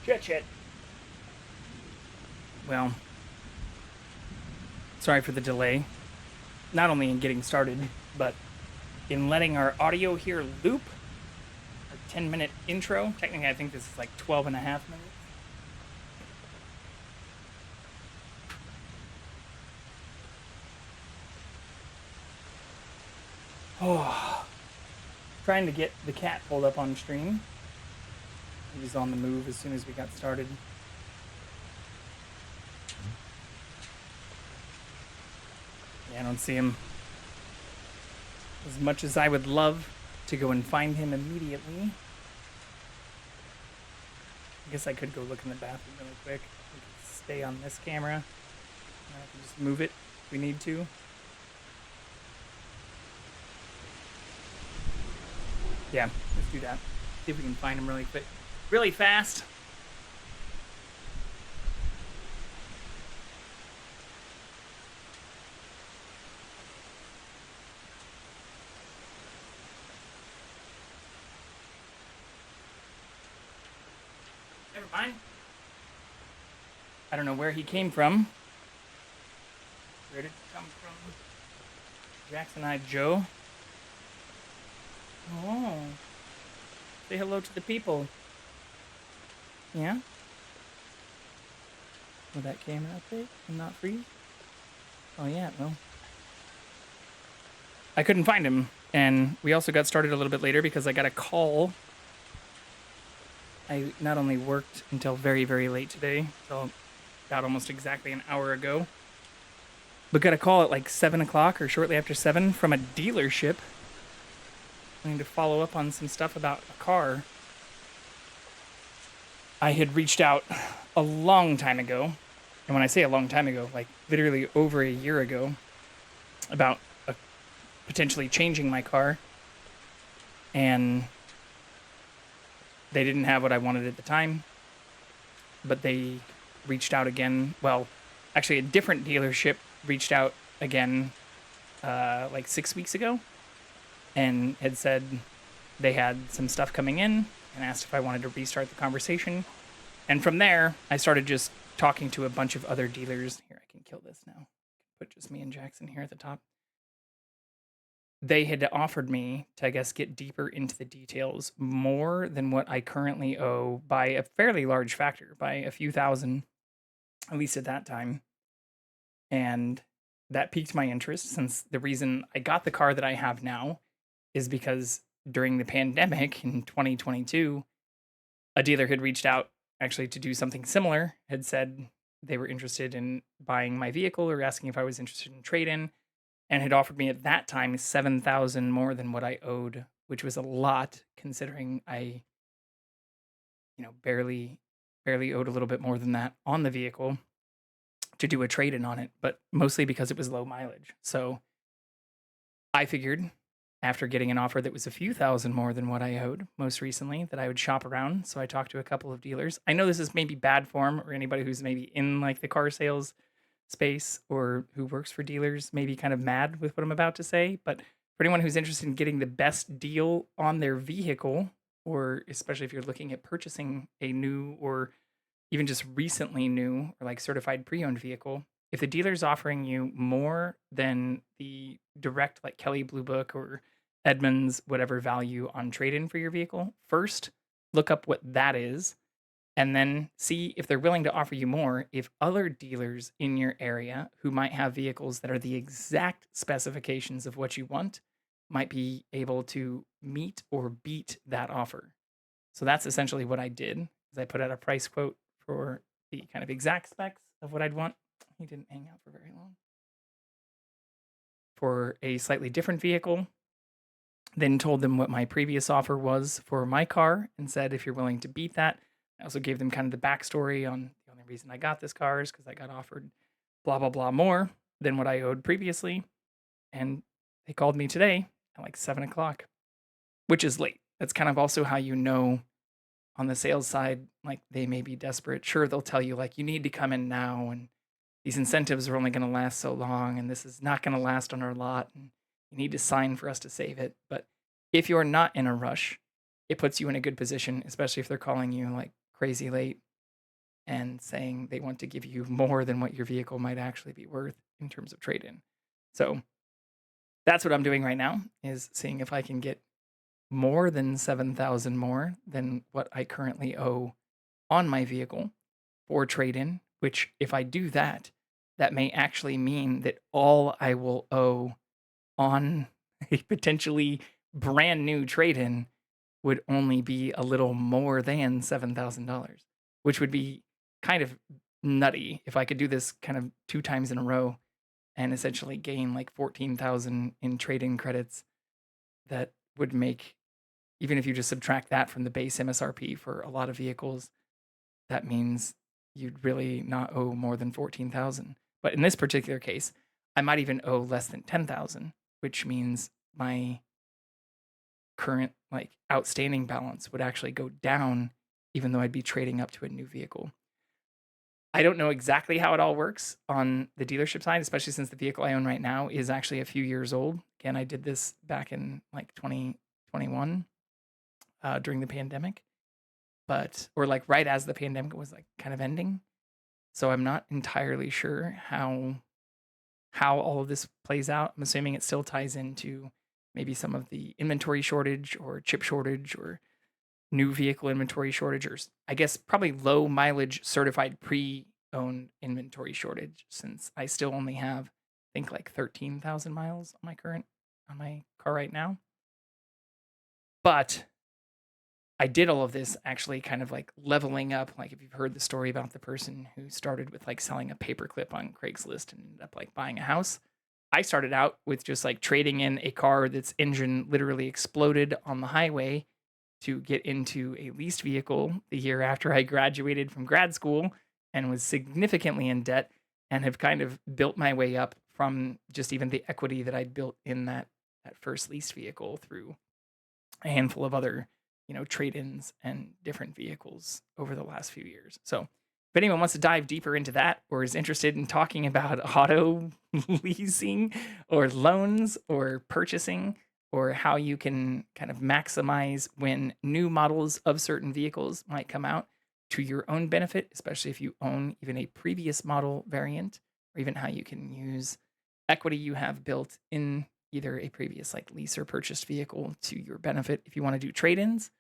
Shit. Well, sorry for the delay. Not only in getting started, but in letting our audio here loop. Our 10-minute intro. Technically, I think this is like 12 and a half minutes. Oh, trying to get the cat pulled up on stream. He was on the move as soon as we got started. Yeah, I don't see him. As much as I would love to go and find him immediately, I guess I could go look in the bathroom really quick. We could stay on this camera. I can just move it if we need to. Yeah, let's do that. See if we can find him really quick. Really fast. Never mind. I don't know where he came from. Where did he come from? Jackson-eyed Joe. Oh. Say hello to the people. Yeah? Will that camera update and not freeze? Oh yeah, well. I couldn't find him. And we also got started a little bit later because I got a call. I not only worked until very, very late today, so about almost exactly an hour ago, but got a call at like 7 o'clock or shortly after 7 from a dealership. I need to follow up on some stuff about a car. I had reached out a long time ago, and when I say a long time ago, like literally over a year ago, about potentially changing my car, and they didn't have what I wanted at the time, but they reached out again. Well, actually, a different dealership reached out again like 6 weeks ago and had said they had some stuff coming in and asked if I wanted to restart the conversation. And from there, I started just talking to a bunch of other dealers. Here, I can kill this now. Put just me and Jackson here at the top. They had offered me to, I guess, get deeper into the details more than what I currently owe by a fairly large factor, by a few thousand, at least at that time. And that piqued my interest, since the reason I got the car that I have now is because during the pandemic in 2022, a dealer had reached out actually to do something similar, had said they were interested in buying my vehicle or asking if I was interested in trade-in, and had offered me at that time 7,000 more than what I owed, which was a lot considering I, barely owed a little bit more than that on the vehicle to do a trade-in on it, but mostly because it was low mileage. So I figured, after getting an offer that was a few thousand more than what I owed most recently, that I would shop around. So I talked to a couple of dealers. I know this is maybe bad form, or anybody who's maybe in like the car sales space or who works for dealers may be kind of mad with what I'm about to say, but for anyone who's interested in getting the best deal on their vehicle, or especially if you're looking at purchasing a new or even just recently new or like certified pre-owned vehicle, if the dealer's offering you more than the direct like Kelly Blue Book or Edmunds whatever value on trade-in for your vehicle, first look up what that is, and then see if they're willing to offer you more if other dealers in your area who might have vehicles that are the exact specifications of what you want might be able to meet or beat that offer. So that's essentially what I did, is I put out a price quote for the kind of exact specs of what I'd want. He didn't hang out for very long. For a slightly different vehicle, then told them what my previous offer was for my car and said, if you're willing to beat that. I also gave them kind of the backstory on the only reason I got this car is because I got offered blah, blah, blah more than what I owed previously. And they called me today at like 7 o'clock, which is late. That's kind of also how you know on the sales side, like they may be desperate. Sure, they'll tell you like you need to come in now and these incentives are only going to last so long and this is not going to last on our lot and you need to sign for us to save it. But if you're not in a rush, it puts you in a good position, especially if they're calling you like crazy late and saying they want to give you more than what your vehicle might actually be worth in terms of trade-in. So that's what I'm doing right now, is seeing if I can get more than 7,000 more than what I currently owe on my vehicle for trade-in, which if I do that, that may actually mean that all I will owe on a potentially brand new trade-in would only be a little more than $7,000, which would be kind of nutty if I could do this kind of 2 times in a row and essentially gain like 14,000 in trade-in credits. That would make, even if you just subtract that from the base MSRP for a lot of vehicles, that means you'd really not owe more than 14,000. But in this particular case, I might even owe less than 10,000, which means my current like outstanding balance would actually go down even though I'd be trading up to a new vehicle. I don't know exactly how it all works on the dealership side, especially since the vehicle I own right now is actually a few years old. Again, I did this back in like 2021 during the pandemic, or like right as the pandemic was like kind of ending. So I'm not entirely sure how all of this plays out. I'm assuming it still ties into maybe some of the inventory shortage or chip shortage or new vehicle inventory shortage, or I guess probably low mileage certified pre-owned inventory shortage, since I still only have, I think, like 13,000 miles on my car right now. But I did all of this actually kind of like leveling up. Like if you've heard the story about the person who started with like selling a paperclip on Craigslist and ended up like buying a house, I started out with just like trading in a car that's engine literally exploded on the highway to get into a leased vehicle the year after I graduated from grad school and was significantly in debt, and have kind of built my way up from just even the equity that I'd built in that first leased vehicle through a handful of other, trade-ins and different vehicles over the last few years. So if anyone wants to dive deeper into that or is interested in talking about auto leasing or loans or purchasing, or how you can kind of maximize when new models of certain vehicles might come out to your own benefit, especially if you own even a previous model variant, or even how you can use equity you have built in either a previous like lease or purchased vehicle to your benefit. If you want to do trade-ins,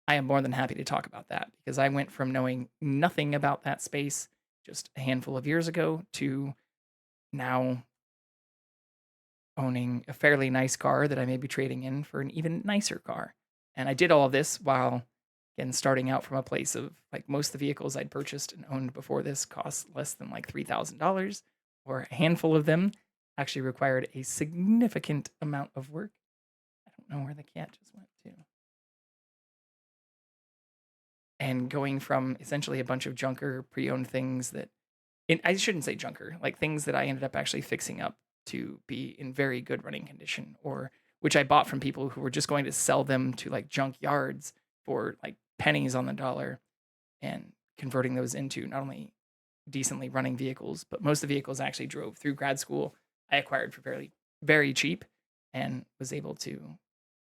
I am more than happy to talk about that, because I went from knowing nothing about that space just a handful of years ago to now owning a fairly nice car that I may be trading in for an even nicer car. And I did all of this while, again, starting out from a place of like most of the vehicles I'd purchased and owned before this cost less than like $3,000, or a handful of them actually required a significant amount of work. I don't know where the cat just went to. And going from essentially a bunch of junker pre-owned things that, I shouldn't say junker, like things that I ended up actually fixing up to be in very good running condition, or which I bought from people who were just going to sell them to like junk yards for like pennies on the dollar, and converting those into not only decently running vehicles, but most of the vehicles I actually drove through grad school I acquired for very, very cheap, and was able to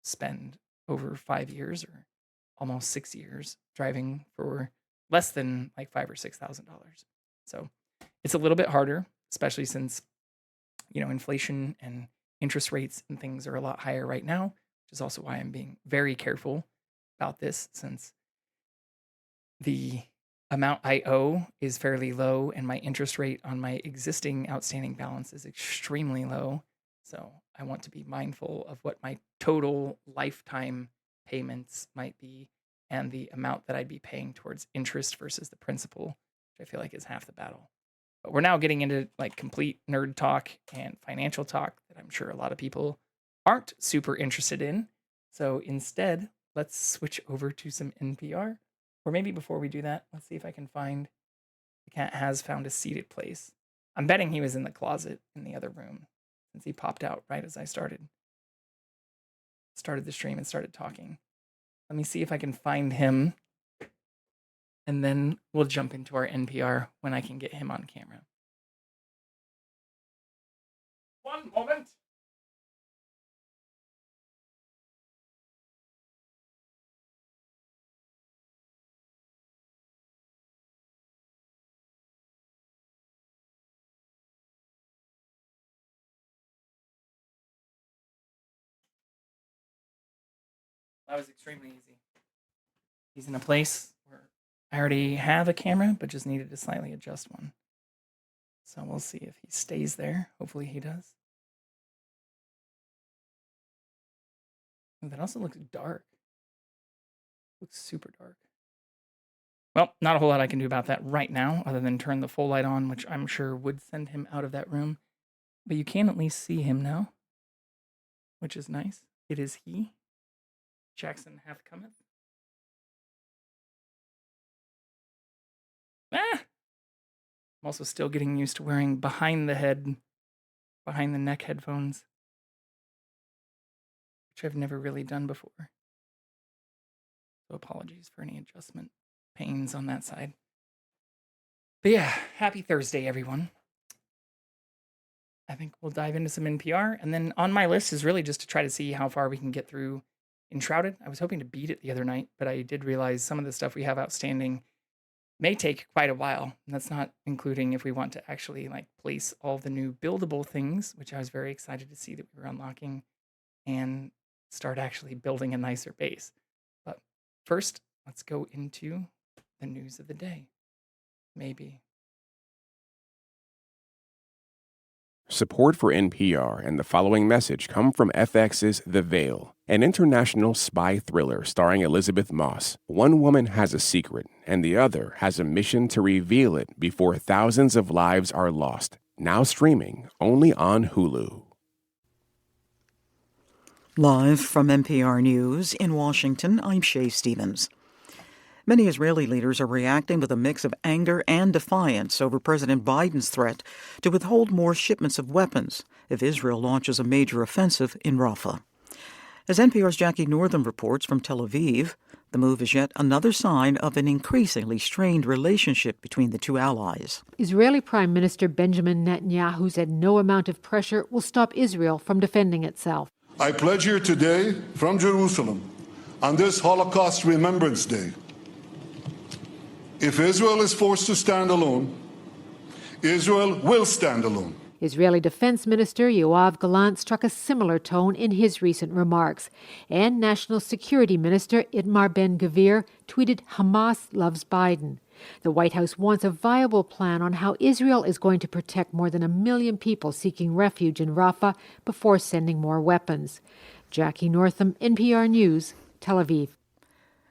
spend over 5 years or almost 6 years driving for less than like $5,000 or $6,000. So it's a little bit harder, especially since, inflation and interest rates and things are a lot higher right now, which is also why I'm being very careful about this, since the amount I owe is fairly low and my interest rate on my existing outstanding balance is extremely low. So I want to be mindful of what my total lifetime payments might be, and the amount that I'd be paying towards interest versus the principal, which I feel like is half the battle. But we're now getting into like complete nerd talk and financial talk that I'm sure a lot of people aren't super interested in. So instead, let's switch over to some NPR. Or maybe before we do that, let's see if I can find, the cat has found a seated place. I'm betting he was in the closet in the other room, since he popped out right as I started the stream and started talking. Let me see if I can find him, and then we'll jump into our NPR when I can get him on camera. One moment. That was extremely easy. He's in a place where I already have a camera, but just needed to slightly adjust one. So we'll see if he stays there. Hopefully he does. Ooh, that also looks dark. Looks super dark. Well, not a whole lot I can do about that right now, other than turn the full light on, which I'm sure would send him out of that room. But you can at least see him now, which is nice. It is he. Jackson hath cometh. I'm also still getting used to wearing behind the neck headphones, which I've never really done before. So apologies for any adjustment pains on that side. But yeah, happy Thursday, everyone. I think we'll dive into some NPR. And then on my list is really just to try to see how far we can get through Enshrouded. I was hoping to beat it the other night, but I did realize some of the stuff we have outstanding may take quite a while. And that's not including if we want to actually place all the new buildable things, which I was very excited to see that we were unlocking, and start actually building a nicer base. But first, let's go into the news of the day. Maybe. Support for NPR and the following message come from FX's The Veil, an international spy thriller starring Elizabeth Moss. One woman has a secret, and the other has a mission to reveal it before thousands of lives are lost. Now streaming only on Hulu. Live from NPR News in Washington, I'm Shay Stevens. Many Israeli leaders are reacting with a mix of anger and defiance over President Biden's threat to withhold more shipments of weapons if Israel launches a major offensive in Rafah. As NPR's Jackie Northam reports from Tel Aviv, the move is yet another sign of an increasingly strained relationship between the two allies. Israeli Prime Minister Benjamin Netanyahu said no amount of pressure will stop Israel from defending itself. I pledge here today from Jerusalem on this Holocaust Remembrance Day, if Israel is forced to stand alone, Israel will stand alone. Israeli Defense Minister Yoav Gallant struck a similar tone in his recent remarks. And National Security Minister Itamar Ben-Gvir tweeted, "Hamas loves Biden." The White House wants a viable plan on how Israel is going to protect more than 1 million people seeking refuge in Rafah before sending more weapons. Jackie Northam, NPR News, Tel Aviv.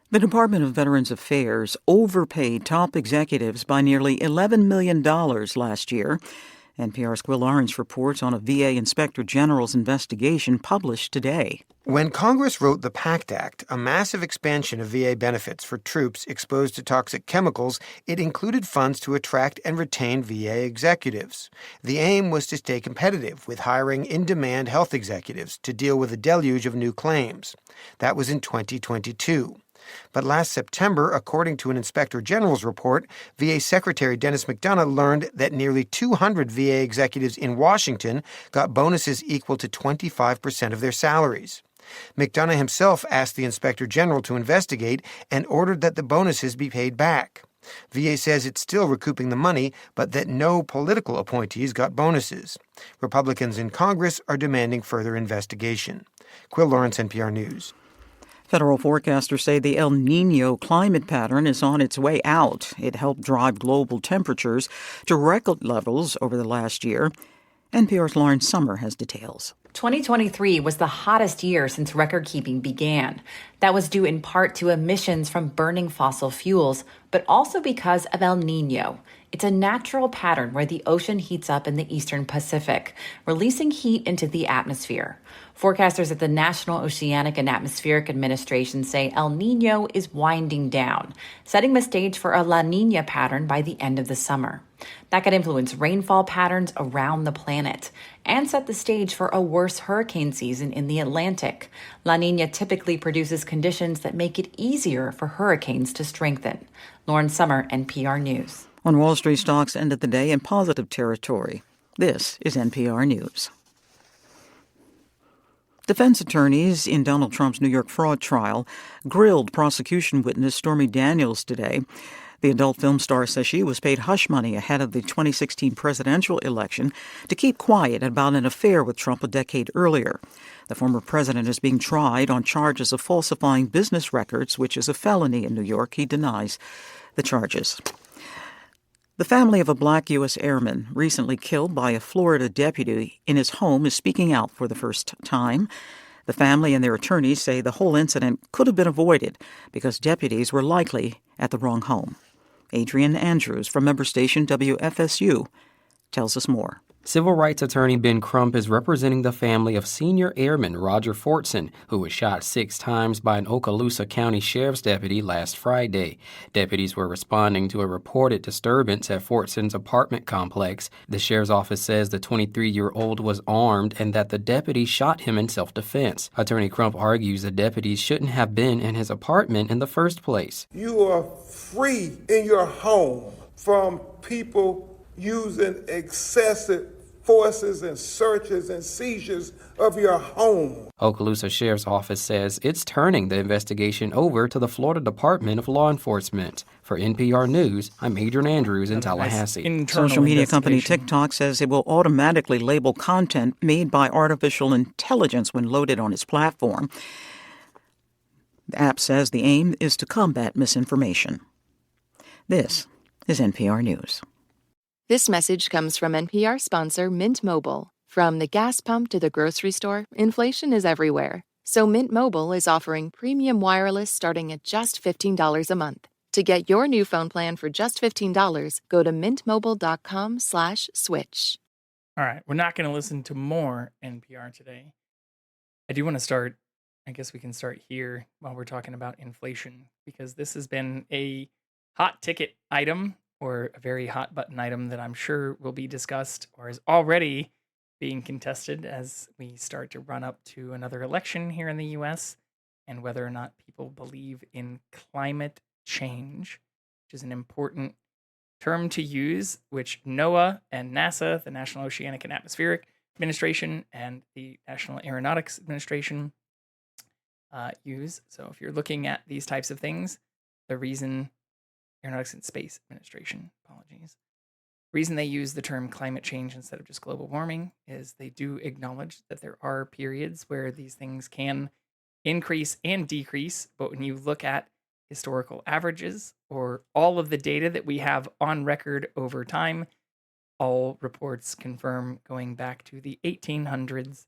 The Department of Veterans Affairs overpaid top executives by nearly $11 million last year. NPR's Quill Lawrence reports on a VA Inspector General's investigation published today. When Congress wrote the PACT Act, a massive expansion of VA benefits for troops exposed to toxic chemicals, it included funds to attract and retain VA executives. The aim was to stay competitive with hiring in-demand health executives to deal with a deluge of new claims. That was in 2022. But last September, according to an Inspector General's report, VA Secretary Dennis McDonough learned that nearly 200 VA executives in Washington got bonuses equal to 25% of their salaries. McDonough himself asked the Inspector General to investigate and ordered that the bonuses be paid back. VA says it's still recouping the money, but that no political appointees got bonuses. Republicans in Congress are demanding further investigation. Quill Lawrence, NPR News. Federal forecasters say the El Niño climate pattern is on its way out. It helped drive global temperatures to record levels over the last year. NPR's Lauren Summer has details. 2023 was the hottest year since record-keeping began. That was due in part to emissions from burning fossil fuels, but also because of El Niño. It's a natural pattern where the ocean heats up in the eastern Pacific, releasing heat into the atmosphere. Forecasters at the National Oceanic and Atmospheric Administration say El Niño is winding down, setting the stage for a La Niña pattern by the end of the summer. That could influence rainfall patterns around the planet and set the stage for a worse hurricane season in the Atlantic. La Niña typically produces conditions that make it easier for hurricanes to strengthen. Lauren Summer, NPR News. On Wall Street, stocks ended the day in positive territory. This is NPR News. Defense attorneys in Donald Trump's New York fraud trial grilled prosecution witness Stormy Daniels today. The adult film star says she was paid hush money ahead of the 2016 presidential election to keep quiet about an affair with Trump a decade earlier. The former president is being tried on charges of falsifying business records, which is a felony in New York. He denies the charges. The family of a black U.S. airman recently killed by a Florida deputy in his home is speaking out for the first time. The family and their attorneys say the whole incident could have been avoided because deputies were likely at the wrong home. Adrian Andrews from member station WFSU tells us more. Civil rights attorney Ben Crump is representing the family of senior airman Roger Fortson, who was shot 6 times by an Okaloosa County Sheriff's deputy last Friday. Deputies were responding to a reported disturbance at Fortson's apartment complex. The sheriff's office says the 23-year-old was armed and that the deputy shot him in self-defense. Attorney Crump argues the deputies shouldn't have been in his apartment in the first place. You are free in your home from people using excessive forces and searches and seizures of your home. Okaloosa Sheriff's Office says it's turning the investigation over to the Florida Department of Law Enforcement. For NPR News, I'm Adrian Andrews in Tallahassee. Social media company TikTok says it will automatically label content made by artificial intelligence when loaded on its platform. The app says the aim is to combat misinformation. This is NPR News. This message comes from NPR sponsor Mint Mobile. From the gas pump to the grocery store, inflation is everywhere. So Mint Mobile is offering premium wireless starting at just $15 a month. To get your new phone plan for just $15, go to mintmobile.com/switch. All right, we're not going to listen to more NPR today. I do want to start, I guess we can start here while we're talking about inflation, because this has been a hot ticket item, or a very hot button item that I'm sure will be discussed or is already being contested as we start to run up to another election here in the U.S. and whether or not people believe in climate change, which is an important term to use, which NOAA and NASA, the National Oceanic and Atmospheric Administration, and the National Aeronautics Administration use. So if you're looking at these types of things, the reason Aeronautics and Space Administration, apologies. The reason they use the term climate change instead of just global warming is they do acknowledge that there are periods where these things can increase and decrease, but when you look at historical averages or all of the data that we have on record over time, all reports confirm going back to the 1800s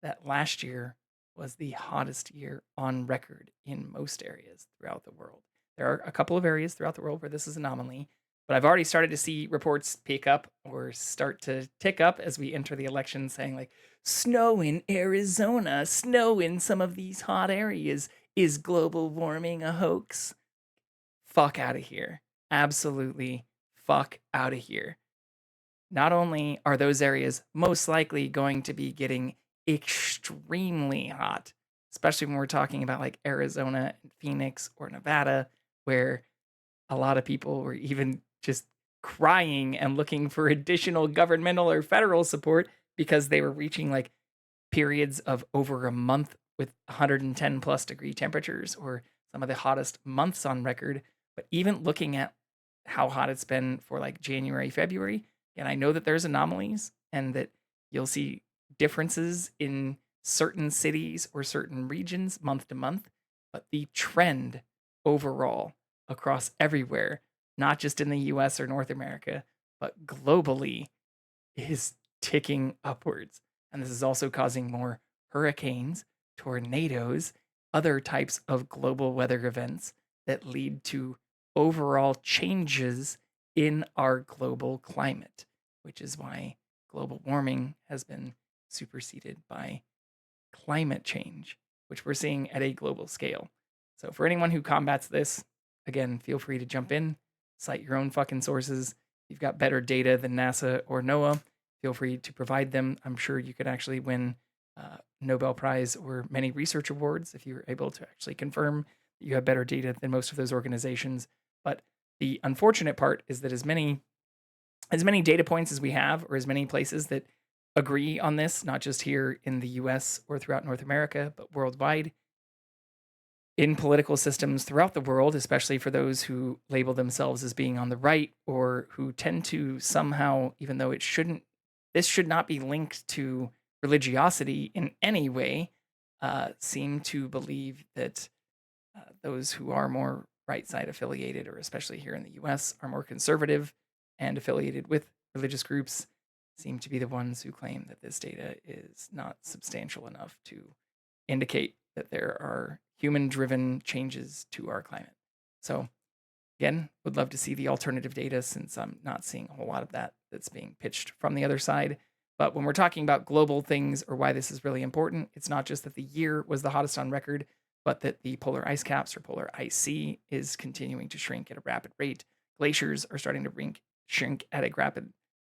that last year was the hottest year on record in most areas throughout the world. There are a couple of areas throughout the world where this is an anomaly, but I've already started to see reports pick up or start to tick up as we enter the election saying like, snow in Arizona, snow in some of these hot areas. Is global warming a hoax? Fuck out of here. Absolutely fuck out of here. Not only are those areas most likely going to be getting extremely hot, especially when we're talking about like Arizona and Phoenix or Nevada, where a lot of people were even just crying and looking for additional governmental or federal support because they were reaching like periods of over a month with 110 plus degree temperatures or some of the hottest months on record. But even looking at how hot it's been for like January, February, and I know that there's anomalies and that you'll see differences in certain cities or certain regions month to month, but the trend overall across everywhere, not just in the US or North America, but globally, is ticking upwards. And this is also causing more hurricanes, tornadoes, other types of global weather events that lead to overall changes in our global climate, which is why global warming has been superseded by climate change, which we're seeing at a global scale. So for anyone who combats this, again, feel free to jump in, cite your own fucking sources. If you've got better data than NASA or NOAA, feel free to provide them. I'm sure you could actually win Nobel Prize or many research awards if you're able to actually confirm that you have better data than most of those organizations. But the unfortunate part is that as many data points as we have, or as many places that agree on this, not just here in the US or throughout North America, but worldwide, in political systems throughout the world, especially for those who label themselves as being on the right or who tend to somehow, even though this should not be linked to religiosity in any way, seem to believe that those who are more right side affiliated, or especially here in the US, are more conservative and affiliated with religious groups, seem to be the ones who claim that this data is not substantial enough to indicate that there are human driven changes to our climate. So, again, would love to see the alternative data since I'm not seeing a whole lot of that that's being pitched from the other side. But when we're talking about global things or why this is really important, it's not just that the year was the hottest on record, but that the polar ice caps or polar ice sea is continuing to shrink at a rapid rate. Glaciers are starting to shrink at a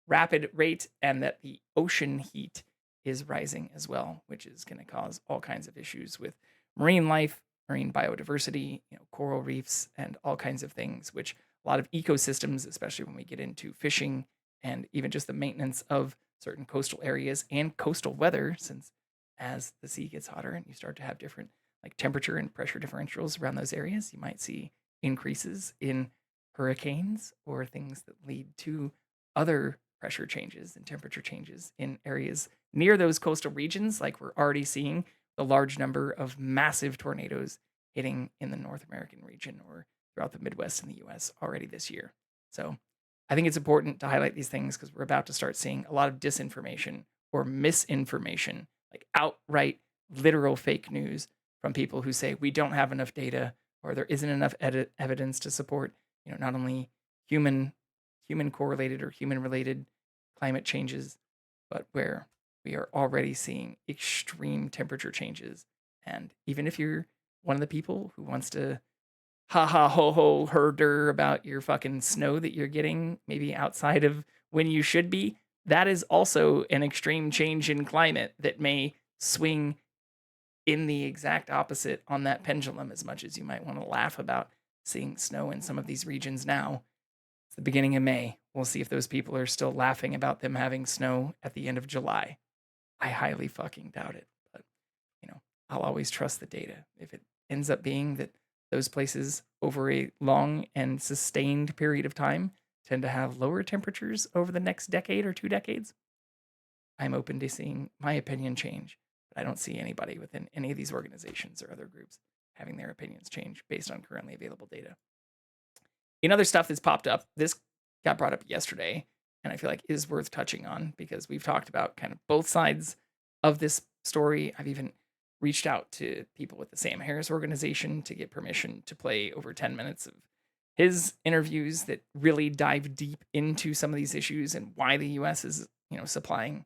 rapid rate, and that the ocean heat is rising as well, which is going to cause all kinds of issues with marine life, marine biodiversity, coral reefs, and all kinds of things, which a lot of ecosystems, especially when we get into fishing and even just the maintenance of certain coastal areas and coastal weather, since as the sea gets hotter and you start to have different like temperature and pressure differentials around those areas, you might see increases in hurricanes or things that lead to other pressure changes and temperature changes in areas near those coastal regions, like we're already seeing the large number of massive tornadoes hitting in the North American region or throughout the Midwest in the US already this year. So I think it's important to highlight these things because we're about to start seeing a lot of disinformation or misinformation, like outright literal fake news from people who say we don't have enough data or there isn't enough evidence to support, not only human correlated or human related climate changes, but where we are already seeing extreme temperature changes. And even if you're one of the people who wants to ha ha ho ho herder about your fucking snow that you're getting maybe outside of when you should be, that is also an extreme change in climate that may swing in the exact opposite on that pendulum. As much as you might want to laugh about seeing snow in some of these regions now, it's the beginning of May. We'll see if those people are still laughing about them having snow at the end of July. I highly fucking doubt it, but I'll always trust the data. If it ends up being that those places over a long and sustained period of time tend to have lower temperatures over the next decade or 2 decades, I'm open to seeing my opinion change. But I don't see anybody within any of these organizations or other groups having their opinions change based on currently available data. In other stuff that's popped up, this got brought up yesterday, and I feel like is worth touching on because we've talked about kind of both sides of this story. I've even reached out to people with the Sam Harris organization to get permission to play over 10 minutes of his interviews that really dive deep into some of these issues and why the U.S. is, supplying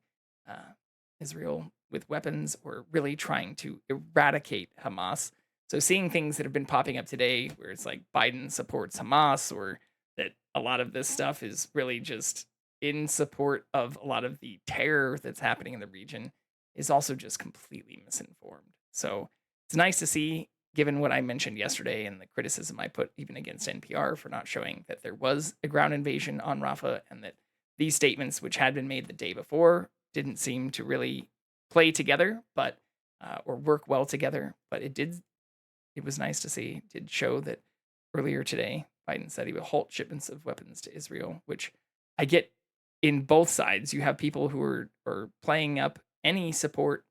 Israel with weapons or really trying to eradicate Hamas. So seeing things that have been popping up today where it's like Biden supports Hamas, or that a lot of this stuff is really just in support of a lot of the terror that's happening in the region, is also just completely misinformed. So it's nice to see, given what I mentioned yesterday and the criticism I put even against NPR for not showing that there was a ground invasion on Rafah, and that these statements, which had been made the day before, didn't seem to really play together, but or work well together. But it was nice to see, did show that earlier today, Biden said he would halt shipments of weapons to Israel, which I get in both sides. You have people who are playing up any support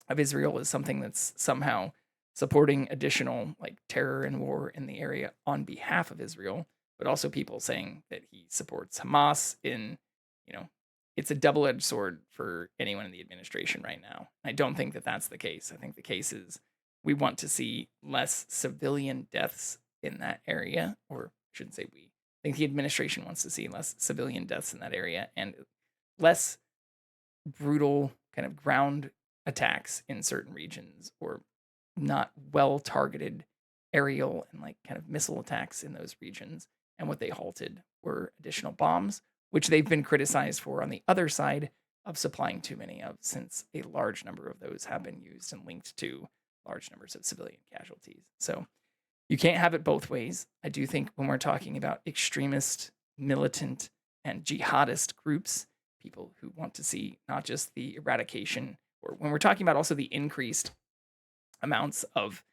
of Israel as something that's somehow supporting additional like terror and war in the area on behalf of Israel, but also people saying that he supports Hamas in, it's a double-edged sword for anyone in the administration right now. I don't think that that's the case. I think the case is we want to see less civilian deaths in that area, or I shouldn't say we. I think the administration wants to see less civilian deaths in that area and less brutal kind of ground attacks in certain regions, or not well targeted aerial and like kind of missile attacks in those regions. And what they halted were additional bombs, which they've been criticized for on the other side of supplying too many of, since a large number of those have been used and linked to large numbers of civilian casualties. So you can't have it both ways. I do think when we're talking about extremist, militant, and jihadist groups, people who want to see not just the eradication, or when we're talking about also the increased amounts of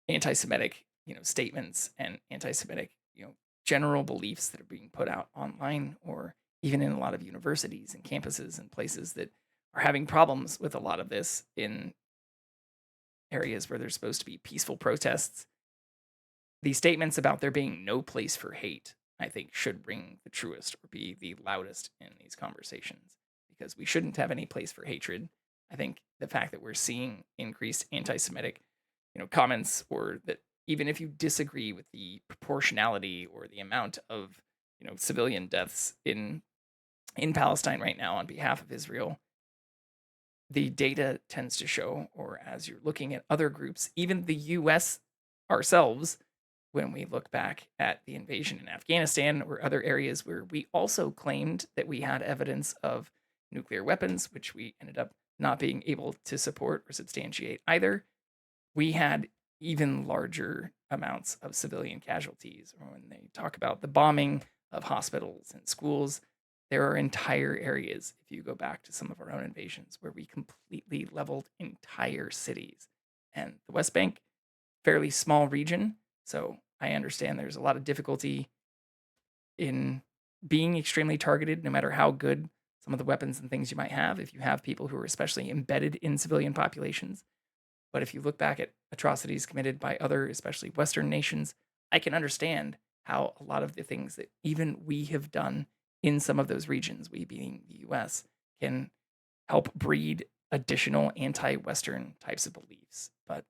anti-Semitic, statements and anti-Semitic, general beliefs that are being put out online or even in a lot of universities and campuses and places that are having problems with a lot of this in areas where there's supposed to be peaceful protests. These statements about there being no place for hate, I think, should ring the truest or be the loudest in these conversations, because we shouldn't have any place for hatred. I think the fact that we're seeing increased anti-Semitic, comments, or that even if you disagree with the proportionality or the amount of, civilian deaths in Palestine right now on behalf of Israel, the data tends to show, or as you're looking at other groups, even the US ourselves, when we look back at the invasion in Afghanistan or other areas where we also claimed that we had evidence of nuclear weapons, which we ended up not being able to support or substantiate either, we had even larger amounts of civilian casualties. Or when they talk about the bombing of hospitals and schools, there are entire areas, if you go back to some of our own invasions, where we completely leveled entire cities. And the West Bank, fairly small region, so I understand there's a lot of difficulty in being extremely targeted, no matter how good some of the weapons and things you might have, if you have people who are especially embedded in civilian populations. But if you look back at atrocities committed by other, especially Western nations, I can understand how a lot of the things that even we have done in some of those regions, we being the US, can help breed additional anti-Western types of beliefs. But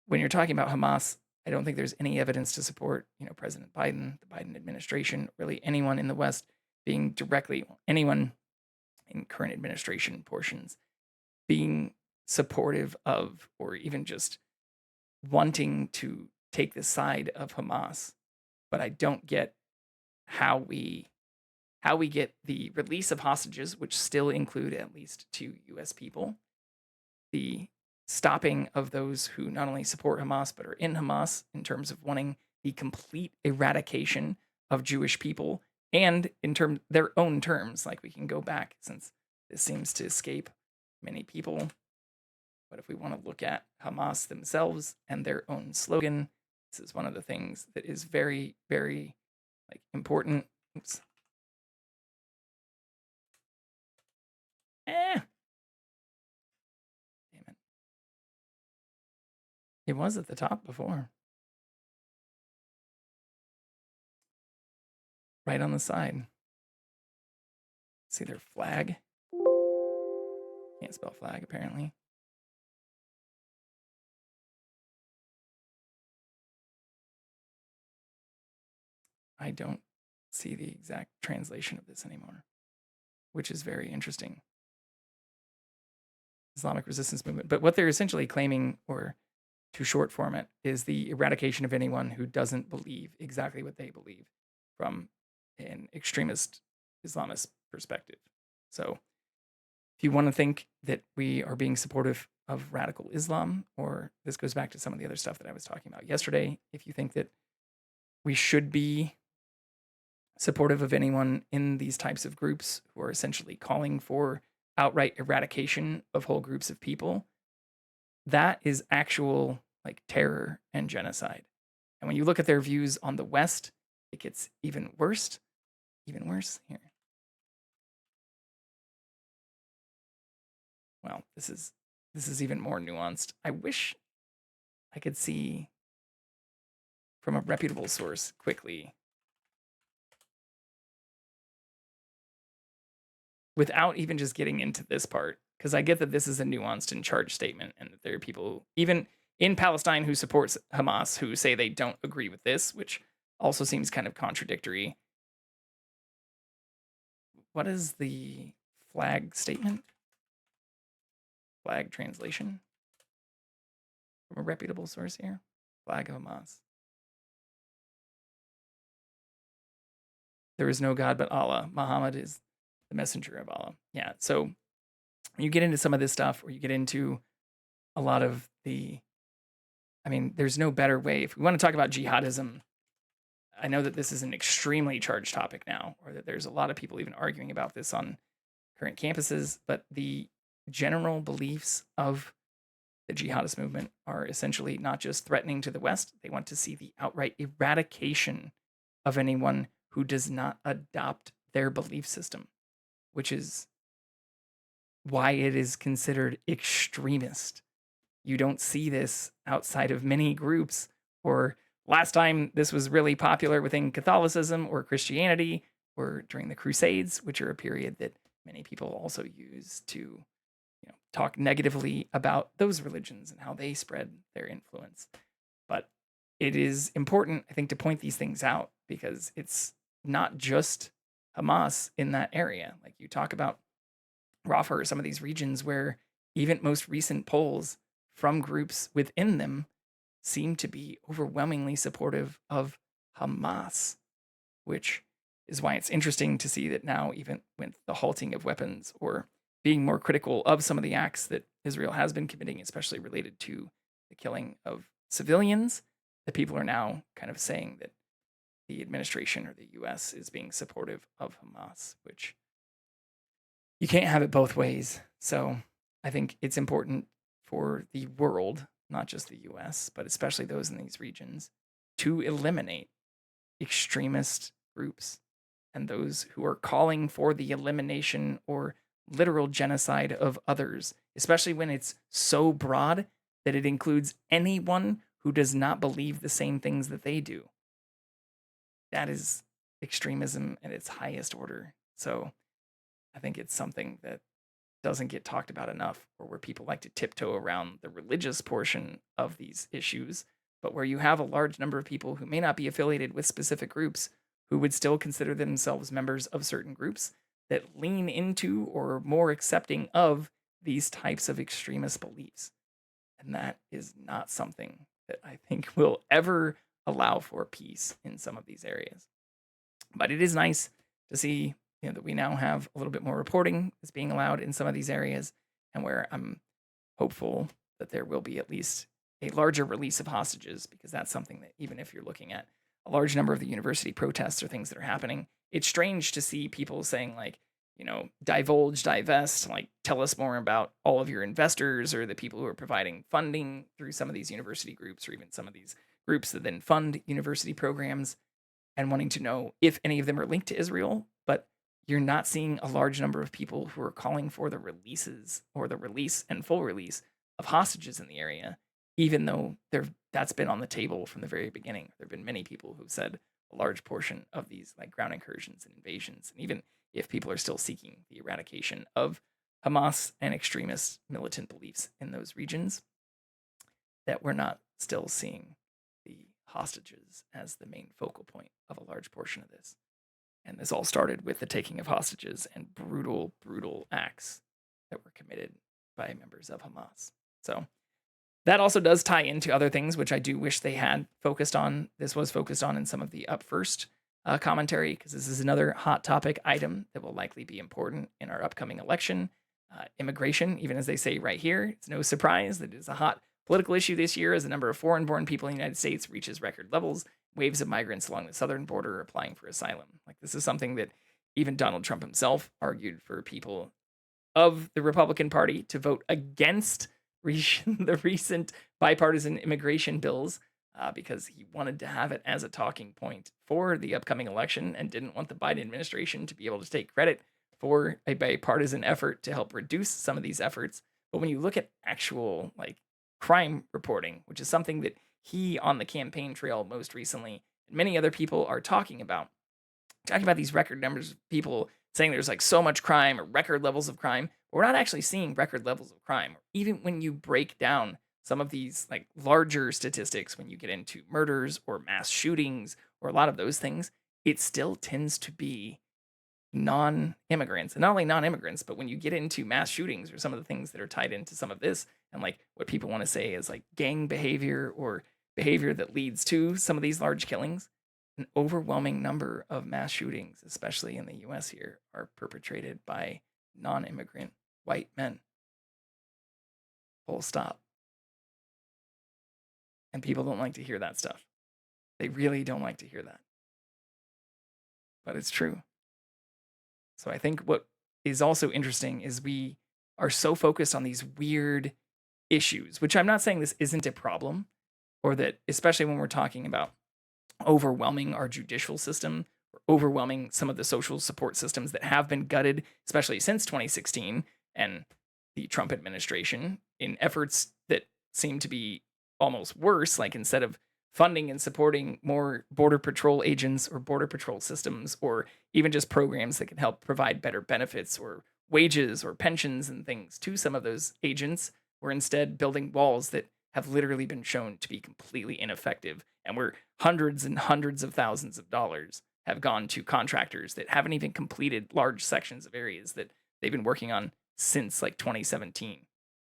when you're talking about Hamas, I don't think there's any evidence to support, President Biden, the Biden administration, really anyone in the West being directly, anyone in current administration portions being supportive of, or even just wanting to take the side of Hamas. But I don't get how we get the release of hostages, which still include at least 2 US people, the stopping of those who not only support Hamas but are in Hamas in terms of wanting the complete eradication of Jewish people, and in their own terms, like we can go back, since this seems to escape many people. But if we want to look at Hamas themselves and their own slogan, this is one of the things that is very, very important. Oops. Damn it. It was at the top before. Right on the side. See their flag? Can't spell flag, apparently. I don't see the exact translation of this anymore, which is very interesting. Islamic resistance movement. But what they're essentially claiming, or to short form it, is the eradication of anyone who doesn't believe exactly what they believe from an extremist Islamist perspective. So if you want to think that we are being supportive of radical Islam, or this goes back to some of the other stuff that I was talking about yesterday, if you think that we should be supportive of anyone in these types of groups who are essentially calling for outright eradication of whole groups of people, that is actual terror and genocide. And when you look at their views on the West, it gets even worse. Even worse here. Well, this is even more nuanced. I wish I could see from a reputable source quickly, without even just getting into this part, because I get that this is a nuanced and charged statement, and that there are people even in Palestine who supports Hamas who say they don't agree with this, which also seems kind of contradictory. What is the flag statement? Flag translation from a reputable source here. Flag of Hamas. There is no God but Allah. Muhammad is the messenger of Allah. Yeah, so when you get into some of this stuff, or you get into a lot of there's no better way. If we want to talk about jihadism, I know that this is an extremely charged topic now, or that there's a lot of people even arguing about this on current campuses, but the general beliefs of the jihadist movement are essentially not just threatening to the West, they want to see the outright eradication of anyone who does not adopt their belief system, which is why it is considered extremist. You don't see this outside of many groups, or last time this was really popular within Catholicism or Christianity, or during the Crusades, which are a period that many people also use to talk negatively about those religions and how they spread their influence. But it is important, I think, to point these things out because it's not just Hamas in that area. Like you talk about Rafah or some of these regions where even most recent polls from groups within them seem to be overwhelmingly supportive of Hamas, which is why it's interesting to see that now, even with the halting of weapons or being more critical of some of the acts that Israel has been committing, especially related to the killing of civilians, that people are now kind of saying that the administration or the US is being supportive of Hamas, which you can't have it both ways. So I think it's important for the world, not just the US, but especially those in these regions, to eliminate extremist groups and those who are calling for the elimination or literal genocide of others, especially when it's so broad that it includes anyone who does not believe the same things that they do. That is extremism at its highest order. So I think it's something that doesn't get talked about enough, or where people like to tiptoe around the religious portion of these issues, but where you have a large number of people who may not be affiliated with specific groups who would still consider themselves members of certain groups that lean into or are more accepting of these types of extremist beliefs. And that is not something that I think will ever allow for peace in some of these areas. But it is nice to see that we now have a little bit more reporting that's being allowed in some of these areas, and where I'm hopeful that there will be at least a larger release of hostages, because that's something that, even if you're looking at a large number of the university protests or things that are happening, it's strange to see people saying like, divulge, divest, like tell us more about all of your investors or the people who are providing funding through some of these university groups, or even some of these groups that then fund university programs, and wanting to know if any of them are linked to Israel. But you're not seeing a large number of people who are calling for the releases or the release and full release of hostages in the area, even though that's been on the table from the very beginning. There have been many people who've said a large portion of these like ground incursions and invasions, and even if people are still seeking the eradication of Hamas and extremist militant beliefs in those regions, that we're not still seeing the hostages as the main focal point of a large portion of this. And this all started with the taking of hostages and brutal, brutal acts that were committed by members of Hamas. So that also does tie into other things, which I do wish they had focused on. This was focused on in some of the Up First commentary, because this is another hot topic item that will likely be important in our upcoming election. Immigration, even as they say right here, it's no surprise that it is a hot political issue this year as the number of foreign-born people in the United States reaches record levels. Waves of migrants along the southern border are applying for asylum. Like, this is something that even Donald Trump himself argued for people of the Republican Party to vote against the recent bipartisan immigration bills, because he wanted to have it as a talking point for the upcoming election and didn't want the Biden administration to be able to take credit for a bipartisan effort to help reduce some of these efforts. But when you look at actual like crime reporting, which is something that he on the campaign trail most recently and many other people are talking about these record numbers of people saying there's like so much crime or record levels of crime. But we're not actually seeing record levels of crime. Even when you break down some of these like larger statistics, when you get into murders or mass shootings or a lot of those things, it still tends to be non-immigrants. And not only non-immigrants, but when you get into mass shootings or some of the things that are tied into some of this, and like what people want to say is like gang behavior or behavior that leads to some of these large killings, an overwhelming number of mass shootings, especially in the US here, are perpetrated by non-immigrant white men. Full stop. And people don't like to hear that stuff. They really don't like to hear that. But it's true. So I think what is also interesting is we are so focused on these weird issues, which I'm not saying this isn't a problem, or that, especially when we're talking about overwhelming our judicial system, or overwhelming some of the social support systems that have been gutted, especially since 2016 and the Trump administration, in efforts that seem to be almost worse, like instead of funding and supporting more border patrol agents or border patrol systems, or even just programs that can help provide better benefits or wages or pensions and things to some of those agents, we're instead building walls that have literally been shown to be completely ineffective, and where hundreds and hundreds of thousands of dollars have gone to contractors that haven't even completed large sections of areas that they've been working on since like 2017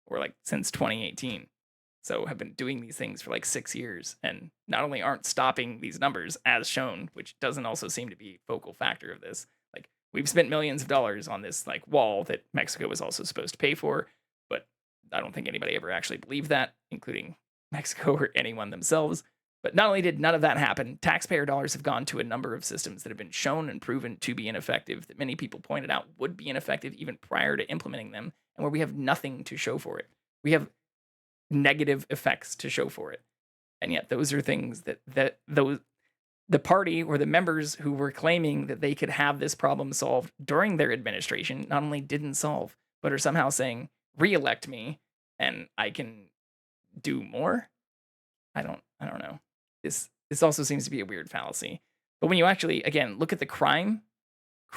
or like since 2018. So have been doing these things for like 6 years, and not only aren't stopping these numbers as shown, which doesn't also seem to be a focal factor of this. Like, we've spent millions of dollars on this like wall that Mexico was also supposed to pay for, but I don't think anybody ever actually believed that, including Mexico or anyone themselves. But not only did none of that happen, taxpayer dollars have gone to a number of systems that have been shown and proven to be ineffective, that many people pointed out would be ineffective even prior to implementing them, and where we have nothing to show for it. We have negative effects to show for it. And yet those are things that the party or the members who were claiming that they could have this problem solved during their administration not only didn't solve, but are somehow saying, re-elect me and I can do more. I don't know. This also seems to be a weird fallacy. But when you actually, again, look at the crime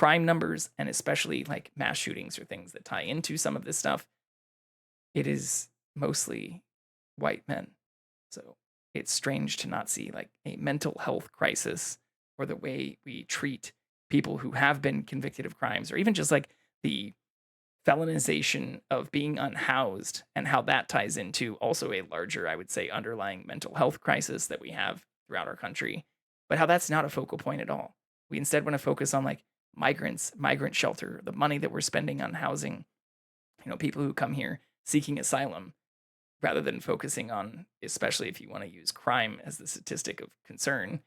numbers, and especially like mass shootings or things that tie into some of this stuff, it is mostly white men. So it's strange to not see like a mental health crisis, or the way we treat people who have been convicted of crimes, or even just like the felonization of being unhoused, and how that ties into also a larger, I would say, underlying mental health crisis that we have throughout our country, but how that's not a focal point at all. We instead want to focus on like migrant shelter, the money that we're spending on housing, people who come here seeking asylum, rather than focusing on, especially if you want to use crime as the statistic of concern,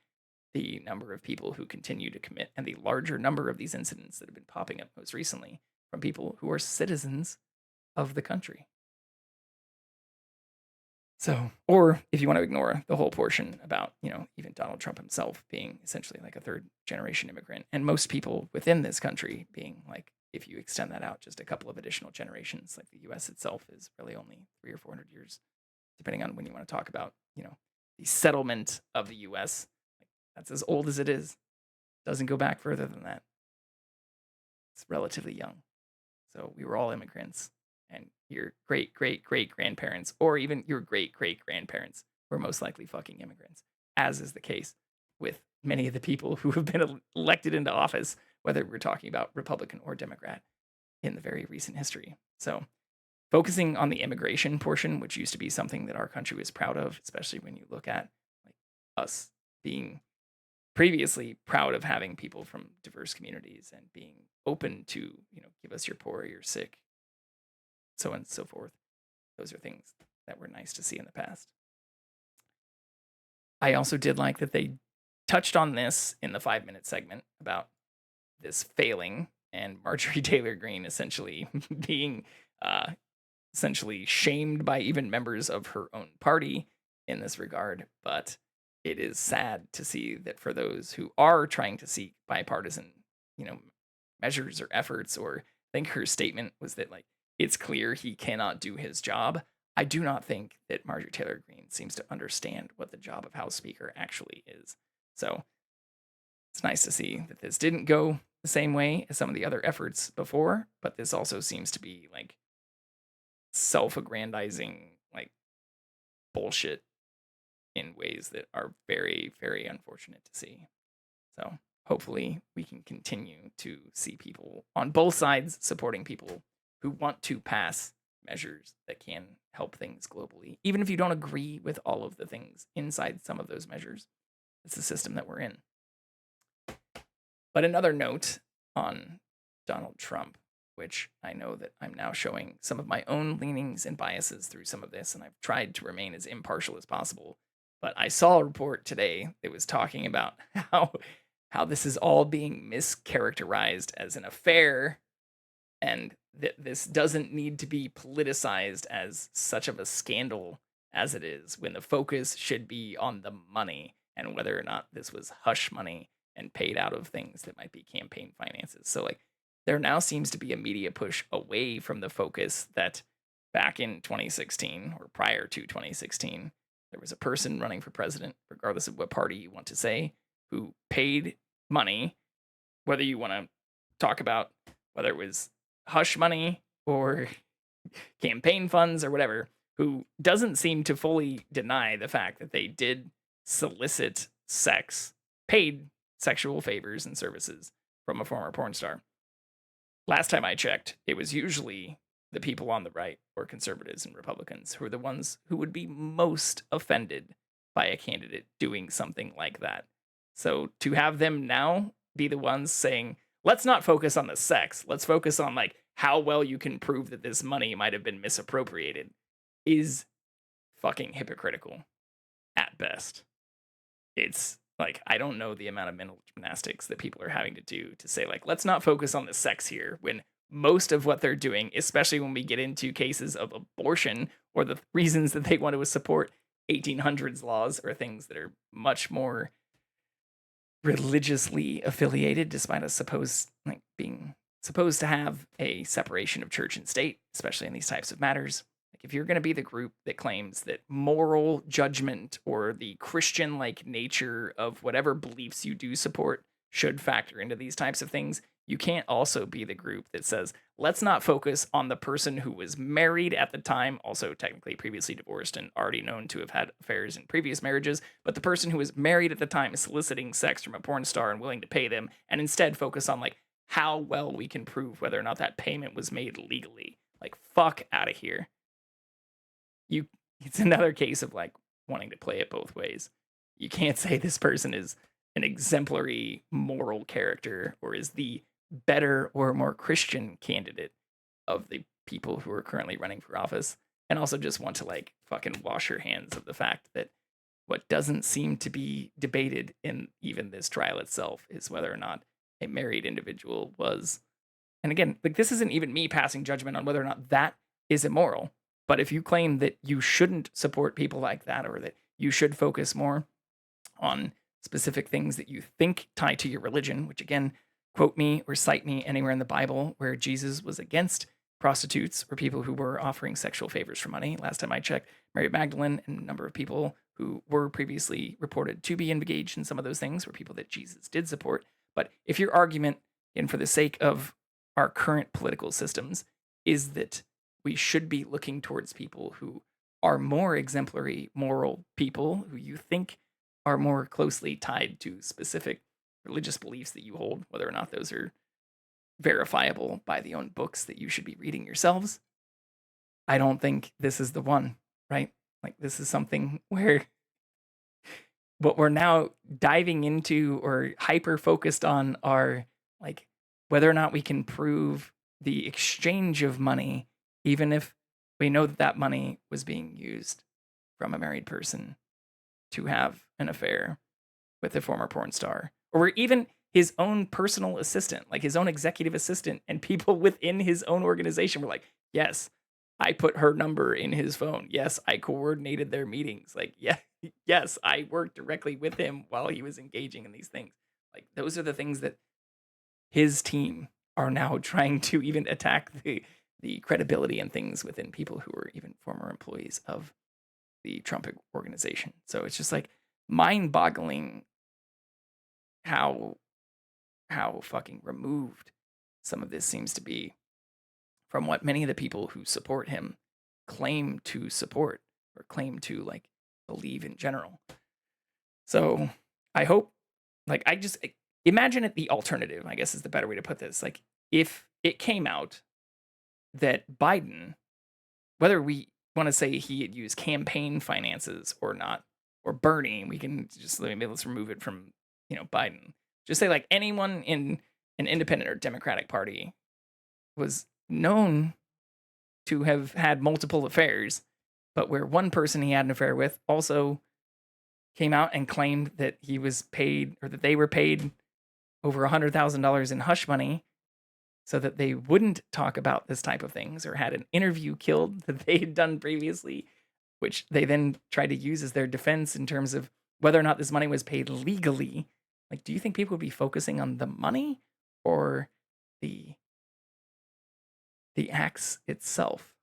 the number of people who continue to commit, and the larger number of these incidents that have been popping up most recently from people who are citizens of the country. So, or if you want to ignore the whole portion about, even Donald Trump himself being essentially like a third generation immigrant, and most people within this country being like, if you extend that out just a couple of additional generations, like the US itself is really only 300 or 400 years, depending on when you want to talk about, the settlement of the US. Like, that's as old as it is. Doesn't go back further than that. It's relatively young. So we were all immigrants, and your great-great-great-grandparents, or even your great-great-grandparents, were most likely fucking immigrants, as is the case with many of the people who have been elected into office, whether we're talking about Republican or Democrat, in the very recent history. So focusing on the immigration portion, which used to be something that our country was proud of, especially when you look at like us being previously proud of having people from diverse communities and being open to, give us your poor, your sick, so on and so forth. Those are things that were nice to see in the past. I also did like that they touched on this in the 5-minute segment about this failing, and Marjorie Taylor Greene essentially being essentially shamed by even members of her own party in this regard. But it is sad to see that for those who are trying to seek bipartisan, measures or efforts, or I think her statement was that like, it's clear he cannot do his job. I do not think that Marjorie Taylor Greene seems to understand what the job of House Speaker actually is. So it's nice to see that this didn't go the same way as some of the other efforts before, but this also seems to be like self-aggrandizing, like bullshit in ways that are very, very unfortunate to see. So hopefully we can continue to see people on both sides supporting people who want to pass measures that can help things globally, even if you don't agree with all of the things inside some of those measures. It's the system that we're in. But another note on Donald Trump, which I know that I'm now showing some of my own leanings and biases through some of this, and I've tried to remain as impartial as possible. But I saw a report today that was talking about how this is all being mischaracterized as an affair, and that this doesn't need to be politicized as such of a scandal as it is, when the focus should be on the money and whether or not this was hush money and paid out of things that might be campaign finances. So like there now seems to be a media push away from the focus that back in 2016 or prior to 2016, there was a person running for president, regardless of what party you want to say, who paid money, whether you want to talk about whether it was hush money or campaign funds or whatever, who doesn't seem to fully deny the fact that they did solicit sex, paid sexual favors and services from a former porn star. Last time I checked, it was usually the people on the right or conservatives and Republicans who are the ones who would be most offended by a candidate doing something like that. So to have them now be the ones saying, let's not focus on the sex, let's focus on like how well you can prove that this money might have been misappropriated, is fucking hypocritical at best. It's like, I don't know the amount of mental gymnastics that people are having to do to say like, let's not focus on the sex here, when most of what they're doing, especially when we get into cases of abortion or the reasons that they want to support 1800s laws or things that are much more religiously affiliated, despite us being supposed to have a separation of church and state, especially in these types of matters. Like if you're going to be the group that claims that moral judgment or the Christian-like nature of whatever beliefs you do support should factor into these types of things, you can't also be the group that says, let's not focus on the person who was married at the time, also technically previously divorced and already known to have had affairs in previous marriages, but the person who was married at the time is soliciting sex from a porn star and willing to pay them, and instead focus on like how well we can prove whether or not that payment was made legally. Like, fuck out of here. It's another case of like wanting to play it both ways. You can't say this person is an exemplary moral character or is the better or more Christian candidate of the people who are currently running for office, and also just want to like fucking wash your hands of the fact that what doesn't seem to be debated in even this trial itself is whether or not a married individual was. And again, like this isn't even me passing judgment on whether or not that is immoral. But if you claim that you shouldn't support people like that, or that you should focus more on specific things that you think tie to your religion, which again, quote me or cite me anywhere in the Bible where Jesus was against prostitutes or people who were offering sexual favors for money. Last time I checked, Mary Magdalene and a number of people who were previously reported to be engaged in some of those things were people that Jesus did support. But if your argument, and for the sake of our current political systems, is that we should be looking towards people who are more exemplary moral people, who you think are more closely tied to specific religious beliefs that you hold, whether or not those are verifiable by the own books that you should be reading yourselves, I don't think this is the one, right? Like this is something where what we're now diving into or hyper focused on are like whether or not we can prove the exchange of money, even if we know that that money was being used from a married person to have an affair with a former porn star, or even his own personal assistant, like his own executive assistant, and people within his own organization were like, yes, I put her number in his phone. Yes, I coordinated their meetings. Like, yeah, yes, I worked directly with him while he was engaging in these things. Like, those are the things that his team are now trying to even attack the credibility and things within people who are even former employees of the Trump organization. So it's just like mind-boggling how fucking removed some of this seems to be from what many of the people who support him claim to support or claim to like believe in general. So I hope, like, I just imagine it the alternative, I guess is the better way to put this. Like, if it came out that Biden, whether we want to say he had used campaign finances or not, or Bernie, we can just let's remove it from, Biden. Just say like anyone in an independent or Democratic Party was known to have had multiple affairs, but where one person he had an affair with also came out and claimed that he was paid, or that they were paid over $100,000 in hush money so that they wouldn't talk about this type of things, or had an interview killed that they had done previously, which they then tried to use as their defense in terms of whether or not this money was paid legally. Like, do you think people would be focusing on the money or the acts itself?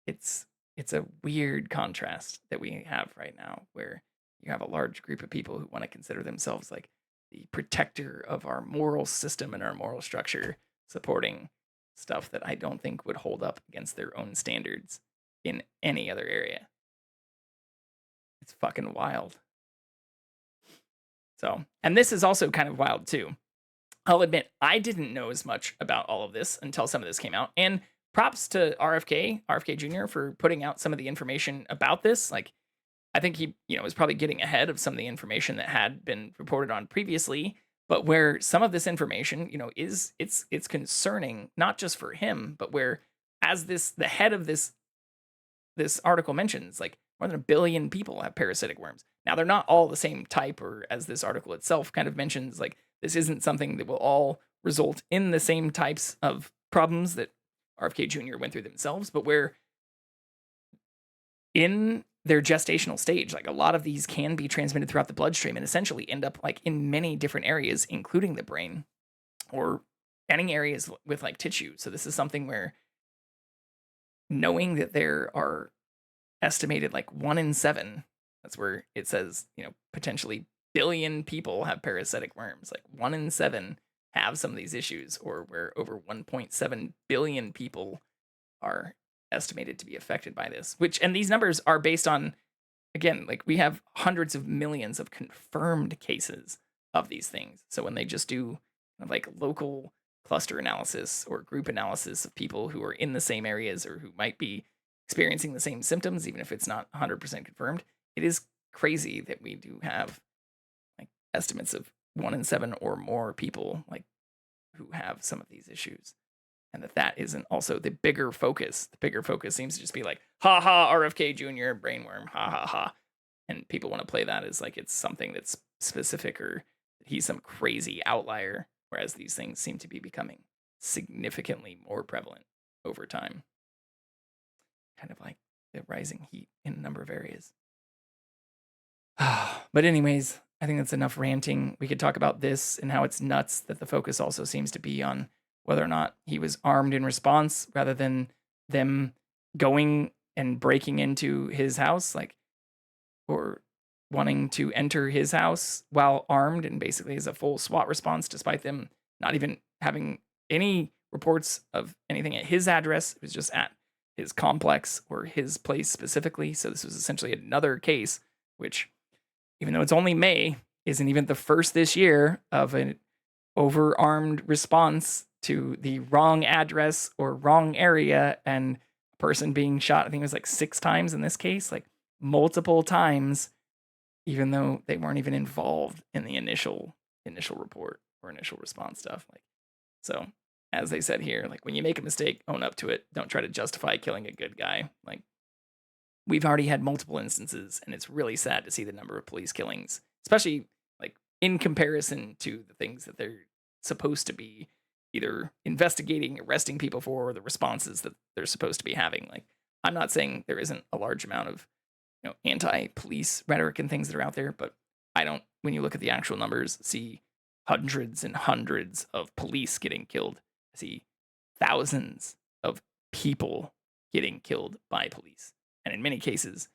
It's a weird contrast that we have right now, where you have a large group of people who want to consider themselves like the protector of our moral system and our moral structure, supporting stuff that I don't think would hold up against their own standards in any other area. It's fucking wild. So, and this is also kind of wild too. I'll admit, I didn't know as much about all of this until some of this came out. And props to RFK Jr. for putting out some of the information about this. Like, I think he, was probably getting ahead of some of the information that had been reported on previously. But where some of this information, it's concerning, not just for him, but where, as the head of this article mentions, like, more than 1 billion people have parasitic worms. Now, they're not all the same type, or as this article itself kind of mentions, like, this isn't something that will all result in the same types of problems that RFK Jr. went through themselves, but where in their gestational stage, like, a lot of these can be transmitted throughout the bloodstream and essentially end up like in many different areas, including the brain or any areas with like tissue. So this is something where, knowing that there are estimated like 1 in 7, that's where it says, potentially billion people have parasitic worms, like 1 in 7 have some of these issues, or where over 1.7 billion people are estimated to be affected by this, and these numbers are based on, again, like, we have hundreds of millions of confirmed cases of these things. So when they just do like local cluster analysis or group analysis of people who are in the same areas or who might be experiencing the same symptoms, even if it's not 100% confirmed, it is crazy that we do have like estimates of 1 in 7 or more people like who have some of these issues. And that isn't also the bigger focus. The bigger focus seems to just be like, ha ha, RFK Jr., brainworm, ha ha ha. And people want to play that as like it's something that's specific, or he's some crazy outlier, whereas these things seem to be becoming significantly more prevalent over time. Kind of like the rising heat in a number of areas. But anyways, I think that's enough ranting. We could talk about this and how it's nuts that the focus also seems to be on whether or not he was armed in response, rather than them going and breaking into his house, like, or wanting to enter his house while armed, and basically as a full SWAT response, despite them not even having any reports of anything at his address. It was just at his complex or his place specifically. So this was essentially another case, which, even though it's only May, isn't even the first this year of an over-armed response to the wrong address or wrong area, and a person being shot. I think it was like 6 times in this case, like multiple times, even though they weren't even involved in the initial report or initial response stuff. Like, so as they said here, like, when you make a mistake, own up to it. Don't try to justify killing a good guy. Like, we've already had multiple instances, and it's really sad to see the number of police killings, especially like in comparison to the things that they're supposed to be either investigating, arresting people for, or the responses that they're supposed to be having. Like, I'm not saying there isn't a large amount of, anti-police rhetoric and things that are out there, but I don't, when you look at the actual numbers, see hundreds and hundreds of police getting killed. I see thousands of people getting killed by police. And in many cases,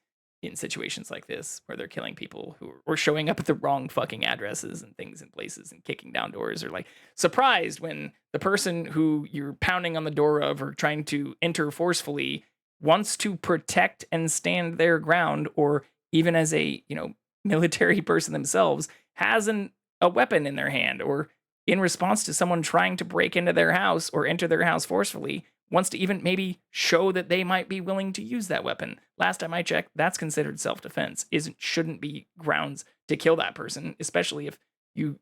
in situations like this, where they're killing people who are showing up at the wrong fucking addresses and things in places and kicking down doors, or like surprised when the person who you're pounding on the door of or trying to enter forcefully wants to protect and stand their ground, or even as a, military person themselves, has a weapon in their hand, or in response to someone trying to break into their house or enter their house forcefully, wants to even maybe show that they might be willing to use that weapon. Last time I checked, that's considered self-defense. Shouldn't be grounds to kill that person, especially if you're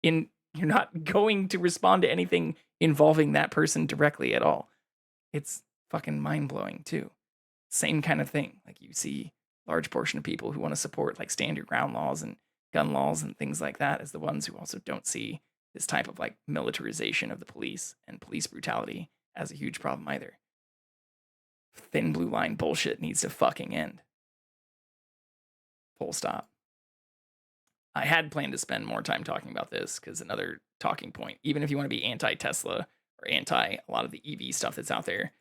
not going to respond to anything involving that person directly at all. It's fucking mind-blowing too. Same kind of thing. Like, you see large portion of people who want to support like stand your ground laws and gun laws and things like that as the ones who also don't see this type of like militarization of the police and police brutality as a huge problem either. Thin blue line bullshit needs to fucking end. Full stop. I had planned to spend more time talking about this because another talking point, even if you want to be anti-Tesla or anti a lot of the EV stuff that's out there,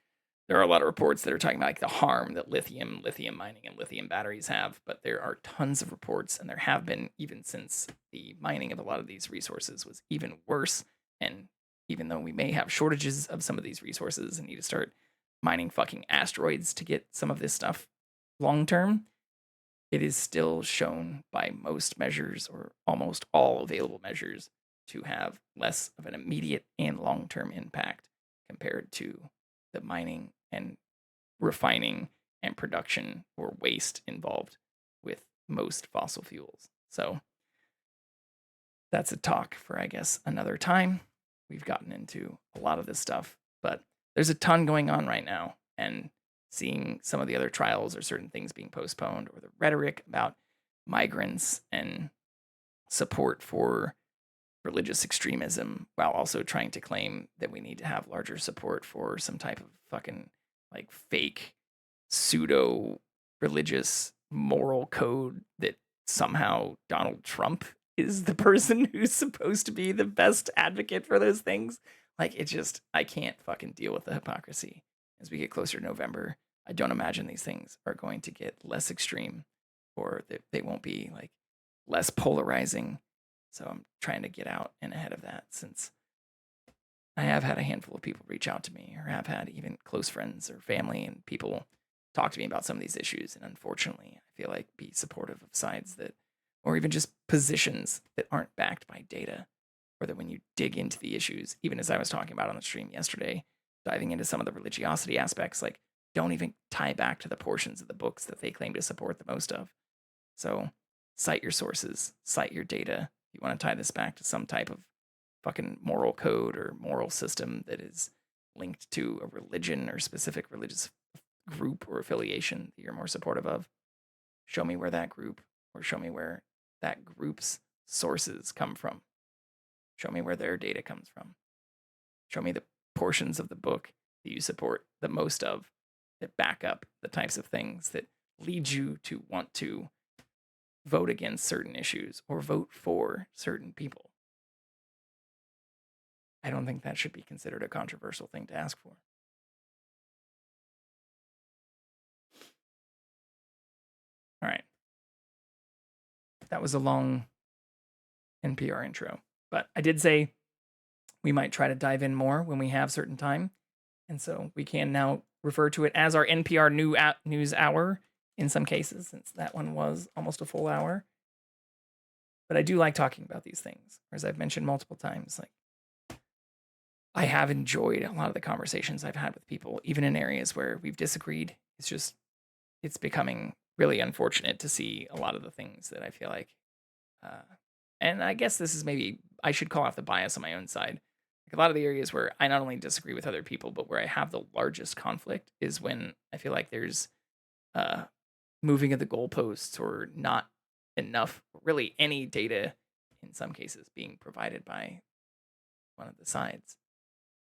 there are a lot of reports that are talking about like the harm that lithium mining, and lithium batteries have. But there are tons of reports, and there have been even since the mining of a lot of these resources was even worse. And even though we may have shortages of some of these resources and need to start mining fucking asteroids to get some of this stuff long term, it is still shown by most measures or almost all available measures to have less of an immediate and long term impact compared to the mining and refining and production or waste involved with most fossil fuels. So that's a talk for, I guess, another time. We've gotten into a lot of this stuff, but there's a ton going on right now. And seeing some of the other trials or certain things being postponed, or the rhetoric about migrants and support for religious extremism, while also trying to claim that we need to have larger support for some type of fucking like fake pseudo religious moral code that somehow Donald Trump is the person who's supposed to be the best advocate for those things. Like, it just, I can't fucking deal with the hypocrisy. As we get closer to November, I don't imagine these things are going to get less extreme, or that they won't be like less polarizing. So I'm trying to get out and ahead of that, since I have had a handful of people reach out to me, or have had even close friends or family and people talk to me about some of these issues. And unfortunately, I feel like be supportive of sides that, or even just positions that aren't backed by data, or that when you dig into the issues, even as I was talking about on the stream yesterday, diving into some of the religiosity aspects, like, don't even tie back to the portions of the books that they claim to support the most of. So cite your sources, cite your data. You want to tie this back to some type of fucking moral code or moral system that is linked to a religion or specific religious group or affiliation that you're more supportive of. Show me where that group, or show me where that group's sources come from. Show me where their data comes from. Show me the portions of the book that you support the most of, that back up the types of things that lead you to want to vote against certain issues or vote for certain people. I don't think that should be considered a controversial thing to ask for. All right. That was a long NPR intro, but I did say we might try to dive in more when we have certain time. And so we can now refer to it as our NPR news hour in some cases, since that one was almost a full hour. But I do like talking about these things. As I've mentioned multiple times, like, I have enjoyed a lot of the conversations I've had with people, even in areas where we've disagreed. It's becoming really unfortunate to see a lot of the things that I feel like, and I guess this is maybe, I should call out the bias on my own side. Like, a lot of the areas where I not only disagree with other people, but where I have the largest conflict is when I feel like there's moving of the goalposts, or not enough, really any data in some cases being provided by one of the sides.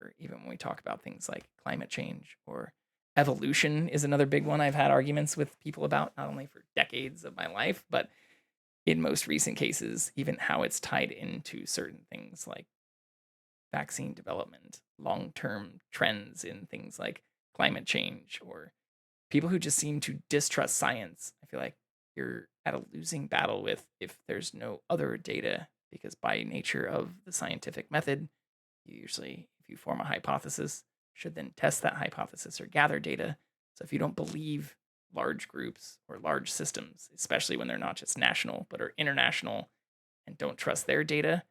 Or even when we talk about things like climate change or evolution is another big one I've had arguments with people about, not only for decades of my life, but in most recent cases, even how it's tied into certain things like vaccine development, long-term trends in things like climate change, or people who just seem to distrust science. I feel like you're at a losing battle with if there's no other data, because by nature of the scientific method, you usually, if you form a hypothesis, should then test that hypothesis or gather data. So if you don't believe large groups or large systems, especially when they're not just national but are international, and don't trust their data,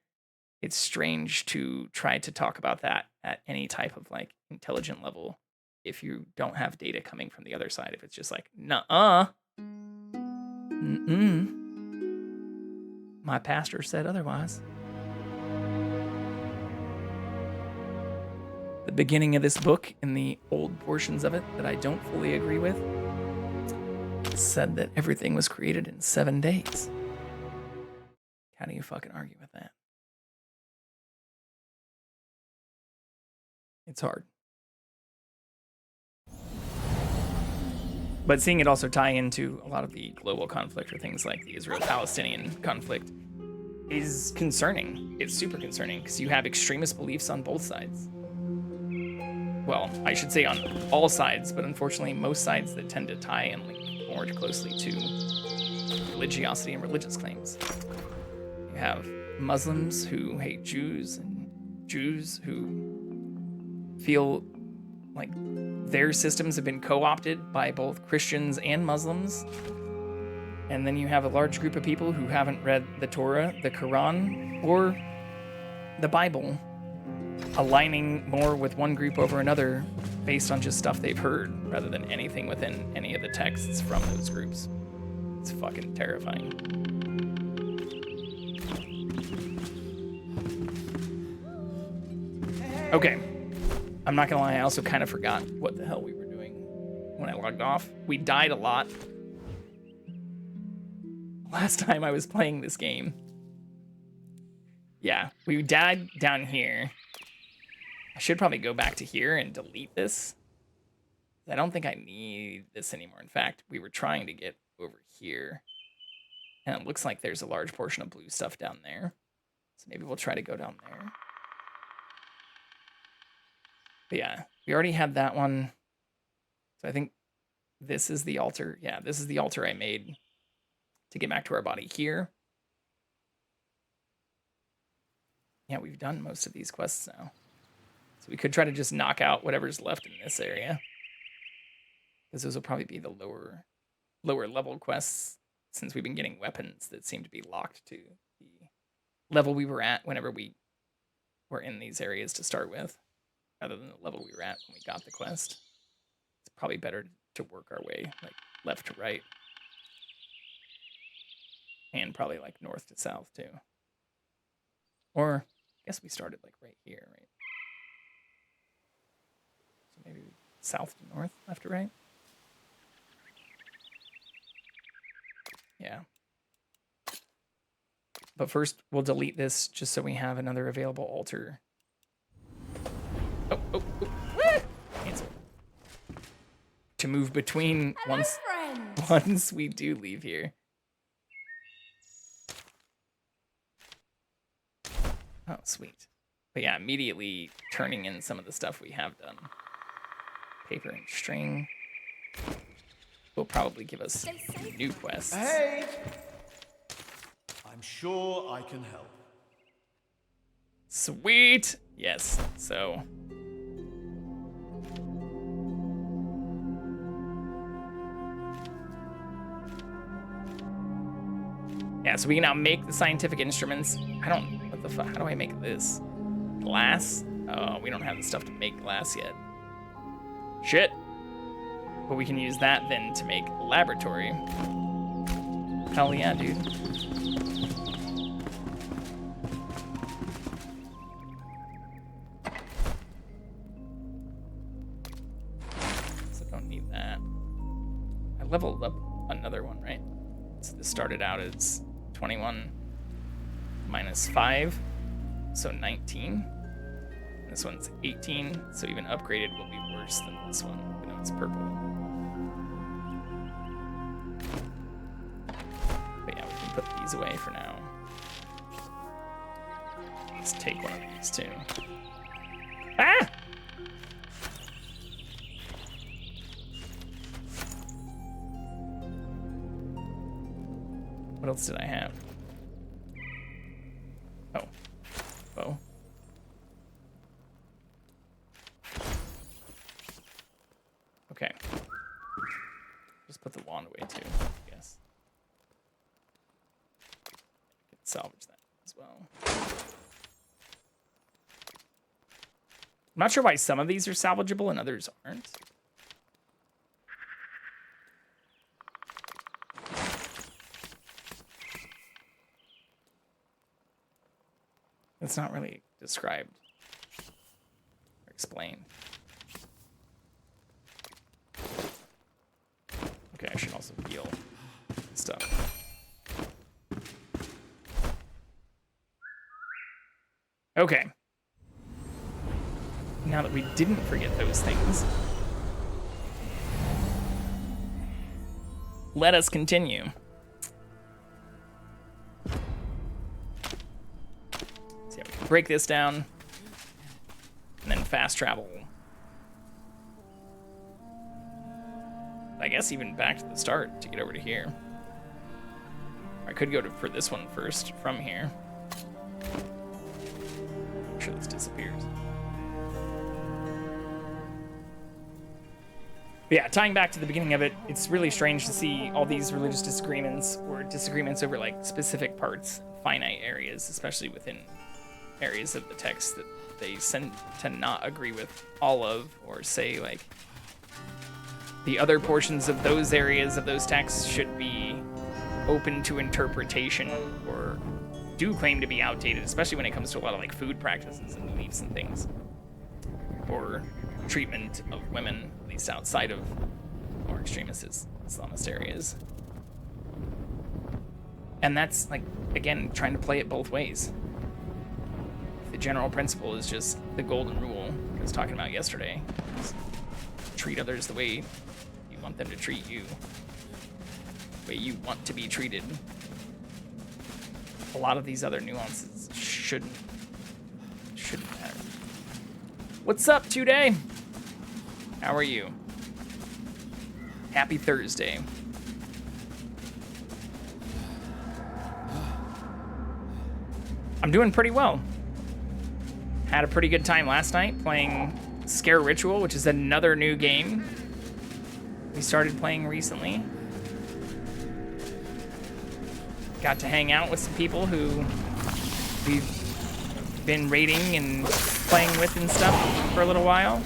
it's strange to try to talk about that at any type of like intelligent level if you don't have data coming from the other side. If it's just like, nuh-uh, my pastor said otherwise. The beginning of this book, in the old portions of it that I don't fully agree with, said that everything was created in 7 days. How do you fucking argue with that? It's hard. But seeing it also tie into a lot of the global conflict or things like the Israel-Palestinian conflict is concerning. It's super concerning because you have extremist beliefs on both sides. Well, I should say on all sides, but unfortunately most sides that tend to tie and link more closely to religiosity and religious claims. You have Muslims who hate Jews and Jews who feel like their systems have been co-opted by both Christians and Muslims. And then you have a large group of people who haven't read the Torah, the Quran, or the Bible, aligning more with one group over another based on just stuff they've heard rather than anything within any of the texts from those groups. It's fucking terrifying. Okay. I'm not gonna lie, I also kind of forgot what the hell we were doing when I logged off. We died a lot last time I was playing this game. Yeah, we died down here. I should probably go back to here and delete this. I don't think I need this anymore. In fact, we were trying to get over here. And it looks like there's a large portion of blue stuff down there. So maybe we'll try to go down there. But yeah, we already had that one. So I think this is the altar. Yeah, this is the altar I made to get back to our body here. Yeah, we've done most of these quests now. So we could try to just knock out whatever's left in this area. Because those will probably be the lower level quests, since we've been getting weapons that seem to be locked to the level we were at whenever we were in these areas to start with, rather than the level we were at when we got the quest. It's probably better to work our way like left to right. And probably like north to south too. Or I guess we started like right here, right? So maybe south to north, left to right? Yeah. But first, we'll delete this just so we have another available altar. Oh. Cancel. To move between once we do leave here. Oh, sweet. But yeah, immediately turning in some of the stuff we have done. Paper and string will probably give us new quests. Hey! I'm sure I can help. Sweet! Yes, so... yeah, so we can now make the scientific instruments. What the fuck, how do I make this? Glass? Oh, we don't have the stuff to make glass yet. Shit! But we can use that then to make laboratory. Hell yeah, dude. So don't need that. I leveled up another one, right? So this started out as 21 minus 5, so 19. This one's 18, so even upgraded will be worse than this one, even though it's purple. But yeah, we can put these away for now. Let's take one of these too. Ah! What else did I have? Oh. Bow. Okay. Just put the wand away too, I guess. I could salvage that as well. I'm not sure why some of these are salvageable and others aren't. It's not really described or explained. Okay, I should also heal stuff. Okay. now that we didn't forget those things, let us continue. See how we can break this down and then fast travel. I guess even back to the start to get over to here. I could go for this one first from here. Make sure this disappears. But yeah, tying back to the beginning of it, it's really strange to see all these religious disagreements or disagreements over like specific parts, finite areas, especially within areas of the text that they tend to not agree with all of, or say like the other portions of those areas of those texts should be open to interpretation or do claim to be outdated, especially when it comes to a lot of like food practices and beliefs and things, or treatment of women, at least outside of more extremist Islamist areas. And that's like, again, trying to play it both ways. The general principle is just the golden rule I was talking about yesterday. Treat others the way you want them to treat you, the way you want to be treated. A lot of these other nuances shouldn't matter. What's up, today? How are you? Happy Thursday. I'm doing pretty well. Had a pretty good time last night playing Scare Ritual, which is another new game we started playing recently. Got to hang out with some people who we've been raiding and playing with and stuff for a little while.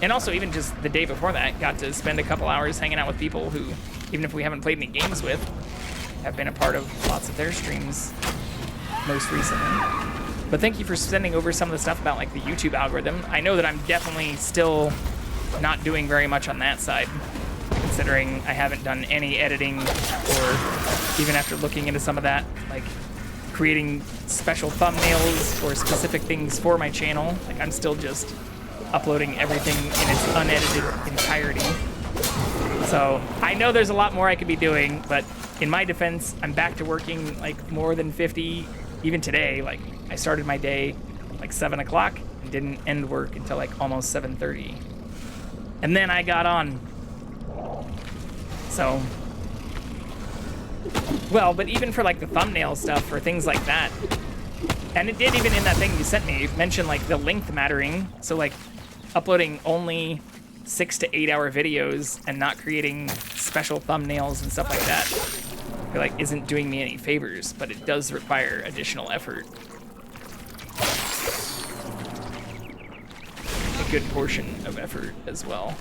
And also, even just the day before that, got to spend a couple hours hanging out with people who, even if we haven't played any games with, have been a part of lots of their streams most recently. But thank you for sending over some of the stuff about like the YouTube algorithm. I know that I'm definitely still not doing very much on that side, considering I haven't done any editing, or even after looking into some of that, like creating special thumbnails or specific things for my channel. Like I'm still just uploading everything in its unedited entirety. So I know there's a lot more I could be doing, but in my defense, I'm back to working like more than 50, even today. Like I started my day like 7 o'clock and didn't end work until like almost 7:30. And then I got on. So, well, but even for like the thumbnail stuff or things like that, and it did even in that thing you sent me, mention like the length mattering. So like uploading only 6 to 8 hour videos and not creating special thumbnails and stuff like that, I feel like isn't doing me any favors, but it does require additional effort. A good portion of effort as well.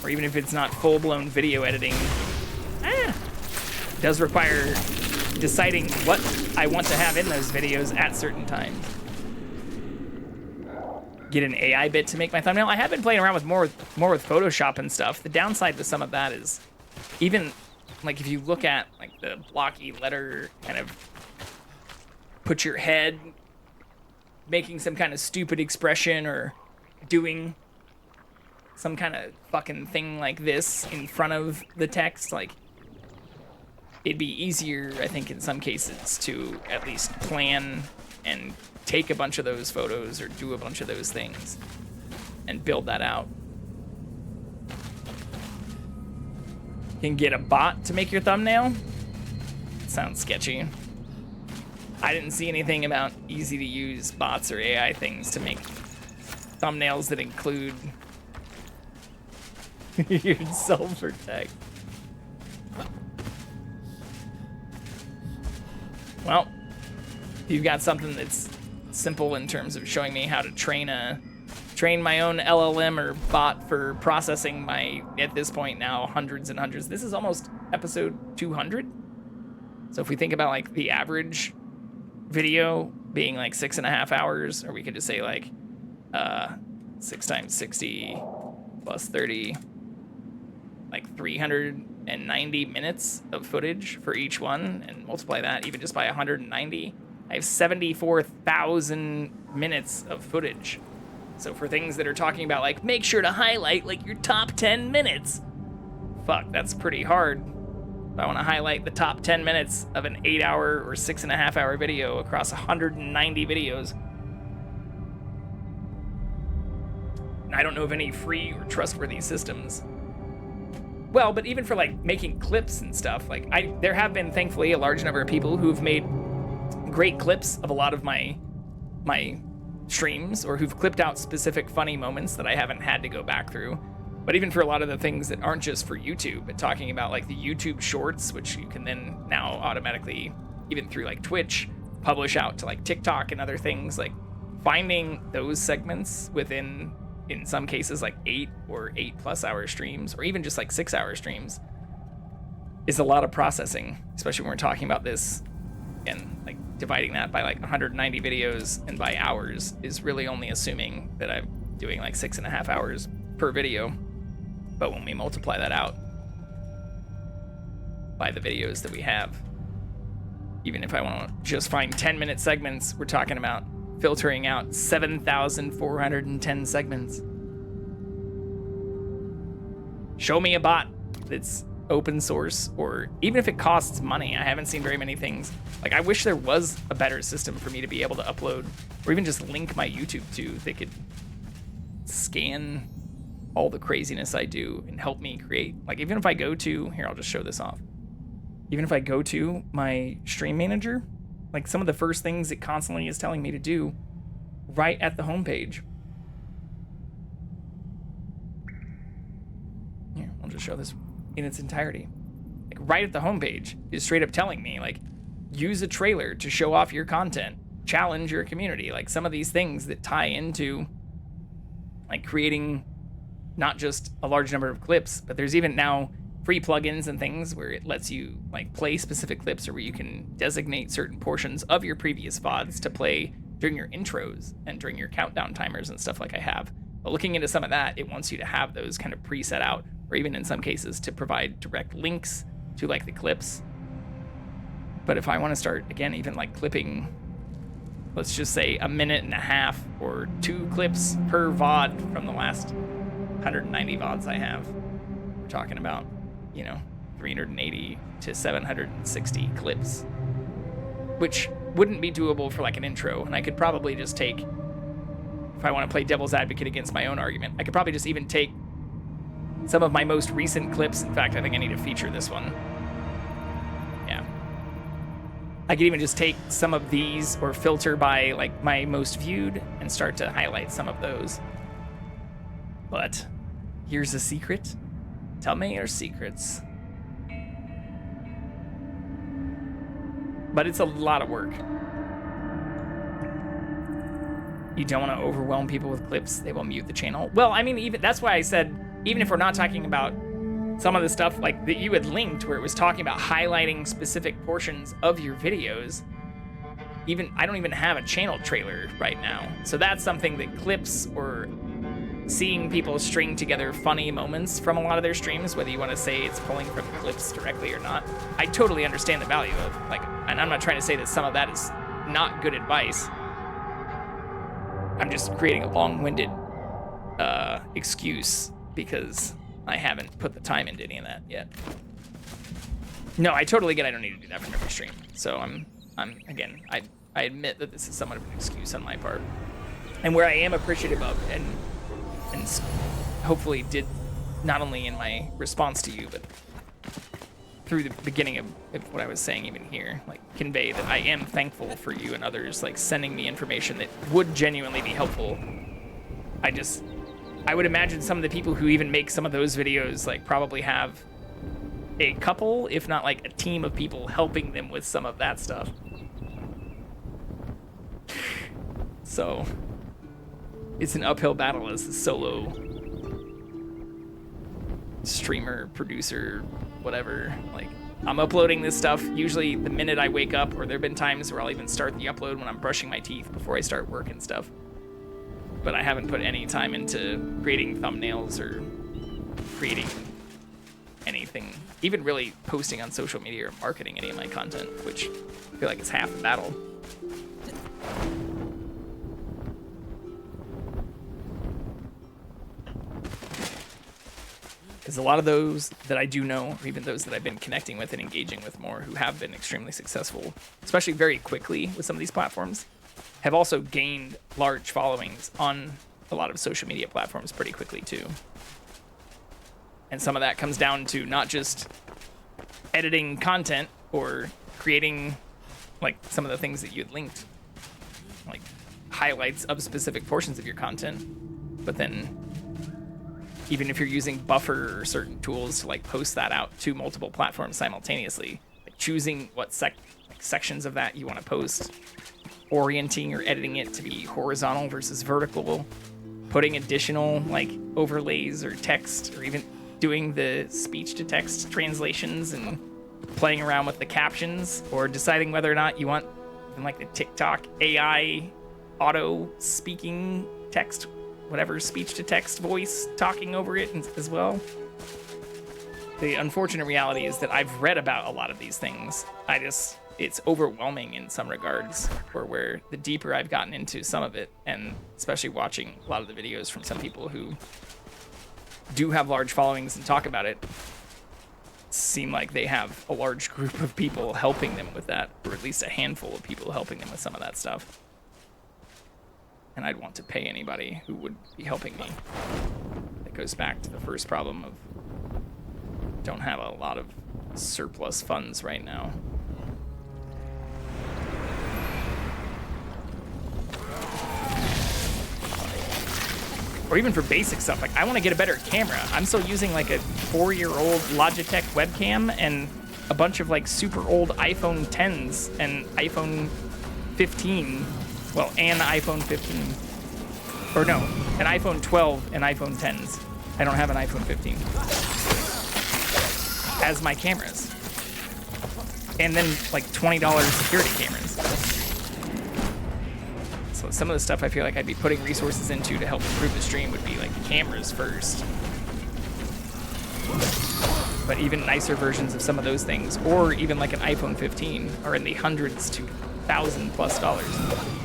Or even if it's not full-blown video editing, it does require deciding what I want to have in those videos at certain times. Get an AI bit to make my thumbnail. I have been playing around with more with Photoshop and stuff. The downside to some of that is, even like if you look at like the blocky letter, kind of put your head making some kind of stupid expression or doing some kind of fucking thing like this in front of the text, like it'd be easier, I think, in some cases to at least plan and take a bunch of those photos or do a bunch of those things and build that out. You can get a bot to make your thumbnail? Sounds sketchy. I didn't see anything about easy to use bots or AI things to make thumbnails that include your self-protect. Well, if you've got something that's simple in terms of showing me how to train my own LLM or bot for processing my, at this point now, hundreds and hundreds. This is almost episode 200. So if we think about like the average video being like 6.5 hours, or we could just say like 6 times 60 plus 30, like 390 minutes of footage for each one, and multiply that even just by 190. I have 74,000 minutes of footage. So for things that are talking about, like, make sure to highlight, like, your top 10 minutes. Fuck, that's pretty hard. If I want to highlight the top 10 minutes of an 8-hour or 6.5-hour video across 190 videos. I don't know of any free or trustworthy systems. Well, but even for like making clips and stuff, like there have been thankfully a large number of people who've made great clips of a lot of my streams, or who've clipped out specific funny moments that I haven't had to go back through. But even for a lot of the things that aren't just for YouTube, but talking about like the YouTube shorts, which you can then now automatically, even through like Twitch, publish out to like TikTok and other things, like finding those segments within, in some cases, like 8 or 8+ hour streams, or even just like 6-hour streams, is a lot of processing, especially when we're talking about this. And like dividing that by like 190 videos and by hours is really only assuming that I'm doing like 6.5 hours per video. But when we multiply that out by the videos that we have, even if I want to just find 10-minute segments, we're talking about filtering out 7,410 segments. Show me a bot that's open source, or even if it costs money. I haven't seen very many things. Like, I wish there was a better system for me to be able to upload, or even just link my YouTube to, that could scan all the craziness I do and help me create. Like, even if I go to, here, I'll just show this off. Even if I go to my stream manager, like some of the first things it constantly is telling me to do right at the homepage. Here, I'll just show this in its entirety. Like right at the homepage is straight up telling me, like, use a trailer to show off your content, challenge your community. Like some of these things that tie into like creating not just a large number of clips, but there's even now free plugins and things where it lets you like play specific clips, or where you can designate certain portions of your previous VODs to play during your intros and during your countdown timers and stuff like I have. But looking into some of that, it wants you to have those kind of preset out, or even in some cases to provide direct links to like the clips. But if I want to start, again, even like clipping, let's just say 1.5 minutes or 2 clips per VOD from the last 190 VODs I have, we're talking about, 380 to 760 clips, which wouldn't be doable for like an intro. And I could probably just take, if I want to play devil's advocate against my own argument, I could probably just even take some of my most recent clips. In fact, I think I need to feature this one. Yeah. I could even just take some of these, or filter by like my most viewed, and start to highlight some of those. But here's a secret. Tell me your secrets. But it's a lot of work. You don't want to overwhelm people with clips. They will mute the channel. Well, I mean, even that's why I said, even if we're not talking about some of the stuff like that you had linked, where it was talking about highlighting specific portions of your videos, I don't even have a channel trailer right now. So that's something that clips, or seeing people string together funny moments from a lot of their streams, whether you want to say it's pulling from clips directly or not, I totally understand the value of. Like, and I'm not trying to say that some of that is not good advice. I'm just creating a long-winded excuse because I haven't put the time into any of that yet. No, I totally get I don't need to do that from every stream. So I'm again, I admit that this is somewhat of an excuse on my part. And where I am appreciative of, and hopefully did, not only in my response to you, but through the beginning of what I was saying even here, like convey that I am thankful for you and others like sending me information that would genuinely be helpful. I would imagine some of the people who even make some of those videos like probably have a couple, if not like a team of people helping them with some of that stuff. So it's an uphill battle as a solo streamer, producer, whatever. Like, I'm uploading this stuff usually the minute I wake up, or there have been times where I'll even start the upload when I'm brushing my teeth before I start work and stuff. But I haven't put any time into creating thumbnails or creating anything, even really posting on social media or marketing any of my content, which I feel like is half the battle. Because a lot of those that I do know, or even those that I've been connecting with and engaging with more, who have been extremely successful, especially very quickly with some of these platforms, have also gained large followings on a lot of social media platforms pretty quickly too. And some of that comes down to not just editing content or creating like some of the things that you had linked, like highlights of specific portions of your content, but then even if you're using Buffer or certain tools to like post that out to multiple platforms simultaneously, like choosing what sections of that you want to post, orienting or editing it to be horizontal versus vertical, putting additional like overlays or text, or even doing the speech to text translations and playing around with the captions, or deciding whether or not you want like the TikTok AI auto speaking text, whatever, speech to text voice talking over it as well. The unfortunate reality is that I've read about a lot of these things. It's overwhelming in some regards, or where the deeper I've gotten into some of it, and especially watching a lot of the videos from some people who do have large followings and talk about it, seem like they have a large group of people helping them with that, or at least a handful of people helping them with some of that stuff. And I'd want to pay anybody who would be helping me. That goes back to the first problem of don't have a lot of surplus funds right now. Or even for basic stuff, like I want to get a better camera. I'm still using like a 4-year-old Logitech webcam and a bunch of like super old iPhone 10s and iPhone 15. Well, an iPhone 15. Or no, an iPhone 12 and iPhone 10s. I don't have an iPhone 15. As my cameras. And then like $20 security cameras. So some of the stuff I feel like I'd be putting resources into to help improve the stream would be like cameras first. But even nicer versions of some of those things, or even like an iPhone 15, are in the hundreds to $1,000+.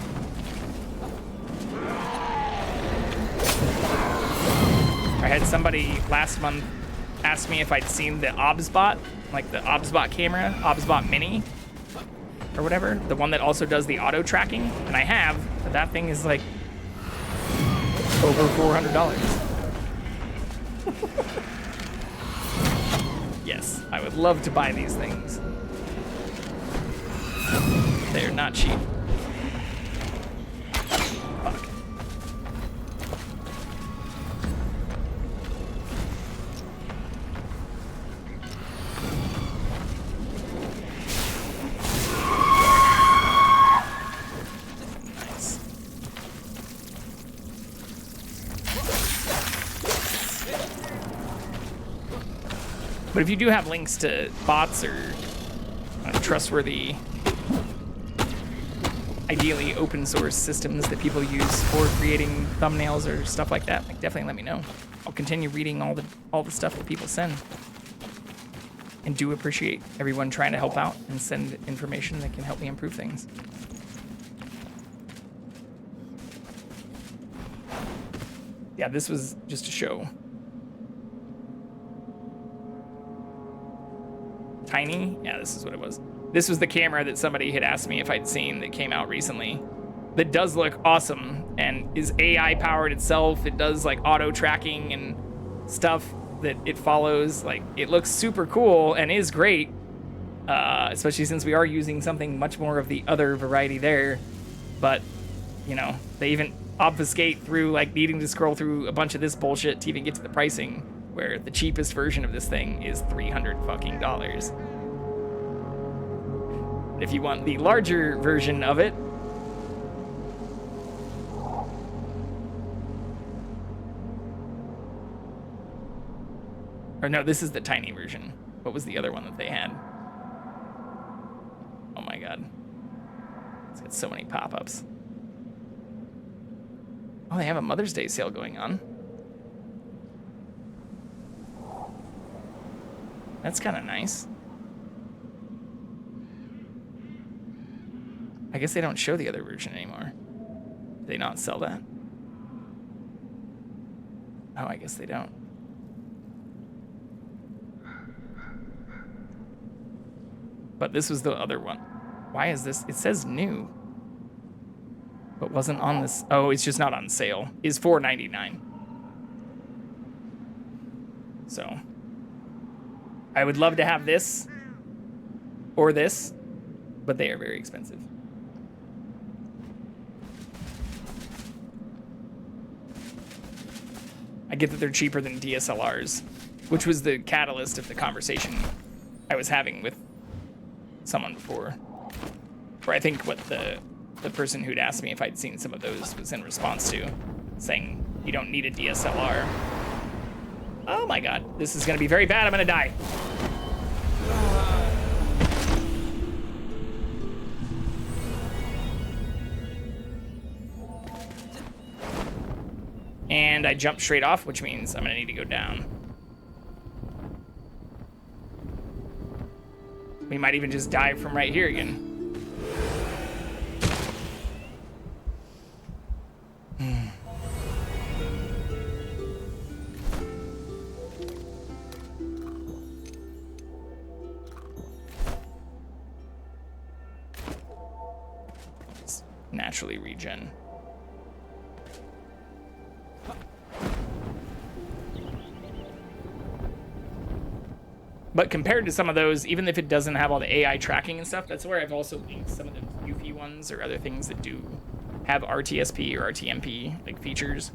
I had somebody last month ask me if I'd seen the OBSBot, like the OBSBot camera, OBSBot Mini, or whatever, the one that also does the auto tracking, and I have, but that thing is like over $400. Yes, I would love to buy these things. They're not cheap. Fuck. But if you do have links to bots or trustworthy, ideally open source systems that people use for creating thumbnails or stuff like that, like definitely let me know. I'll continue reading all the stuff that people send. And do appreciate everyone trying to help out and send information that can help me improve things. Yeah, this was just a show. Tiny? Yeah, this is what it was. This was the camera that somebody had asked me if I'd seen that came out recently. That does look awesome and is AI powered itself. It does like auto tracking and stuff that it follows. Like it looks super cool and is great. Especially since we are using something much more of the other variety there. But, you know, they even obfuscate through like needing to scroll through a bunch of this bullshit to even get to the pricing, where the cheapest version of this thing is $300 fucking. If you want the larger version of it, or no, this is the tiny version. What was the other one that they had? Oh my god. It's got so many pop-ups. Oh, they have a Mother's Day sale going on. That's kind of nice. I guess they don't show the other version anymore. Do they not sell that? Oh, I guess they don't. But this was the other one. Why is this? It says new, but wasn't on this. Oh, it's just not on sale. Is $4.99. So I would love to have this or this, but they are very expensive. I get that they're cheaper than DSLRs, which was the catalyst of the conversation I was having with someone before. Or I think what the person who'd asked me if I'd seen some of those was in response to, saying you don't need a DSLR. Oh my god, this is gonna be very bad. I'm gonna die. And I jumped straight off, which means I'm gonna need to go down. We might even just die from right here again. Just naturally regen. But compared to some of those, even if it doesn't have all the AI tracking and stuff, that's where I've also linked some of the UP ones or other things that do have RTSP or RTMP like features.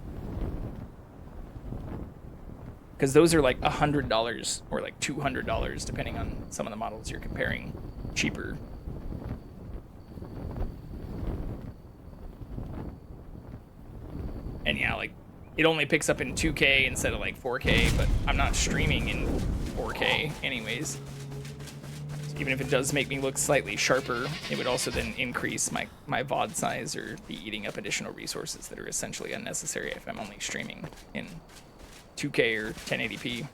Because those are like $100 or like $200 depending on some of the models you're comparing, cheaper. And yeah, like it only picks up in 2K instead of like 4K, but I'm not streaming in 4K anyways. So even if it does make me look slightly sharper, it would also then increase my VOD size or be eating up additional resources that are essentially unnecessary if I'm only streaming in 2K or 1080p.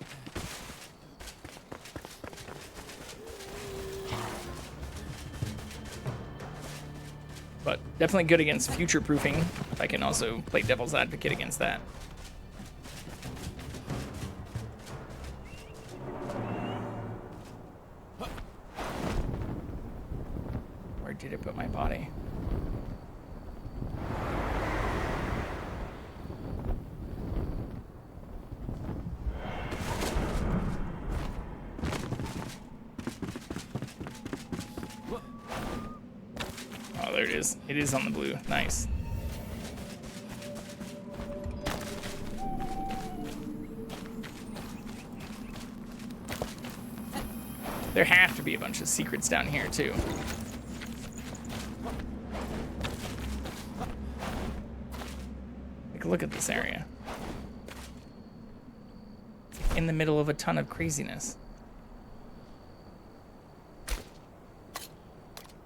But definitely good against future-proofing, if I can also play devil's advocate against that. Where did it put my body? Oh, there it is. It is on the blue. Nice. There have to be a bunch of secrets down here, too. Take a look at this area. It's in the middle of a ton of craziness.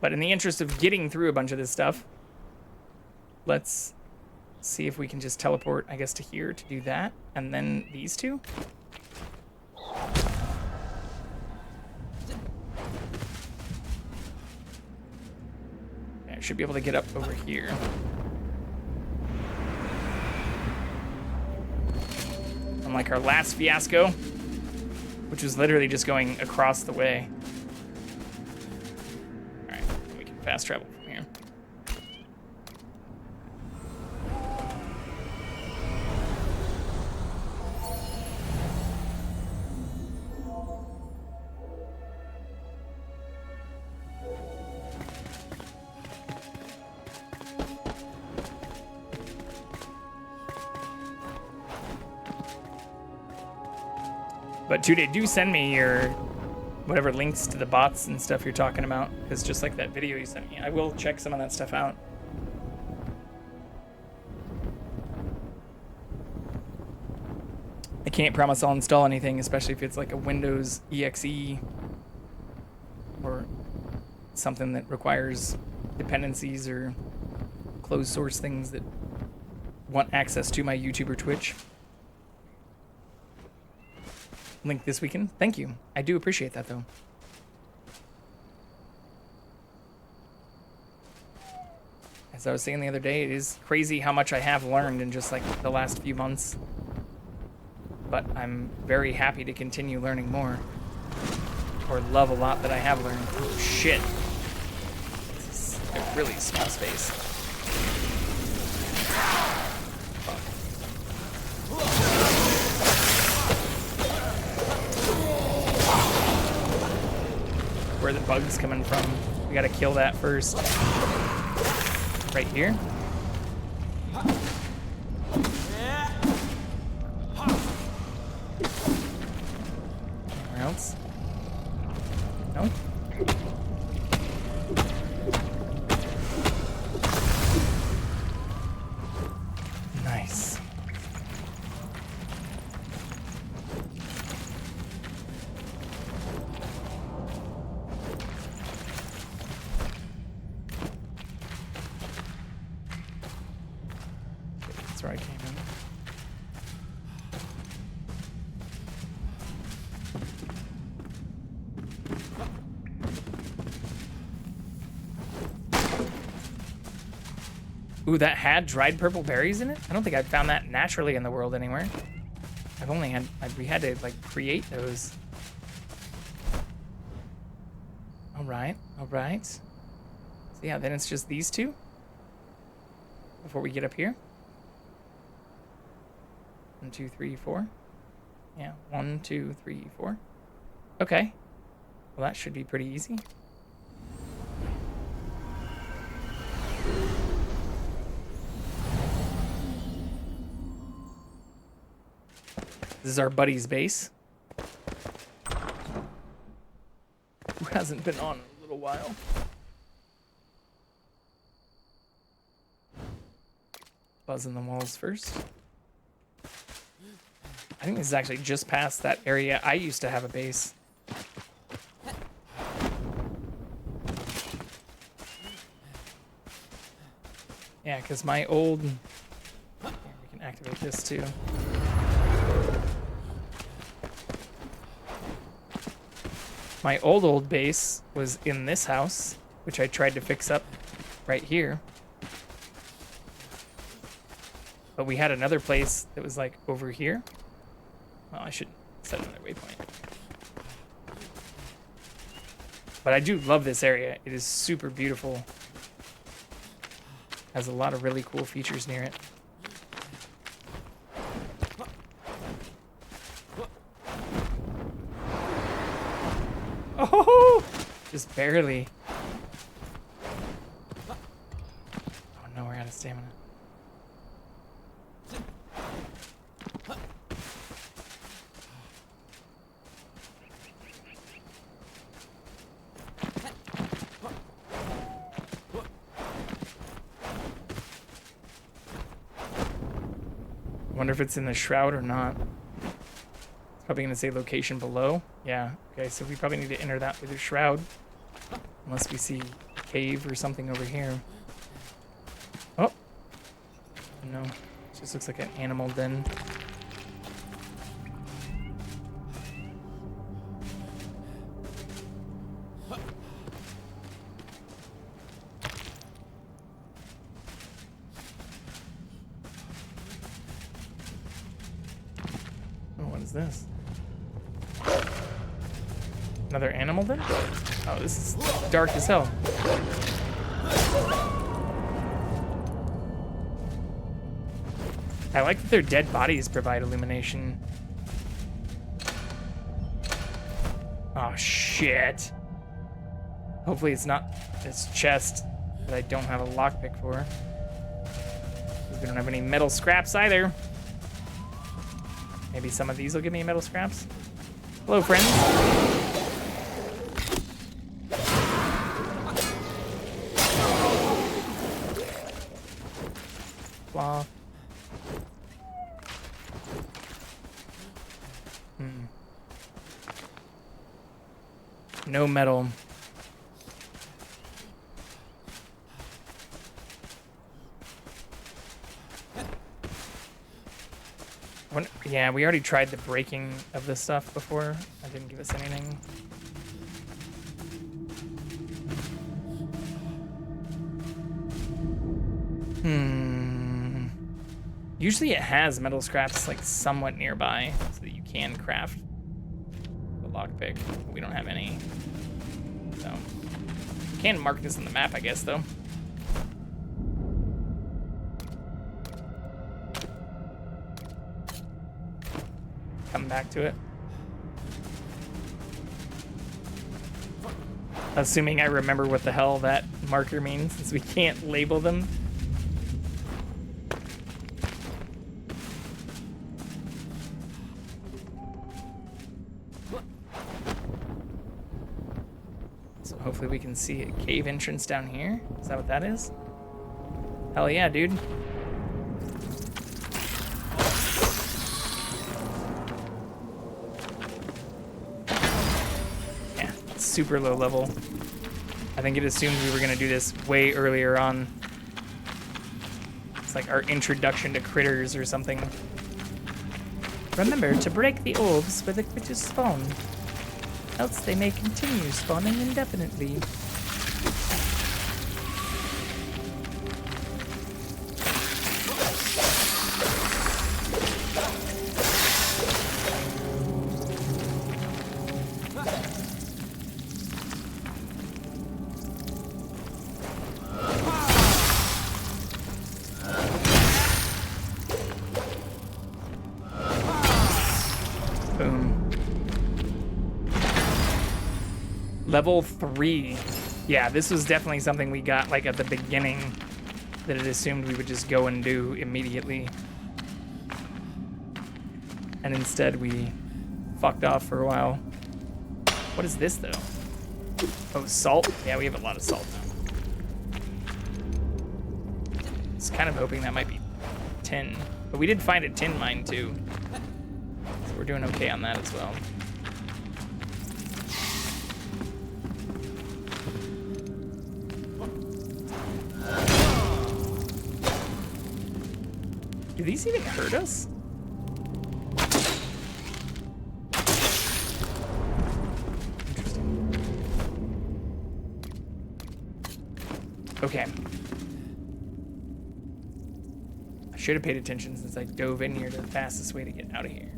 But in the interest of getting through a bunch of this stuff, let's see if we can just teleport, I guess, to here to do that. And then these two. I should be able to get up over here. Unlike our last fiasco, which was literally just going across the way. Fast travel from here. But Tude, do send me your whatever links to the bots and stuff you're talking about, because just like that video you sent me, I will check some of that stuff out. I can't promise I'll install anything, especially if it's like a Windows EXE or something that requires dependencies or closed source things that want access to my YouTube or Twitch. Link this weekend. Thank you. I do appreciate that, though. As I was saying the other day, it is crazy how much I have learned in just like the last few months. But I'm very happy to continue learning more. or love a lot that I have learned. Oh, shit. This is a really small space. Where the bug's coming from. We gotta kill that first. Right here. Anywhere else? No? Nice. That's where I came in. Ooh, that had dried purple berries in it? I don't think I've found that naturally in the world anywhere. I've only had, we had to like create those. All right, all right. So yeah, then it's just these two before we get up here. 1, 2, 3, 4. Yeah, 1, 2, 3, 4. Okay. Well, that should be pretty easy. This is our buddy's base. Who hasn't been on in a little while. Buzzing the walls first. I think this is actually just past that area I used to have a base. Yeah, because my old... Here, we can activate this too. My old base was in this house, which I tried to fix up right here. But we had another place that was like over here. Well, I should set another waypoint. But I do love this area. It is super beautiful. Has a lot of really cool features near it. Oh, just barely. Oh no, we're out of stamina. I wonder if it's in the shroud or not. Probably gonna say location below. Yeah, okay, so we probably need to enter that through the shroud. Unless we see a cave or something over here. Oh! No, it just looks like an animal den. Oh, what is this? Another animal then? Oh, this is dark as hell. I like that their dead bodies provide illumination. Oh, shit. Hopefully it's not this chest that I don't have a lockpick for. We don't have any metal scraps either. Maybe some of these will give me metal scraps. Hello, friends. Cloth. No metal. Yeah, we already tried the breaking of this stuff before. That didn't give us anything. Usually it has metal scraps like somewhat nearby so that you can craft lockpick. We don't have any. So, can mark this on the map, I guess, though. Come back to it. Assuming I remember what the hell that marker means, since we can't label them. So hopefully we can see a cave entrance down here. Is that what that is? Hell yeah, dude. Yeah, super low level. I think it assumed we were gonna do this way earlier on. It's like our introduction to critters or something. Remember to break the orbs where the critters spawn, else they may continue spawning indefinitely. Level 3. Yeah, this was definitely something we got like at the beginning that it assumed we would just go and do immediately. And instead we fucked off for a while. What is this though? Oh, salt? Yeah, we have a lot of salt now. I was kind of hoping that might be tin. But we did find a tin mine too. So we're doing okay on that as well. Do these even hurt us? Interesting. Okay. I should have paid attention since I dove in here to the fastest way to get out of here.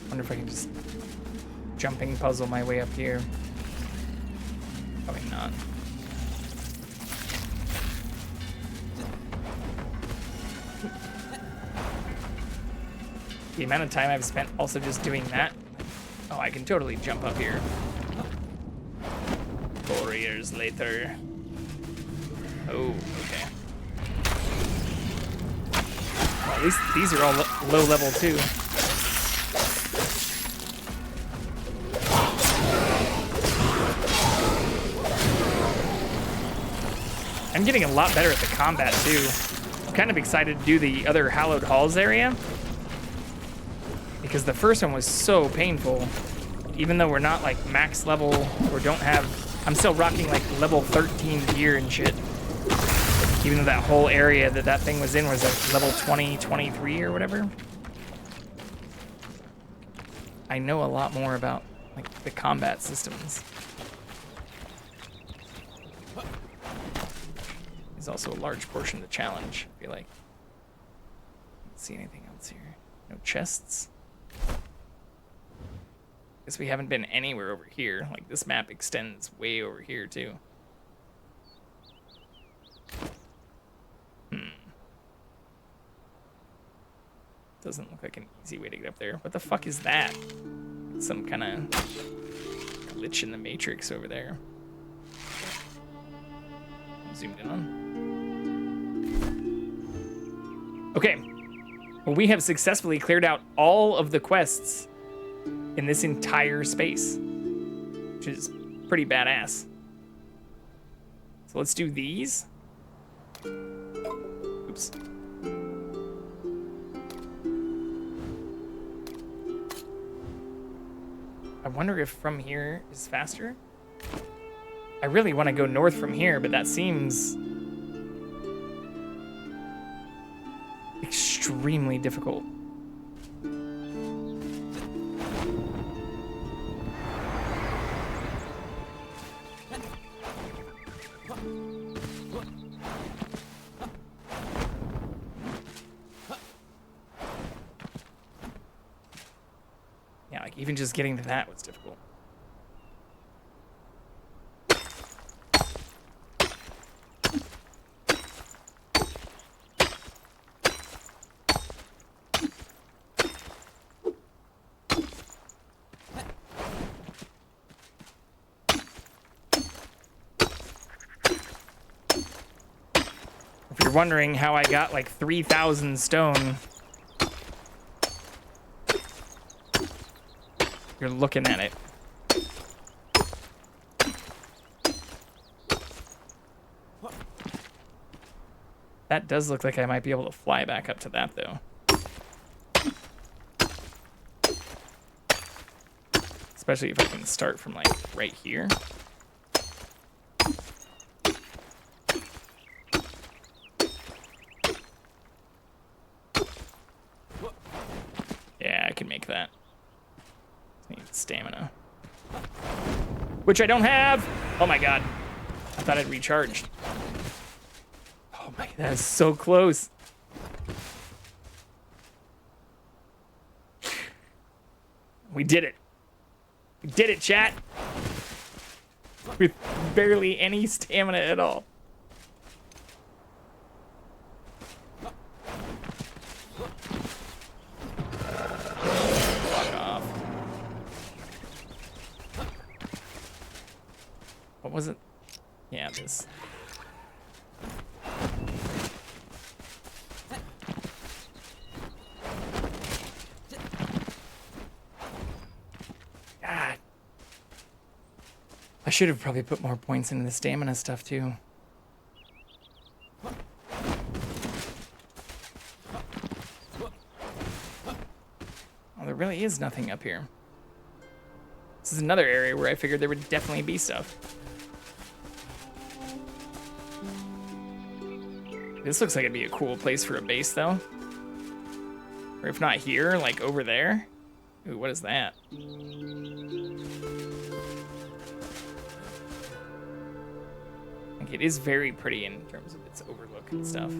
Wonder if I can just jumping puzzle my way up here. Probably not. The amount of time I've spent also just doing that. Oh, I can totally jump up here. 4 years later. Oh, okay. Well, at least these are all low level too. I'm getting a lot better at the combat too. I'm kind of excited to do the other Hallowed Halls area, because the first one was so painful. Even though we're not like max level or don't have, I'm still rocking like level 13 gear and shit. Even though that whole area that thing was in was like level 20, 23 or whatever. I know a lot more about like the combat systems. Is also a large portion of the challenge, I feel like. Don't see anything else here. No chests. Guess we haven't been anywhere over here. Like this map extends way over here too. Doesn't look like an easy way to get up there. What the fuck is that? Some kind of glitch in the matrix over there. I'm zoomed in on. Okay. Well, we have successfully cleared out all of the quests in this entire space, which is pretty badass. So let's do these. Oops. I wonder if from here is faster. I really want to go north from here, but that seems extremely difficult. even just getting to that was difficult. If you're wondering how I got like 3,000 stone, you're looking at it. That does look like I might be able to fly back up to that, though. Especially if I can start from, like, right here. Yeah, I can make that. Need stamina. Which I don't have! Oh my god. I thought I'd recharged. Oh my god, that is so close. We did it. We did it, chat. With barely any stamina at all. Fuck off. What was it? Yeah, this. God. I should have probably put more points into the stamina stuff too. Well, there really is nothing up here. This is another area where I figured there would definitely be stuff. This looks like it'd be a cool place for a base, though. Or if not here, like over there. Ooh, what is that? Like, it is very pretty in terms of its overlook and stuff.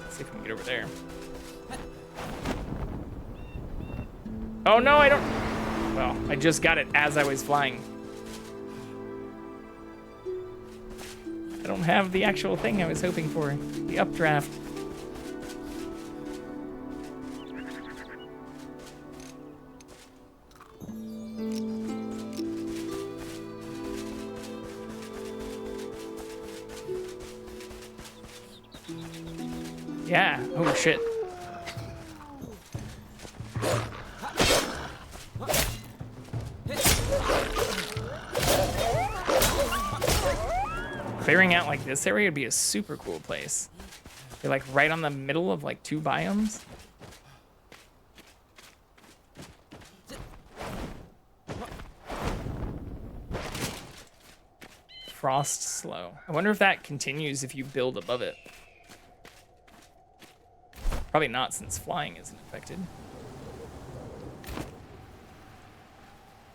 Let's see if we can get over there. Oh no, I don't... Well, I just got it as I was flying. I don't have the actual thing I was hoping for. The updraft. Yeah. Oh shit. Clearing out like this area would be a super cool place. You're like right on the middle of like two biomes. Frost slow. I wonder if that continues if you build above it. Probably not, since flying isn't affected.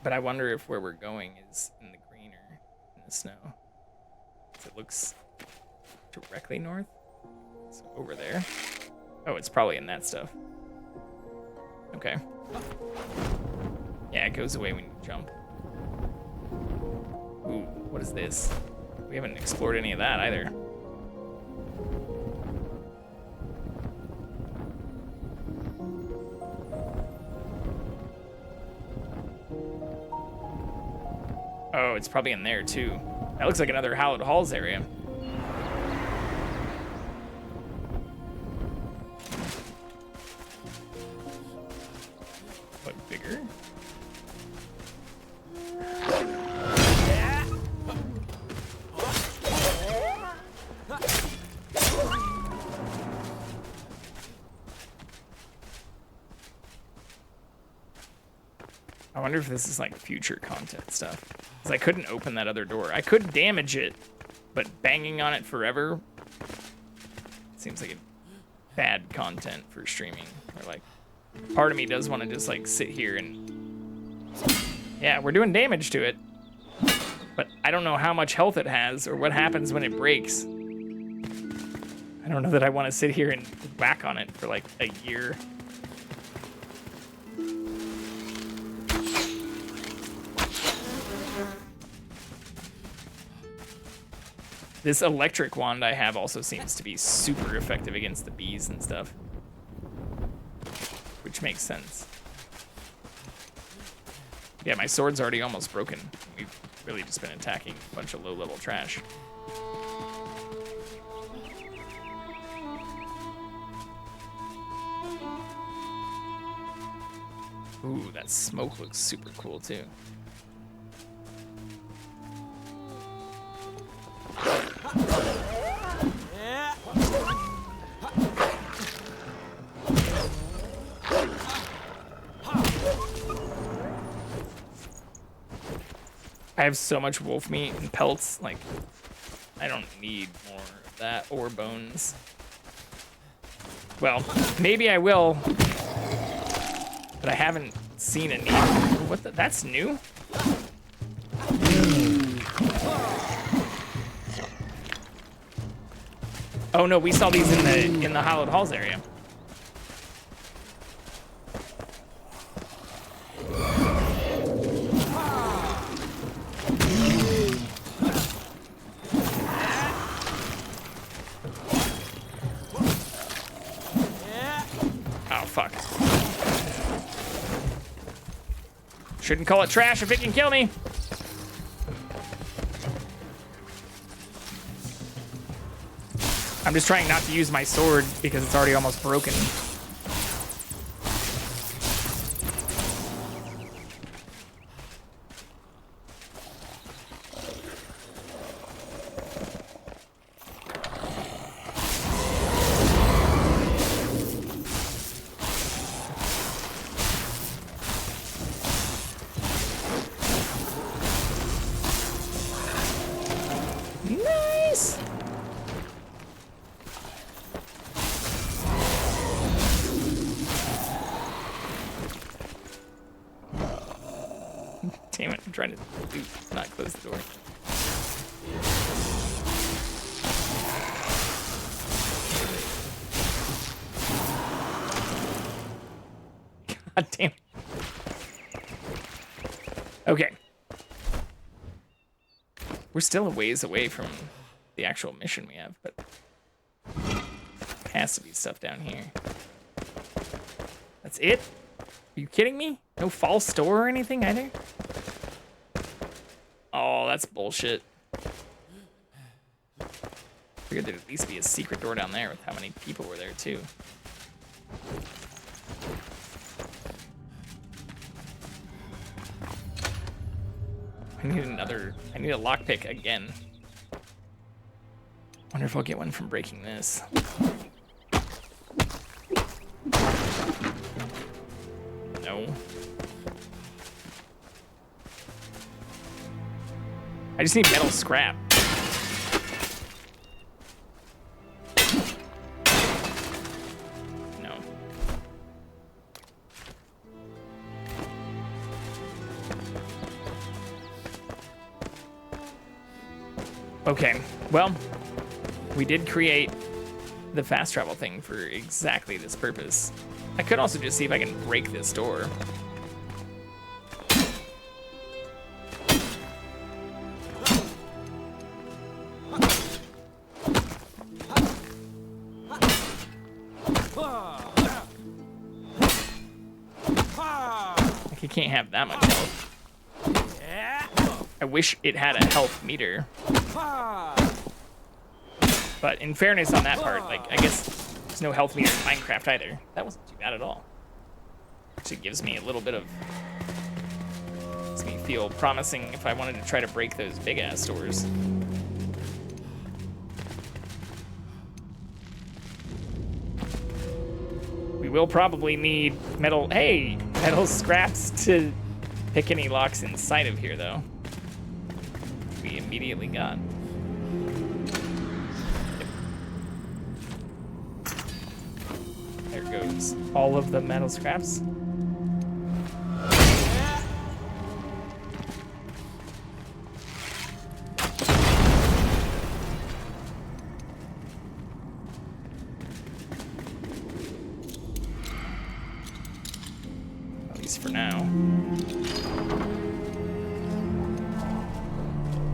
But I wonder if where we're going is in the green or in the snow. It looks directly north. So over there. Oh, it's probably in that stuff. Okay. Yeah, it goes away when you jump. Ooh, what is this? We haven't explored any of that either. Oh, it's probably in there too. That looks like another Hallowed Halls area. What, bigger? I wonder if this is like future content stuff. Because I couldn't open that other door. I could damage it, but banging on it forever seems like a bad content for streaming. Or like, part of me does want to just like sit here and... Yeah, we're doing damage to it. But I don't know how much health it has or what happens when it breaks. I don't know that I want to sit here and whack on it for like a year. This electric wand I have also seems to be super effective against the bees and stuff. Which makes sense. Yeah, my sword's already almost broken. We've really just been attacking a bunch of low-level trash. Ooh, that smoke looks super cool too. I have so much wolf meat and pelts, like, I don't need more of that or bones. Well, maybe I will, but I haven't seen a need. What the, that's new? Oh no, we saw these in the Hallowed Halls area. Shouldn't call it trash if it can kill me. I'm just trying not to use my sword because it's already almost broken. Damn it, I'm trying to not close the door. God damn it. Okay. We're still a ways away from the actual mission we have, but there has to be stuff down here. That's it? Are you kidding me? No false door or anything either? Oh, that's bullshit. Figured there'd at least be a secret door down there with how many people were there too. I need a lockpick again. Wonder if I'll get one from breaking this. No. I just need metal scrap. No. Okay, well, we did create the fast travel thing for exactly this purpose. I could also just see if I can break this door. Like, it can't have that much health. I wish it had a health meter. But in fairness on that part, like, I guess there's no health meter in Minecraft either. That wasn't too bad at all. Actually gives me a little bit of... makes me feel promising if I wanted to try to break those big-ass doors. We will probably need metal... Hey! Metal scraps to pick any locks inside of here, though. We immediately got. There goes all of the metal scraps. At least for now.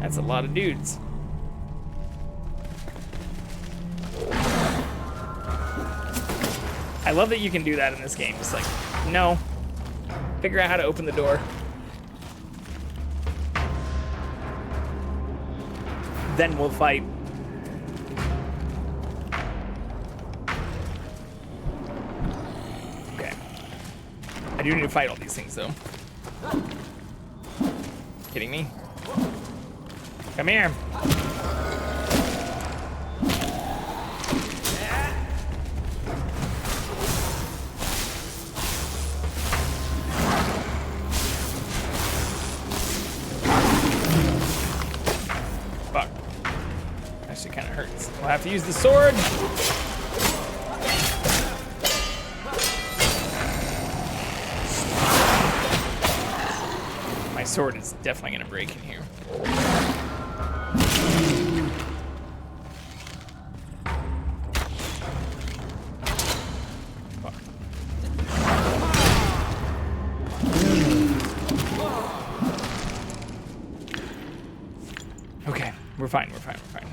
That's a lot of dudes. I love that you can do that in this game. It's like, no. Figure out how to open the door. Then we'll fight. Okay. I do need to fight all these things, though. Kidding me? Come here. Fuck. Actually kind of hurts. We'll have to use the sword. My sword is definitely gonna break in here. Fuck. Okay, we're fine, we're fine, we're fine.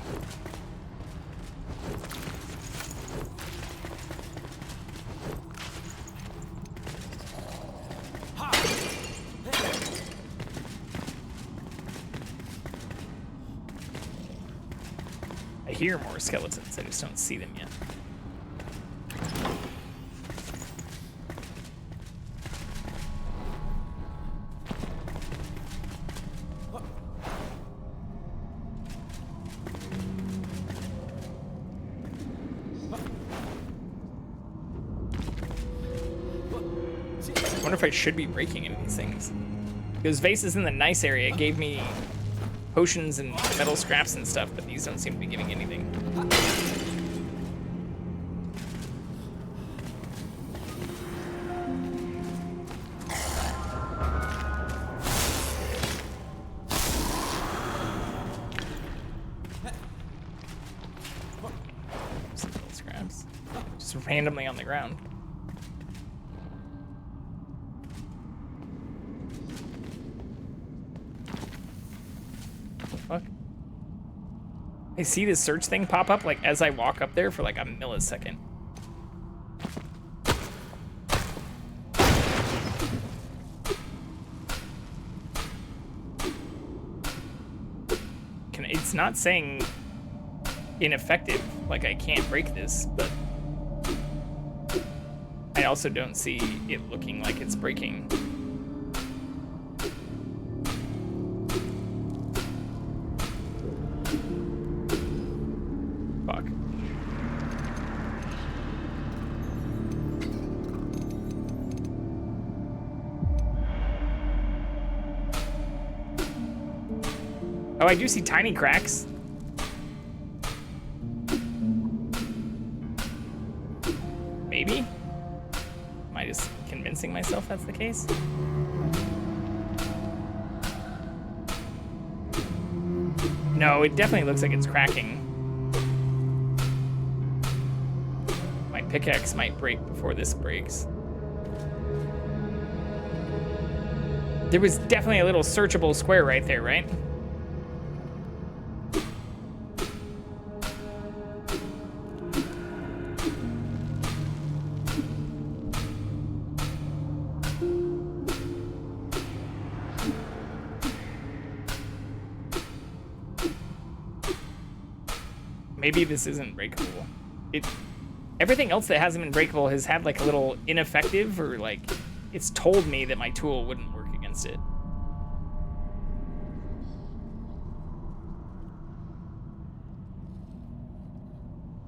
I hear more skeletons, I just don't see them yet. I wonder if I should be breaking any of these things. Those vases in the nice area gave me potions and metal scraps and stuff, but these don't seem to be giving anything. Some metal scraps. Just randomly on the ground. Fuck. I see this search thing pop up like as I walk up there for like a millisecond. It's not saying ineffective, like I can't break this, but I also don't see it looking like it's breaking. Fuck. Oh, I do see tiny cracks. Maybe? Am I just convincing myself that's the case? No, it definitely looks like it's cracking. My pickaxe might break before this breaks. There was definitely a little searchable square right there, right? Maybe this isn't breakable. Everything else that hasn't been breakable has had like a little ineffective, or like it's told me that my tool wouldn't work against it.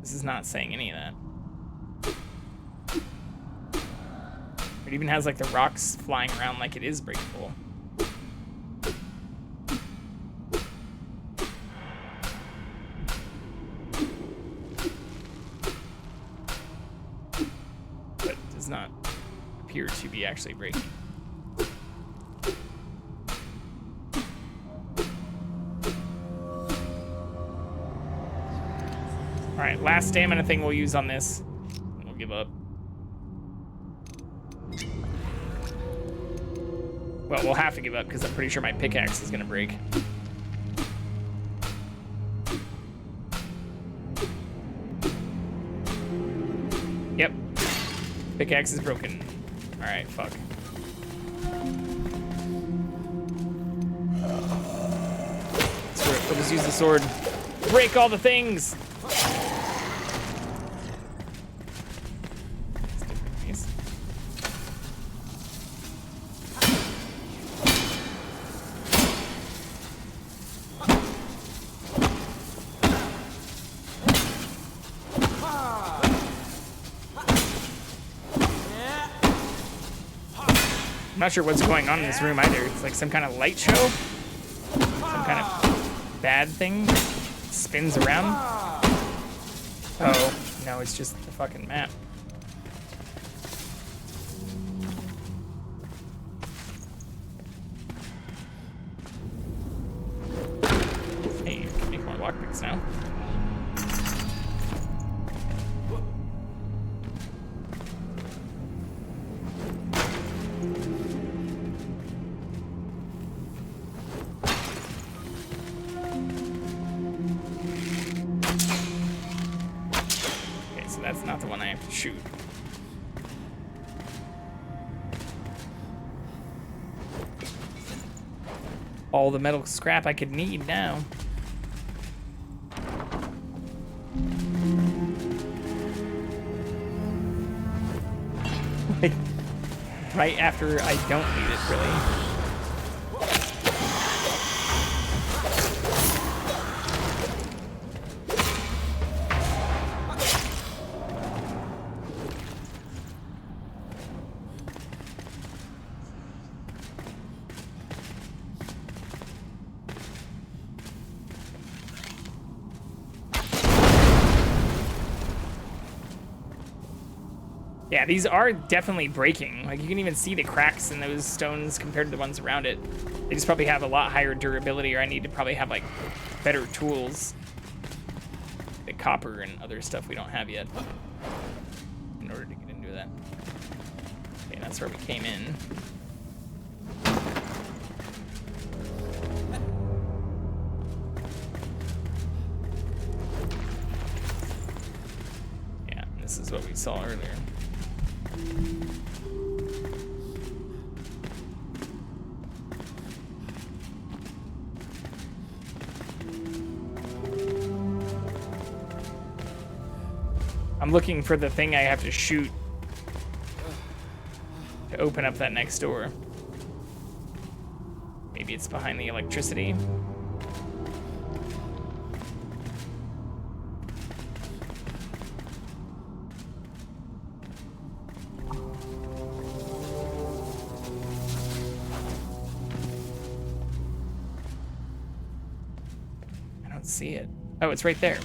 This is not saying any of that. It even has like the rocks flying around like it is breakable. Not appear to be actually breaking. All right, last stamina thing we'll use on this. We'll give up. Well, we'll have to give up because I'm pretty sure my pickaxe is gonna break. Yep. Pickaxe is broken. Alright, fuck. Screw it, we'll just use the sword. Break all the things! I'm not sure what's going on in this room either. It's like some kind of light show? Some kind of bad thing? Spins around? Oh, no, it's just the fucking map. Hey, you can make more lockpicks now. That's not the one I have to shoot. All the metal scrap I could need now. Like, right after I don't need it, really. Yeah, these are definitely breaking. Like, you can even see the cracks in those stones compared to the ones around it. They just probably have a lot higher durability, or I need to probably have, like, better tools. The copper and other stuff we don't have yet in order to get into that. Okay, that's where we came in. Yeah, this is what we saw earlier. I'm looking for the thing I have to shoot to open up that next door. Maybe it's behind the electricity. I don't see it. Oh, it's right there.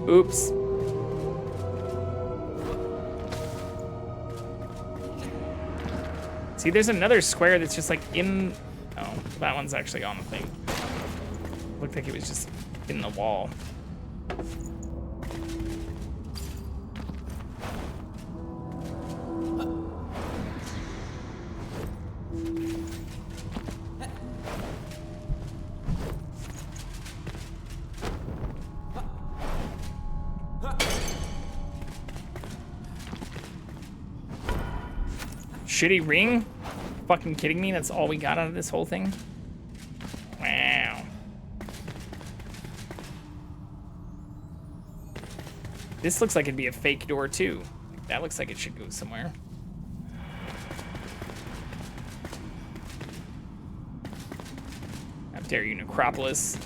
Oops. See, there's another square that's just like in... Oh, that one's actually on the thing. Looked like it was just in the wall. Shitty ring? Fucking kidding me? That's all we got out of this whole thing? Wow. This looks like it'd be a fake door too. That looks like it should go somewhere. How dare you, Necropolis.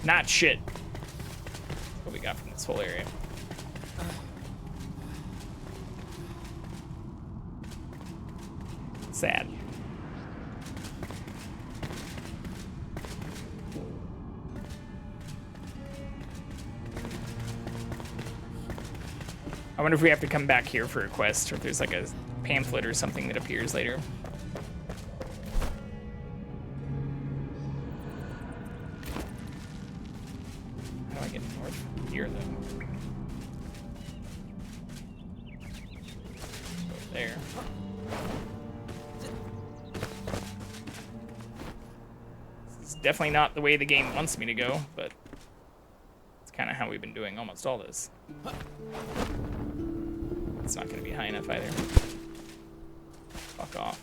Not shit. What we got from this whole area. Sad. I wonder if we have to come back here for a quest, or if there's like a pamphlet or something that appears later. How do I get north from here, though? Over there. definitely not the way the game wants me to go, but it's kind of how we've been doing almost all this. It's not going to be high enough either. Fuck off.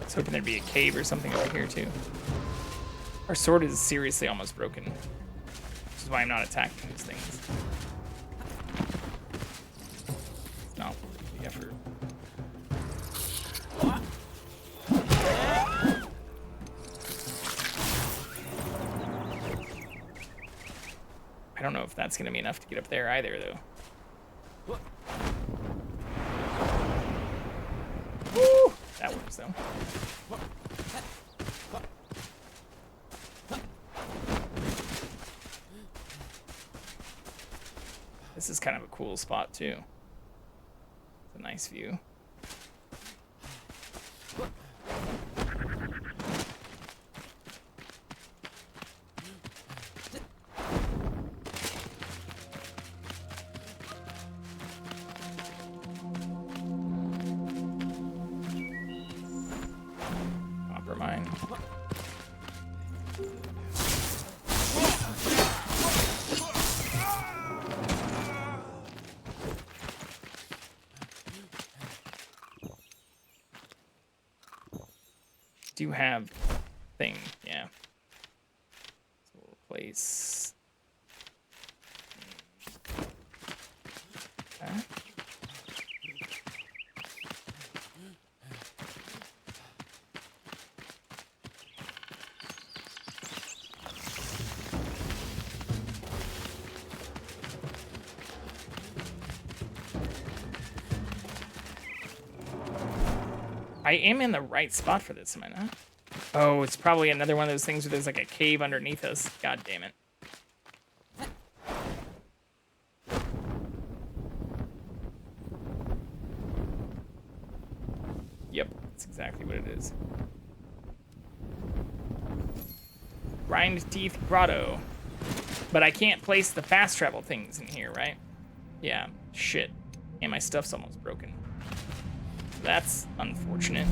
I was hoping there'd be a cave or something over here too. Our sword is seriously almost broken, which is why I'm not attacking these things. It's not worth the effort. I don't know if that's gonna be enough to get up there either, though. Woo! That works though. This is kind of a cool spot too. It's a nice view. Copper mine. Do have thing, yeah. So we'll replace that. I am in the right spot for this, am I not? Oh, it's probably another one of those things where there's like a cave underneath us. God damn it. Yep, that's exactly what it is. Grind Teeth Grotto. But I can't place the fast travel things in here, right? Yeah, shit. And my stuff's almost broken. That's unfortunate.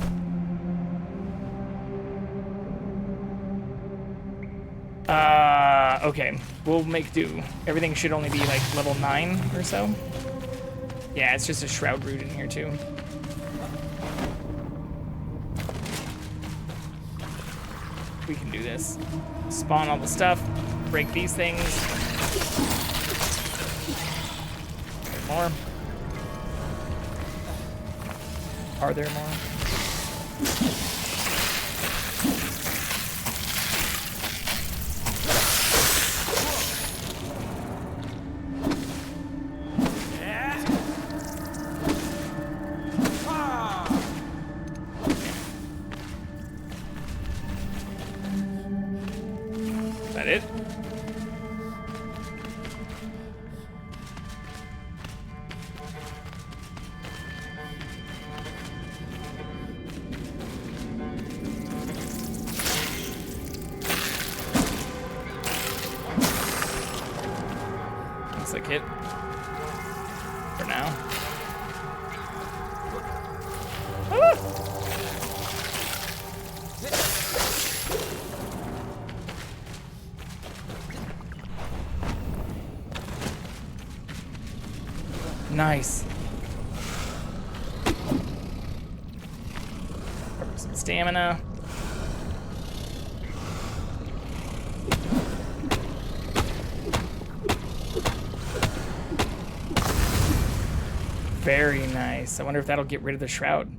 Okay. We'll make do. Everything should only be like level 9 or so. Yeah, it's just a shroud root in here too. We can do this. Spawn all the stuff. Break these things. More. Are there more? Is that it? Like it for now. Ah! Nice. Cover some stamina. Very nice. I wonder if that'll get rid of the shroud.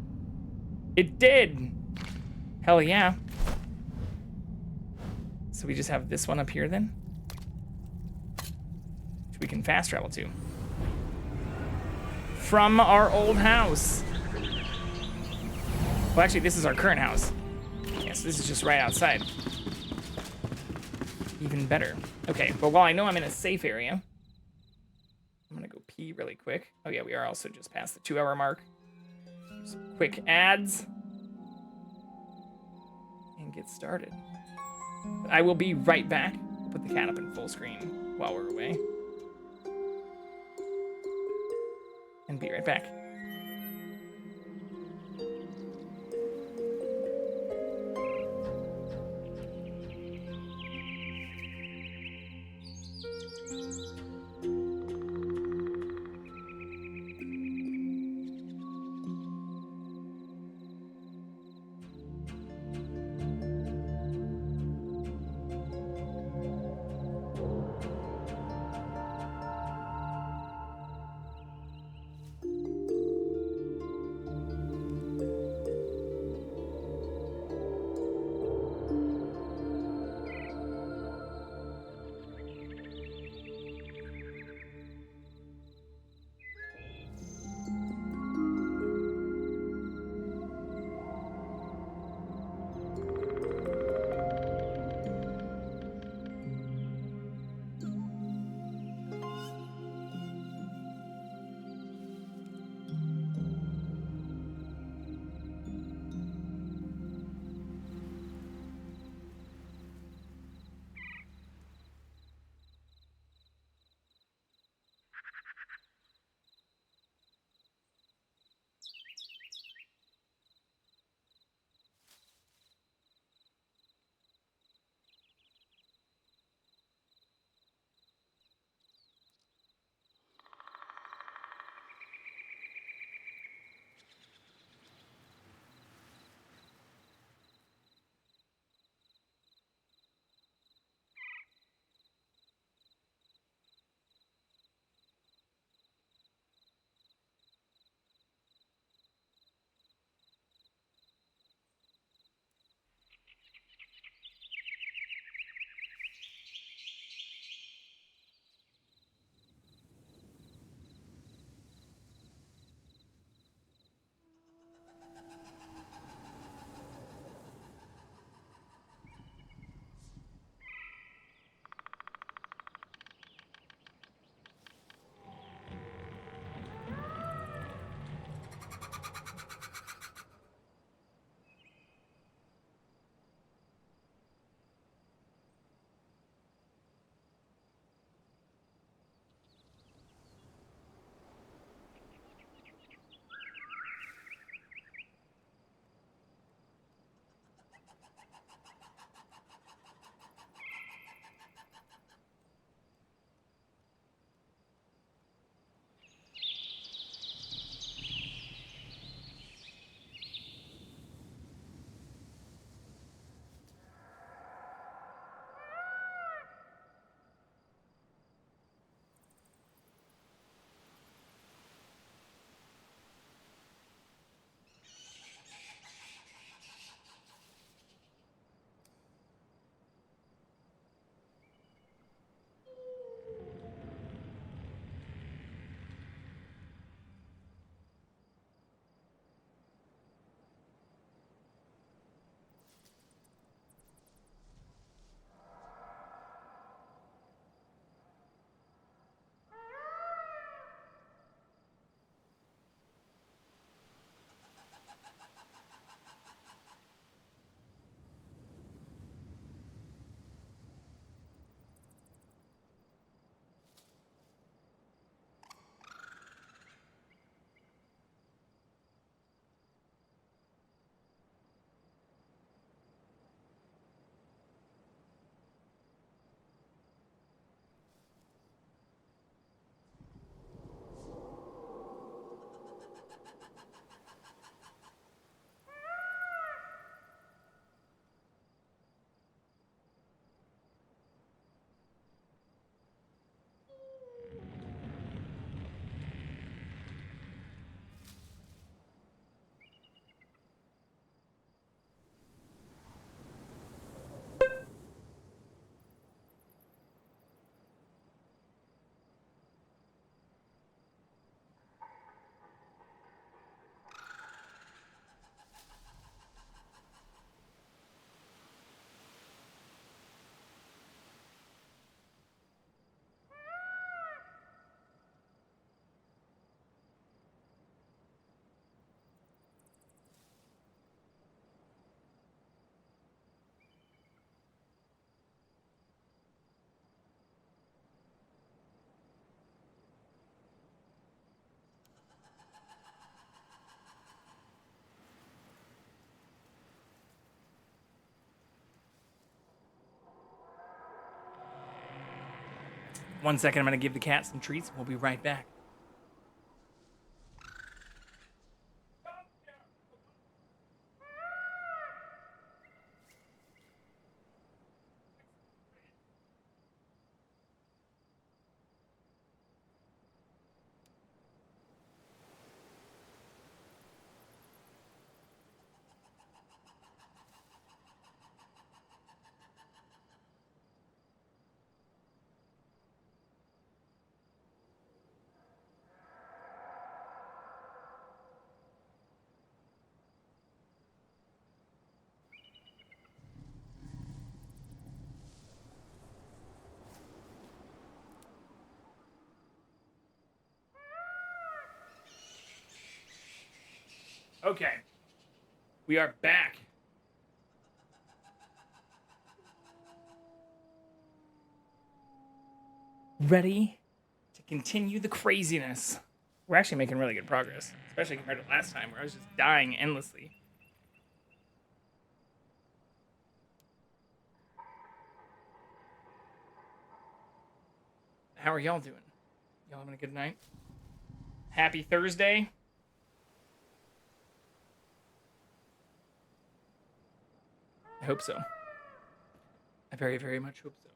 It did! Hell yeah. So we just have this one up here then? Which we can fast travel to. From our old house. Well, actually, this is our current house. Yeah, so this is just right outside. Even better. Okay, but while I know I'm in a safe area, I'm gonna go pee really quick. Oh yeah, we are also just past the 2-hour mark. Some quick ads. And get started. But I will be right back. Put the cat up in full screen while we're away. And be right back. 1 second, I'm going to give the cat some treats. We'll be right back. Okay. We are back. Ready to continue the craziness. We're actually making really good progress, especially compared to last time where I was just dying endlessly. How are y'all doing? Y'all having a good night? Happy Thursday. I hope so. I very, very much hope so.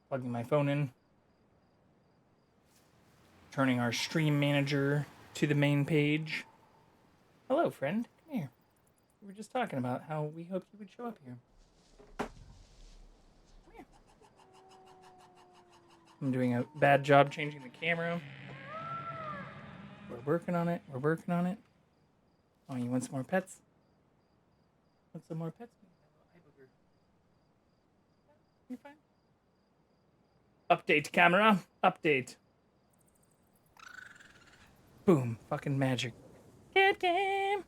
Plugging my phone in. Turning our stream manager to the main page. Hello, friend. Come here. We were just talking about how we hoped you would show up here. Come here. I'm doing a bad job changing the camera. We're working on it. We're working on it. Oh, you want some more pets? Want some more pets? You're fine. Update camera. Update. Boom. Fucking magic. CatCam.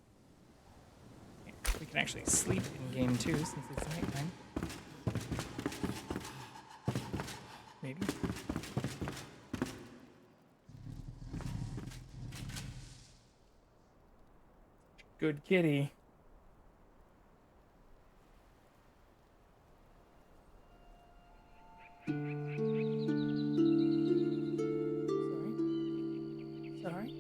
We can actually sleep in game too since it's nighttime. Maybe. Good kitty. Sorry.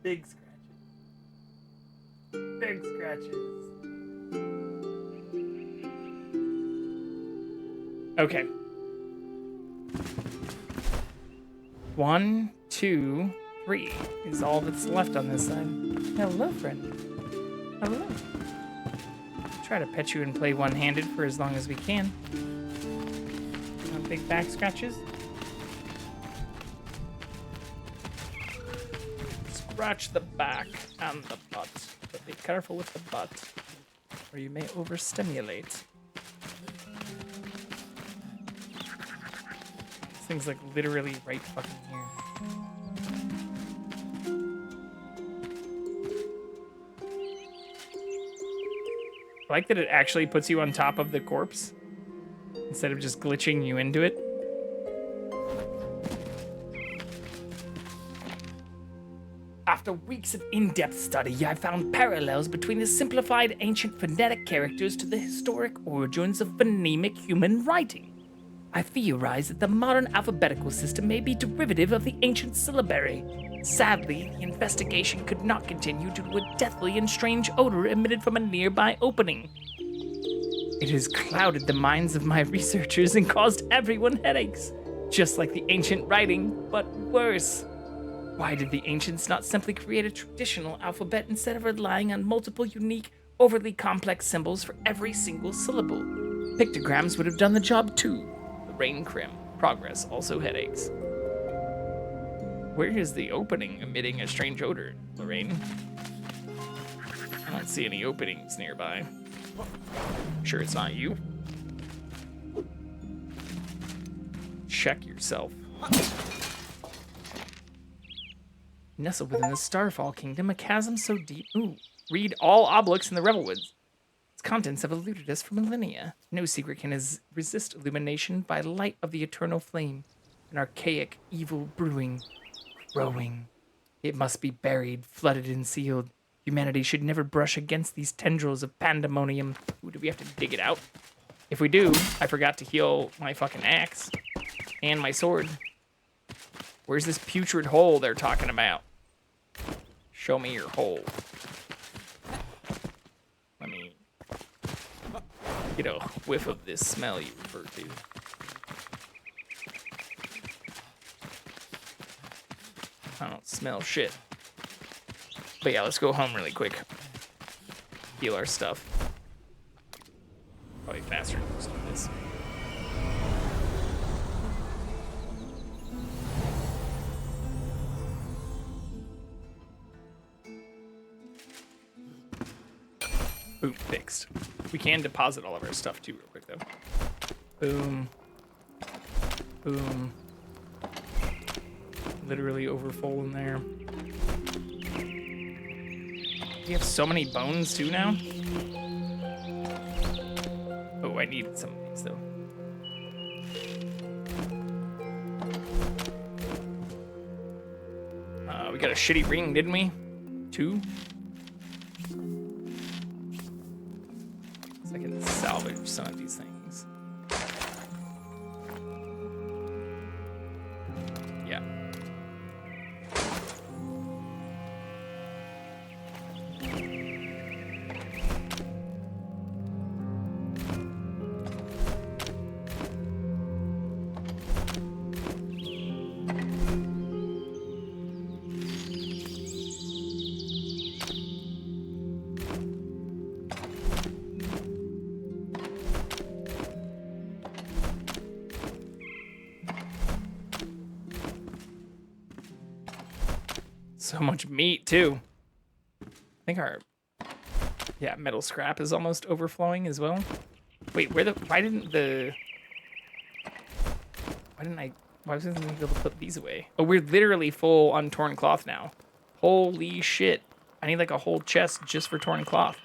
Big scratches. Big scratches. Okay. 1, 2, 3 is all that's left on this side. Hello, friend. Hello. Try to pet you and play one-handed for as long as we can. Want big back scratches? Scratch the back and the butt, but be careful with the butt, or you may overstimulate. This thing's like literally right fucking here. I like that it actually puts you on top of the corpse instead of just glitching you into it. After weeks of in-depth study, I found parallels between the simplified ancient phonetic characters to the historic origins of phonemic human writing. I theorized that the modern alphabetical system may be derivative of the ancient syllabary. Sadly, the investigation could not continue due to a deathly and strange odor emitted from a nearby opening. It has clouded the minds of my researchers and caused everyone headaches, just like the ancient writing, but worse. Why did the ancients not simply create a traditional alphabet instead of relying on multiple unique, overly complex symbols for every single syllable? Pictograms would have done the job too. Lorraine Krim. Progress, also headaches. Where is the opening emitting a strange odor, Lorraine? I don't see any openings nearby. Sure it's not you? check yourself. Nestled within the Starfall Kingdom, a chasm so deep. Ooh, read all obelisks in the Revelwoods. Its contents have eluded us for millennia. No secret can resist illumination by light of the eternal flame. An archaic evil brewing, growing. It must be buried, flooded, and sealed. Humanity should never brush against these tendrils of pandemonium. Ooh, do we have to dig it out? If we do, I forgot to heal my fucking axe and my sword. Where's this putrid hole they're talking about? Show me your hole. Let me get a whiff of this smell you refer to. I don't smell shit. But yeah, let's go home really quick. Heal our stuff. Probably faster than most of this. Boom, fixed. We can deposit all of our stuff too real quick though. Boom. Boom. Literally overfull in there. We have so many bones too now. Oh, I need some of these though. We got a shitty ring, didn't we? 2. So I can salvage some of these things. Yeah. So much meat too. I think our metal scrap is almost overflowing as well. Wait, why wasn't I able to put these away? Oh, we're literally full on torn cloth now. Holy shit. I need like a whole chest just for torn cloth.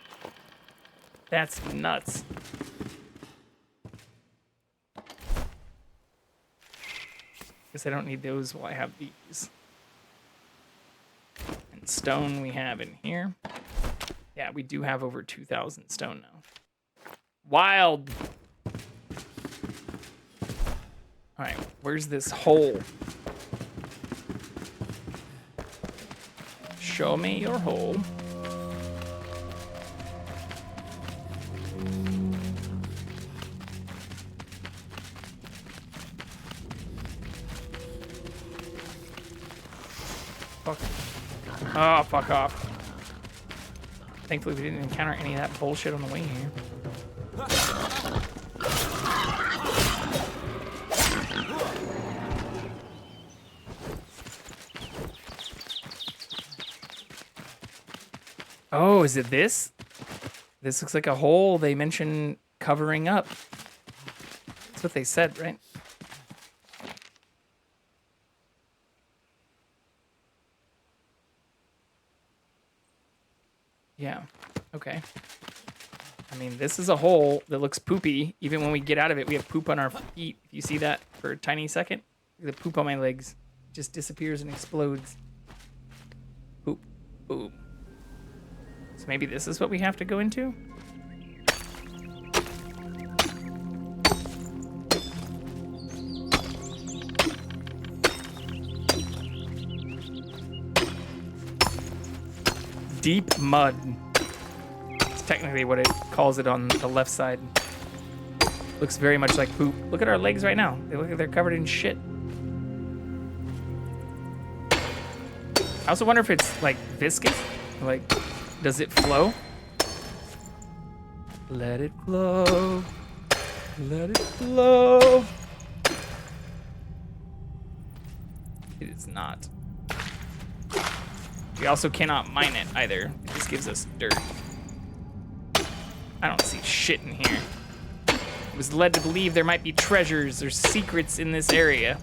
That's nuts. Guess I don't need those while I have these. And stone we have in here. Yeah, we do have over 2,000 stone now. Wild. All right, where's this hole? Show me your hole. Fuck. Oh, fuck off. Thankfully, we didn't encounter any of that bullshit on the way here. Oh, is it this? This looks like a hole they mentioned covering up. That's what they said, right? Yeah, okay. I mean, this is a hole that looks poopy. Even when we get out of it, we have poop on our feet. If you see that for a tiny second, the poop on my legs just disappears and explodes. Poop, boom. So maybe this is what we have to go into? Deep mud. It's technically what it calls it on the left side. Looks very much like poop. Look at our legs right now. They look like they're covered in shit. I also wonder if it's like viscous. Like, does it flow? Let it flow. Let it flow. It is not. We also cannot mine it either. It just gives us dirt. I don't see shit in here. I was led to believe there might be treasures or secrets in this area.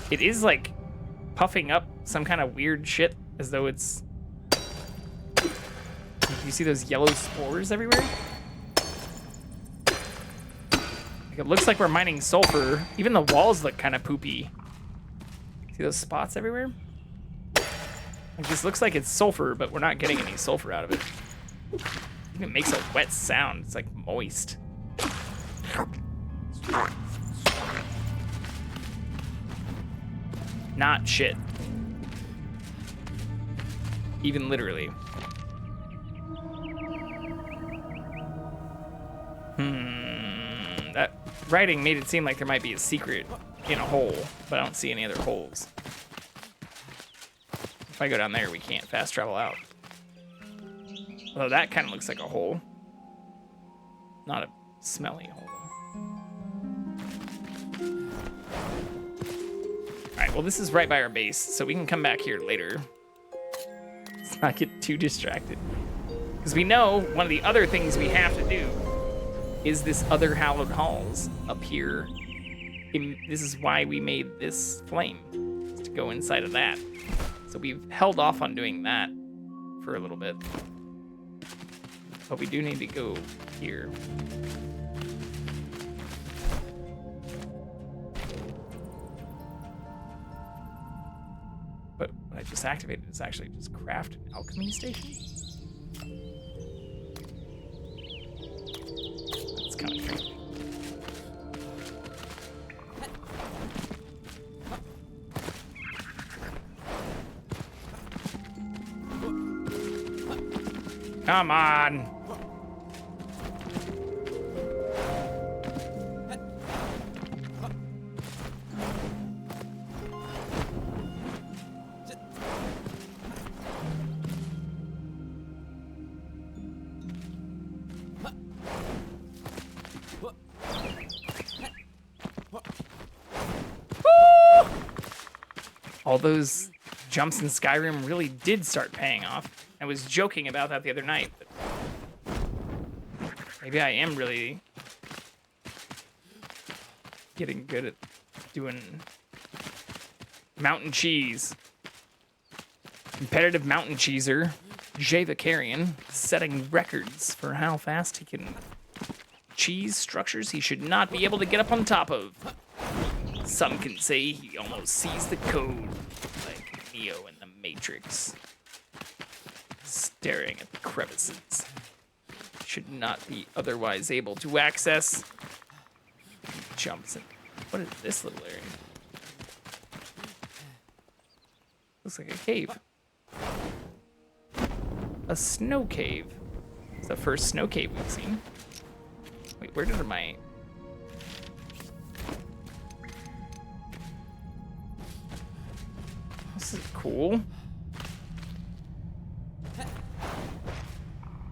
It is like puffing up some kind of weird shit as though it's... You see those yellow spores everywhere? Like it looks like we're mining sulfur. Even the walls look kind of poopy. See those spots everywhere? Like this looks like it's sulfur, but we're not getting any sulfur out of it. It even makes a wet sound. It's like moist. Not shit. Even literally. That writing made it seem like there might be a secret in a hole, but I don't see any other holes. If I go down there, we can't fast travel out. Although that kind of looks like a hole. Not a smelly hole, though. Alright, well this is right by our base, so we can come back here later. Let's not get too distracted. Because we know one of the other things we have to do is this other hallowed halls up here. This is why we made this flame, is to go inside of that. So we've held off on doing that for a little bit. But we do need to go here. But what I just activated is actually just craft an alchemy station. That's kind of tricky. Come on. All those jumps in Skyrim really did start paying off. I was joking about that the other night, but maybe I am really getting good at doing mountain cheese. Competitive mountain cheeser, Java Carrion, setting records for how fast he can cheese structures he should not be able to get up on top of. Some can say he almost sees the code, like Neo in the Matrix, staring at the crevices he should not be otherwise able to access. Jumps in. What is this little area? Looks like a cave. A snow cave. It's the first snow cave we've seen. Wait, where did my... This is cool.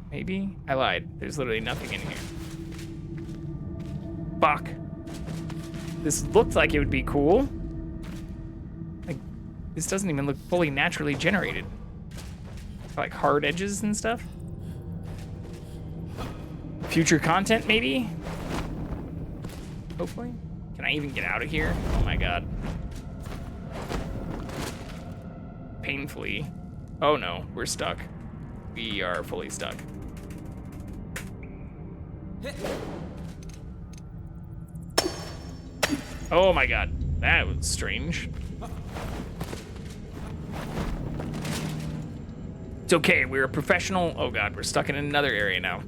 Maybe? I lied. There's literally nothing in here. Fuck. This looked like it would be cool. Like, this doesn't even look fully naturally generated. Like hard edges and stuff. Future content, maybe? Hopefully. Can I even get out of here? Oh my god. Painfully. Oh no, we're stuck. We are fully stuck. Oh my god, that was strange. It's okay, we're a professional. Oh god, we're stuck in another area now.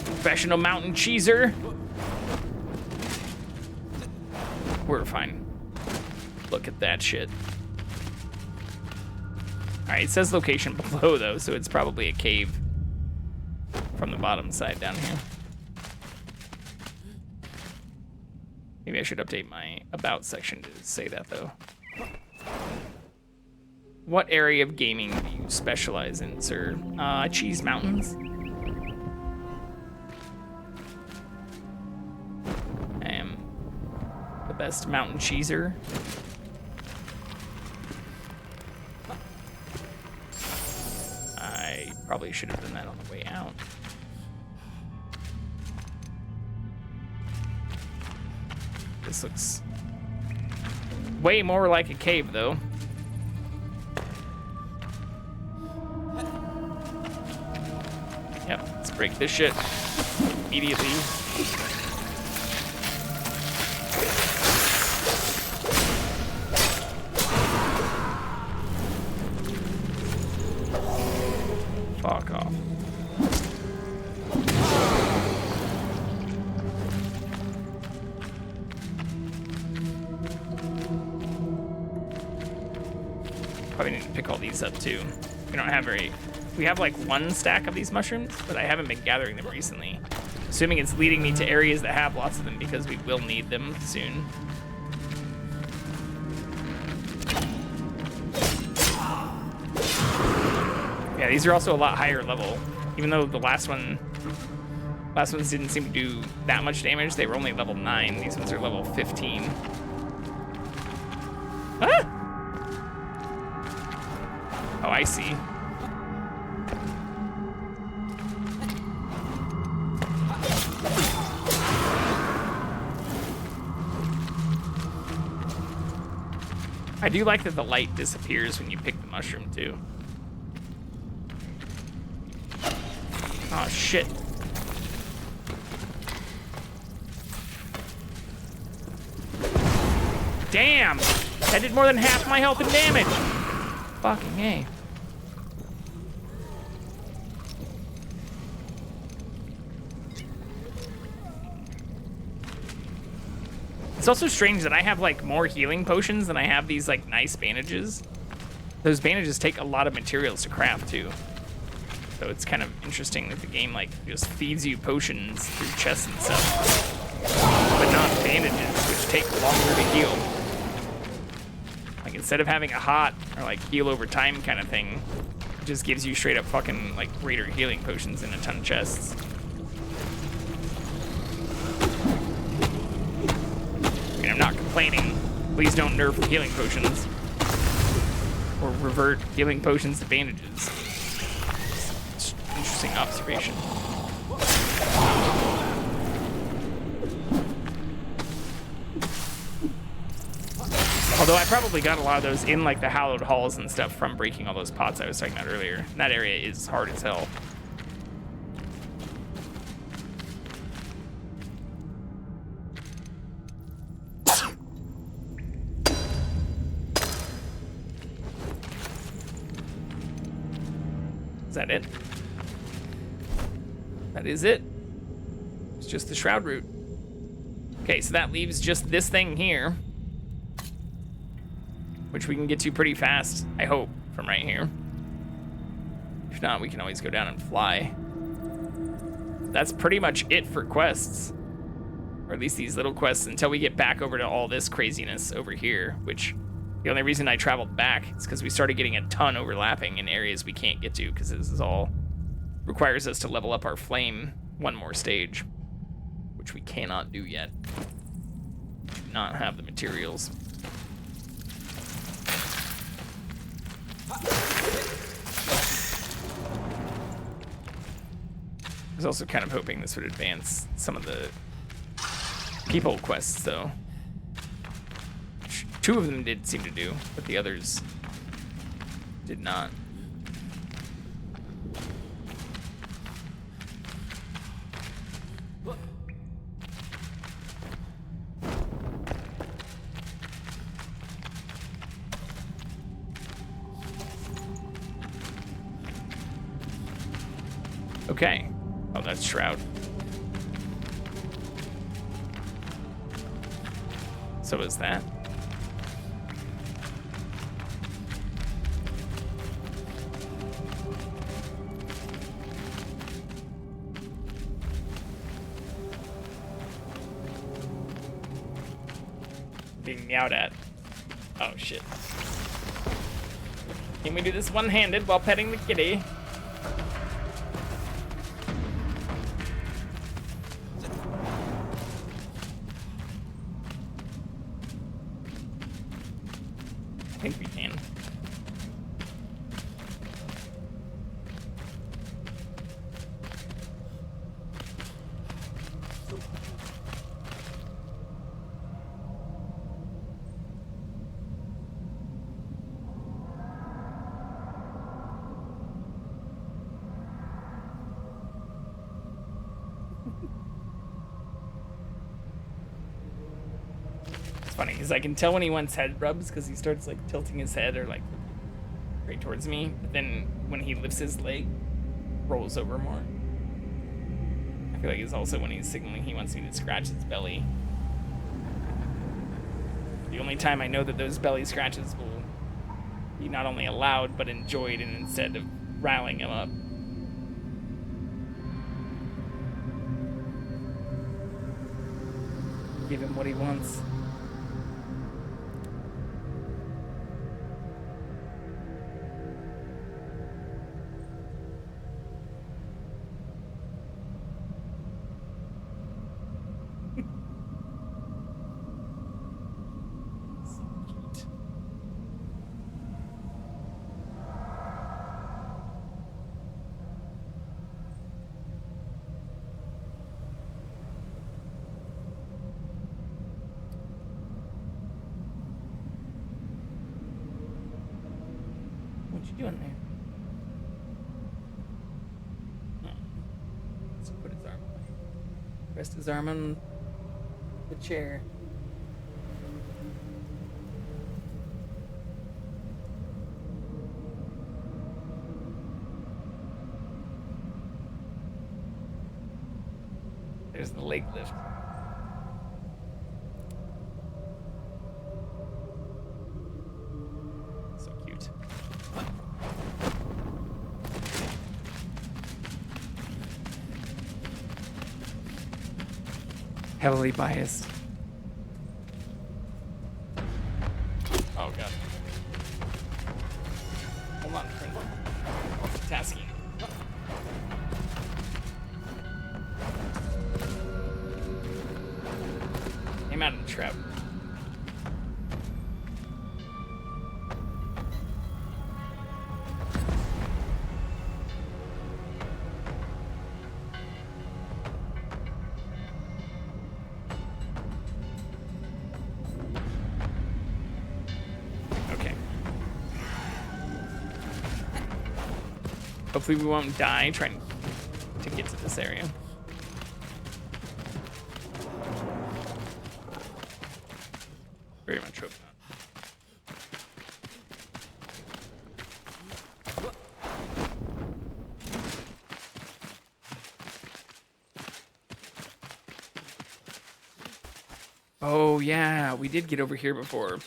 Professional mountain cheeser. We're fine. Look at that shit. Alright, it says location below though, so it's probably a cave from the bottom side down here. Maybe I should update my about section to say that though. What area of gaming do you specialize in, sir? Cheese mountains. best mountain cheeser. I probably should have done that on the way out. This looks way more like a cave, though. Yep, let's break this shit immediately. Fuck off. Probably need to pick all these up too. We don't have we have like one stack of these mushrooms, but I haven't been gathering them recently. Assuming it's leading me to areas that have lots of them because we will need them soon. Yeah, these are also a lot higher level. Even though the last ones didn't seem to do that much damage, they were only level 9. These ones are level 15. Ah! Oh, I see. I do like that the light disappears when you pick the mushroom, too. Oh, shit. Damn! That did more than half my health and damage! Fucking A. It's also strange that I have like more healing potions than I have these like nice bandages. Those bandages take a lot of materials to craft too. So it's kind of interesting that the game like just feeds you potions through chests and stuff, but not bandages, which take longer to heal. Like instead of having a hot or like heal over time kind of thing, it just gives you straight up fucking like greater healing potions in a ton of chests. I mean, I'm not complaining. Please don't nerf healing potions or revert healing potions to bandages. Interesting observation. Although I probably got a lot of those in like the hallowed halls and stuff from breaking all those pots I was talking about earlier. That area is hard as hell. Is that it? That is it. It's just the shroud root. Okay, so that leaves just this thing here, which we can get to pretty fast, I hope, from right here. If not, we can always go down and fly. That's pretty much it for quests. Or at least these little quests until we get back over to all this craziness over here, which the only reason I traveled back is because we started getting a ton overlapping in areas we can't get to because this is all requires us to level up our flame one more stage, which we cannot do yet. Do not have the materials. I was also kind of hoping this would advance some of the people quests, though. Two of them did seem to do, but the others did not. Okay. Oh, that's Shroud. So is that. Being meowed at. Oh, shit. Can we do this one-handed while petting the kitty? think we can. Funny because I can tell when he wants head rubs because he starts like tilting his head or like right towards me, but then when he lifts his leg, rolls over more. I feel like it's also when he's signaling he wants me to scratch his belly. The only time I know that those belly scratches will be not only allowed but enjoyed, and instead of riling him up. Give him what he wants. What you doing there? Oh. Let's put his arm away. Rest his arm on the chair. There's the leg lift. So cute. Heavily biased. Oh god. Hold on, friend. Multitasking. Came out of the trap. Okay. Hopefully we won't die trying to get to this area. Very much hope not. Oh yeah, we did get over here before.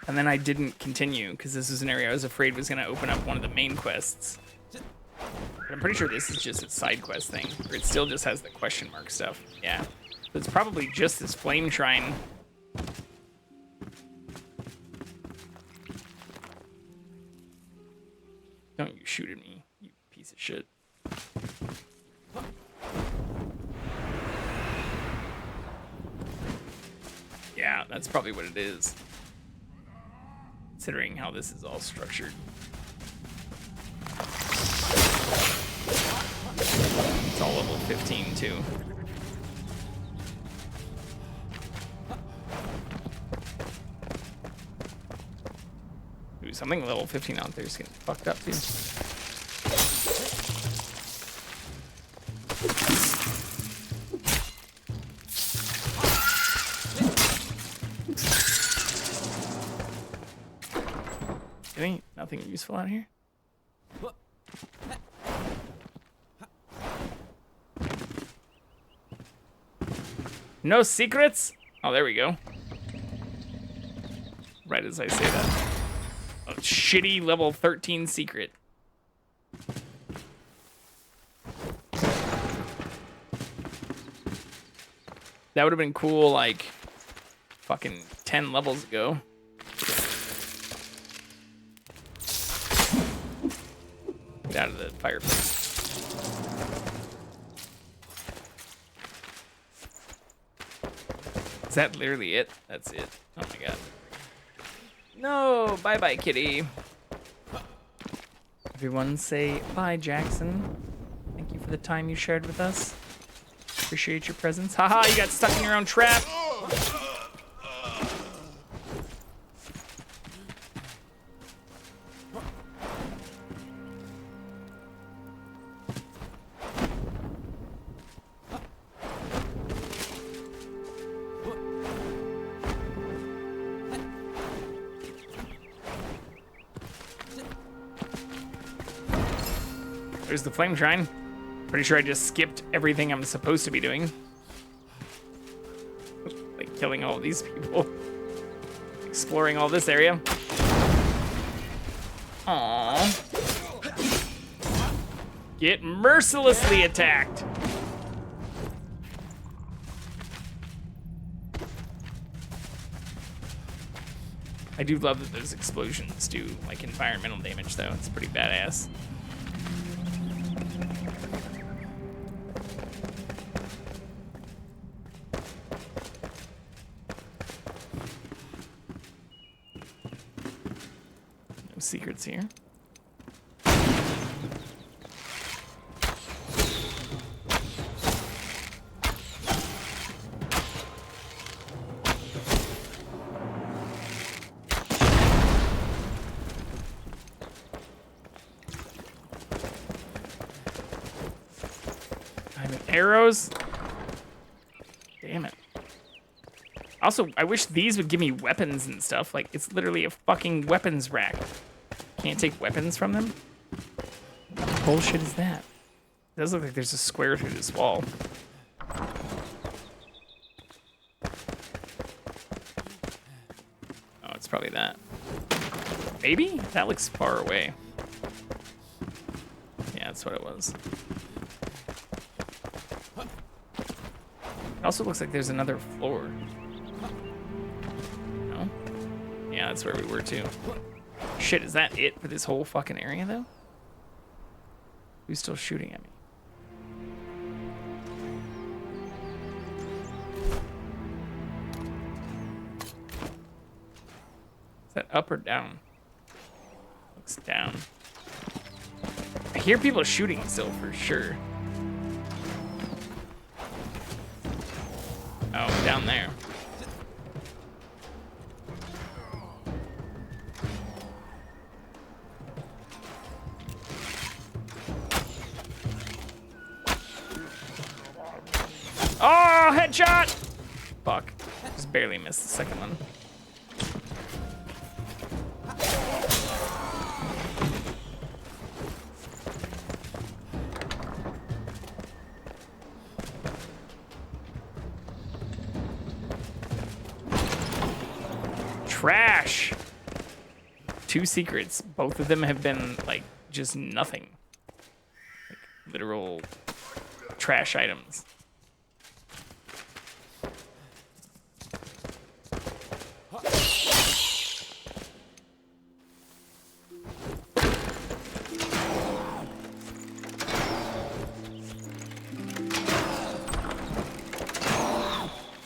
And then I didn't continue because this was an area I was afraid was going to open up one of the main quests. But I'm pretty sure this is just a side quest thing, or it still just has the question mark stuff. Yeah. So it's probably just this flame shrine. Don't you shoot at me, you piece of shit. Yeah, that's probably what it is. Considering how this is all structured. It's all level 15 too. Ooh, something level 15 out there is getting fucked up too. Ain't nothing useful out here. No secrets? Oh, there we go. Right as I say that. A shitty level 13 secret. That would have been cool, like, fucking 10 levels ago. Get out of the fireplace. Is that literally it? That's it. Oh my god. No, bye-bye, kitty. Everyone say bye, Jackson. Thank you for the time you shared with us. Appreciate your presence. Haha, you got stuck in your own trap. There's the flame shrine. Pretty sure I just skipped everything I'm supposed to be doing. Like killing all these people. Exploring all this area. Aww. Get mercilessly attacked. I do love that those explosions do like environmental damage though. It's pretty badass. No secrets here. Arrows? Damn it. Also, I wish these would give me weapons and stuff. Like, it's literally a fucking weapons rack. Can't take weapons from them? What bullshit is that? It does look like there's a square through this wall. Oh, it's probably that. Maybe? That looks far away. Yeah, that's what it was. It also looks like there's another floor. No? Yeah, that's where we were too. Shit, is that it for this whole fucking area though? Who's still shooting at me? Is that up or down? Looks down. I hear people shooting still for sure. Oh, down there. Oh, headshot! Fuck. Just barely missed the second one. Trash. 2 secrets. Both of them have been like just nothing. Like literal trash items.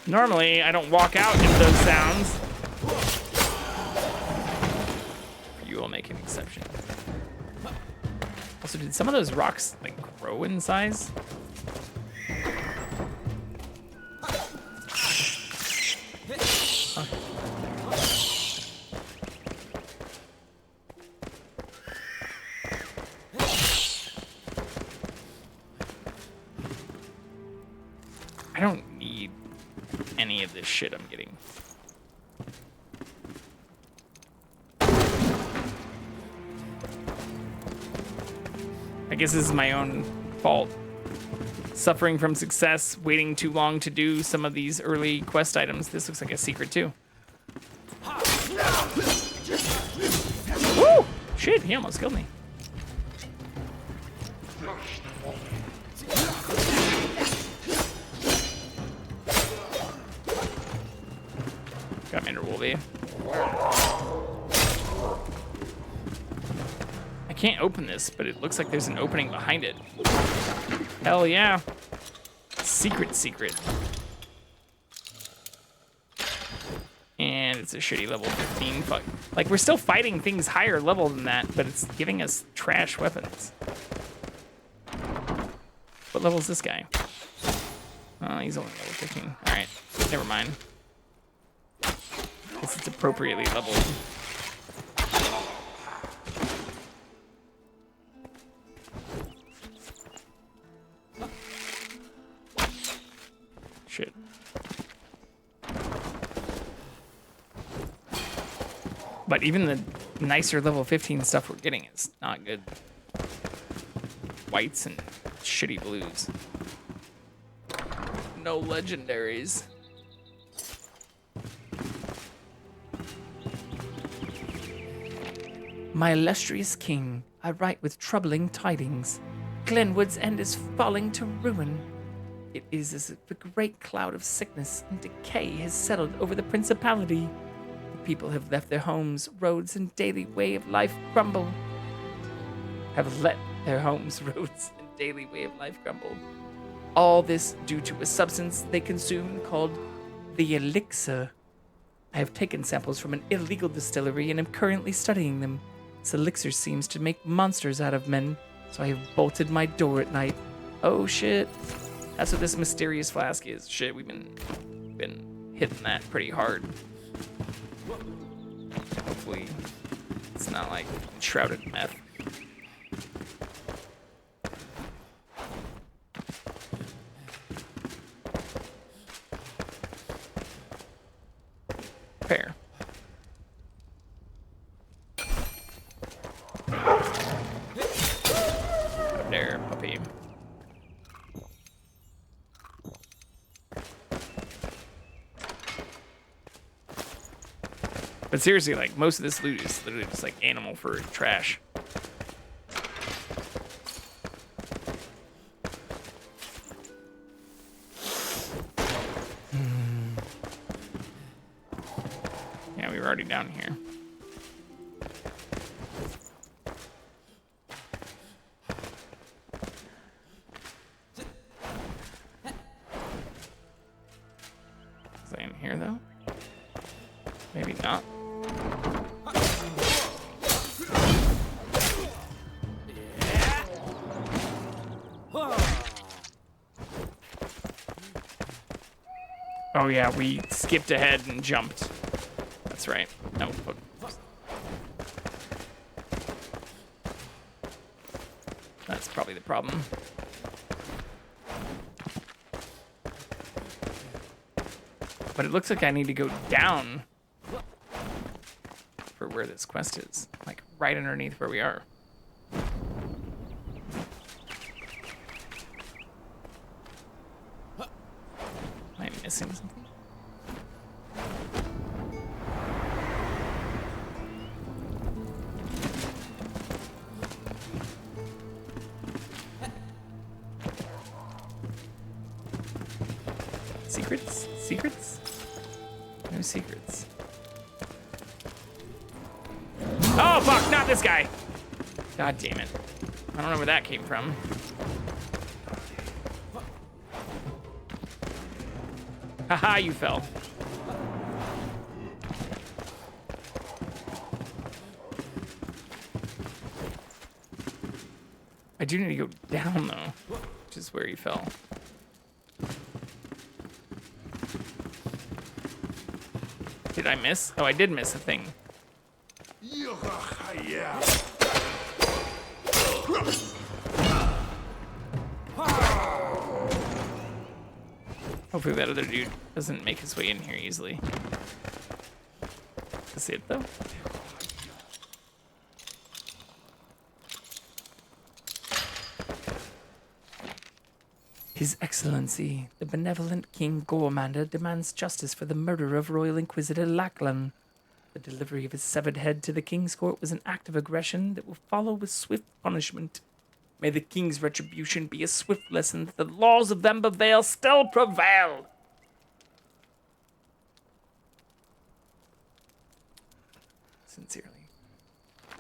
Normally, I don't walk out into those sounds. You will make an exception. Also, did some of those rocks like grow in size? I don't need any of this shit I'm getting. I guess this is my own fault. Suffering from success, waiting too long to do some of these early quest items. This looks like a secret too. Woo! Shit, he almost killed me. Got me under Wolvie. I can't open this, but it looks like there's an opening behind it. Hell yeah. Secret. And it's a shitty level 15. Fuck. Like, we're still fighting things higher level than that, but it's giving us trash weapons. What level is this guy? Oh, he's only level 15. Alright, never mind. Guess it's appropriately leveled. Shit. But even the nicer level 15 stuff we're getting is not good. Whites and shitty blues. No legendaries. My illustrious king, I write with troubling tidings. Glenwood's end is falling to ruin. It is as if a great cloud of sickness and decay has settled over the principality. The people have left their homes, roads, and daily way of life crumble. Have let their homes, roads, and daily way of life crumble. All this due to a substance they consume called the elixir. I have taken samples from an illegal distillery and am currently studying them. This elixir seems to make monsters out of men, so I have bolted my door at night. Oh shit. That's what this mysterious flask is. Shit, we've been hitting that pretty hard. Hopefully it's not like enshrouded meth. Fair. Up there, puppy. But seriously, like, most of this loot is literally just like animal fur trash. Yeah, we were already down here. Is that in here, though? Maybe not. Oh yeah, we skipped ahead and jumped. That's right. No. That's probably the problem. But it looks like I need to go down for where this quest is. Like right underneath where we are. Am I missing something? Secrets? Secrets? No secrets. Oh, fuck, not this guy. God damn it. I don't know where that came from. Haha, you fell. I do need to go down, though, which is where he fell. Did I miss? Oh, I did miss a thing. Yeah. Hopefully that other dude doesn't make his way in here easily. Is it, though? His Excellency, the benevolent King Gormander, demands justice for the murder of Royal Inquisitor Lachlan. The delivery of his severed head to the King's Court was an act of aggression that will follow with swift punishment. May the King's retribution be a swift lesson that the laws of Vambervale still prevail. Sincerely.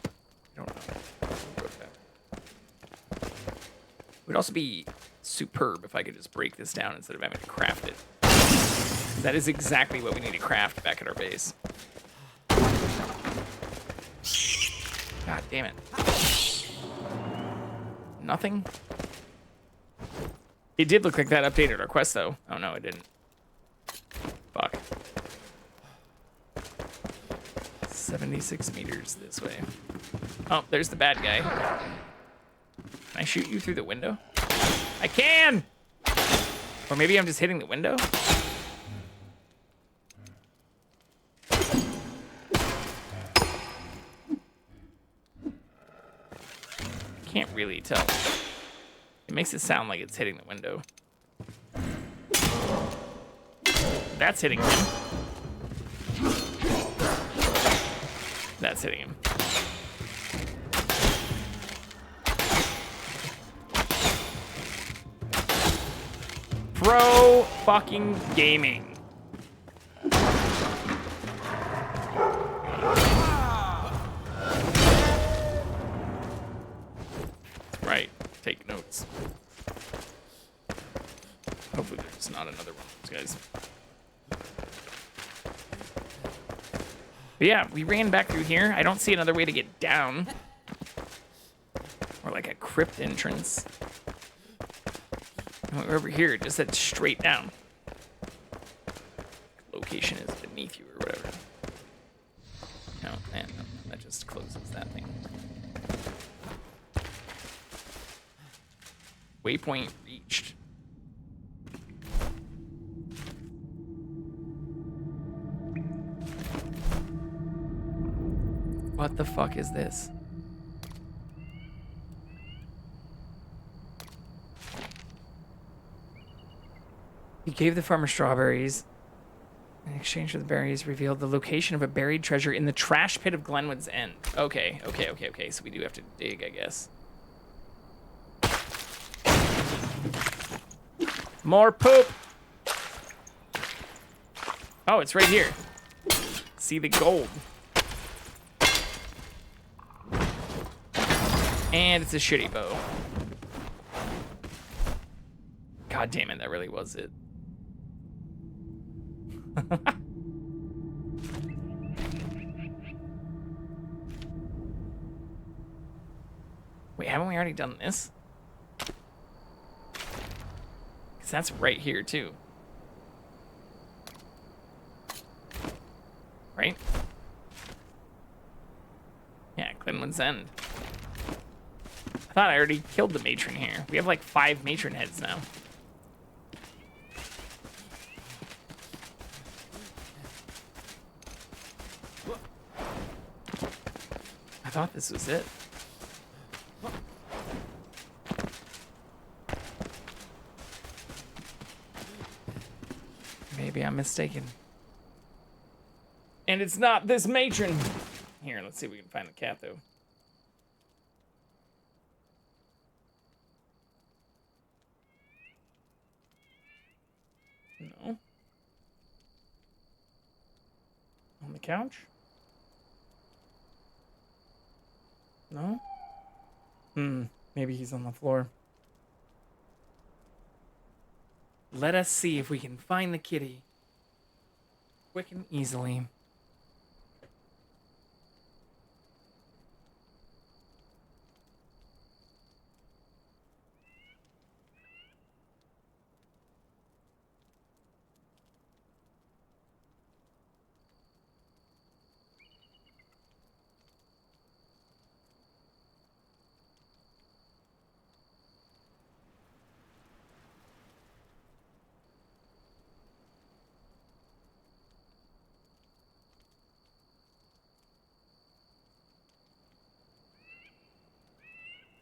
I don't know. Who wrote that? It would also be superb if I could just break this down instead of having to craft it. That is exactly what we need to craft back at our base. God damn it. Nothing? It did look like that updated our quest, though. Oh, no, it didn't. Fuck. 76 meters this way. Oh, there's the bad guy. Can I shoot you through the window? I can! Or maybe I'm just hitting the window? Can't really tell. It makes it sound like it's hitting the window. That's hitting him. That's hitting him. Pro fucking gaming. Right, take notes. Hopefully there's not another one of those guys. But yeah, we ran back through here. I don't see another way to get down. Or like a crypt entrance. We're over here, it just said straight down. Location is beneath you or whatever. No, man, no, that just closes that thing. Waypoint reached. What the fuck is this? He gave the farmer strawberries. In exchange for the berries, revealed the location of a buried treasure in the trash pit of Glenwood's End. Okay. So we do have to dig, I guess. More poop! Oh, it's right here. See the gold. And it's a shitty bow. God damn it, that really was it. Wait, haven't we already done this? Because that's right here, too. Right? Yeah, Glenwood's End. I thought I already killed the matron here. We have like 5 matron heads now. I thought this was it. Maybe I'm mistaken. And it's not this matron. Here, let's see if we can find the cat, though. No. On the couch? No? Maybe he's on the floor. Let us see if we can find the kitty. Quick and easily.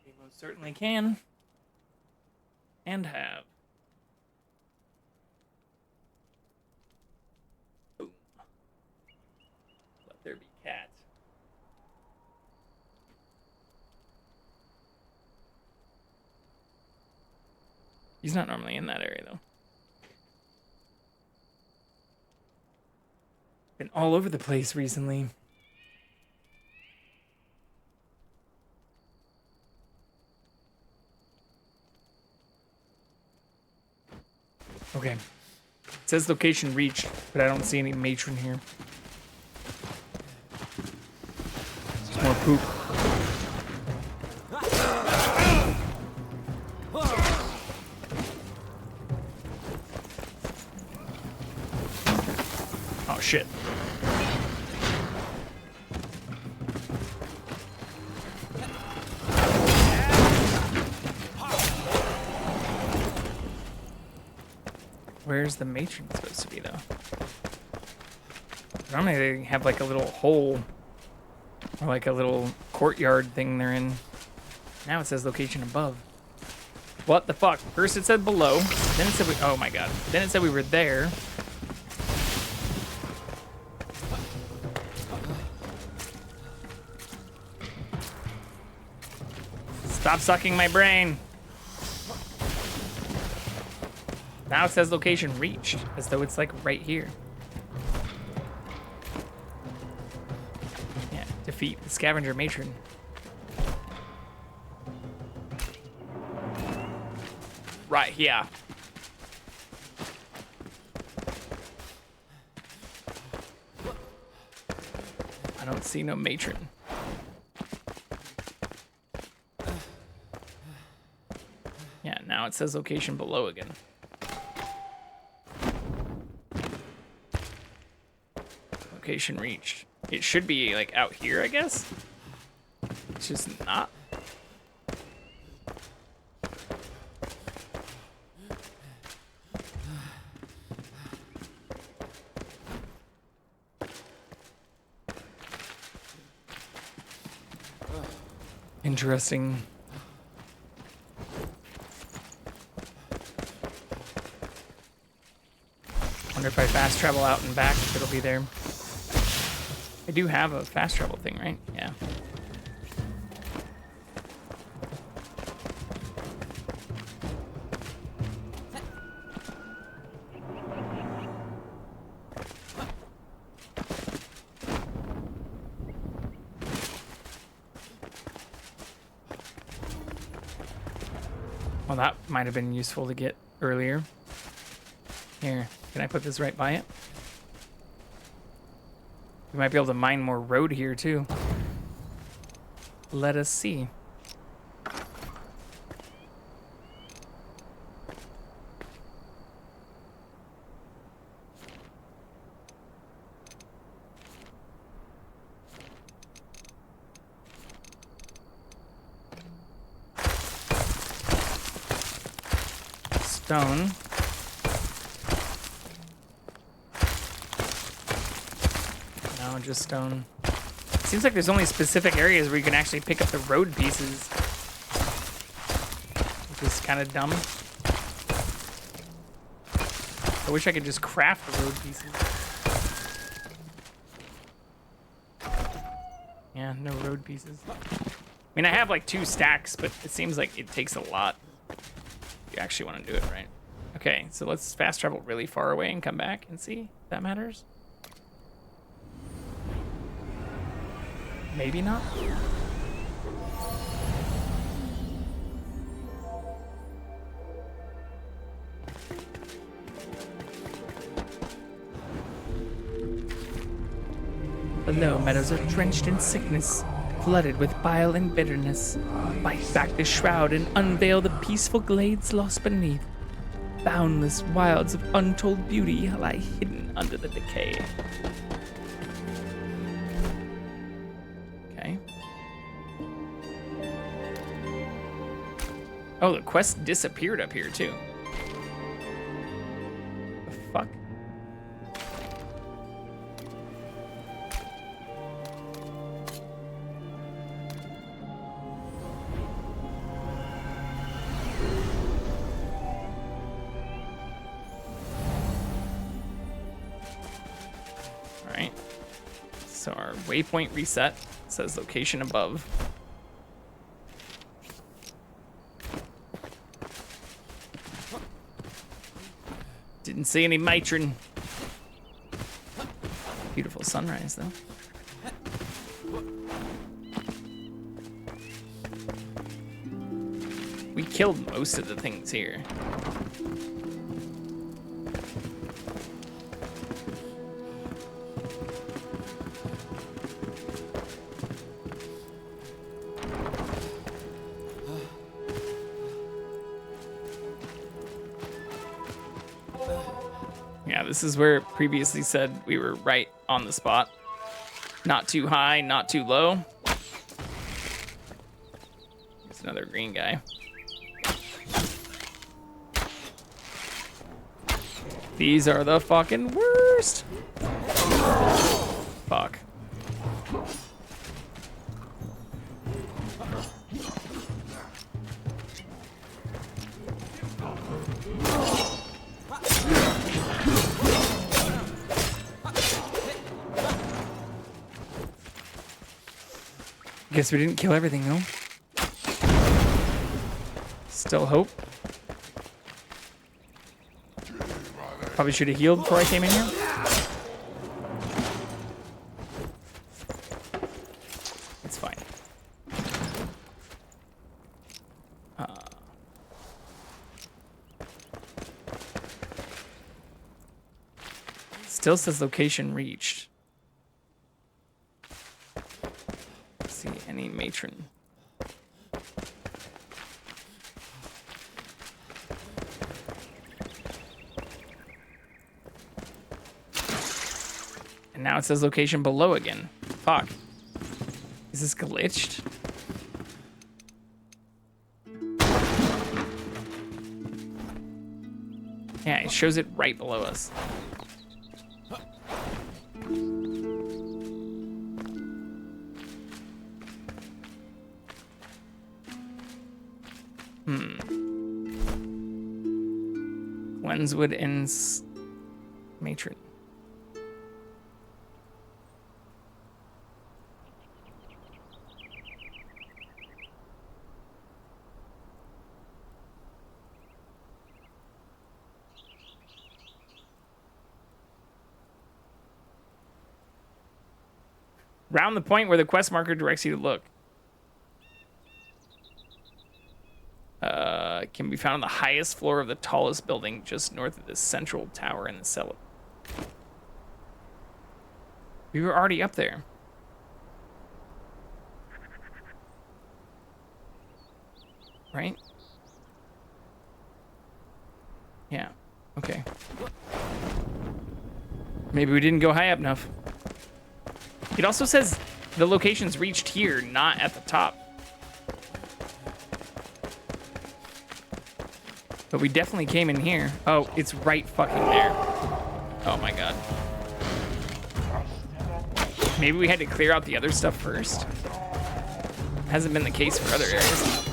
We most certainly can. And have. Boom. Let there be cat. He's not normally in that area, though. Been all over the place recently. Okay. It says location reached, but I don't see any matron here. Just more poop. Oh shit. Where's the matron supposed to be, though? Normally they have like a little hole or like a little courtyard thing they're in. Now it says location above. What the fuck? First it said below, then it said oh my god. Then it said we were there. Stop sucking my brain. Now it says location reached, as though it's like right here. Yeah, defeat the scavenger matron. Right here. I don't see no matron. Yeah, now it says location below again. Location reached. It should be like out here, I guess. It's just not. Interesting. Wonder if I fast travel out and back, if it'll be there. I do have a fast travel thing, right? Yeah. Well, that might have been useful to get earlier. Here, can I put this right by it? We might be able to mine more road here, too. Let us see. Stone. No, just stone. Seems like there's only specific areas where you can actually pick up the road pieces. Which is kind of dumb. I wish I could just craft the road pieces. Yeah, no road pieces. I mean, I have like 2 stacks, but it seems like it takes a lot. You actually want to do it right. Okay, so let's fast travel really far away and come back and see if that matters. Maybe not. Below, meadows are drenched in sickness, flooded with bile and bitterness. Bite back the shroud and unveil the peaceful glades lost beneath. Boundless wilds of untold beauty lie hidden under the decay. Okay. Oh, the quest disappeared up here too. The fuck? So our waypoint reset says location above. Didn't see any matron. Beautiful sunrise though. We killed most of the things here. Yeah, this is where it previously said we were right on the spot. Not too high, not too low. There's another green guy. These are the fucking worst. Fuck. Guess we didn't kill everything though. Still hope. Probably should have healed before I came in here. It's fine. Still says location reached. Let's see any matron. And now it says location below again. Fuck. Is this glitched? Yeah, it shows it right below us. Glenswood ends matron. Round the point where the quest marker directs you to look. Can be found on the highest floor of the tallest building just north of the central tower in the cellar. We were already up there. Right? Yeah. Okay. Maybe we didn't go high up enough. It also says the location's reached here, not at the top. But we definitely came in here. Oh, it's right fucking there. Oh my god. Maybe we had to clear out the other stuff first. Hasn't been the case for other areas.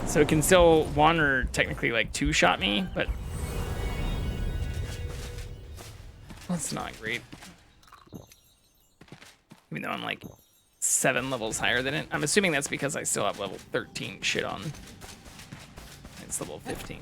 So it can still wander technically like two-shot me, but that's not great. Even though I'm like 7 levels higher than it. I'm assuming that's because I still have level 13 shit on. It's level 15.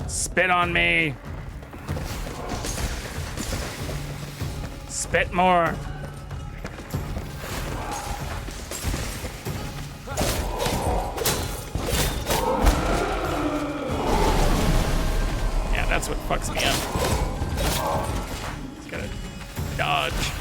Spit on me. Spit more. Yeah, that's what fucks me up. Just gotta dodge.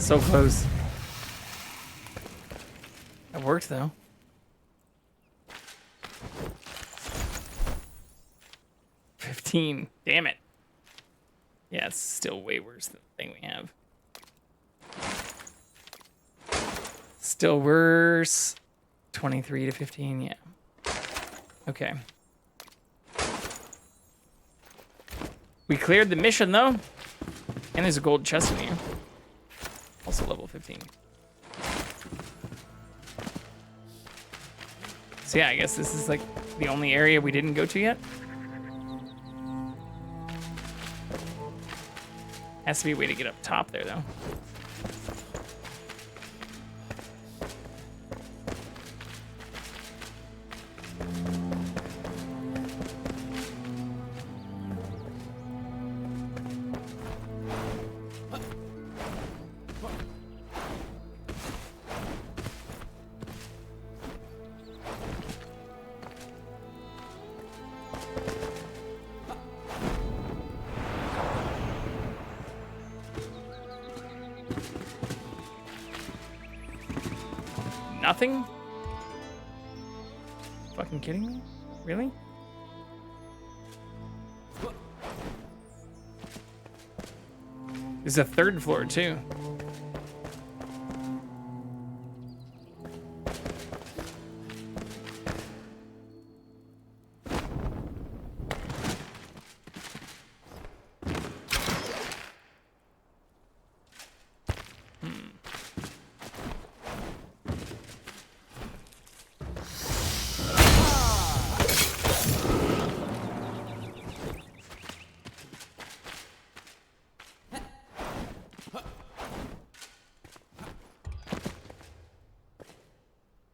So close. It worked though. $15. Damn it. Yeah, it's still way worse than the thing we have. Still worse. 23 to 15, yeah. Okay. We cleared the mission though. And there's a gold chest in here. Also level 15. So yeah, I guess this is like the only area we didn't go to yet. Has to be a way to get up top there though. Nothing? Fucking kidding me? Really? There's a third floor too.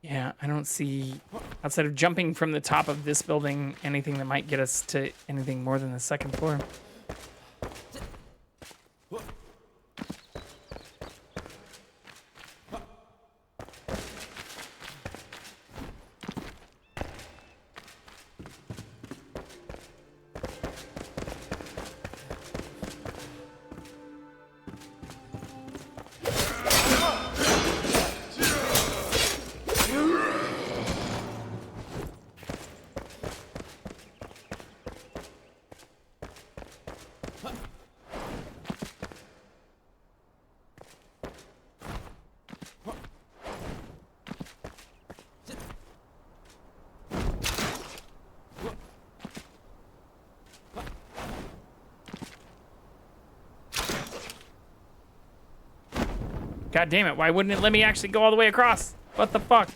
Yeah, I don't see, outside of jumping from the top of this building, anything that might get us to anything more than the second floor. God damn it, why wouldn't it let me actually go all the way across? What the fuck?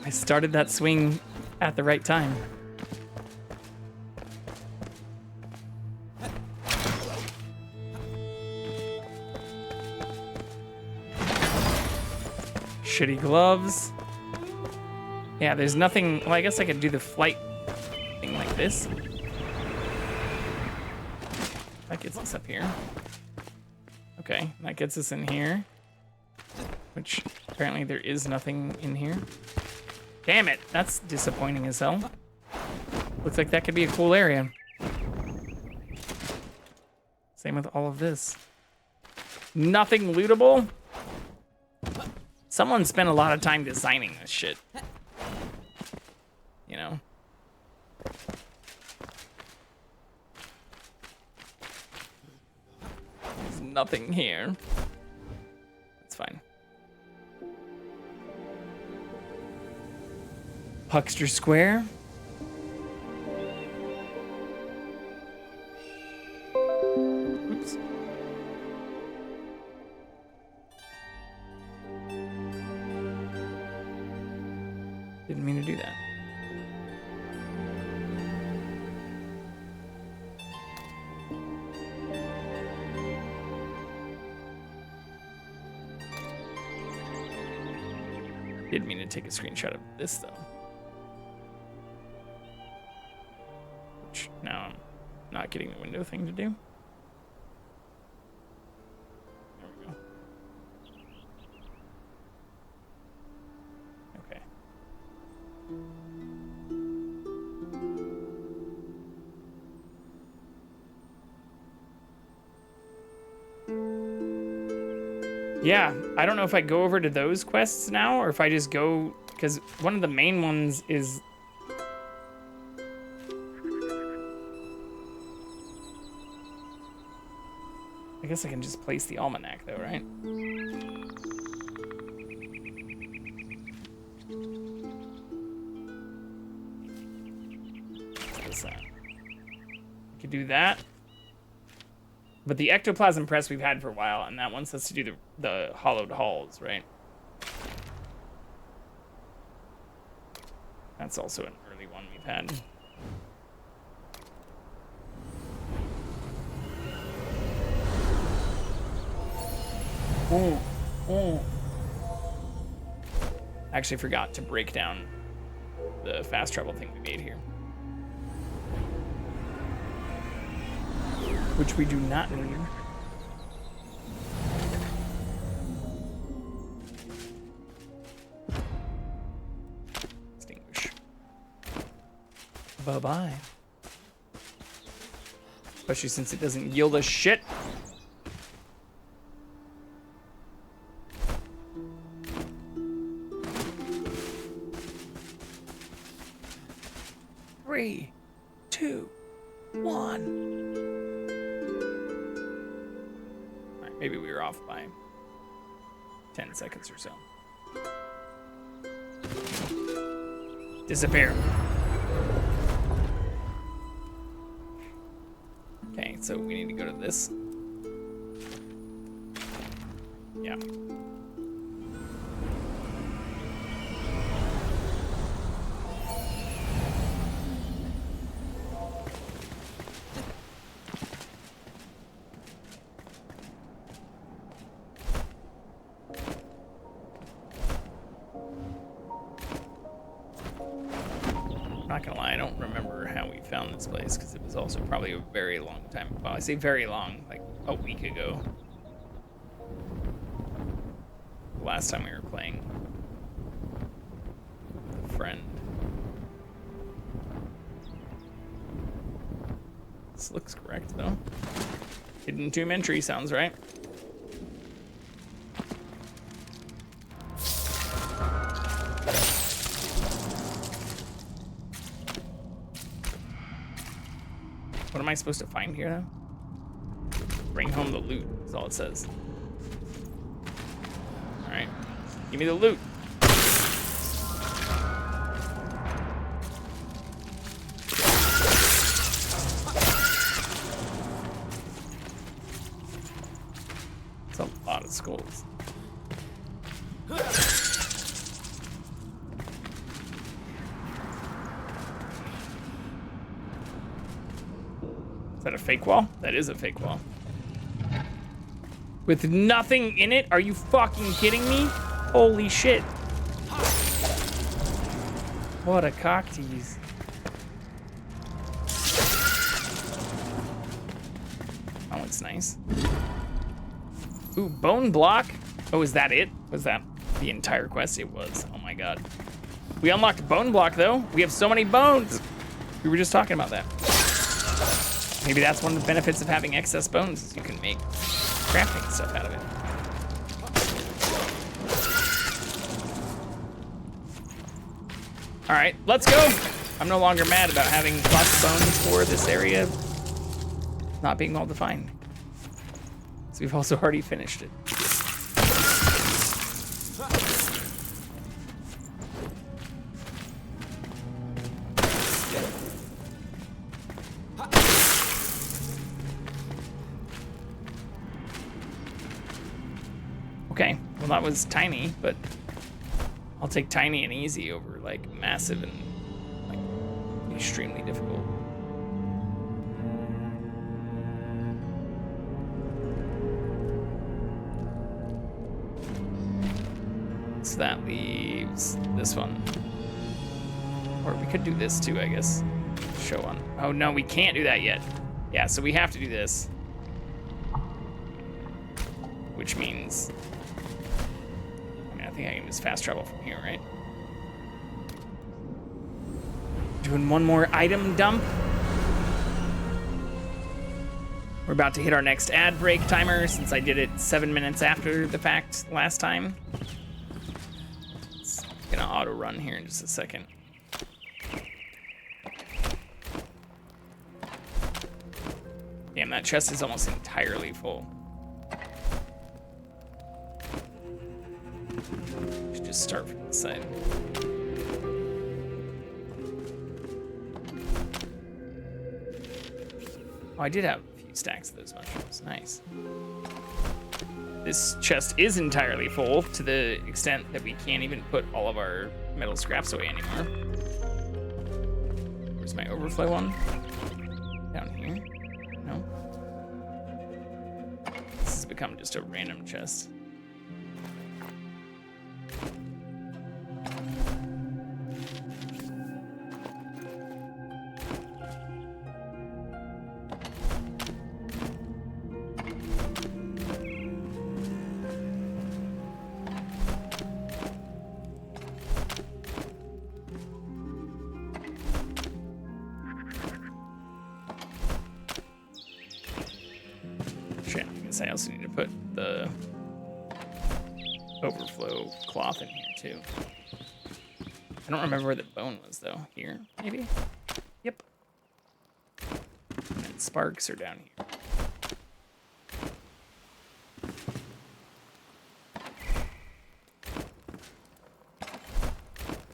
I started that swing at the right time. Shitty gloves. Yeah, there's nothing. Well, I guess I could do the flight thing like this. That gets us up here. Okay, that gets us in here. Which apparently there is nothing in here. Damn it, that's disappointing as hell. Looks like that could be a cool area. Same with all of this. Nothing lootable. Someone spent a lot of time designing this shit. You know? There's nothing here. That's fine. Huckster Square. Oops. Didn't mean to do that. Didn't mean to take a screenshot of this though. Which now I'm not getting the window thing to do. There we go. Yeah, I don't know if I go over to those quests now or if I just go, because one of the main ones is... I guess I can just place the almanac though, right? What's that? I could do that. But the ectoplasm press we've had for a while, and that one says to do the hollowed halls, right? That's also an early one we've had. Actually forgot to break down the fast travel thing we made here. Which we do not need. Extinguish. Bye-bye. Especially since it doesn't yield us shit. Three, two, one. Maybe we were off by 10 seconds or so. Disappear. Okay, so we need to go to this. Yeah. Not gonna lie, I don't remember how we found this place because it was also probably a very long time. Well, I say very long, like a week ago. Last time we were playing with a friend. This looks correct though. Hidden tomb entry sounds right. What am I supposed to find here, though? Bring home the loot, is all it says. Alright. Give me the loot. It's a lot of skulls. Is that a fake wall? That is a fake wall. With nothing in it? Are you fucking kidding me? Holy shit. What a cock tease. That looks nice. Ooh, bone block. Oh, is that it? Was that the entire quest? It was. Oh my god. We unlocked bone block though. We have so many bones. We were just talking about that. Maybe that's one of the benefits of having excess bones, is you can make crafting stuff out of it. All right, let's go. I'm no longer mad about having lots of bones for this area not being well defined. So we've also already finished it. Okay, well that was tiny, but I'll take tiny and easy over like massive and like extremely difficult. So that leaves this one. Or we could do this too, I guess. Show on. Oh no, we can't do that yet. Yeah, so we have to do this. Which means, I think I can just fast travel from here, right? Doing one more item dump. We're about to hit our next ad break timer since I did it 7 minutes after the fact last time. It's gonna auto run here in just a second. Damn, that chest is almost entirely full. Should just start from this side. Oh, I did have a few stacks of those mushrooms. Nice. This chest is entirely full to the extent that we can't even put all of our metal scraps away anymore. Where's my overflow one? Down here? No. This has become just a random chest. I also need to put the overflow cloth in here too. I don't remember where the bone was though. Here, maybe? Yep. And then sparks are down here.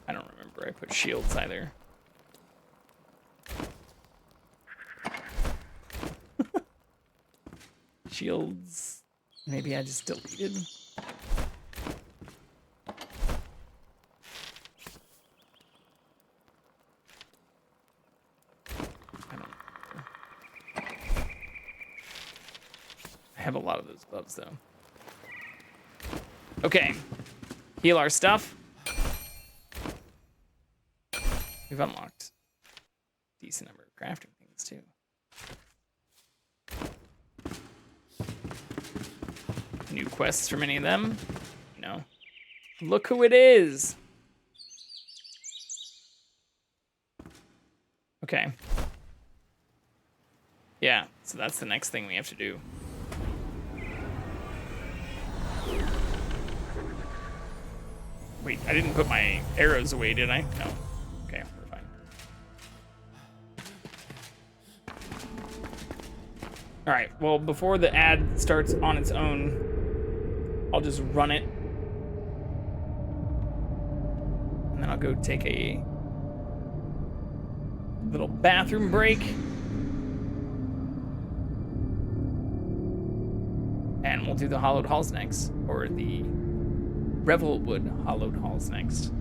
I don't remember I put shields either. Shields. Maybe I just deleted. I don't remember. I have a lot of those gloves though. Okay. Heal our stuff. We've unlocked a decent number of crafting things too. New quests from any of them? No. Look who it is! Okay. Yeah, so that's the next thing we have to do. Wait, I didn't put my arrows away, did I? No. Okay, we're fine. Alright, well, before the ad starts on its own, I'll just run it. And then I'll go take a little bathroom break. And we'll do the hollowed halls next. Or the Revelwood hollowed halls next.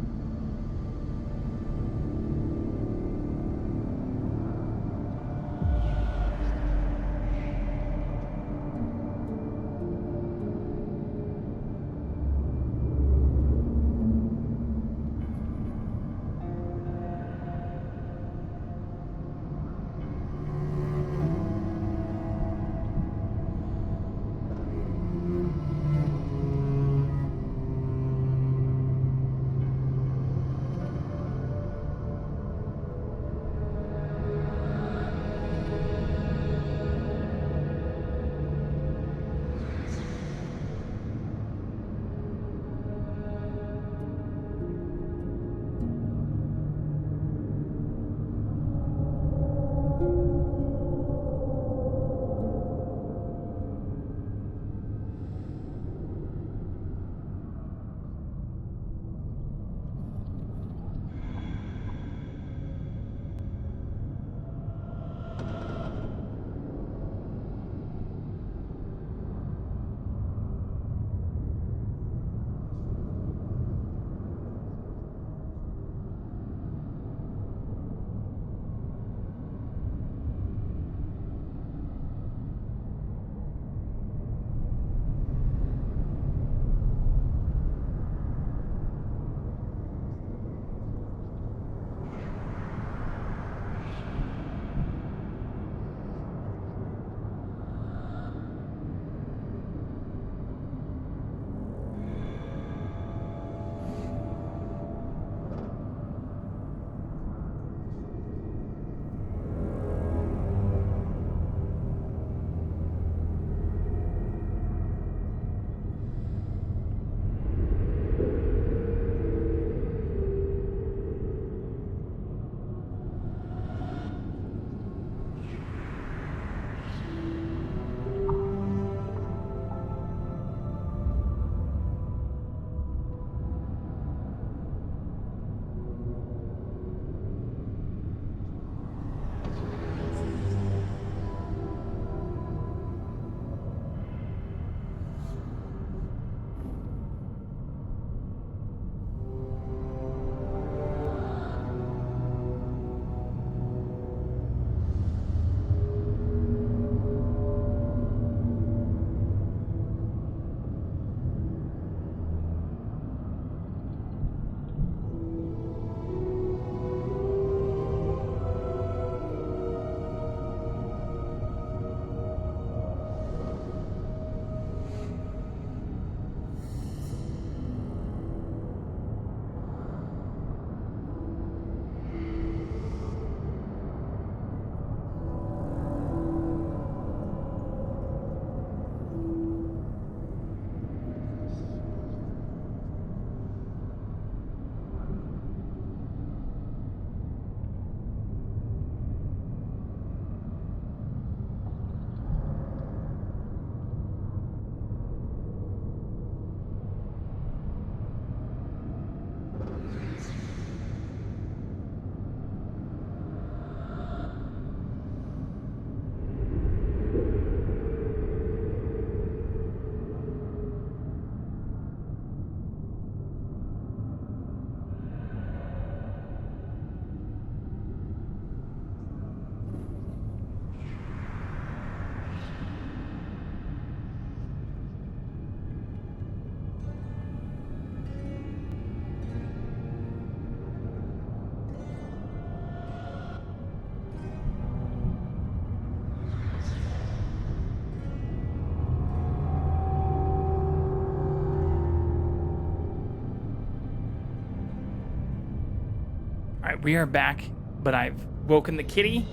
We are back, but I've woken the kitty,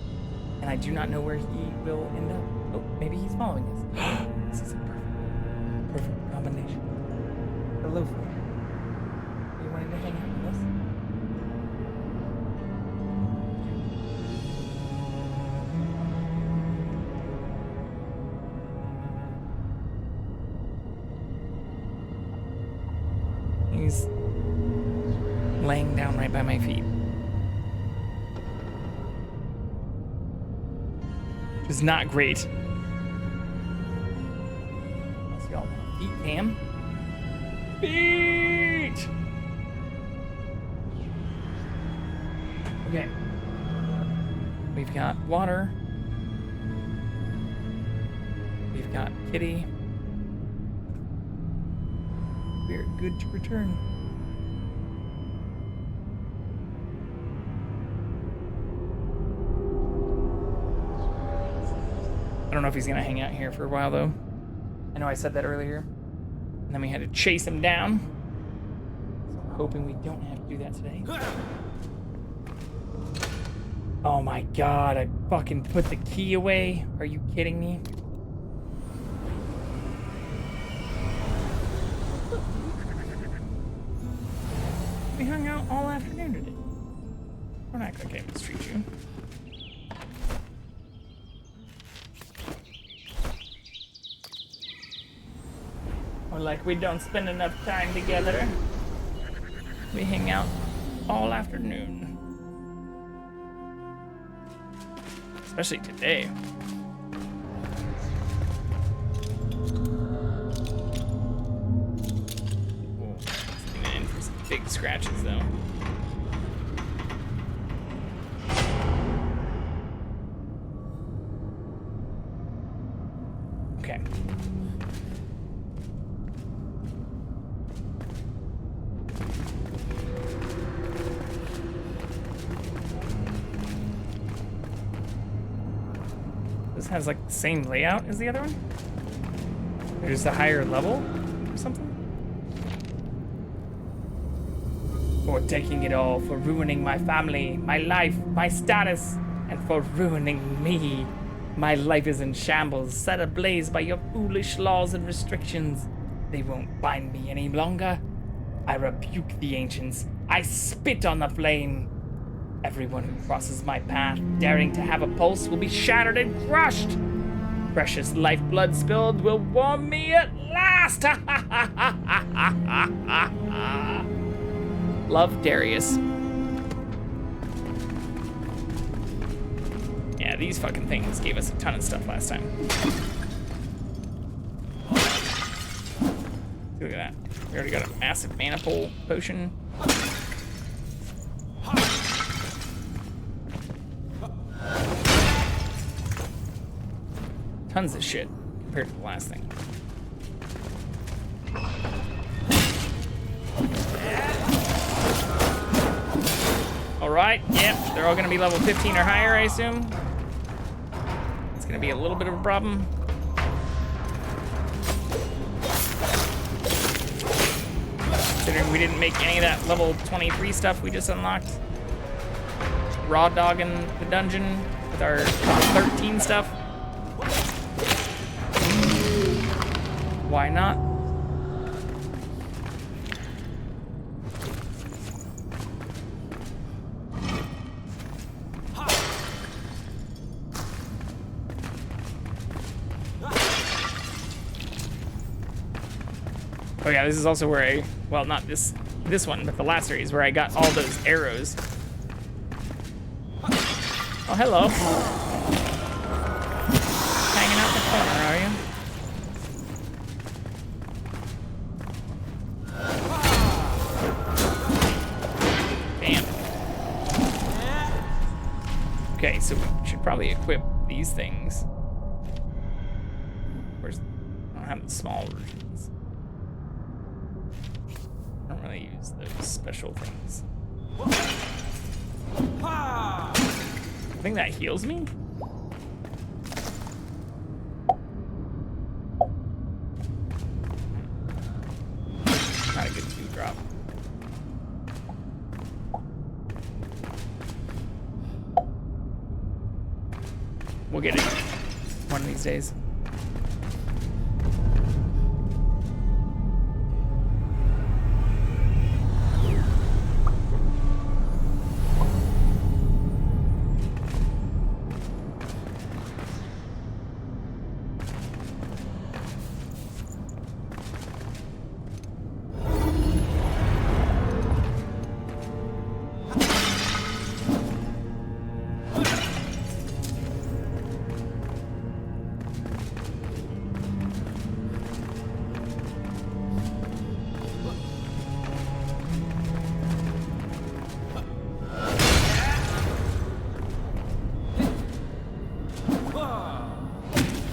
and I do not know where he will end up. Oh, maybe he's following us. This is a perfect combination. Hello, Phil. Are you wanting to hang out with us? He's laying down right by my feet. Which is not great. Let's see all my feet, Cam. Feet! Okay. We've got water. We've got kitty. We're good to return. I don't know if he's gonna hang out here for a while though. I know I said that earlier. And then we had to chase him down. So I'm hoping we don't have to do that today. Oh my god, I fucking put the key away. Are you kidding me? We hung out all afternoon today. We're not gonna mistreat you. Or like we don't spend enough time together. We hang out all afternoon. Especially today. In for some big scratches though. Okay. This has like the same layout as the other one? There's a higher level or something? For taking it all, for ruining my family, my life, my status, and for ruining me. My life is in shambles, set ablaze by your foolish laws and restrictions. They won't bind me any longer. I rebuke the ancients. I spit on the flame. Everyone who crosses my path, daring to have a pulse, will be shattered and crushed. Precious lifeblood spilled will warm me at last. Love, Darius. Yeah, these fucking things gave us a ton of stuff last time. Look at that. We already got a massive mana potion. Tons of shit compared to the last thing. Alright, yep, they're all gonna be level 15 or higher, I assume. It's gonna be a little bit of a problem. Considering we didn't make any of that level 23 stuff we just unlocked. Raw dogging the dungeon with our 13 stuff. Why not? Oh yeah, this is also where I, well, not this one, but the last series where I got all those arrows. Oh, hello. Hanging out in the corner, are you? Damn. Okay, so we should probably equip these things. Where's, I don't have the small versions. I don't really use those special things. I think that heals me? Not a good 2-drop. We'll get it one of these days.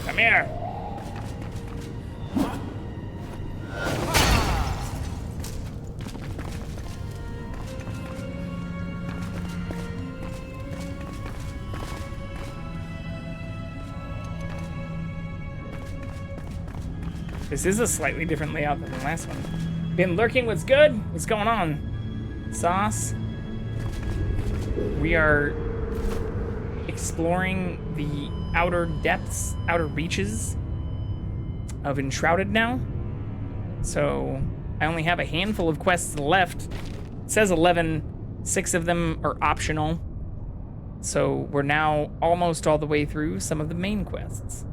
Come here. This is a slightly different layout than the last one. Been lurking, what's good? What's going on? Sauce. We are exploring the outer depths, outer reaches of Enshrouded now. So I only have a handful of quests left. It says 11, 6 of them are optional. So we're now almost all the way through some of the main quests.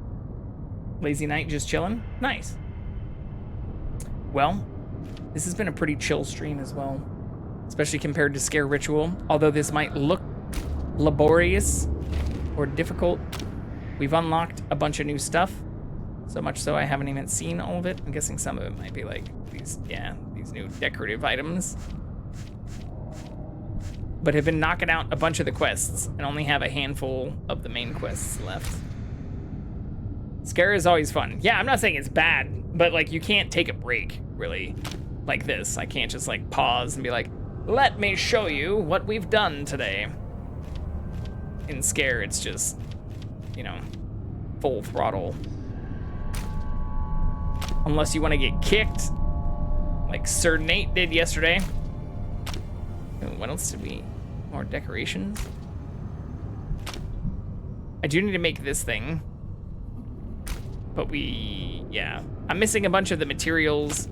Lazy night, just chilling? Nice. Well, this has been a pretty chill stream as well, especially compared to Scare Ritual. Although this might look laborious or difficult, we've unlocked a bunch of new stuff. So much so I haven't even seen all of it. I'm guessing some of it might be like these new decorative items. But have been knocking out a bunch of the quests and only have a handful of the main quests left. Scare is always fun. Yeah, I'm not saying it's bad, but like you can't take a break really like this. I can't just like pause and be like, let me show you what we've done today. In Scare, it's just, you know, full throttle. Unless you want to get kicked, like Sir Nate did yesterday. Ooh, what else did we? More decorations. I do need to make this thing. But yeah. I'm missing a bunch of the materials.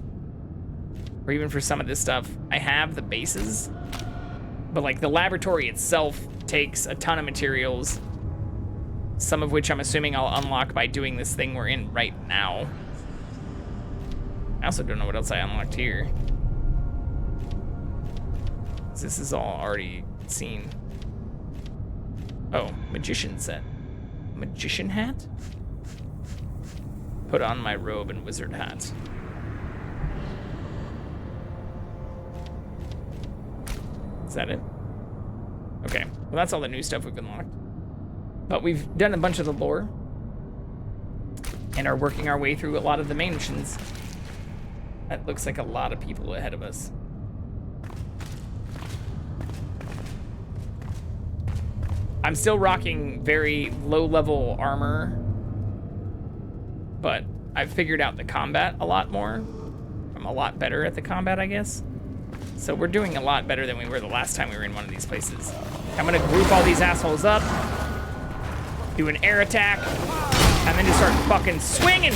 Or even for some of this stuff. I have the bases. But like the laboratory itself takes a ton of materials. Some of which I'm assuming I'll unlock by doing this thing we're in right now. I also don't know what else I unlocked here. This is all already seen. Oh, magician set. Magician hat? Put on my robe and wizard hat. Is that it? Okay, well that's all the new stuff we've unlocked. But we've done a bunch of the lore and are working our way through a lot of the main missions. That looks like a lot of people ahead of us. I'm still rocking very low-level armor, but I've figured out the combat a lot more. I'm a lot better at the combat, I guess. So we're doing a lot better than we were the last time we were in one of these places. I'm gonna group all these assholes up, do an air attack, and then just start fucking swinging.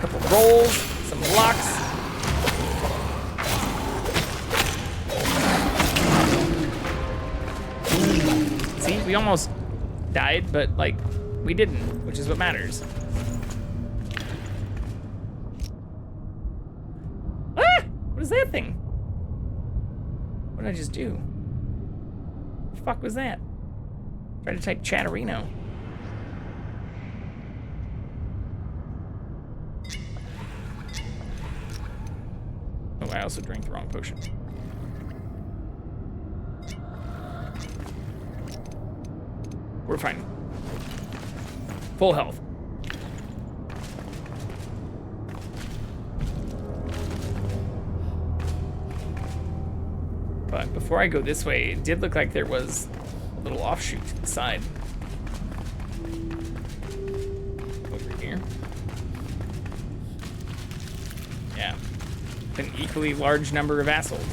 Couple rolls, some blocks. See, we almost died, but like, we didn't, which is what matters. Ah! What is that thing? What did I just do? What the fuck was that? Try to type Chatterino. Oh, I also drank the wrong potion. We're fine. Full health. But before I go this way, it did look like there was a little offshoot to the side. Over here. Yeah. An equally large number of assholes.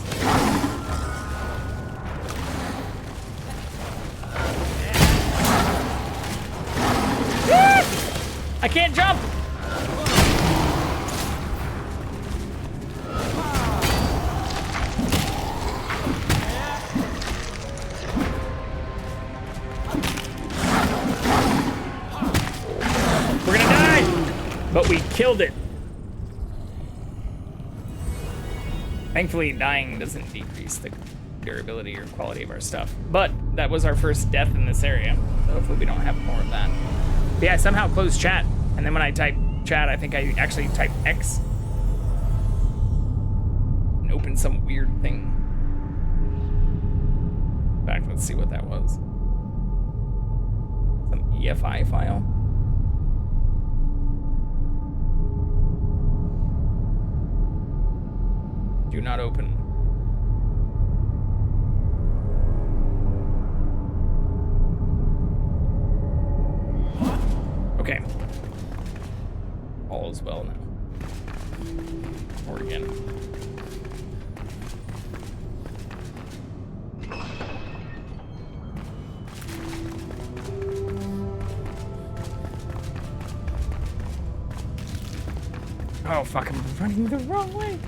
I can't jump! We're gonna die! But we killed it. Thankfully, dying doesn't decrease the durability or quality of our stuff. But that was our first death in this area. So hopefully we don't have more of that. But yeah, I somehow closed chat. And then when I type chat, I think I actually type X. And open some weird thing. In fact, let's see what that was. Some EFI file. Do not open. Okay. All is well now. Or again. Oh, fuck, I'm running the wrong way.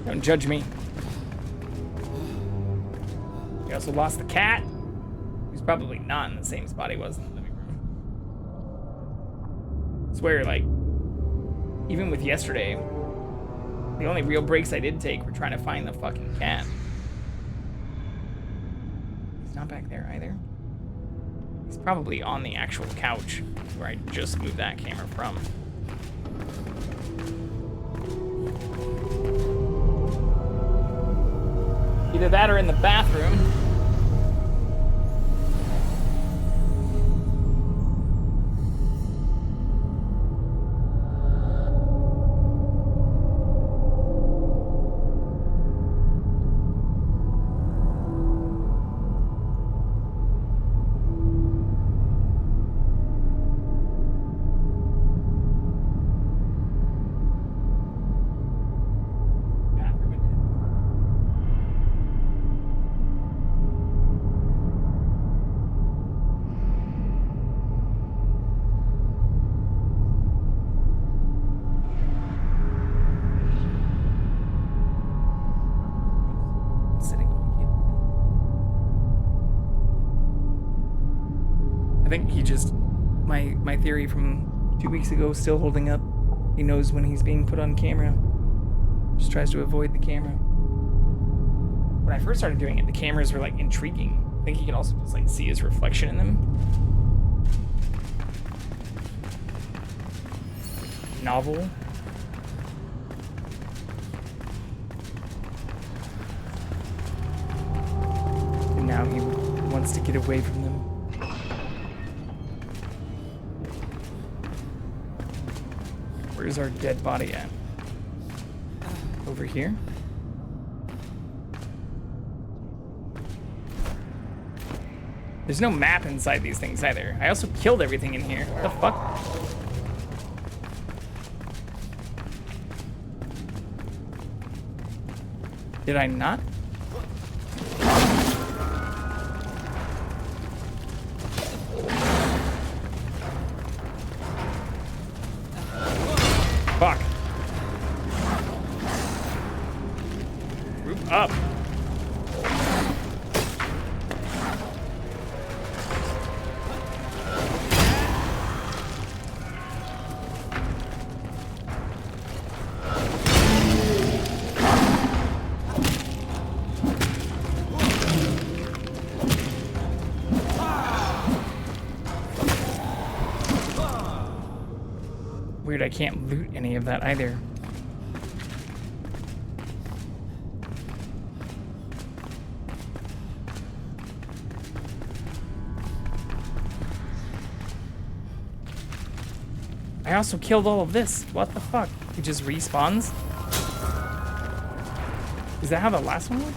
Don't judge me. We also lost the cat. He's probably not in the same spot he was in the living room. I swear, like, even with yesterday, the only real breaks I did take were trying to find the fucking cat. He's not back there either. He's probably on the actual couch where I just moved that camera from. Either that or in the bathroom. I think he just, my theory from 2 weeks ago is still holding up. He knows when he's being put on camera. Just tries to avoid the camera. When I first started doing it, the cameras were like intriguing. I think he could also just like see his reflection in them. Novel. And now he wants to get away from them. Where's our dead body at? Over here? There's no map inside these things either. I also killed everything in here. What the fuck? Did I not? Fuck. Group up. Weird, I can't loot any of that either. I also killed all of this. What the fuck? He just respawns? Is that how the last one went?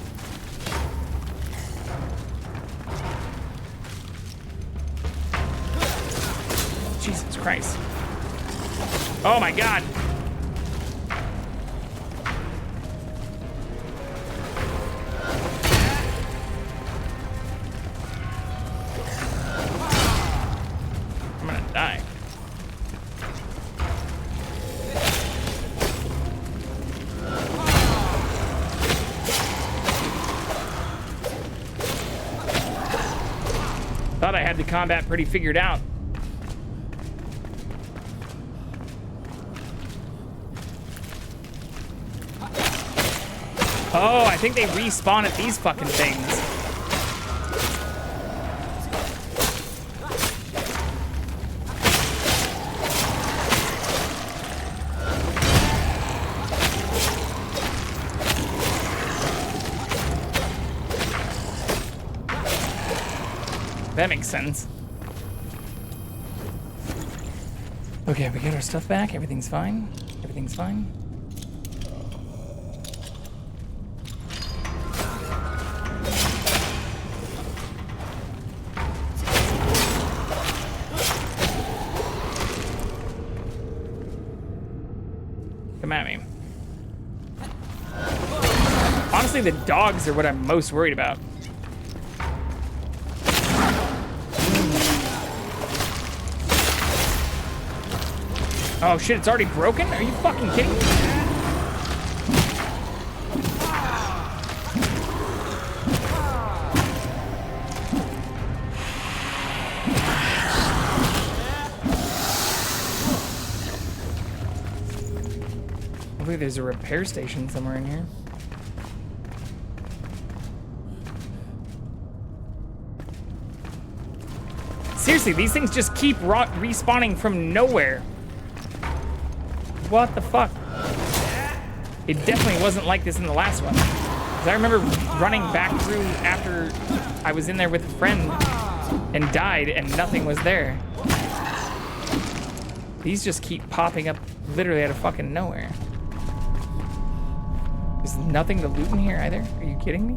Jesus Christ. Oh my god. I'm gonna had the combat pretty figured out. Oh, I think they respawn at these fucking things. That makes sense. Okay, we got our stuff back. Everything's fine. Everything's fine. Come at me. Honestly, the dogs are what I'm most worried about. Oh shit, it's already broken? Are you fucking kidding me? Hopefully there's a repair station somewhere in here. Seriously, these things just keep respawning from nowhere. What the fuck? It definitely wasn't like this in the last one. 'Cause I remember running back through after I was in there with a friend and died and nothing was there. These just keep popping up literally out of fucking nowhere. There's nothing to loot in here either? Are you kidding me?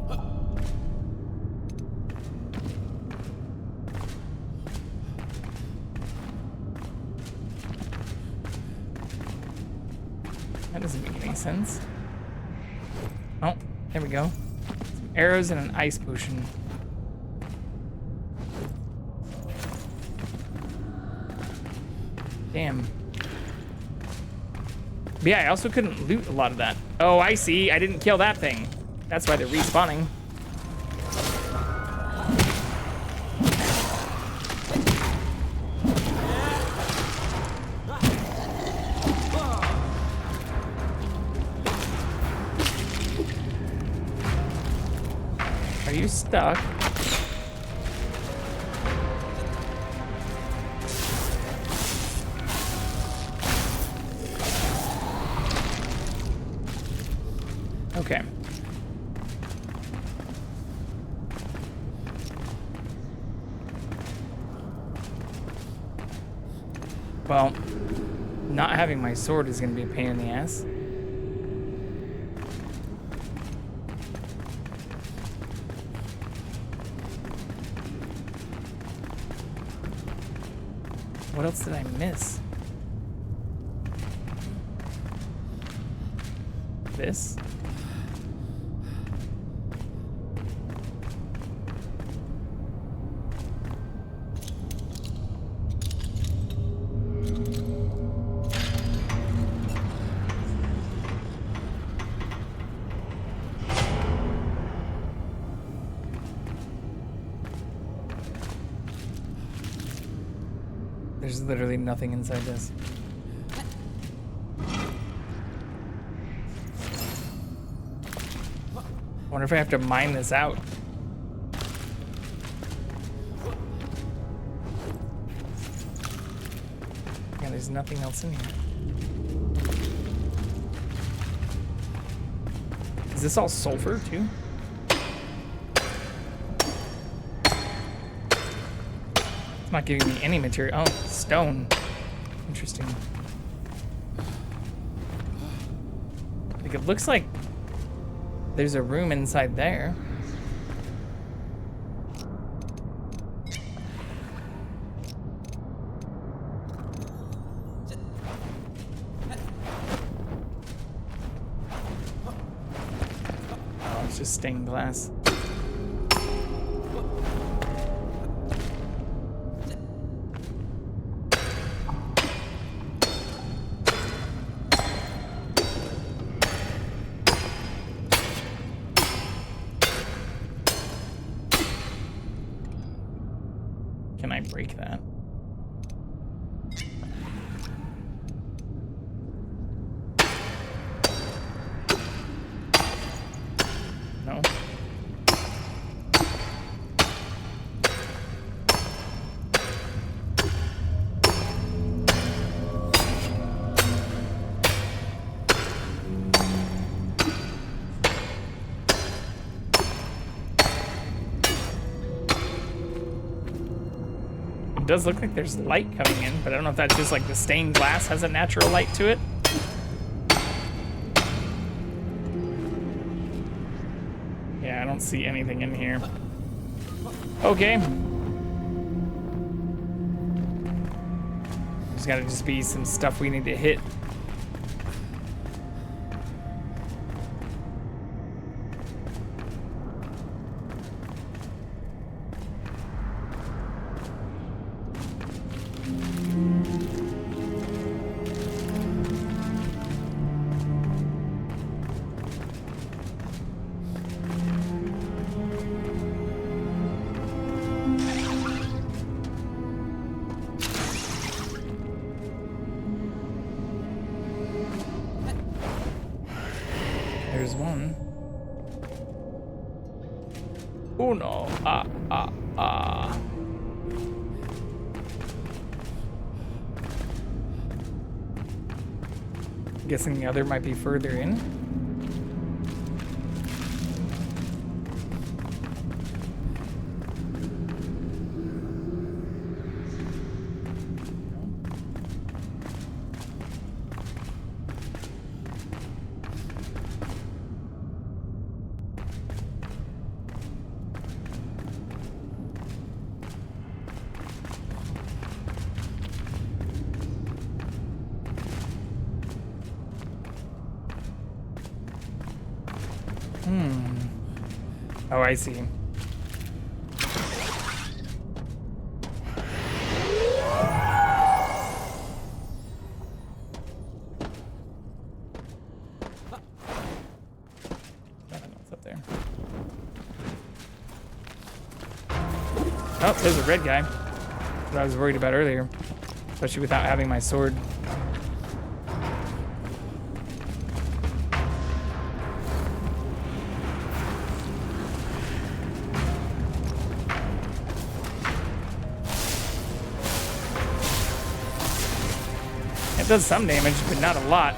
That doesn't make any sense. Oh, there we go. Some arrows and an ice potion. Damn. But yeah, I also couldn't loot a lot of that. Oh, I see. I didn't kill that thing. That's why they're respawning. Are you stuck? Okay. Well, not having my sword is going to be a pain in the ass. What else did I miss? This? There's literally nothing inside this. I wonder if I have to mine this out. Yeah, there's nothing else in here. Is this all sulfur too? It's not giving me any material. Oh, stone. Interesting. Like, it looks like there's a room inside there. Oh, it's just stained glass. Can It does look like there's light coming in, but I don't know if that's just like the stained glass has a natural light to it. Yeah, I don't see anything in here. Okay. There's gotta just be some stuff we need to hit. There's one. Uno. Guessing the other might be further in. Oh, I see. Nothing else up there. Oh, there's a red guy. That's what I was worried about earlier. Especially without having my sword. It does some damage, but not a lot.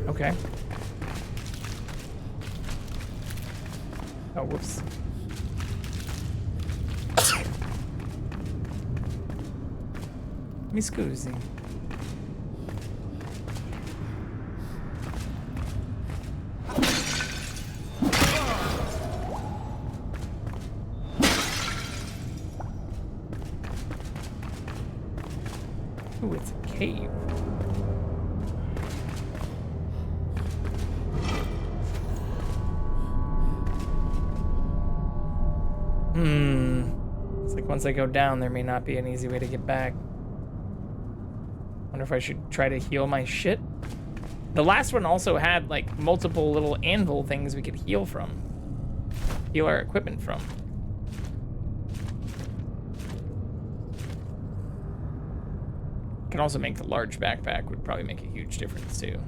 Okay. Oh, whoops. Mi scusi. Ooh, it's a cave. It's like once I go down, there may not be an easy way to get back. Wonder if I should try to heal my shit. The last one also had like multiple little anvil things we could heal from. Heal our equipment from. Can also make the large backpack, would probably make a huge difference too.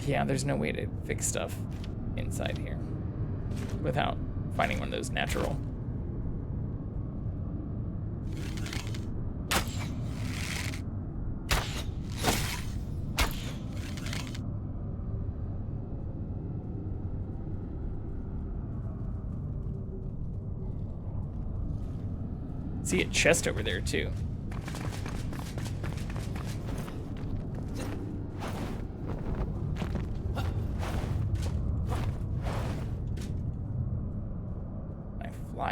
Yeah, there's no way to fix stuff inside here without finding one of those natural. See a chest over there too.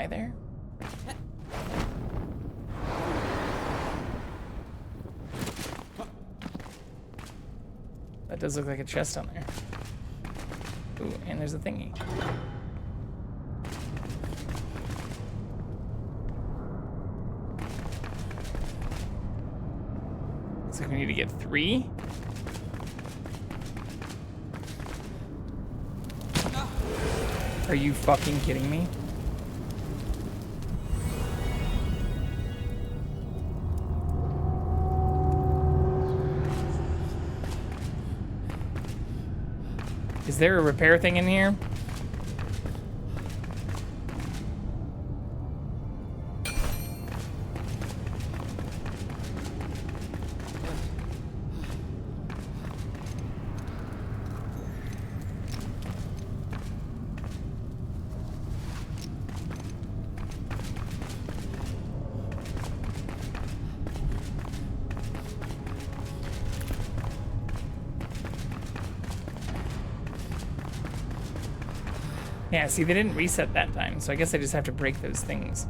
There. That does look like a chest on there. Ooh, and there's a thingy. Looks like we need to get 3. Are you fucking kidding me? Is there a repair thing in here? Yeah, see, they didn't reset that time, so I guess I just have to break those things.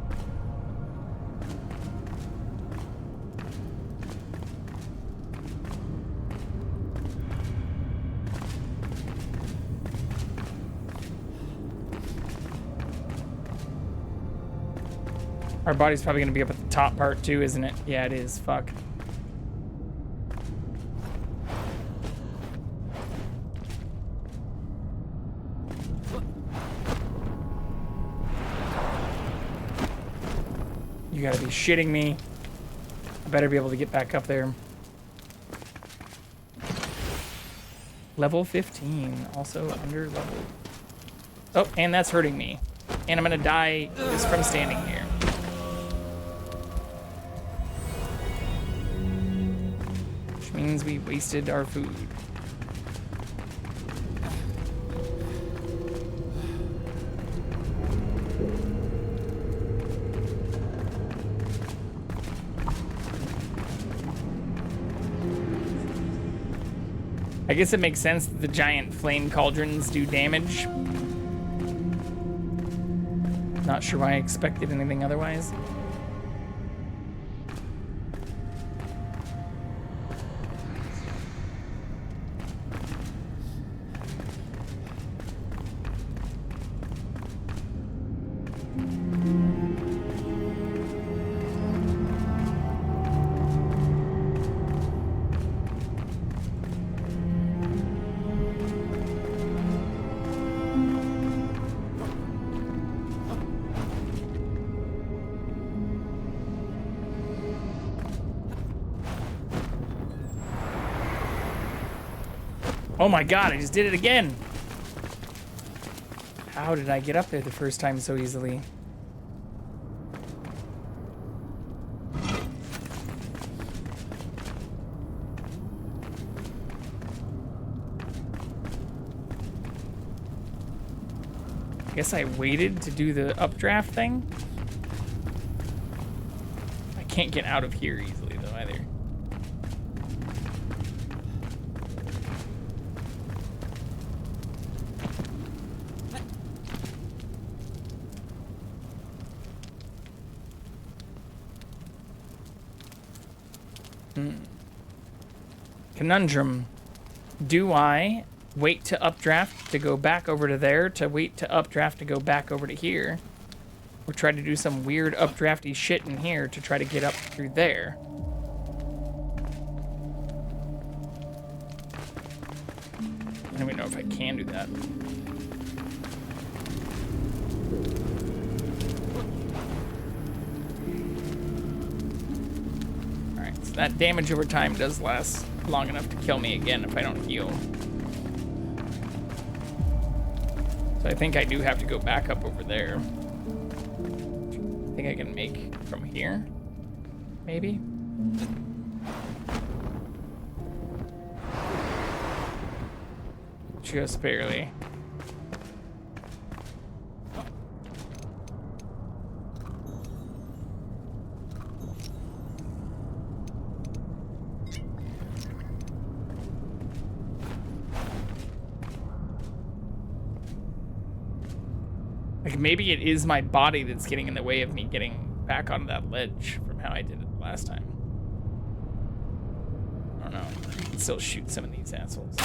Our body's probably gonna be up at the top part too, isn't it? Yeah, it is. Fuck. You gotta be shitting me. I better be able to get back up there. Level 15, also under level. Oh, and that's hurting me. And I'm gonna die just from standing here. Which means we wasted our food. I guess it makes sense that the giant flame cauldrons do damage. Not sure why I expected anything otherwise. Oh my god, I just did it again! How did I get up there the first time so easily? I guess I waited to do the updraft thing? I can't get out of here easily though either. Conundrum. Do I wait to updraft to go back over to there, to wait to updraft to go back over to here, or try to do some weird updrafty shit in here to try to get up through there? I don't even know if I can do that. Alright, so that damage over time does last long enough to kill me again if I don't heal. So I think I do have to go back up over there. I think I can make from here, maybe? Just barely. Like, maybe it is my body that's getting in the way of me getting back onto that ledge from how I did it last time. I don't know. I can still shoot some of these assholes.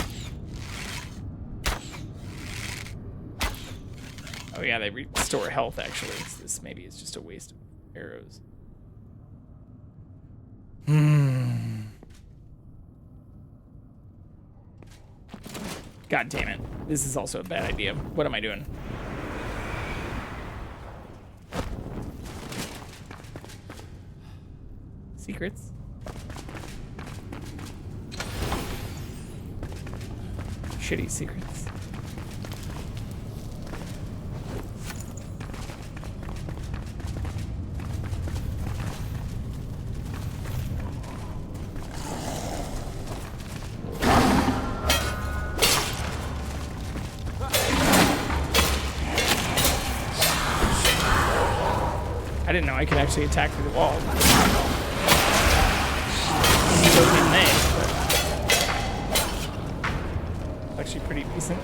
Oh yeah, they restore health actually. So this maybe is just a waste of arrows. God damn it. This is also a bad idea. What am I doing? Secrets. Shitty secrets. I didn't know I could actually attack through the wall. So didn't they, but actually pretty decent.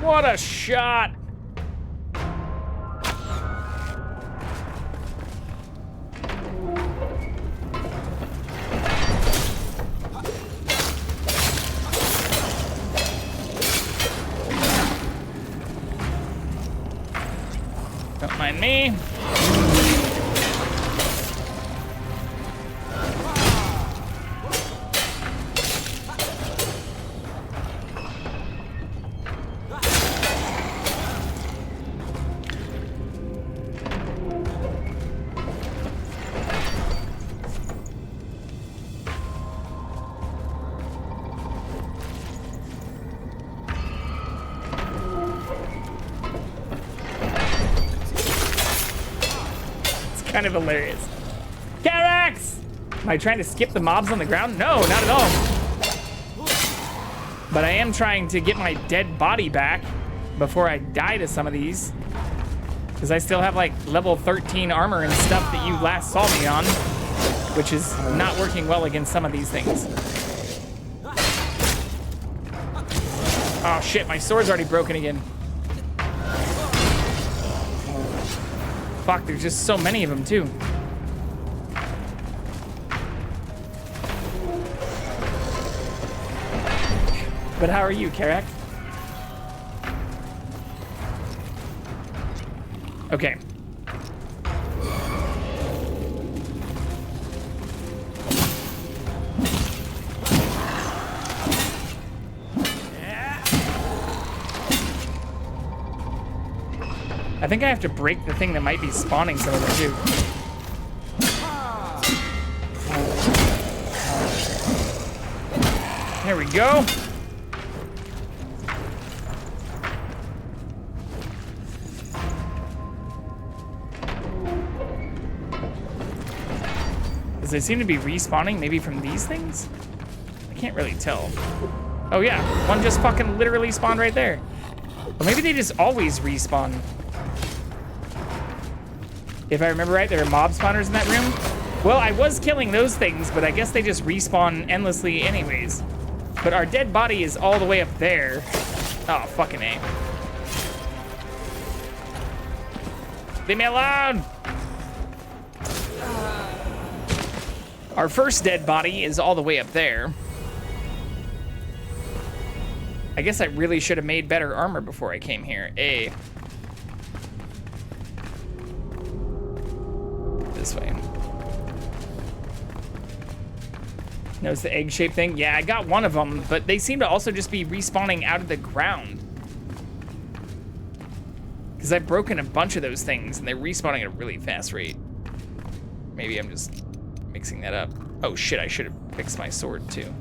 What a shot! Don't mind me. Kind of hilarious. Carax! Am I trying to skip the mobs on the ground? No, not at all. But I am trying to get my dead body back before I die to some of these. Because I still have like level 13 armor and stuff that you last saw me on, which is not working well against some of these things. Oh shit, my sword's already broken again. Fuck, there's just so many of them, too. But how are you, Karak? Okay. I think I have to break the thing that might be spawning some of them too. There we go. Does they seem to be respawning maybe from these things? I can't really tell. Oh yeah, one just fucking literally spawned right there. Or maybe they just always respawn. If I remember right, there are mob spawners in that room. Well, I was killing those things, but I guess they just respawn endlessly anyways. But our dead body is all the way up there. Oh, fucking A. Leave me alone! Our first dead body is all the way up there. I guess I really should have made better armor before I came here. A. This way. Notice the egg-shaped thing? Yeah, I got one of them, but they seem to also just be respawning out of the ground. Because I've broken a bunch of those things, and they're respawning at a really fast rate. Maybe I'm just mixing that up. Oh shit, I should have fixed my sword too.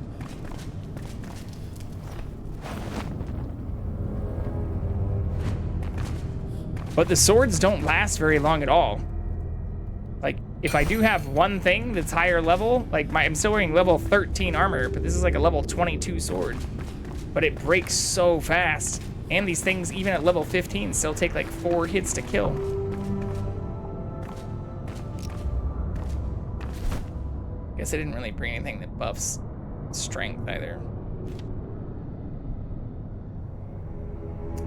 But the swords don't last very long at all. Like, if I do have one thing that's higher level, like I'm still wearing level 13 armor, but this is like a level 22 sword. But it breaks so fast. And these things, even at level 15, still take like 4 hits to kill. Guess I didn't really bring anything that buffs strength either.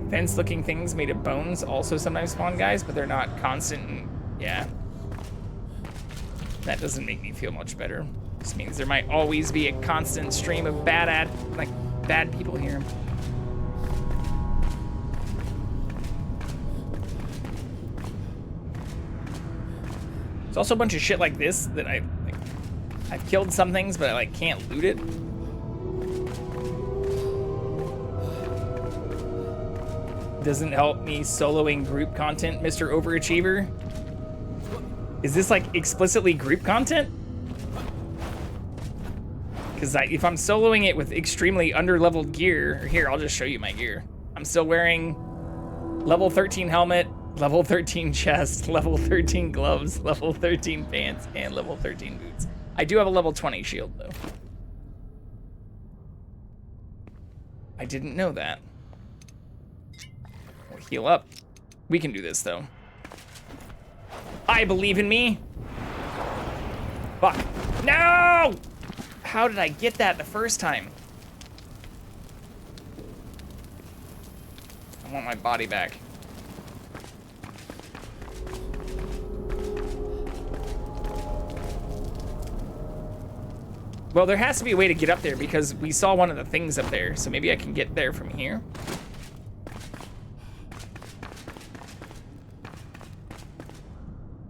Fence-looking things made of bones also sometimes spawn guys, but they're not constant. And yeah, that doesn't make me feel much better. This means there might always be a constant stream of bad people here. There's also a bunch of shit like this that I've killed some things, but I like can't loot it. Doesn't help me soloing group content, Mr. Overachiever. Is this like explicitly group content? Because if I'm soloing it with extremely underleveled gear, here, I'll just show you my gear. I'm still wearing level 13 helmet, level 13 chest, level 13 gloves, level 13 pants, and level 13 boots. I do have a level 20 shield, though. I didn't know that. We'll heal up. We can do this, though. I believe in me. Fuck. No! How did I get that the first time? I want my body back. Well, there has to be a way to get up there because we saw one of the things up there, so maybe I can get there from here.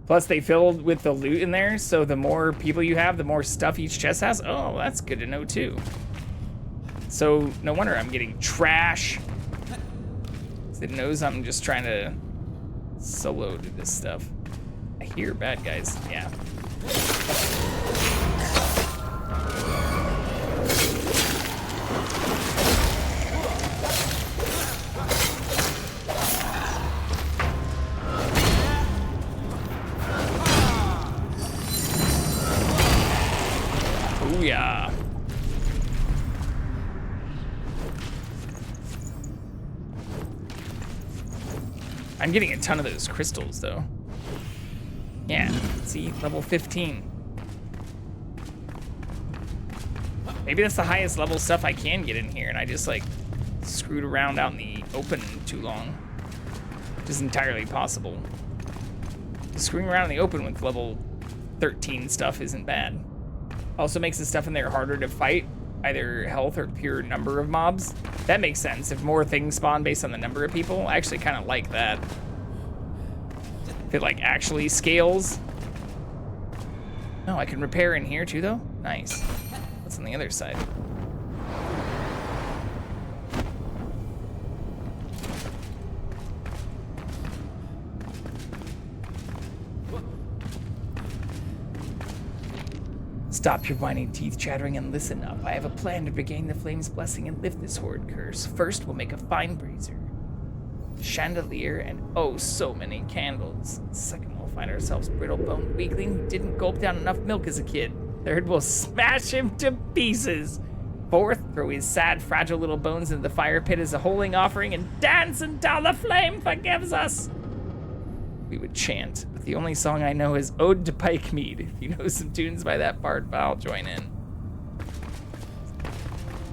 Plus, they filled with the loot in there, so the more people you have, the more stuff each chest has. Oh, that's good to know, too. So, no wonder I'm getting trash. It knows I'm just trying to solo do this stuff. I hear bad guys, yeah. Yeah. I'm getting a ton of those crystals, though. Yeah, see, level 15. Maybe that's the highest level stuff I can get in here, and I just, like, screwed around out in the open too long. Which is entirely possible. Screwing around in the open with level 13 stuff isn't bad. Also makes the stuff in there harder to fight, either health or pure number of mobs. That makes sense. If more things spawn based on the number of people, I actually kind of like that. If it like actually scales. No, I can repair in here too though? Nice. What's on the other side? Stop your whining teeth chattering and listen up. I have a plan to regain the flame's blessing and lift this horde curse. First, we'll make a fine brazier, chandelier, and oh, so many candles. Second, we'll find ourselves brittle-boned weakling who didn't gulp down enough milk as a kid. Third, we'll smash him to pieces. Fourth, throw his sad, fragile little bones into the fire pit as a holing offering and dance until the flame forgives us. We would chant. The only song I know is Ode to Pike Mead. If you know some tunes by that part, I'll join in.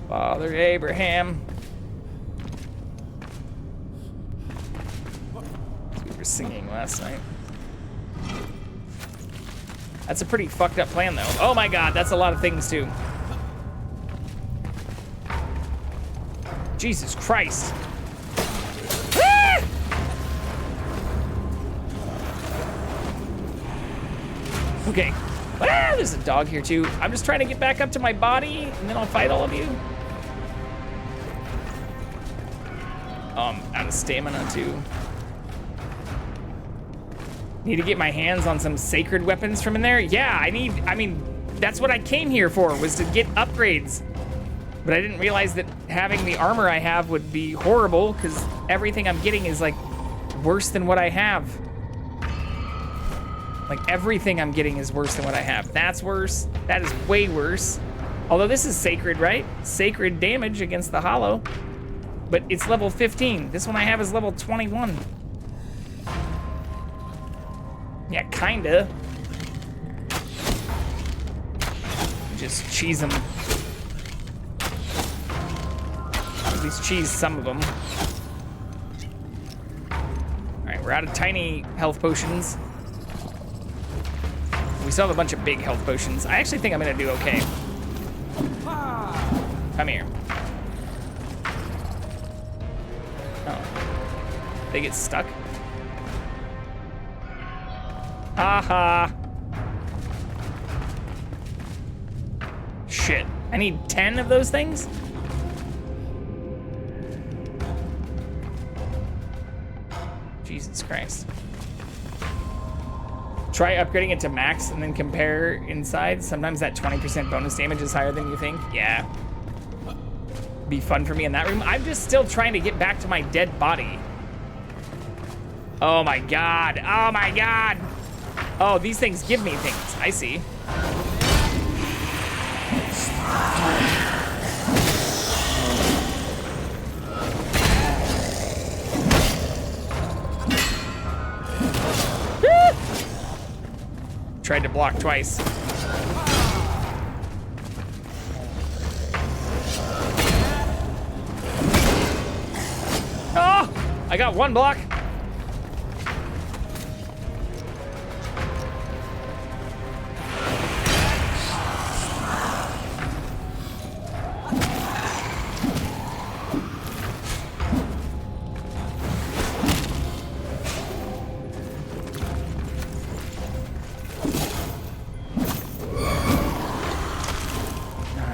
Father Abraham. We were singing last night. That's a pretty fucked up plan, though. Oh my god, that's a lot of things, too. Jesus Christ. Okay. Ah, there's a dog here too. I'm just trying to get back up to my body, and then I'll fight all of you. I'm out of stamina too. Need to get my hands on some sacred weapons from in there. Yeah, I mean, that's what I came here for, was to get upgrades. But I didn't realize that having the armor I have would be horrible, because everything I'm getting is like worse than what I have. Like, everything I'm getting is worse than what I have. That's worse. That is way worse. Although this is sacred, right? Sacred damage against the hollow. But it's level 15. This one I have is level 21. Yeah, kinda. just cheese them. At least cheese some of them. Alright, we're out of tiny health potions. We still have a bunch of big health potions. I actually think I'm gonna do okay. Come here. Oh. They get stuck? Haha. Shit. I need 10 of those things? Jesus Christ. Try upgrading it to max and then compare inside. Sometimes that 20% bonus damage is higher than you think. Yeah. Be fun for me in that room. I'm just still trying to get back to my dead body. Oh my god. Oh my god. Oh, these things give me things. I see. Tried to block twice. Oh! I got one block.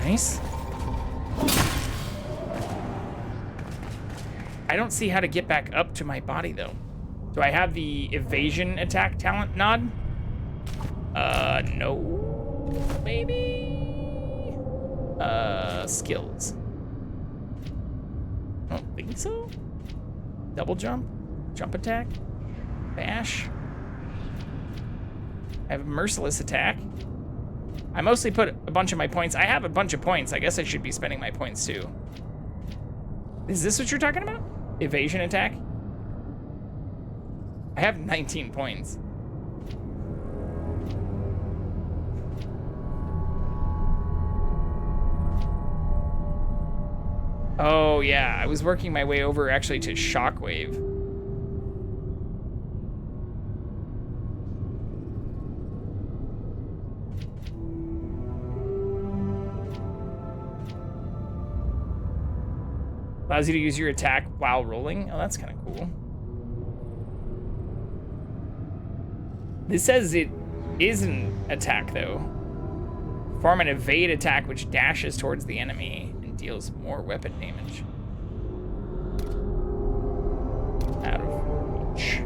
Nice. I don't see how to get back up to my body though. Do I have the evasion attack talent nod? No. Maybe? Skills. I don't think so. Double jump? Jump attack? Bash? I have a merciless attack. I mostly put a bunch of my points. I have a bunch of points. I guess I should be spending my points too. Is this what you're talking about? Evasion attack? I have 19 points. Oh yeah, I was working my way over actually to shockwave. Allows you to use your attack while rolling. Oh, that's kind of cool. This says it is an attack, though. Perform an evade attack which dashes towards the enemy and deals more weapon damage. Out of reach.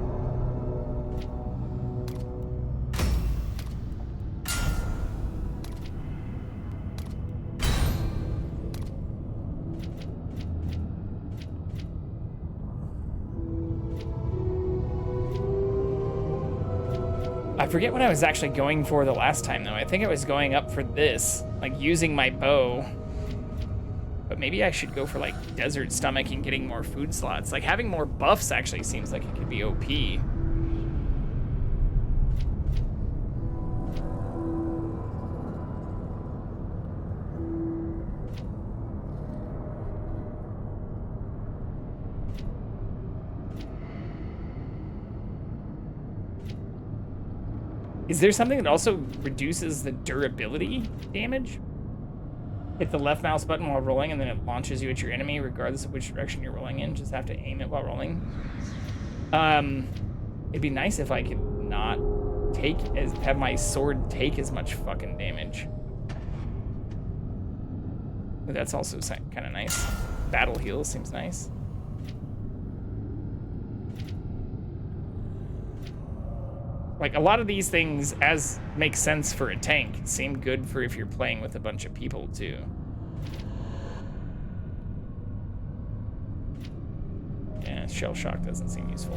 I forget what I was actually going for the last time, though. I think I was going up for this, like using my bow. But maybe I should go for like Desert Stomach and getting more food slots. Like having more buffs actually seems like it could be OP. Is there something that also reduces the durability damage? Hit the left mouse button while rolling and then it launches you at your enemy regardless of which direction you're rolling in. Just have to aim it while rolling. It'd be nice if I could not have my sword take as much fucking damage. But that's also kind of nice. Battle heal seems nice. Like, a lot of these things, as make sense for a tank, seem good for if you're playing with a bunch of people, too. Yeah, Shell Shock doesn't seem useful.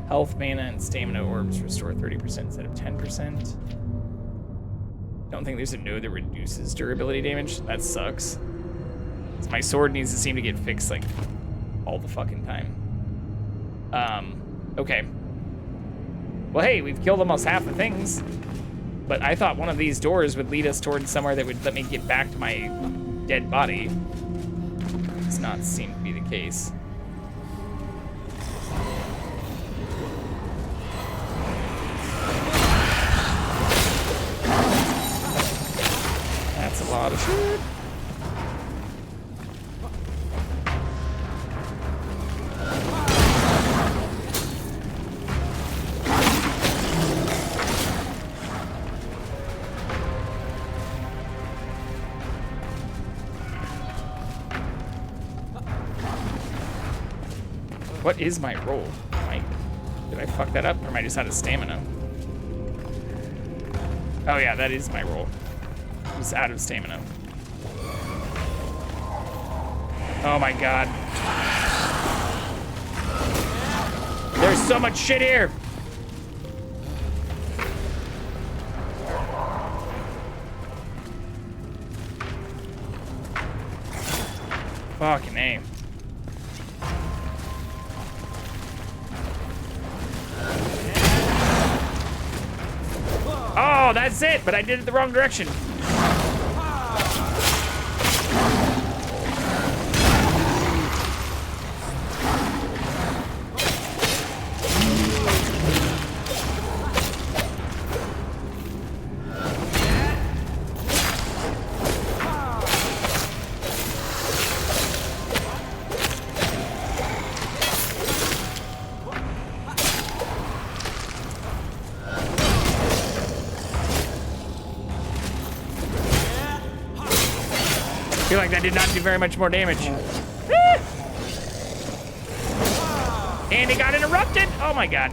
Health, mana, and stamina orbs restore 30% instead of 10%. Don't think there's a node that reduces durability damage. That sucks. So my sword needs to seem to get fixed, like, all the fucking time. Okay. Well, hey, we've killed almost half the things. But I thought one of these doors would lead us towards somewhere that would let me get back to my dead body. Does not seem to be the case. That's a lot of shit. What is my roll? Did I fuck that up, or am I just out of stamina? Oh yeah, that is my roll. I'm just out of stamina. Oh my god. There's so much shit here! Fucking A. Oh, that's it, but I did it the wrong direction. I feel like that did not do very much more damage. And it got interrupted. Oh my god.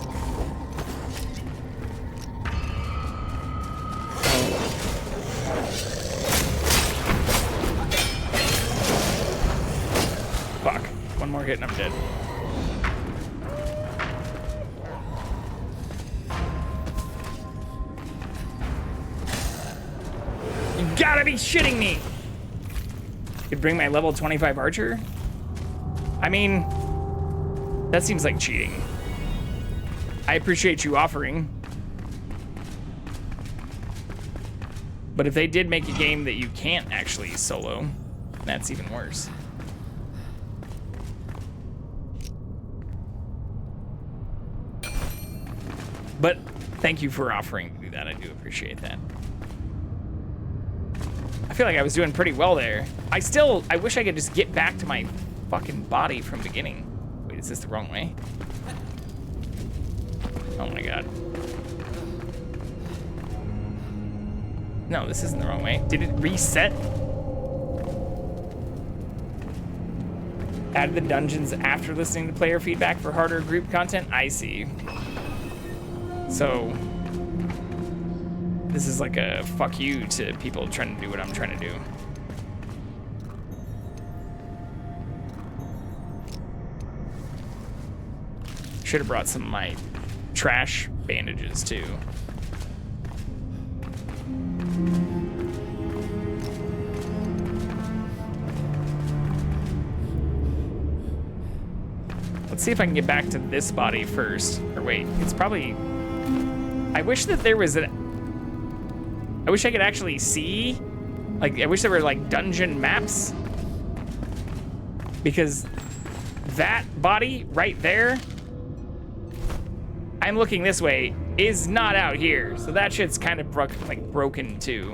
Fuck. One more hit and I'm dead. You gotta be shitting me. Could bring my level 25 archer? I mean, that seems like cheating. I appreciate you offering. But if they did make a game that you can't actually solo, that's even worse. But thank you for offering to do that. I do appreciate that. I feel like I was doing pretty well there. I wish I could just get back to my fucking body from the beginning. Wait, is this the wrong way? Oh my god. No, this isn't the wrong way. Did it reset? Add the dungeons after listening to player feedback for harder group content? I see. So this is like a fuck you to people trying to do what I'm trying to do. Should have brought some of my trash bandages too. Let's see if I can get back to this body first. Or wait, it's probably... I wish that there was I wish I could actually see, like, I wish there were like dungeon maps, because that body right there, I'm looking this way, is not out here. So that shit's kind of broken too,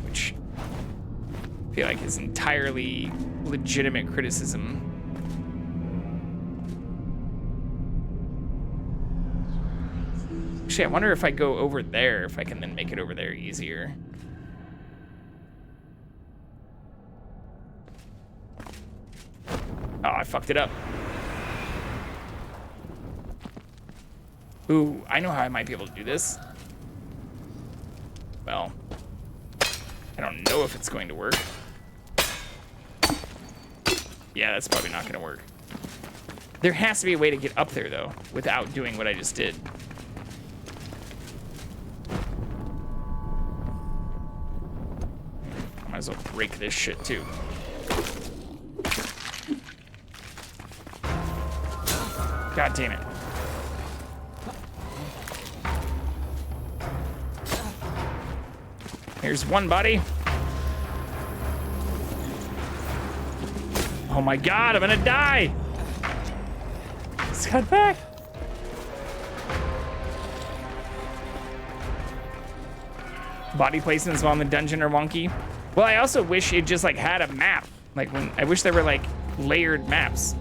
which I feel like is entirely legitimate criticism. Actually, I wonder if I go over there, if I can then make it over there easier. Oh, I fucked it up. Ooh, I know how I might be able to do this. Well, I don't know if it's going to work. Yeah, that's probably not gonna work. There has to be a way to get up there, though, without doing what I just did. Might as well break this shit too. God damn it. Here's one body. Oh my god, I'm gonna die! Scott back! Body placements while in the dungeon are wonky. Well, I also wish it just like had a map. Like I wish there were like layered maps.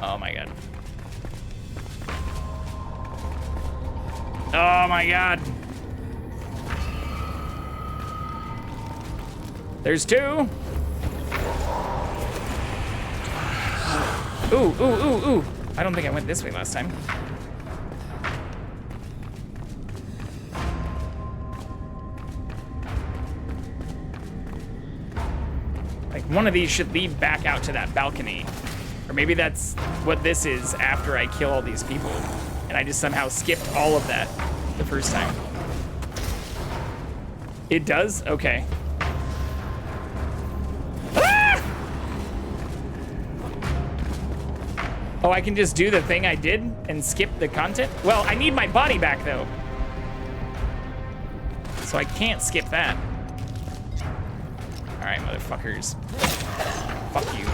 Oh my god. Oh my god. There's two. Ooh, ooh, ooh, ooh. I don't think I went this way last time. Like one of these should lead back out to that balcony. Or maybe that's what this is after I kill all these people. And I just somehow skipped all of that the first time. It does? Okay. Ah! Oh, I can just do the thing I did and skip the content? Well, I need my body back though. So I can't skip that. All right, motherfuckers. Fuck you.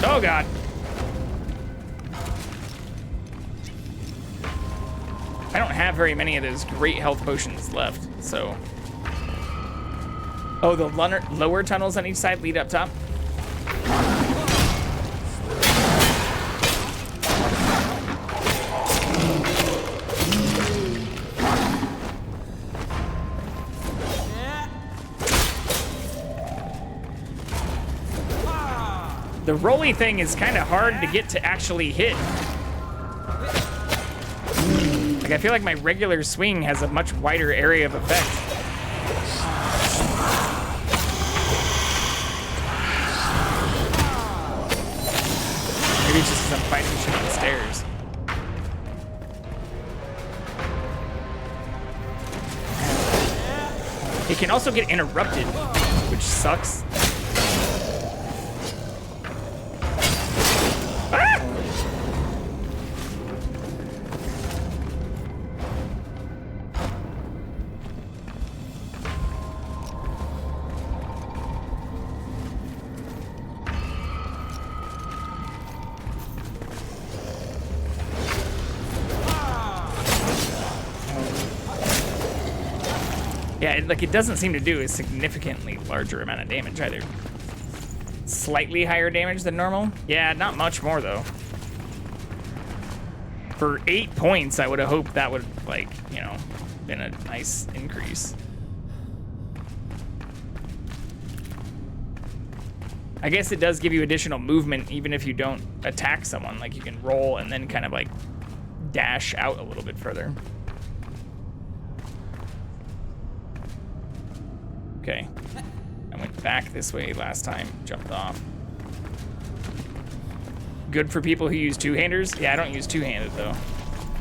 Oh god. I don't have very many of those great health potions left, so. Oh, the lower tunnels on each side lead up top? The rolly thing is kind of hard to get to actually hit. Like, I feel like my regular swing has a much wider area of effect. Maybe it's just because I'm fighting shit on the stairs. It can also get interrupted, which sucks. Yeah, it doesn't seem to do a significantly larger amount of damage either. Slightly higher damage than normal? Yeah, not much more though. For 8 points, I would have hoped that would, like, you know, been a nice increase. I guess it does give you additional movement even if you don't attack someone. Like, you can roll and then kind of like dash out a little bit further. Okay, I went back this way last time, jumped off. Good for people who use two-handers? Yeah, I don't use two-handed though.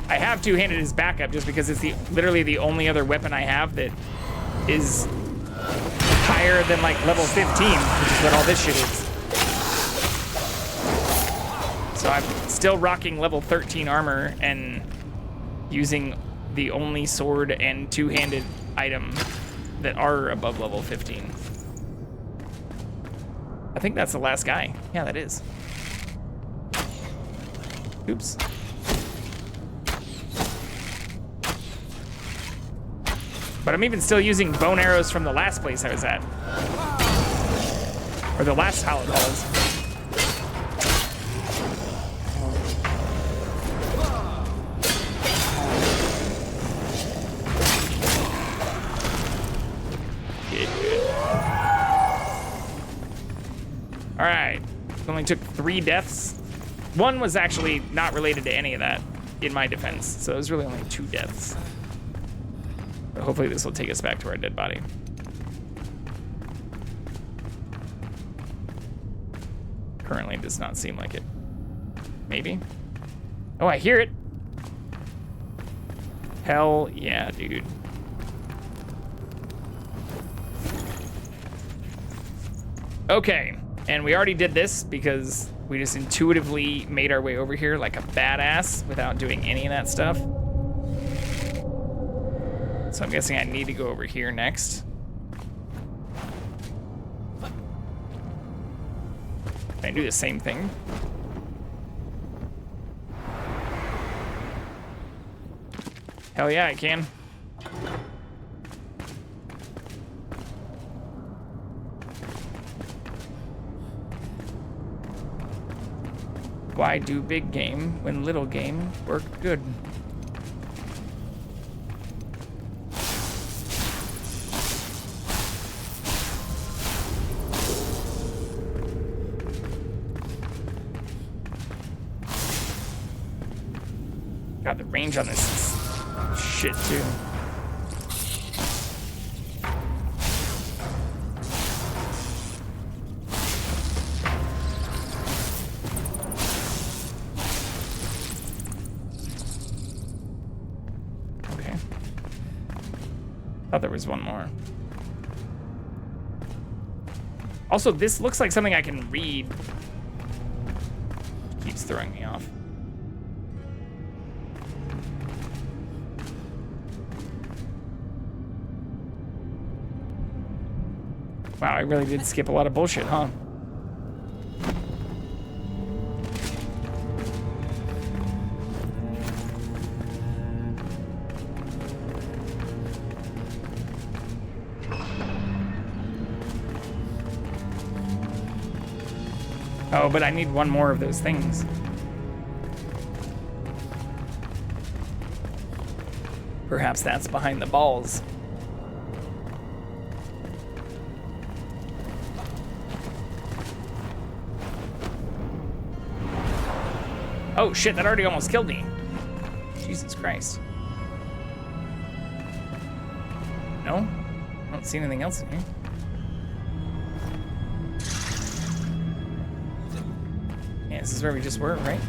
I have two-handed as backup just because it's literally the only other weapon I have that is higher than like level 15, which is what all this shit is. So I'm still rocking level 13 armor and using the only sword and two-handed item that are above level 15. I think that's the last guy. Yeah, that is. Oops. But I'm even still using bone arrows from the last place I was at. Or the last hallowed halls. All right, only took 3 deaths. One was actually not related to any of that, in my defense, so it was really only 2 deaths. But hopefully this will take us back to our dead body. Currently does not seem like it. Maybe? Oh, I hear it. Hell yeah, dude. Okay. And we already did this because We just intuitively made our way over here like a badass without doing any of that stuff. So I'm guessing I need to go over here next. Can I do the same thing? Hell yeah, I can. Why do big game when little game work good? God, the range on this is shit too. Okay. Thought there was one more. Also, this looks like something I can read. Keeps throwing me off. Wow, I really did skip a lot of bullshit, huh? Oh, but I need one more of those things. Perhaps that's behind the balls. Oh shit, that already almost killed me. Jesus Christ. No? I don't see anything else in here. Yeah, this is where we just were, right?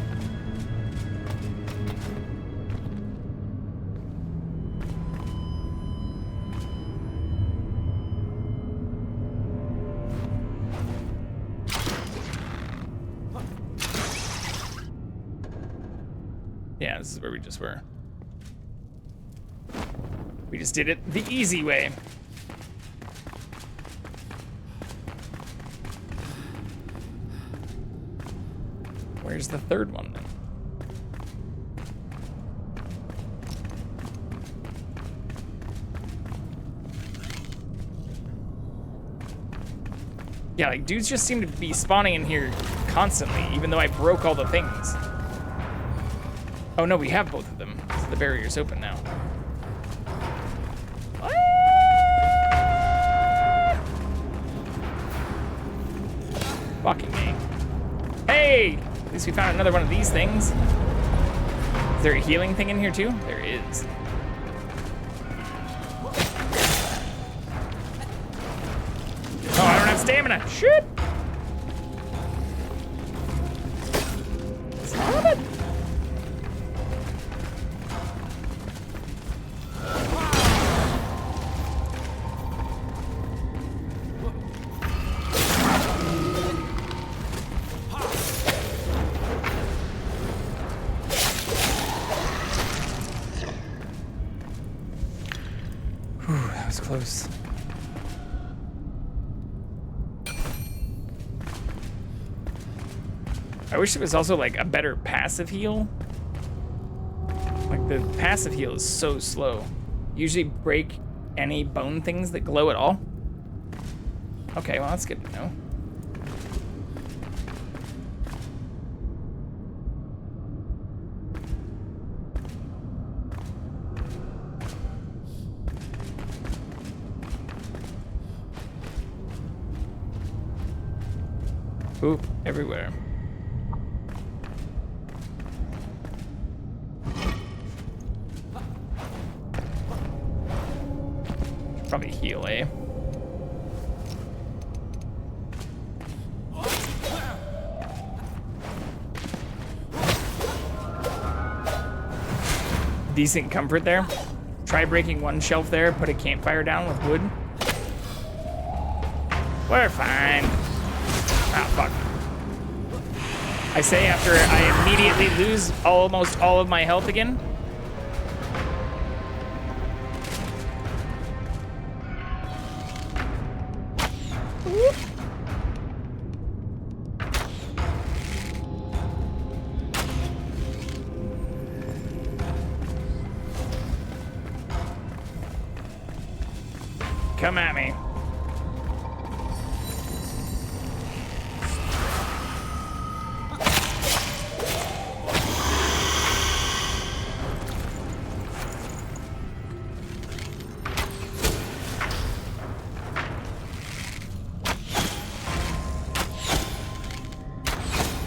Yeah, this is where we just were. We just did it the easy way. Where's the third one then? Yeah, like dudes just seem to be spawning in here constantly, even though I broke all the things. Oh no, we have both of them. So the barrier's open now. What? Fucking me. Hey! At least we found another one of these things. Is there a healing thing in here too? There is. Oh, I don't have stamina. Shit! Stop it! Close. I wish it was also like a better passive heal. Like the passive heal is so slow. Usually break any bone things that glow at all. Okay, well that's good to know. Oop, everywhere. Probably heal, eh? Decent comfort there. Try breaking one shelf there, put a campfire down with wood. We're fine. Ah, fuck. I say after I immediately lose almost all of my health again. Whoop. Come at me.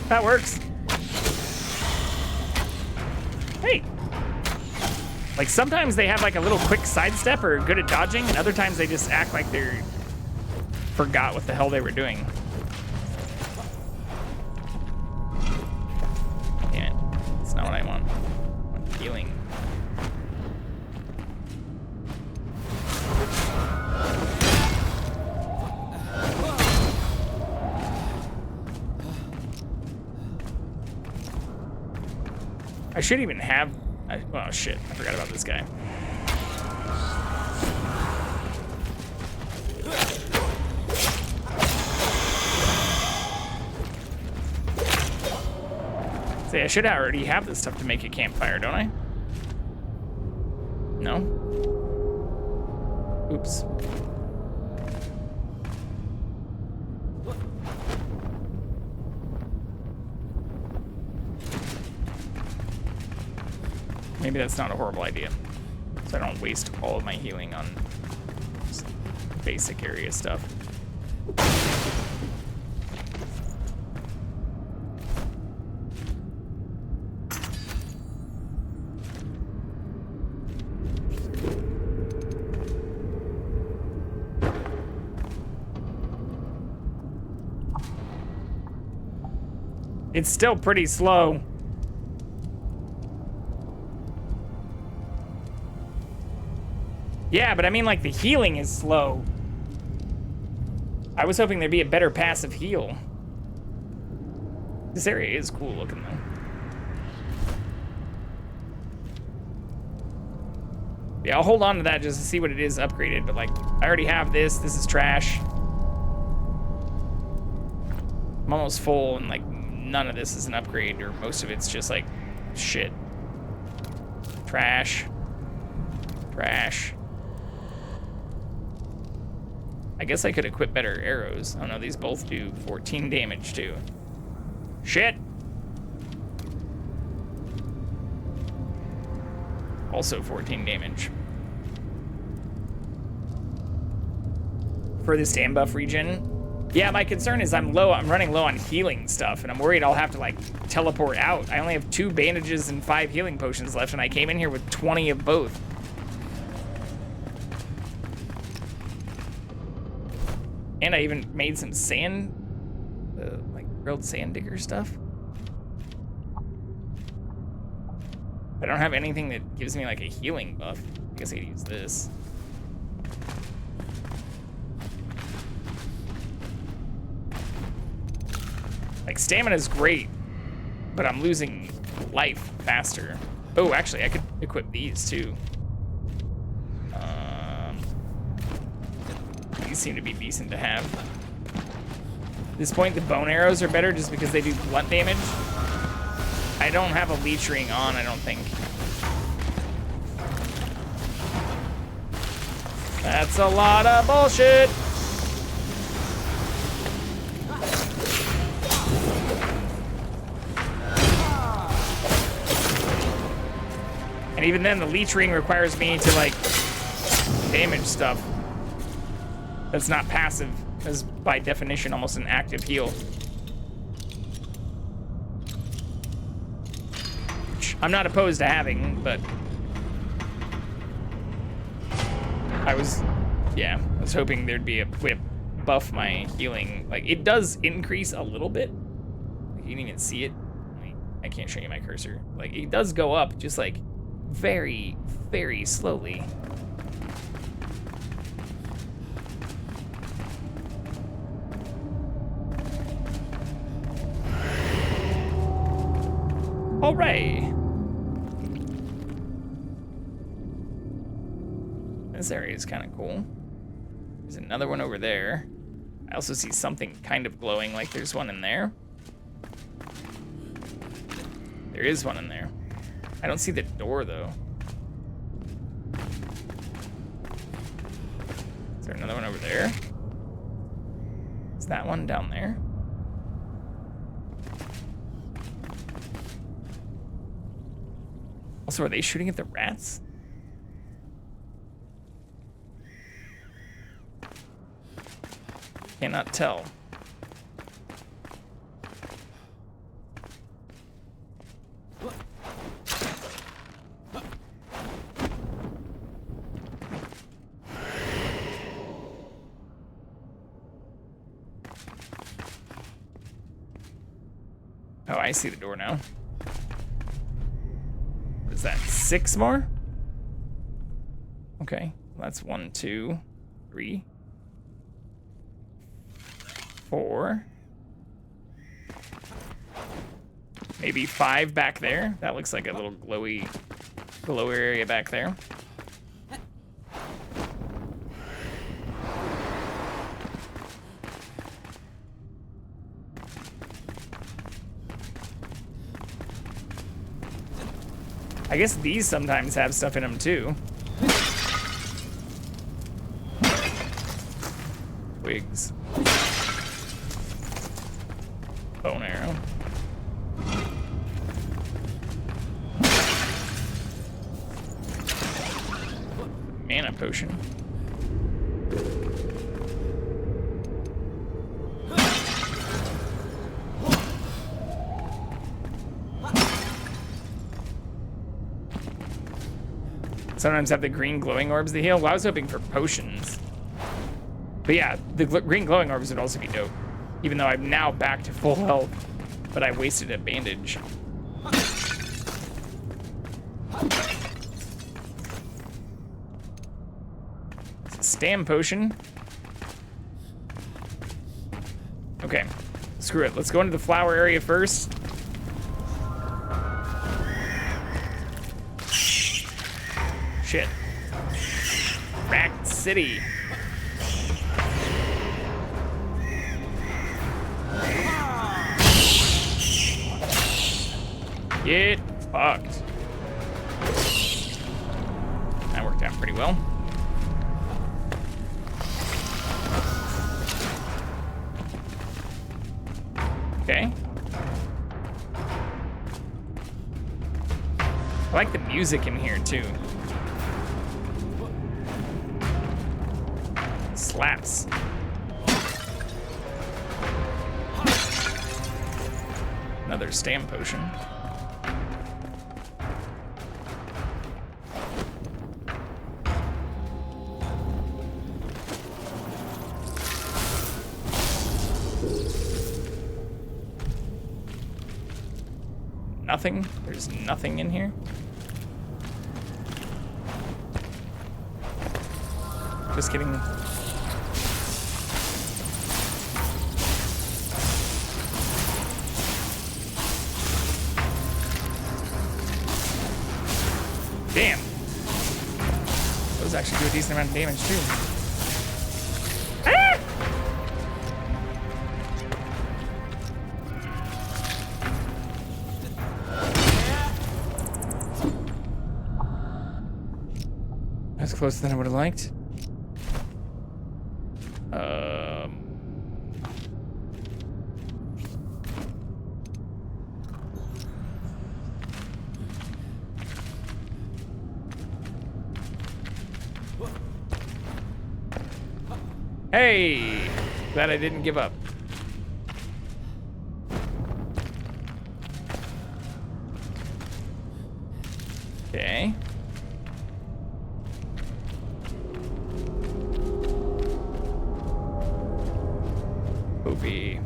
That works. Hey. Like sometimes they have like a little quick sidestep or good at dodging, and other times they just act like they're forgot what the hell they were doing. Damn it. That's not what I want. I want healing. I should even have... oh, shit. I forgot about this guy. See, I should already have this stuff to make a campfire, don't I? No? Oops. Maybe that's not a horrible idea. So I don't waste all of my healing on just basic area stuff. It's still pretty slow. Yeah, but I mean, like, the healing is slow. I was hoping there'd be a better passive heal. This area is cool looking, though. Yeah, I'll hold on to that just to see what it is upgraded, but, like, I already have this. This is trash. I'm almost full, and, like, none of this is an upgrade, or most of it's just, like, shit. Trash. Trash. I guess I could equip better arrows. Oh no, these both do 14 damage too. Shit! Also 14 damage. For the stand buff regen? Yeah, my concern is I'm running low on healing stuff, and I'm worried I'll have to like teleport out. I only have 2 bandages and 5 healing potions left, and I came in here with 20 of both. And I even made some sand, like grilled sand digger stuff. I don't have anything that gives me like a healing buff. I guess I could use this. Like stamina's great, but I'm losing life faster. Oh, actually I could equip these too. These seem to be decent to have. At this point, the bone arrows are better just because they do blunt damage. I don't have a leech ring on, I don't think. That's a lot of bullshit. And even then, the leech ring requires me to like damage stuff. That's not passive, is by definition almost an active heal. Which I'm not opposed to having, but I was hoping there'd be a way to buff my healing. Like, it does increase a little bit. You can even see it. I can't show you my cursor. Like, it does go up, just like very, very slowly. All right. This area is kind of cool. There's another one over there. I also see something kind of glowing, like there's one in there. There is one in there. I don't see the door, though. Is there another one over there? Is that one down there? Also, are they shooting at the rats? Cannot tell. Oh, I see the door now. What is that? 6 more? Okay, that's 1, 2, 3, 4. Maybe 5 back there. That looks like a little glowy glow area back there. I guess these sometimes have stuff in them too. Twigs. Bone arrow. Mana potion. Sometimes have the green glowing orbs to heal. Well, I was hoping for potions. But yeah, the green glowing orbs would also be dope. Even though I'm now back to full health, but I wasted a bandage. It's a stam potion. Okay, screw it. Let's go into the flower area first. Shit. Rat City. Get fucked. That worked out pretty well. Okay. I like the music in here too. Slaps. Another stam potion. Nothing? There's nothing in here? Just kidding. Damn. Those actually do a decent amount of damage too. Ah! That's closer than I would have liked. Hey! Glad I didn't give up. Okay. Poopy.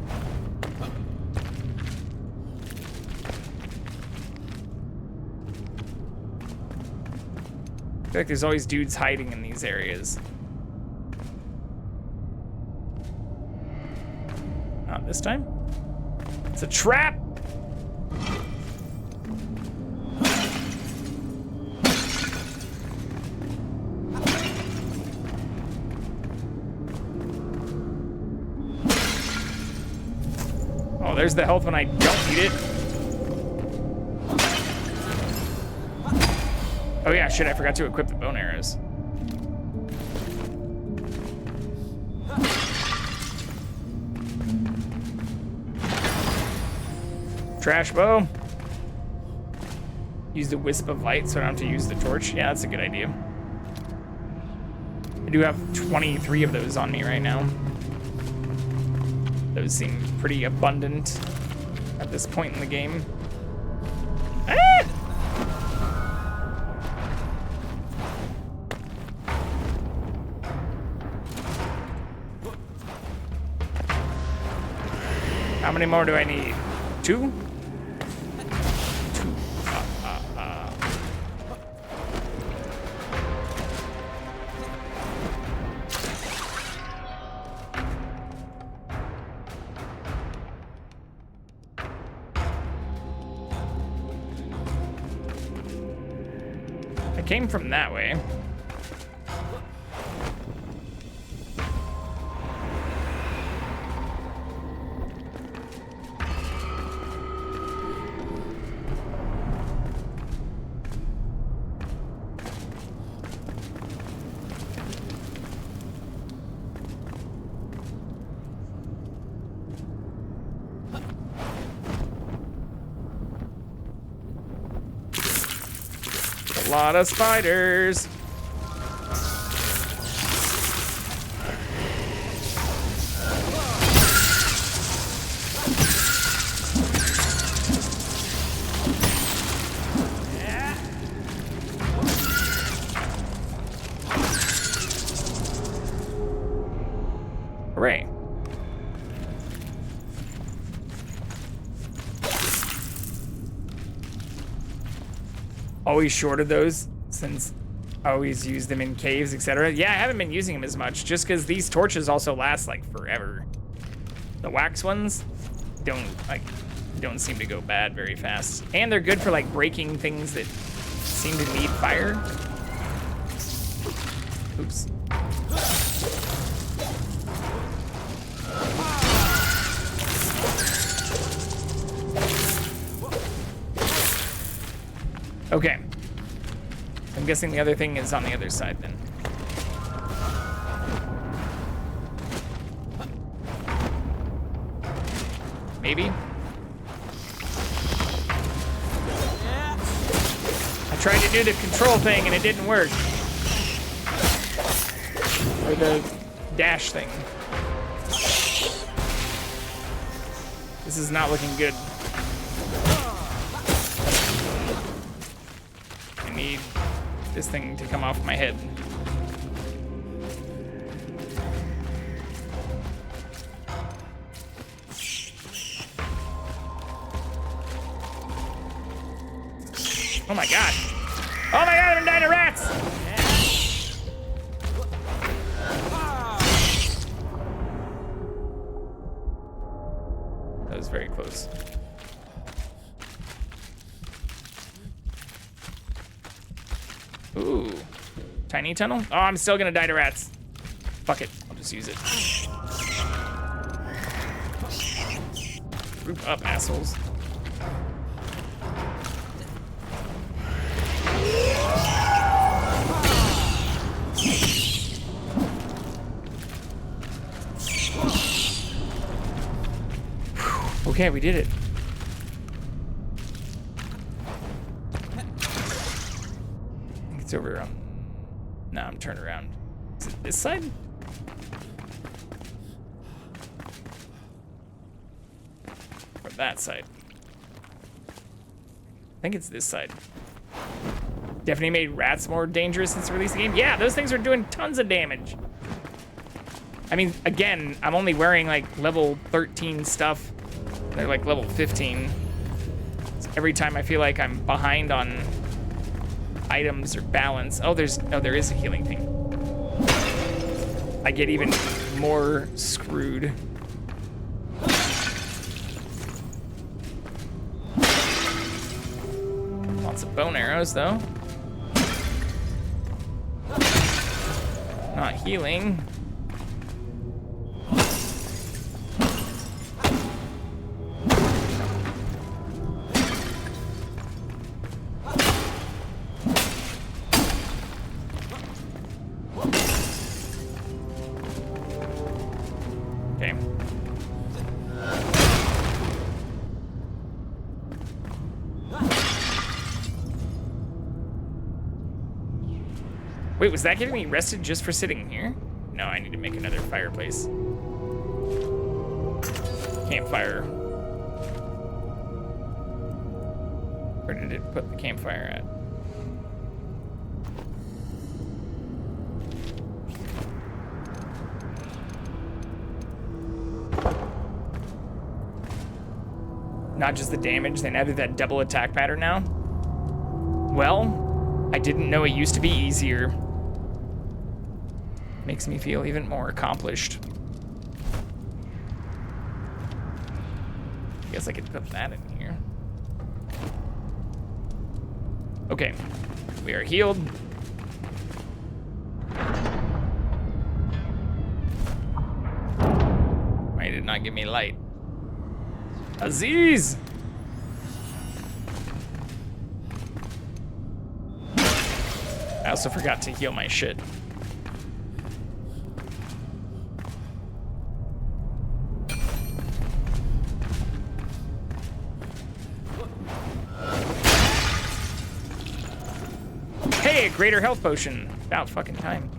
I feel like there's always dudes hiding in these areas. Not this time. It's a trap! Oh, there's the health when I don't need it. Oh yeah, shit, I forgot to equip the bone arrows. Trash bow. Use the wisp of light so I don't have to use the torch. Yeah, that's a good idea. I do have 23 of those on me right now. Those seem pretty abundant at this point in the game. Ah! How many more do I need? 2? 2. I came from that way. A lot of spiders. Hooray. Always short of those since I always use them in caves, etc. Yeah, I haven't been using them as much just because these torches also last like forever. The wax ones don't seem to go bad very fast. And they're good for like breaking things that seem to need fire. Oops. Okay. I'm guessing the other thing is on the other side then. Maybe? I tried to do the control thing and it didn't work. Or the dash thing. This is not looking good. I need this thing to come off my head. Oh my god. Oh my god, I'm dying to rats! That was very close. Ooh. Tiny tunnel? Oh, I'm still gonna die to rats. Fuck it. I'll just use it. Group up, assholes. Okay, we did it. I think it's over. No, I'm turned around. Is it this side? Or that side? I think it's this side. Definitely made rats more dangerous since the release of the game. Yeah, those things are doing tons of damage. I mean, again, I'm only wearing like level 13 stuff. They're like level 15. So every time I feel like I'm behind on items or balance. Oh, there is a healing thing. I get even more screwed. Lots of bone arrows though. Not healing. Wait, was that giving me rested just for sitting here? No, I need to make another fireplace. Campfire. Where did it put the campfire at? Not just the damage, they added that double attack pattern now. Well, I didn't know it used to be easier. Makes me feel even more accomplished. Guess I could put that in here. Okay, we are healed. Why did it not give me light? Aziz! I also forgot to heal my shit. Hey, a greater health potion. About fucking time.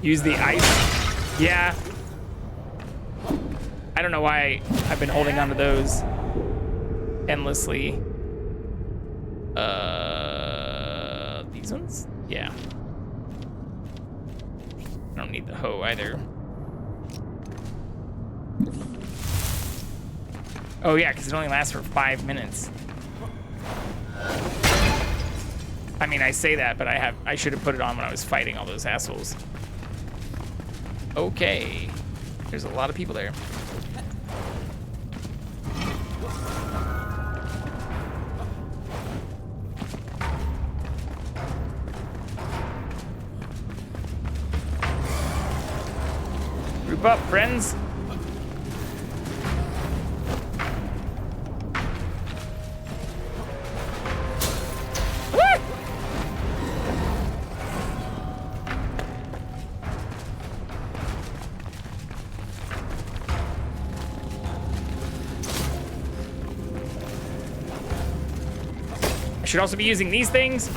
Use the ice. Yeah. I don't know why I've been holding on to those endlessly. These ones? Yeah. I don't need the hoe either. Oh yeah, because it only lasts for 5 minutes. I mean, I say that, but I should have put it on when I was fighting all those assholes. Okay. There's a lot of people there. Group up, friends. Should also be using these things.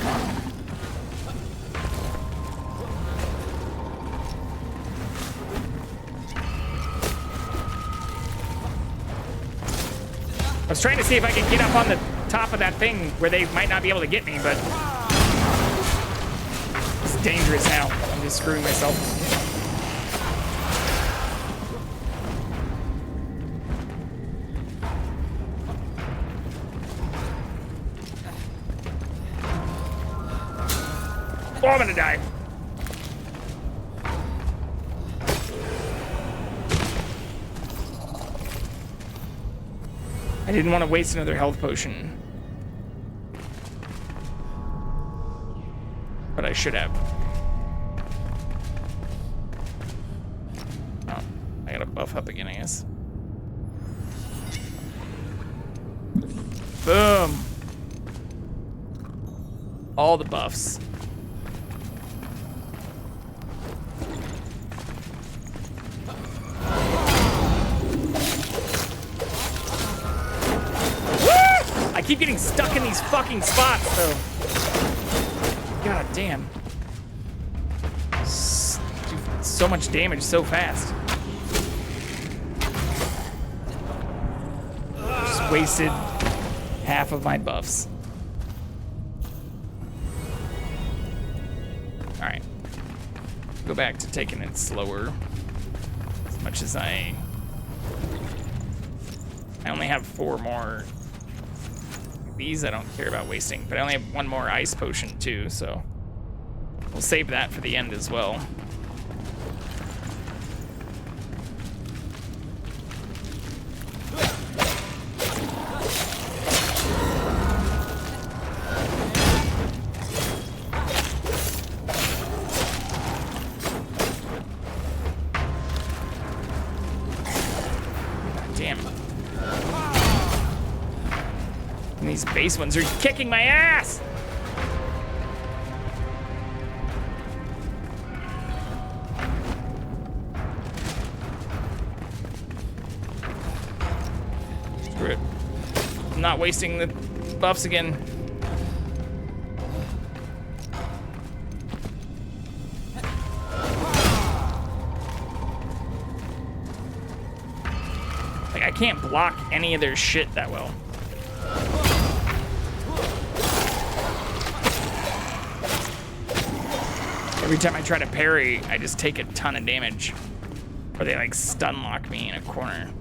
I was trying to see if I could get up on the top of that thing where they might not be able to get me, but it's dangerous now. I'm just screwing myself. Oh, I'm gonna die. I didn't want to waste another health potion. But I should have. Oh, I gotta buff up again, I guess. Boom. All the buffs. I keep getting stuck in these fucking spots, though. God damn. Do so much damage so fast. Just wasted half of my buffs. Alright. Go back to taking it slower. As much as I only have 4 more. These I don't care about wasting, but I only have 1 more ice potion too, so we'll save that for the end as well. These base ones are kicking my ass! Screw it. I'm not wasting the buffs again. Like, I can't block any of their shit that well. Every time I try to parry, I just take a ton of damage. Or they like stun lock me in a corner.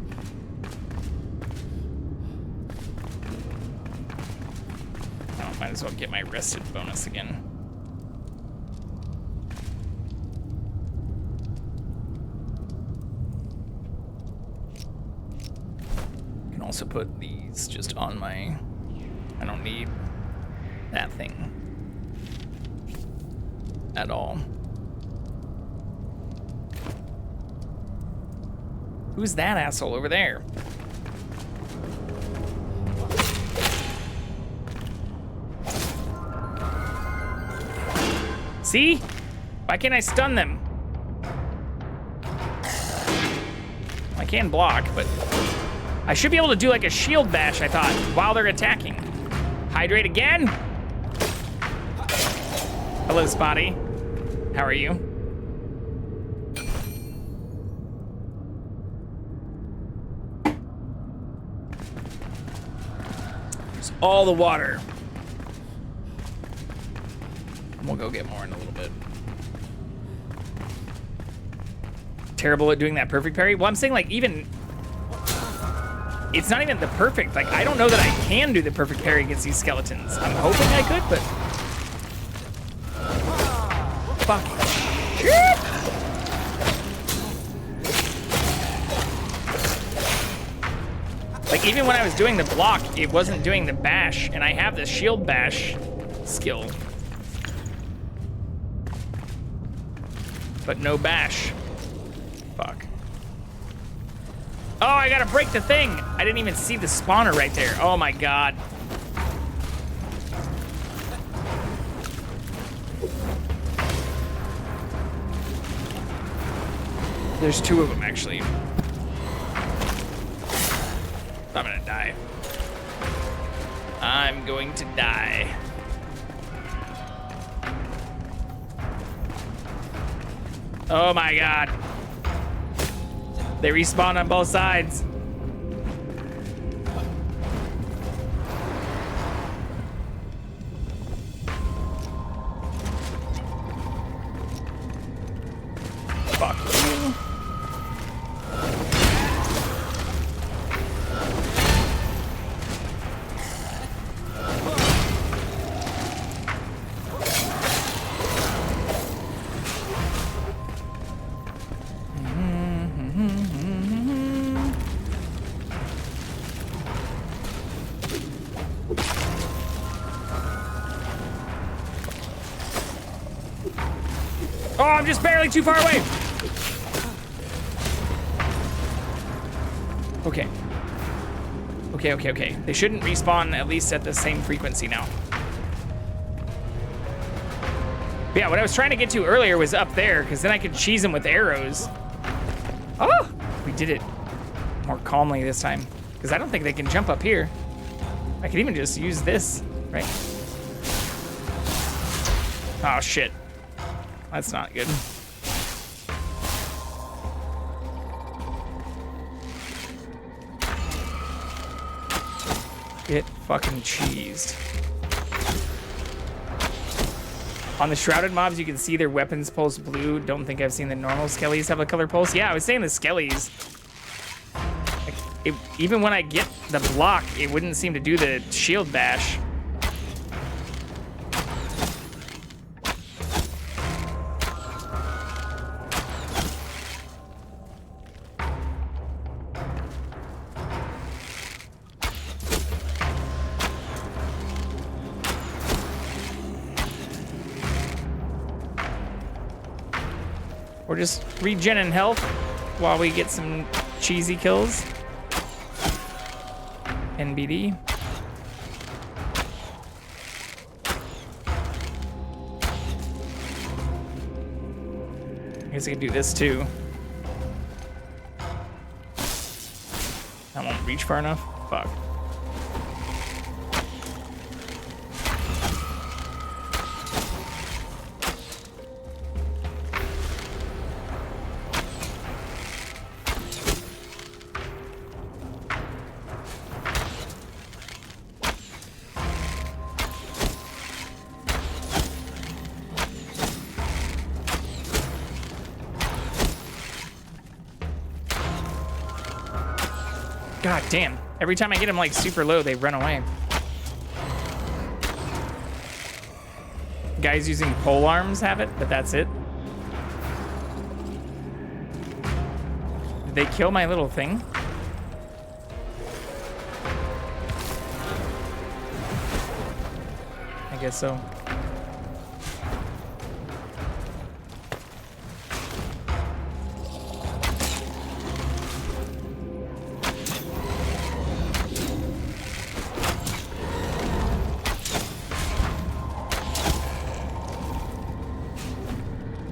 Oh, might as well get my rested bonus again. I can also put these just on my... I don't need that thing at all. Who's that asshole over there? See? Why can't I stun them? I can block, but I should be able to do like a shield bash, I thought, while they're attacking. Hydrate again? Hello, Spotty. How are you? There's all the water. We'll go get more in a little bit. Terrible at doing that perfect parry. Well, I'm saying like even... It's not even the perfect. Like, I don't know that I can do the perfect parry against these skeletons. I'm hoping I could, but... Fucking shit! Like, even when I was doing the block, it wasn't doing the bash, and I have the shield bash skill. But no bash. Fuck. Oh, I gotta break the thing! I didn't even see the spawner right there. Oh my god. There's two of them, actually. I'm gonna die. I'm going to die. Oh my god. They respawn on both sides. Fuck you. Oh, I'm just barely too far away. Okay. Okay. They shouldn't respawn at least at the same frequency now. But yeah, what I was trying to get to earlier was up there, because then I could cheese them with arrows. Oh, we did it more calmly this time, because I don't think they can jump up here. I could even just use this, right? Oh, shit. That's not good. Get fucking cheesed. On the shrouded mobs, you can see their weapons pulse blue. Don't think I've seen the normal skellies have a color pulse. Yeah, I was saying the skellies. Even when I get the block, it wouldn't seem to do the shield bash. We're just regenning health while we get some cheesy kills. NBD. I guess I can do this too. That won't reach far enough. Fuck. God damn. Every time I get them like super low, they run away. Guys using pole arms have it, but that's it. Did they kill my little thing? I guess so.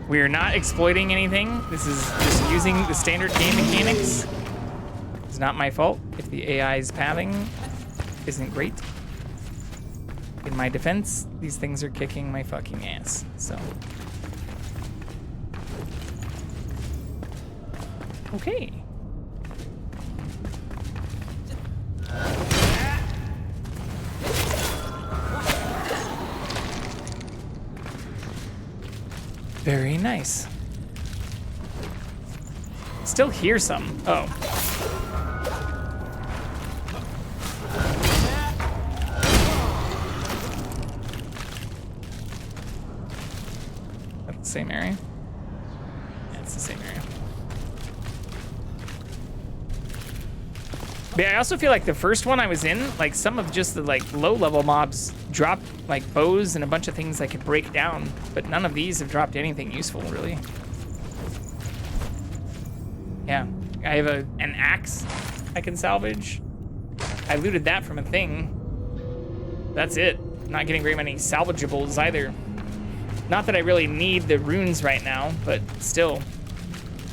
We are not exploiting anything. This is just using the standard game mechanics. It's not my fault if the AI's pathing isn't great. In my defense, these things are kicking my fucking ass, so. Okay. Very nice. Still hear some. Oh. That's the same area? Yeah, it's the same area. But yeah, I also feel like the first one I was in, like some of just the like low-level mobs dropped like bows and a bunch of things I could break down, but none of these have dropped anything useful, really. Yeah, I have an axe I can salvage. I looted that from a thing. That's it. Not getting very many salvageables either. Not that I really need the runes right now, but still.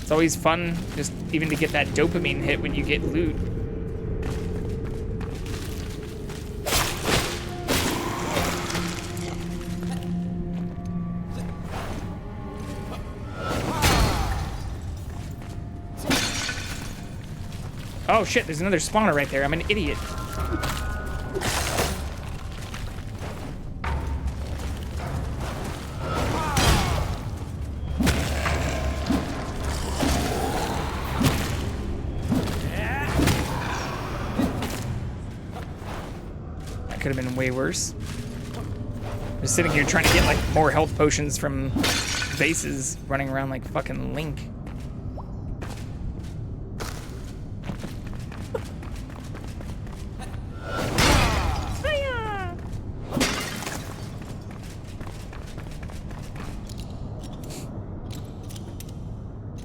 It's always fun just even to get that dopamine hit when you get loot. Oh shit, there's another spawner right there. I'm an idiot. That could have been way worse. Just sitting here trying to get like more health potions from bases, running around like fucking Link.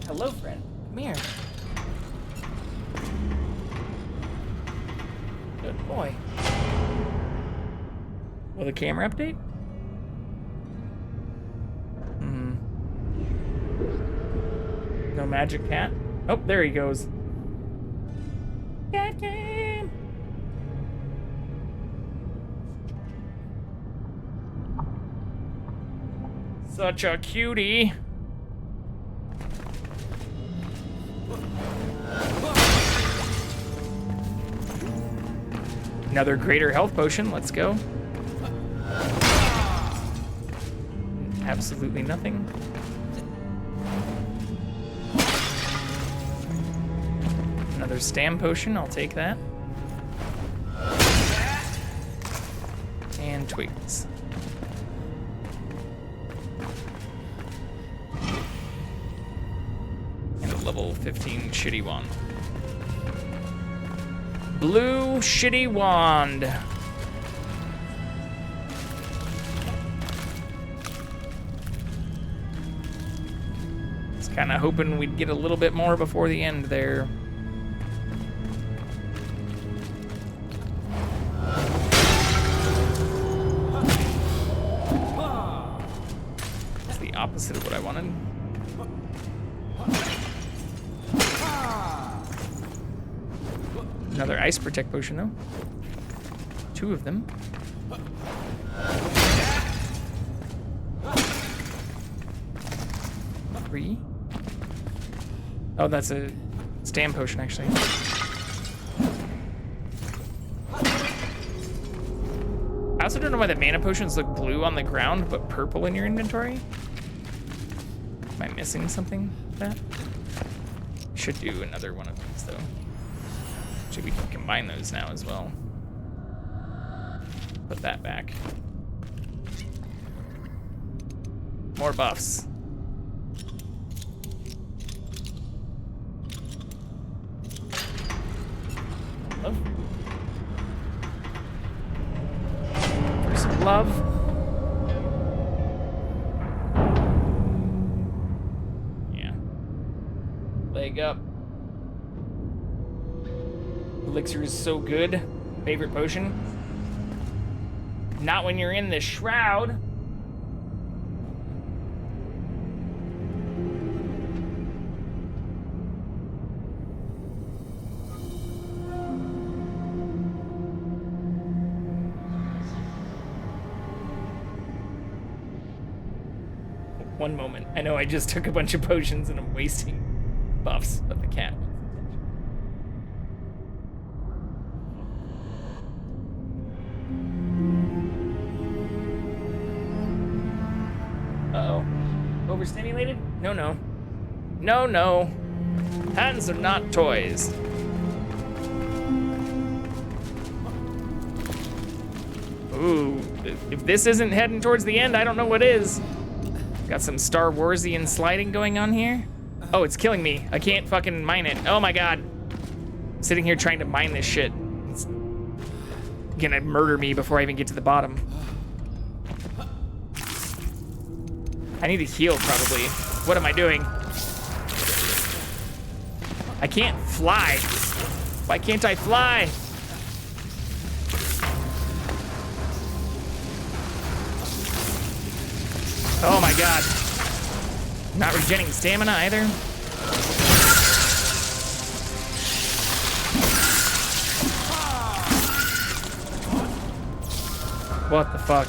Hello, friend. Come here. Good boy. Will the camera update? No magic cat? Oh, there he goes. CatCam! Such a cutie. Another greater health potion. Let's go. Absolutely nothing. Another stam potion. I'll take that. And twigs. And a level 15 shitty wand. Blue shitty wand. Was kind of hoping we'd get a little bit more before the end there. It's the opposite of what I wanted. Another ice protect potion, though. 2 of them. Three. Oh, that's a stam potion, actually. I also don't know why the mana potions look blue on the ground, but purple in your inventory. Am I missing something with that? Should do another one of these, though. Actually, we can combine those now as well. Put that back. More buffs. Love. For some love. Yeah. Leg up. Elixir is so good. Favorite potion? Not when you're in the shroud. One moment. I know I just took a bunch of potions and I'm wasting buffs, but the cat. Uh-oh. Overstimulated? No, no. No, no. Hands are not toys. Ooh, if this isn't heading towards the end, I don't know what is. Got some Star Warsian sliding going on here. Oh, it's killing me. I can't fucking mine it. Oh my god. I'm sitting here trying to mine this shit. It's gonna murder me before I even get to the bottom. I need to heal, probably. What am I doing? I can't fly. Why can't I fly? Oh my god. Not regenerating stamina either. What the fuck?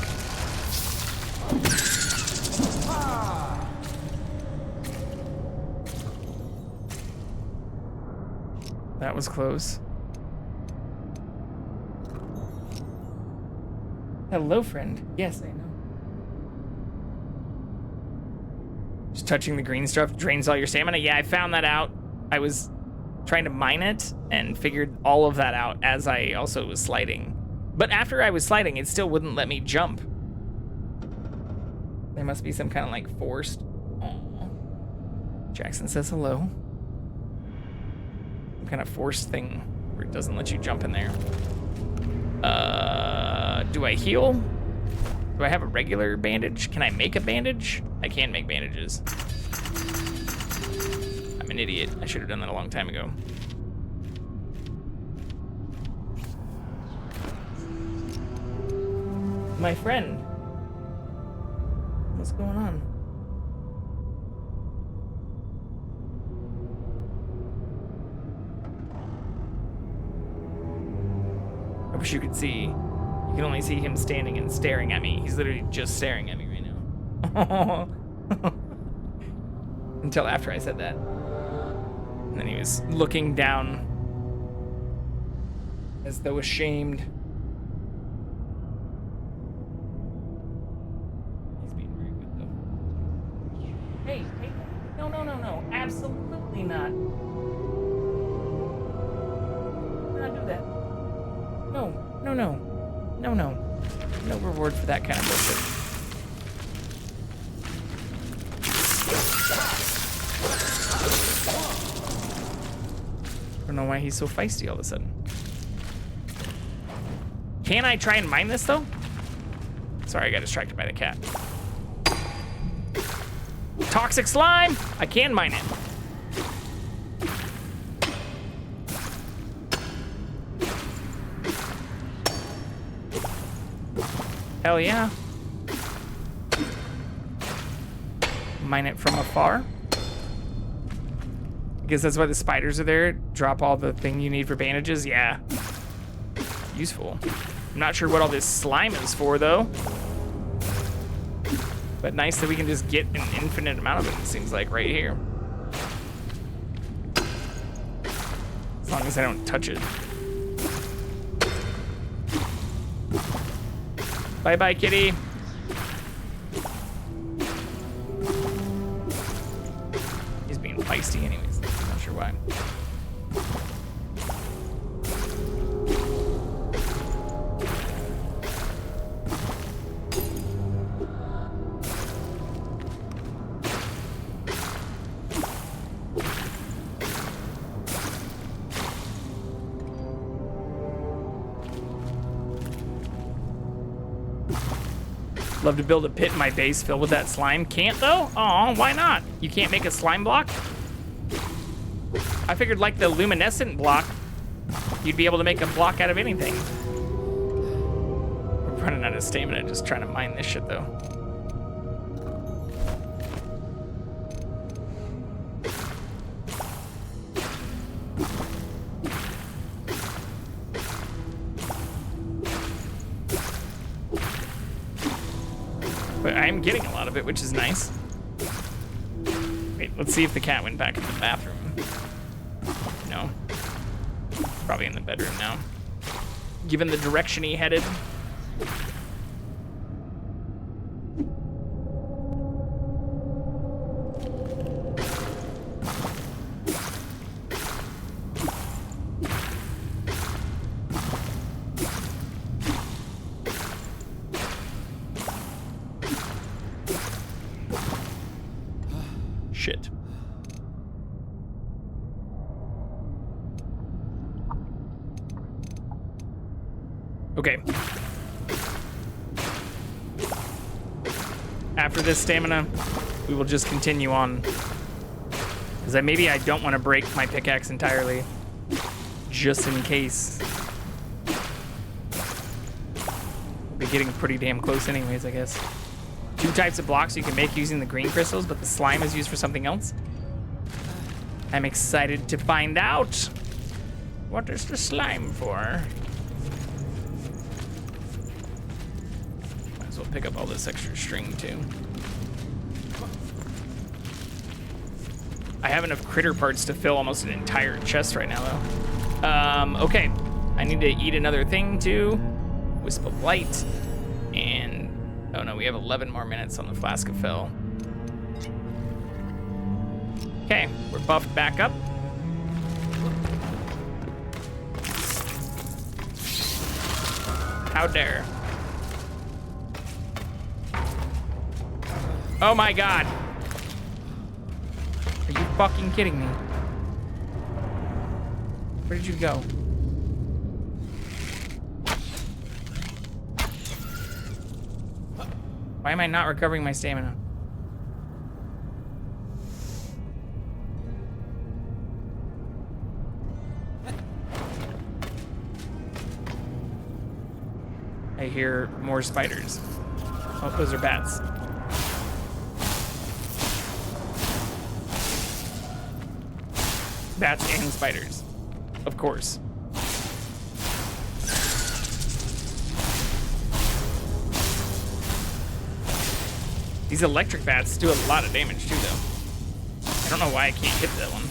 That was close. Hello, friend. Yes, I know. Just touching the green stuff drains all your stamina. Yeah, I found that out. I was trying to mine it and figured all of that out as I also was sliding. But after I was sliding, it still wouldn't let me jump. There must be some kind of like forced. Aww. Jackson says hello. Some kind of forced thing where it doesn't let you jump in there. Do I heal? Do I have a regular bandage? Can I make a bandage? I can make bandages. I'm an idiot. I should have done that a long time ago. My friend. What's going on? I wish you could see. You can only see him standing and staring at me. He's literally just staring at me right now. Until after I said that. And then he was looking down as though ashamed. He's being very good though. Hey, hey, no, no, no, no. Absolutely not. Do not do that. No, no, no. No, no. No reward for that kind of bullshit. I don't know why he's so feisty all of a sudden. Can I try and mine this, though? Sorry, I got distracted by the cat. Toxic slime! I can mine it. Hell yeah. Mine it from afar. guess that's why the spiders are there. Drop all the thing you need for bandages. Yeah. Useful. I'm not sure what all this slime is for, though. But nice that we can just get an infinite amount of it seems like, right here. As long as I don't touch it. Bye-bye, kitty. He's being feisty anyways. Not sure why. Love to build a pit in my base filled with that slime. Can't though? Aw, why not? You can't make a slime block? I figured like the luminescent block, you'd be able to make a block out of anything. We're running out of stamina just trying to mine this shit though. But I'm getting a lot of it, which is nice. Wait, let's see if the cat went back into the bathroom. No. Probably in the bedroom now. Given the direction he headed. Shit. Okay. After this stamina, we will just continue on. Because maybe I don't want to break my pickaxe entirely. Just in case. We'll be getting pretty damn close anyways, I guess. 2 types of blocks you can make using the green crystals, but the slime is used for something else. I'm excited to find out. What is the slime for? Might as well pick up all this extra string too. I have enough critter parts to fill almost an entire chest right now though. Okay. I need to eat another thing too. Wisp of light. And oh no, we have 11 more minutes on the Flask of Fel. Okay, we're buffed back up. How dare. Oh my god. Are you fucking kidding me? Where did you go? Why am I not recovering my stamina? I hear more spiders. Oh, those are bats. Bats and spiders, of course. These electric bats do a lot of damage too, though. I don't know why I can't hit that one.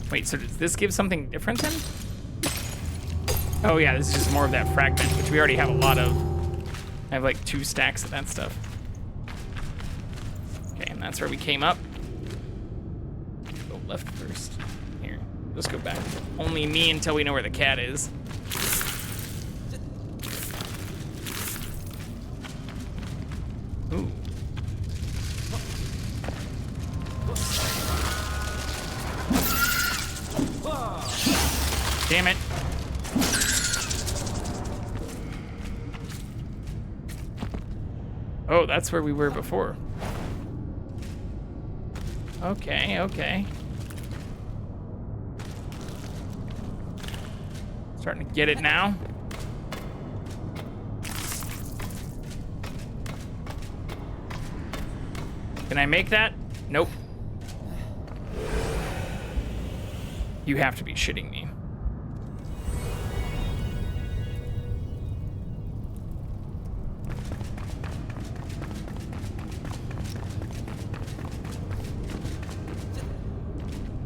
Wait, so does this give something different then? Oh yeah, this is just more of that fragment, which we already have a lot of. I have like 2 stacks of that stuff. Okay, and that's where we came up. Go left first. Here, let's go back. Only me until we know where the cat is. Ooh. Damn it. Oh, that's where we were before. Okay, okay. Starting to get it now. Can I make that? Nope. You have to be shitting me.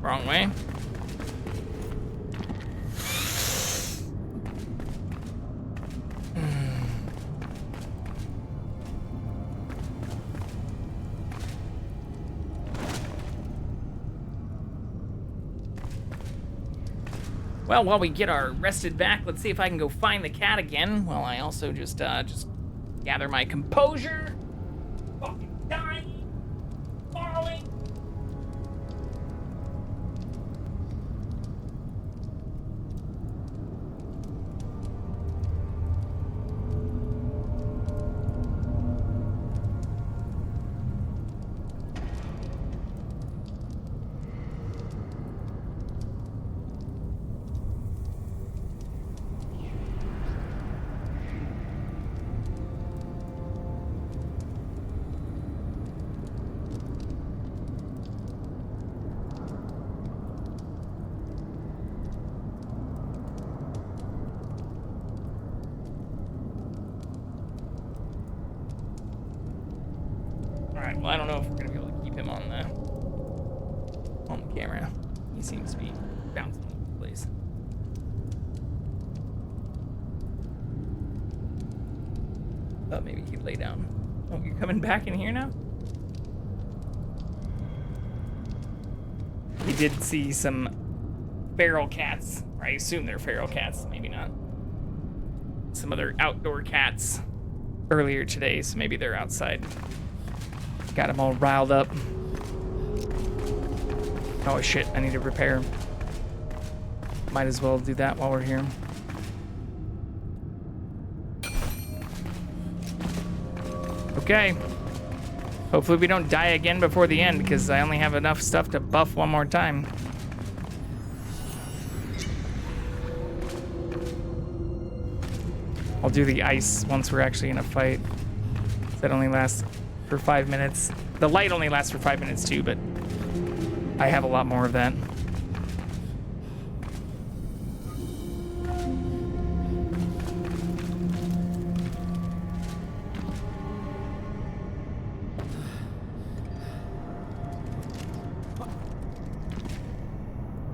Wrong way. Well, while we get our rested back, let's see if I can go find the cat again. While I also just gather my composure. Fucking dying, falling. Alright, well, I don't know if we're gonna be able to keep him on the camera. He seems to be bouncing all over the place. Thought maybe he'd lay down. Oh, you're coming back in here now? We did see some feral cats, or I assume they're feral cats, maybe not. Some other outdoor cats earlier today, so maybe they're outside. Got them all riled up. Oh shit, I need to repair. Might as well do that while we're here. Okay. Hopefully we don't die again before the end, because I only have enough stuff to buff one more time. I'll do the ice once we're actually in a fight. That only lasts for 5 minutes. The light only lasts for 5 minutes too, but I have a lot more of that.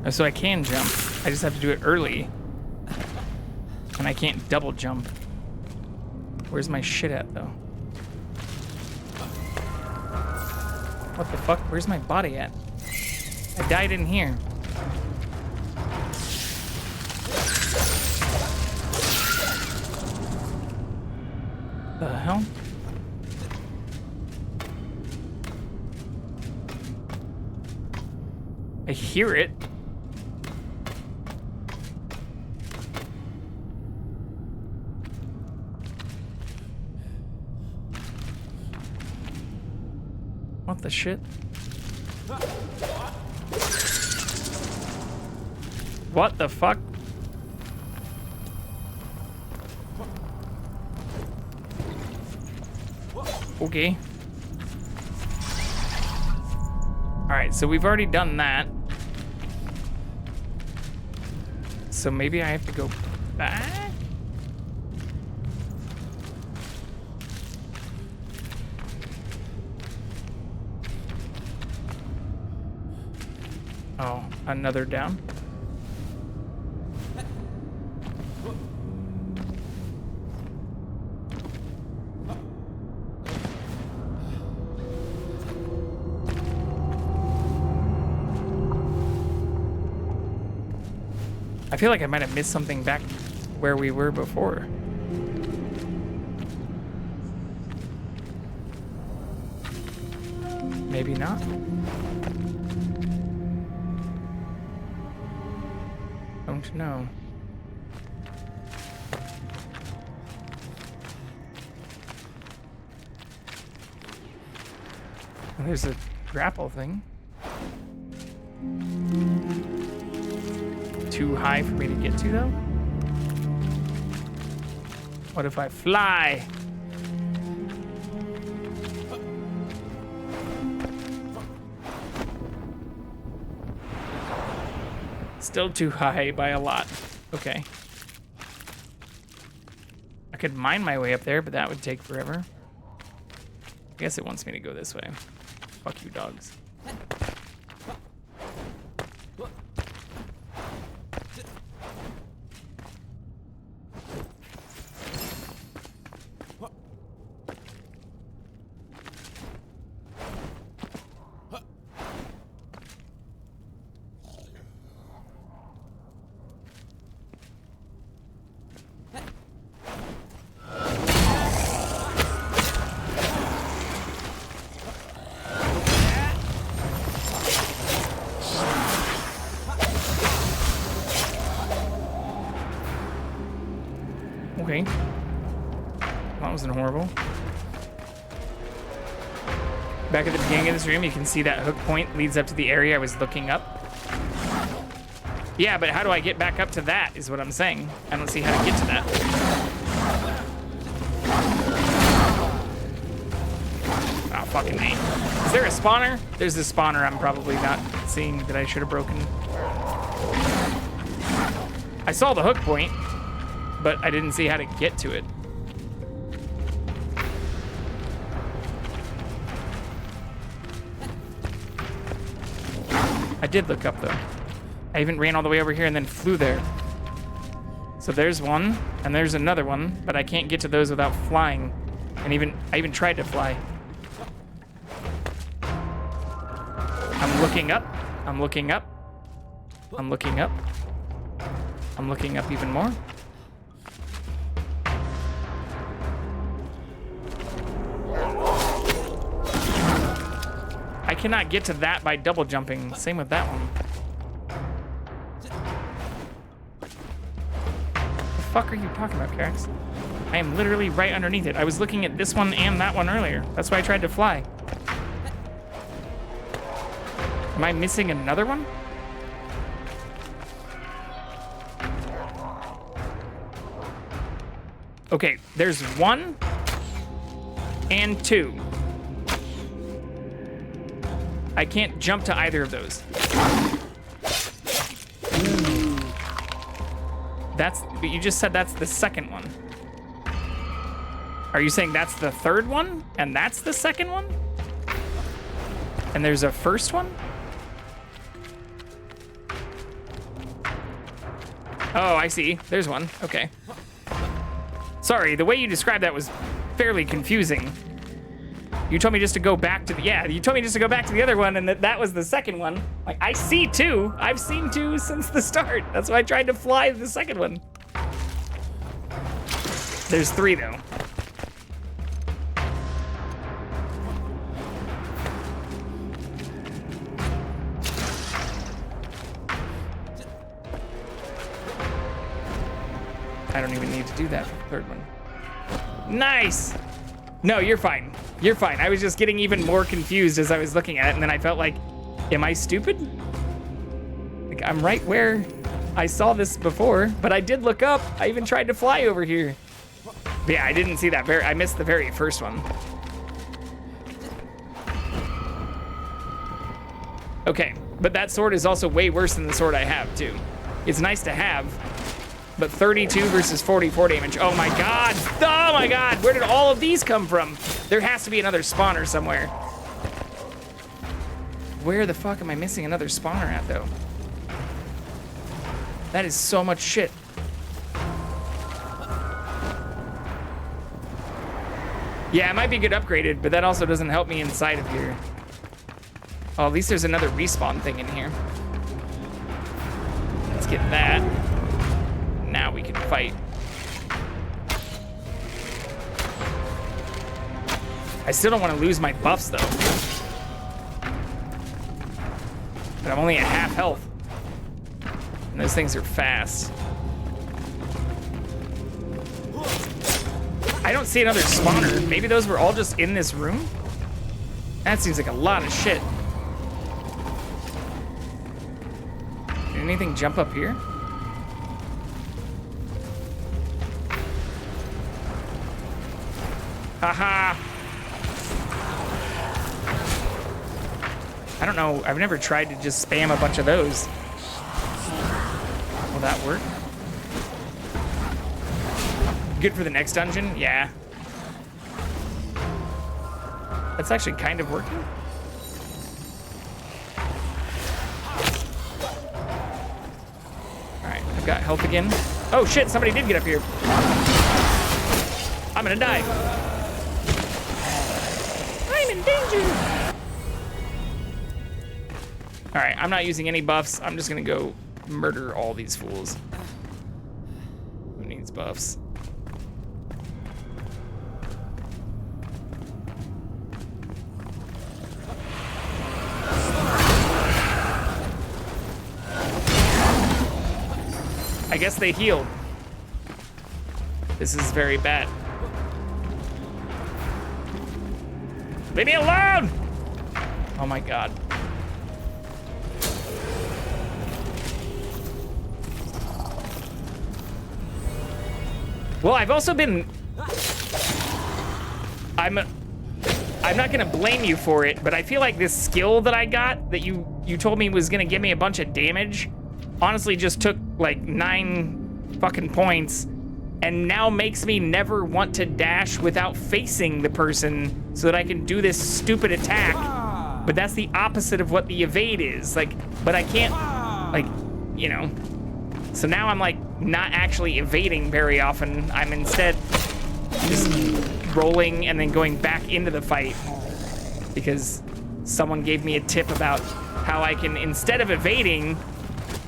So I can jump. I just have to do it early. And I can't double jump. Where's my shit at though? What the fuck? Where's my body at? I died in here. The hell? I hear it. What the shit? What the fuck? Okay. Alright, so we've already done that. So maybe I have to go back? Oh, another down? I feel like I might have missed something back where we were before. Maybe not. Don't know. There's a grapple thing. too high for me to get to, though? What if I fly? Still too high by a lot. Okay. I could mine my way up there, but that would take forever. I guess it wants me to go this way. Fuck you, dogs. Okay. That wasn't horrible. Back at the beginning of this room, you can see that hook point leads up to the area I was looking up. Yeah, but how do I get back up to that is what I'm saying. I don't see how to get to that. Oh, fucking me. Is there a spawner? There's a spawner I'm probably not seeing that I should have broken. I saw the hook point, but I didn't see how to get to it. I did look up though. I even ran all the way over here and then flew there. So there's one, and there's another one, but I can't get to those without flying. And I even tried to fly. I'm looking up. I'm looking up. I'm looking up. I'm looking up even more. I cannot get to that by double jumping. Same with that one. The fuck are you talking about, Carex? I am literally right underneath it. I was looking at this one and that one earlier. That's why I tried to fly. Am I missing another one? Okay, there's 1 and 2. I can't jump to either of those. But you just said that's the second one. Are you saying that's the third one and that's the second one? And there's a first one? Oh, I see. There's one. Okay. Sorry, the way you described that was fairly confusing. You told me just to go back to you told me just to go back to the other one and that was the second one. Like, I see 2. I've seen 2 since the start. That's why I tried to fly the second one. There's 3 though. I don't even need to do that for the third one. Nice! No, you're fine. You're fine. I was just getting even more confused as I was looking at it, and then I felt like, am I stupid? Like, I'm right where I saw this before, but I did look up. I even tried to fly over here. But yeah, I didn't see that. I missed the very first one. Okay, but that sword is also way worse than the sword I have, too. It's nice to have, but 32 versus 44 damage. Oh my god! Oh my god! Where did all of these come from? There has to be another spawner somewhere. Where the fuck am I missing another spawner at, though? That is so much shit. Yeah, it might be good upgraded, but that also doesn't help me inside of here. Oh, at least there's another respawn thing in here. Let's get that. Now we can fight. I still don't want to lose my buffs, though. But I'm only at half health. And those things are fast. I don't see another spawner. Maybe those were all just in this room? That seems like a lot of shit. Did anything jump up here? Haha. I don't know. I've never tried to just spam a bunch of those. Will that work? Good for the next dungeon? Yeah. That's actually kind of working. Alright, I've got health again. Oh shit, somebody did get up here. I'm gonna die. I'm in danger. Alright, I'm not using any buffs. I'm just gonna go murder all these fools. Who needs buffs? I guess they healed. This is very bad. Leave me alone! Oh my god. Well, I've also been... I'm not gonna blame you for it, but I feel like this skill that I got, that you told me was gonna give me a bunch of damage, honestly just took like 9 fucking points and now makes me never want to dash without facing the person so that I can do this stupid attack. But that's the opposite of what the evade is. Like, but I can't, like, you know. So now I'm like not actually evading very often. I'm instead just rolling and then going back into the fight because someone gave me a tip about how I can, instead of evading,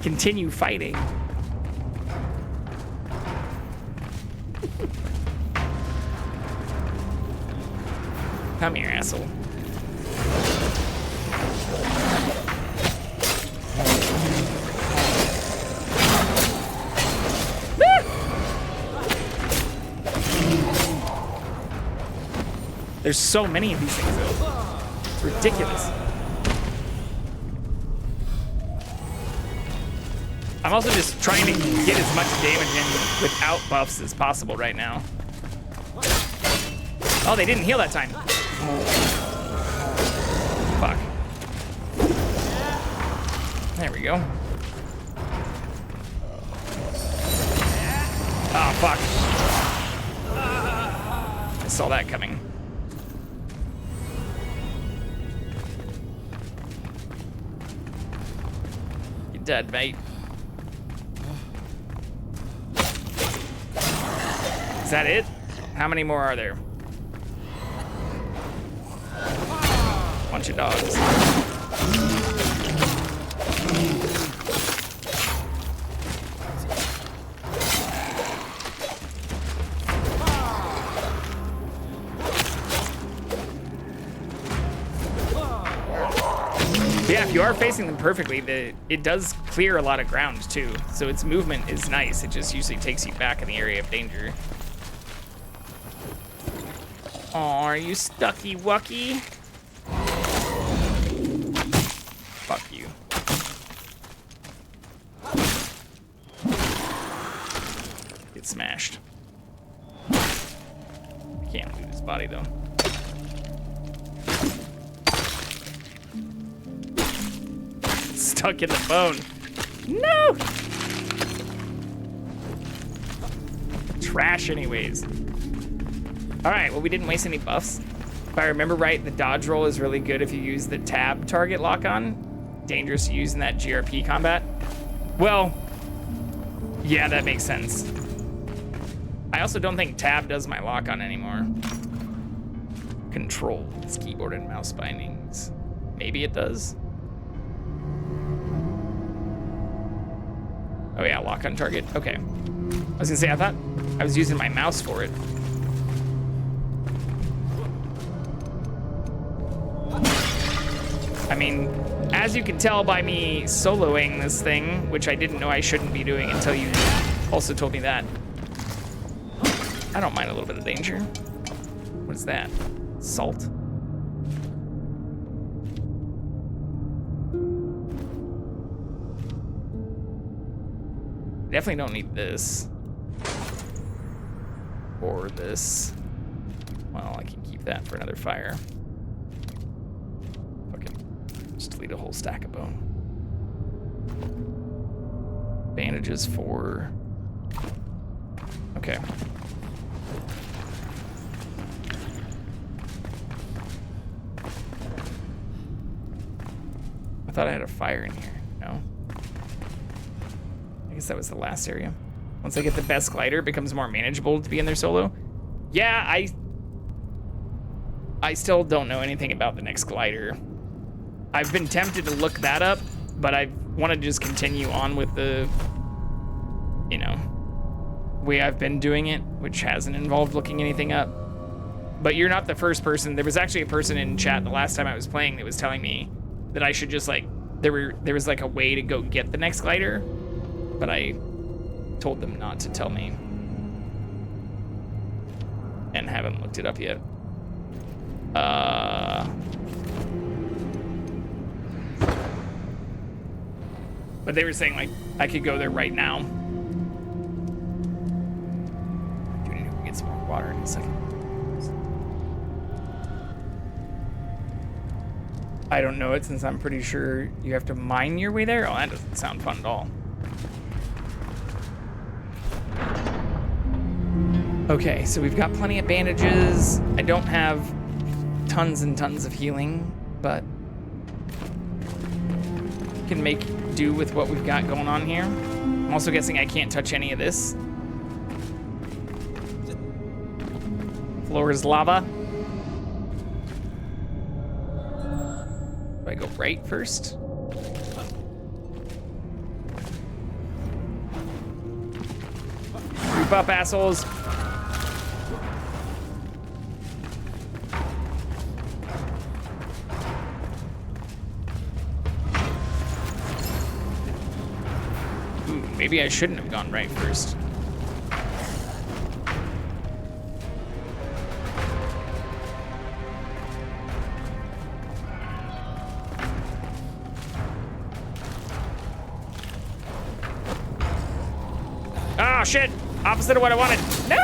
continue fighting. Come here, asshole. There's so many of these things, though. It's ridiculous. I'm also just trying to get as much damage in without buffs as possible right now. Oh, they didn't heal that time. Fuck. There we go. Oh, fuck. I saw that coming. You're dead, mate. Is that it? How many more are there? Bunch of dogs. Yeah, if you are facing them perfectly, it does clear a lot of ground too. So its movement is nice. It just usually takes you back in the area of danger. Aw, are you stucky wucky? Fuck you. Get smashed. Can't move his body though. Stuck in the bone. No! Trash anyways. Alright, well we didn't waste any buffs. If I remember right, the dodge roll is really good if you use the tab target lock-on. Dangerous to use in that GRP combat. Well, yeah, that makes sense. I also don't think tab does my lock-on anymore. Controls, keyboard and mouse bindings. Maybe it does. Oh yeah, lock on target, okay. I was gonna say, I thought I was using my mouse for it. I mean, as you can tell by me soloing this thing, which I didn't know I shouldn't be doing until you also told me that. I don't mind a little bit of danger. What is that? Salt? Definitely don't need this. Or this. Well, I can keep that for another fire. Okay. Just delete a whole stack of bone. Bandages for... Okay. I thought I had a fire in here. No? I guess that was the last area. Once I get the best glider, it becomes more manageable to be in there solo. Yeah, I still don't know anything about the next glider. I've been tempted to look that up, but I want to just continue on with the, you know, way I've been doing it, which hasn't involved looking anything up. But you're not the first person. There was actually a person in chat the last time I was playing that was telling me that I should just like, there was like a way to go get the next glider, but I told them not to tell me and haven't looked it up yet. But they were saying like I could go there right now. I do need to get some more water in a second. I don't know it since I'm pretty sure you have to mine your way there. Oh, that doesn't sound fun at all. Okay, so we've got plenty of bandages. I don't have tons and tons of healing, but can make do with what we've got going on here. I'm also guessing I can't touch any of this. Floor is lava. Do I go right first? Group up, assholes. Maybe I shouldn't have gone right first. Oh shit! Opposite of what I wanted. No!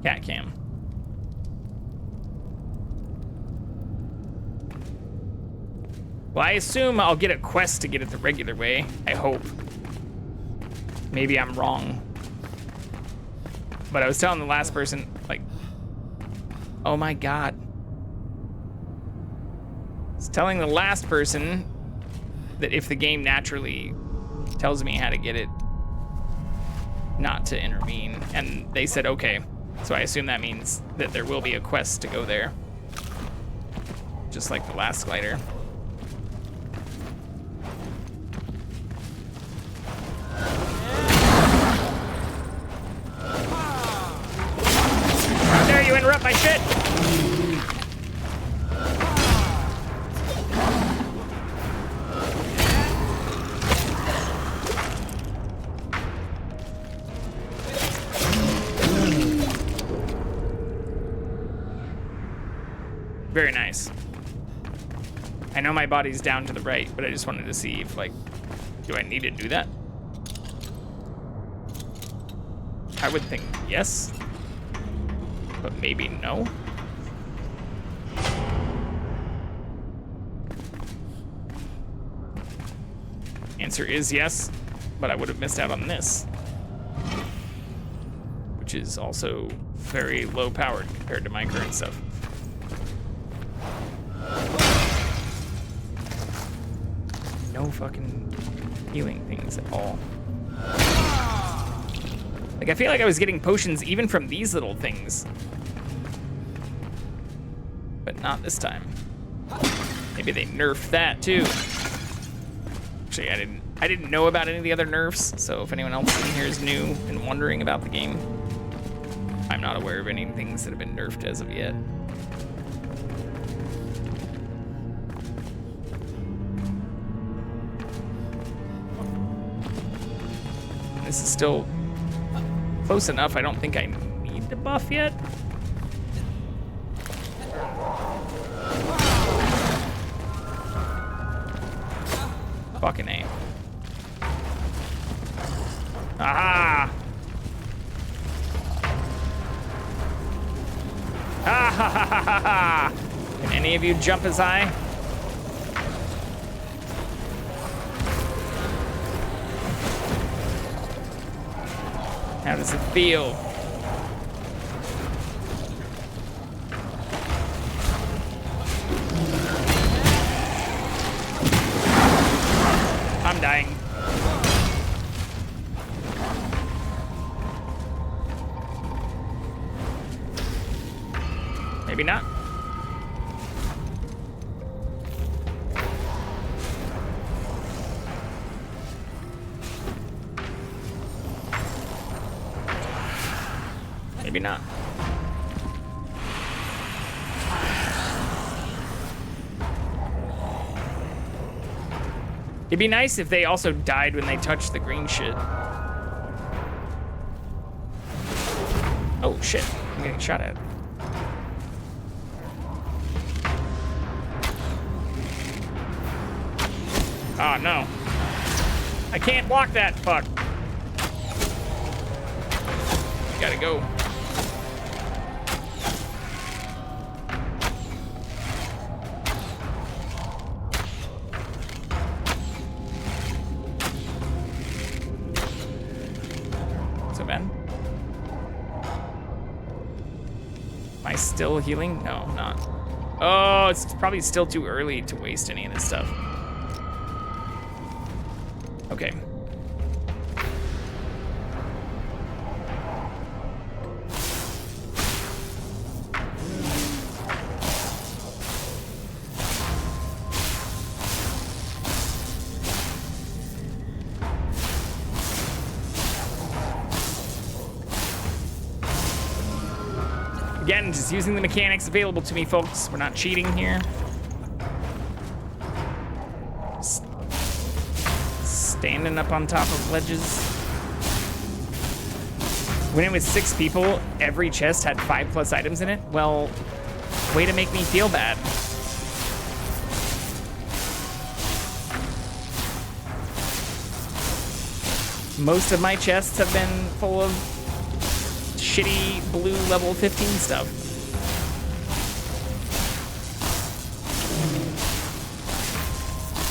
CatCam. Well, I assume I'll get a quest to get it the regular way. I hope. Maybe I'm wrong. But I was telling the last person, like, oh my god. I was telling the last person that if the game naturally tells me how to get it, not to intervene. And they said, okay. So I assume that means that there will be a quest to go there. Just like the last glider. How dare you interrupt my shit! Very nice. I know my body's down to the right, but I just wanted to see if, like, do I need to do that? I would think yes, but maybe no. Answer is yes, but I would have missed out on this, which is also very low powered compared to my current stuff. No fucking healing things at all. Like, I feel like I was getting potions even from these little things. But not this time. Maybe they nerfed that too. Actually, I didn't know about any of the other nerfs, so if anyone else in here is new and wondering about the game, I'm not aware of any things that have been nerfed as of yet. This is still close enough. I don't think I need to buff yet. Fucking A. Aha! Ah ha ha ha ha ha! Can any of you jump as high? How does it feel? I'm dying. Maybe not. Maybe not. It'd be nice if they also died when they touched the green shit. Oh shit, I'm getting shot at. Oh no. I can't block that, fuck. Gotta go. So bad. Am I still healing? No, I'm not. Oh, it's probably still too early to waste any of this stuff. Okay. Again, just using the mechanics available to me, folks. We're not cheating here. Standing up on top of ledges. When it was 6 people, every chest had 5+ items in it. Well, way to make me feel bad. Most of my chests have been full of shitty blue level 15 stuff.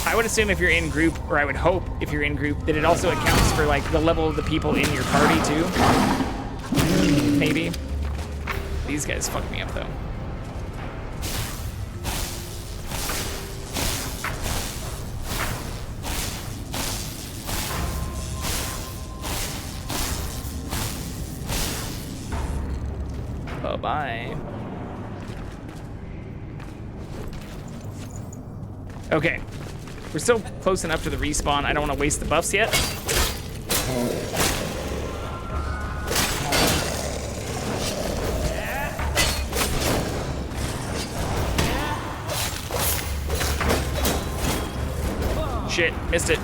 I would assume if you're in group, or I would hope if you're in group, that it also accounts for like the level of the people in your party too. Maybe. These guys fucked me up though. Bye-bye. Okay. We're still close enough to the respawn. I don't want to waste the buffs yet. Shit, missed it.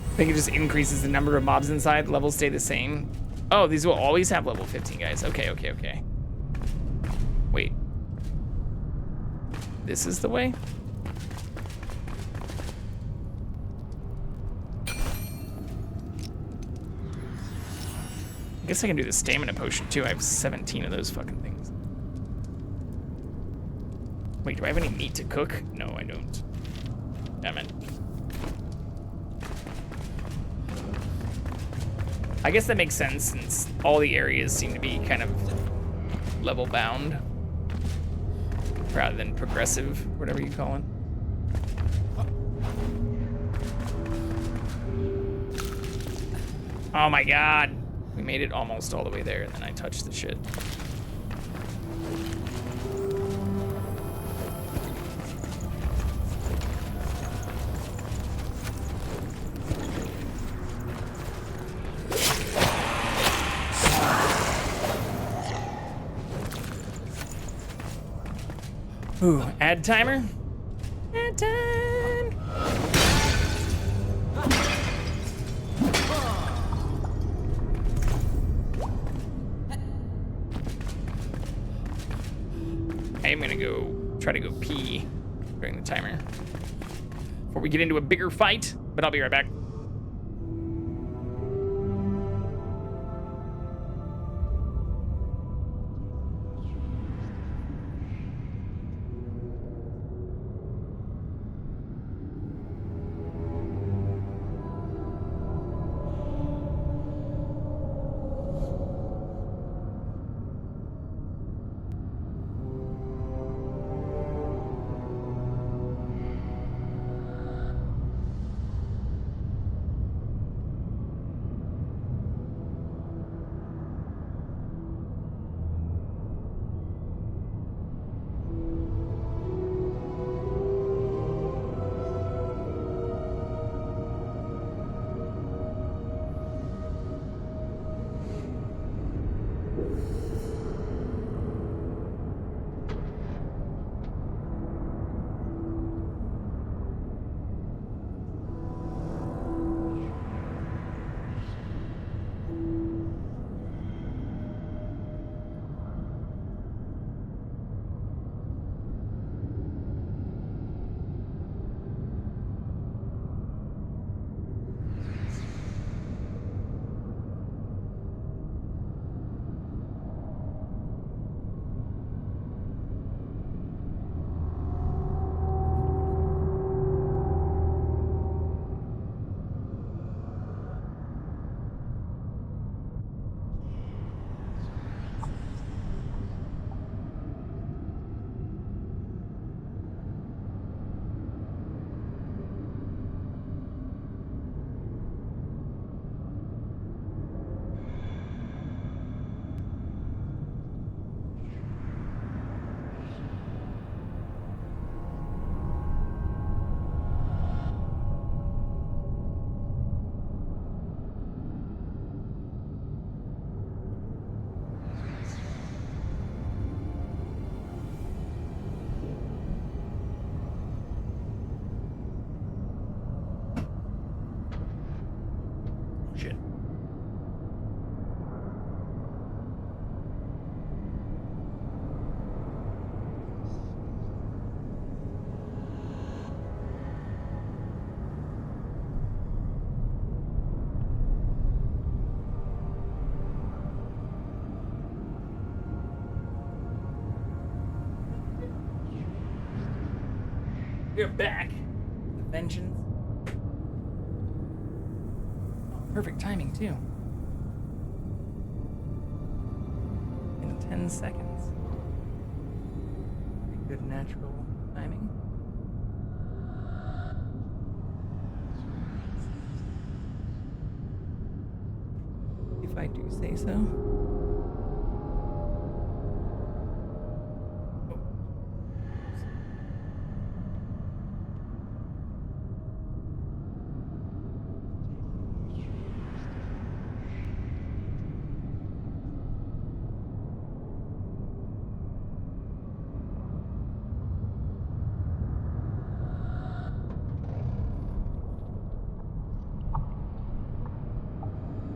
I think it just increases the number of mobs inside. Levels stay the same. Oh, these will always have level 15 guys. Okay, okay, okay. Wait. This is the way? I guess I can do the stamina potion too. I have 17 of those fucking things. Wait, do I have any meat to cook? No, I don't. Damn it. I guess that makes sense since all the areas seem to be kind of level bound rather than progressive, whatever you call it. Oh my god. We made it almost all the way there and then I touched the shit. Ooh, add timer. Add time. I'm gonna try to go pee during the timer before we get into a bigger fight, but I'll be right back. Shit. We're back. The vengeance. Perfect timing, too. In 10 seconds. Pretty good natural timing. If I do say so.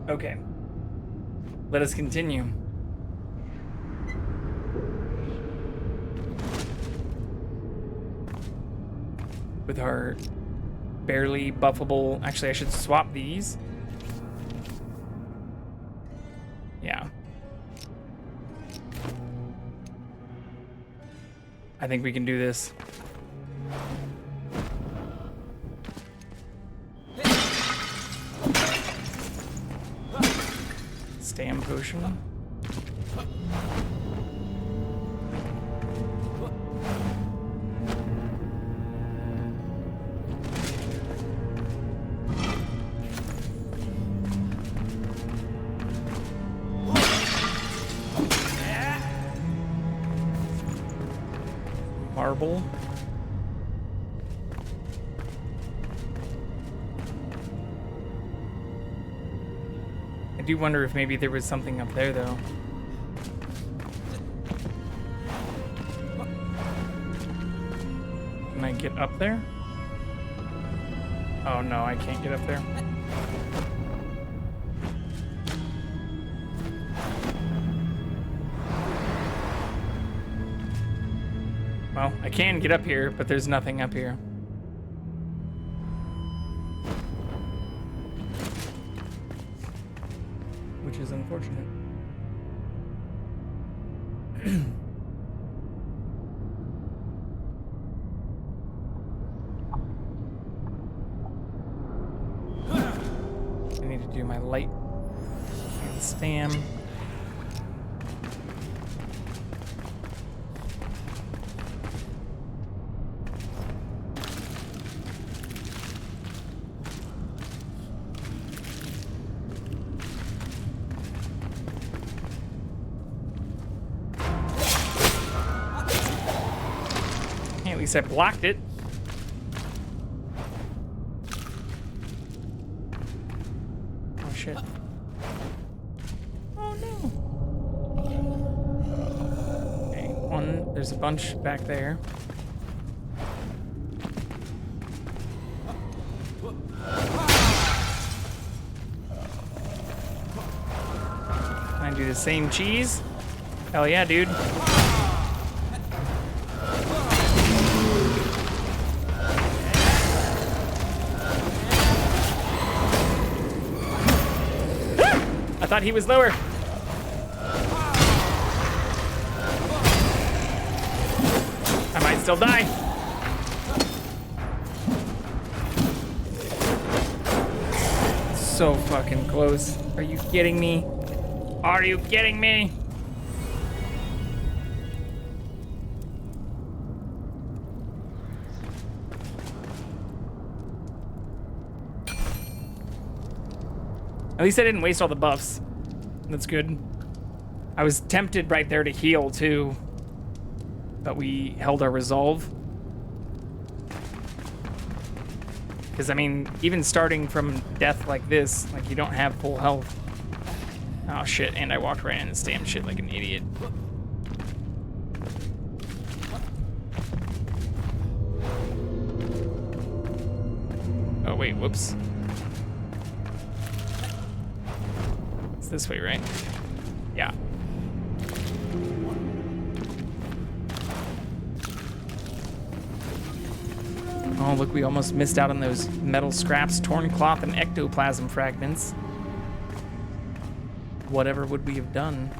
Okay. Let us continue. With our barely buffable... Actually, I should swap these. Yeah. I think we can do this. Stam potion. Marble. I do wonder if maybe there was something up there, though. get up there? Oh no, I can't get up there. Well, I can get up here, but there's nothing up here. Which is unfortunate. I need to do my light and stam. At least I blocked it. Oh shit. Oh no. Okay, one, there's a bunch back there. Can I do the same cheese? Hell yeah, dude. I thought he was lower. I might still die. So fucking close. Are you kidding me? Are you kidding me? At least I didn't waste all the buffs. That's good. I was tempted right there to heal too, but we held our resolve. Because I mean, even starting from death like this, like you don't have full health. Oh shit, and I walked right into this damn shit like an idiot. Oh wait, whoops. It's this way, right? Yeah. Oh, look, we almost missed out on those metal scraps, torn cloth, and ectoplasm fragments. Whatever would we have done?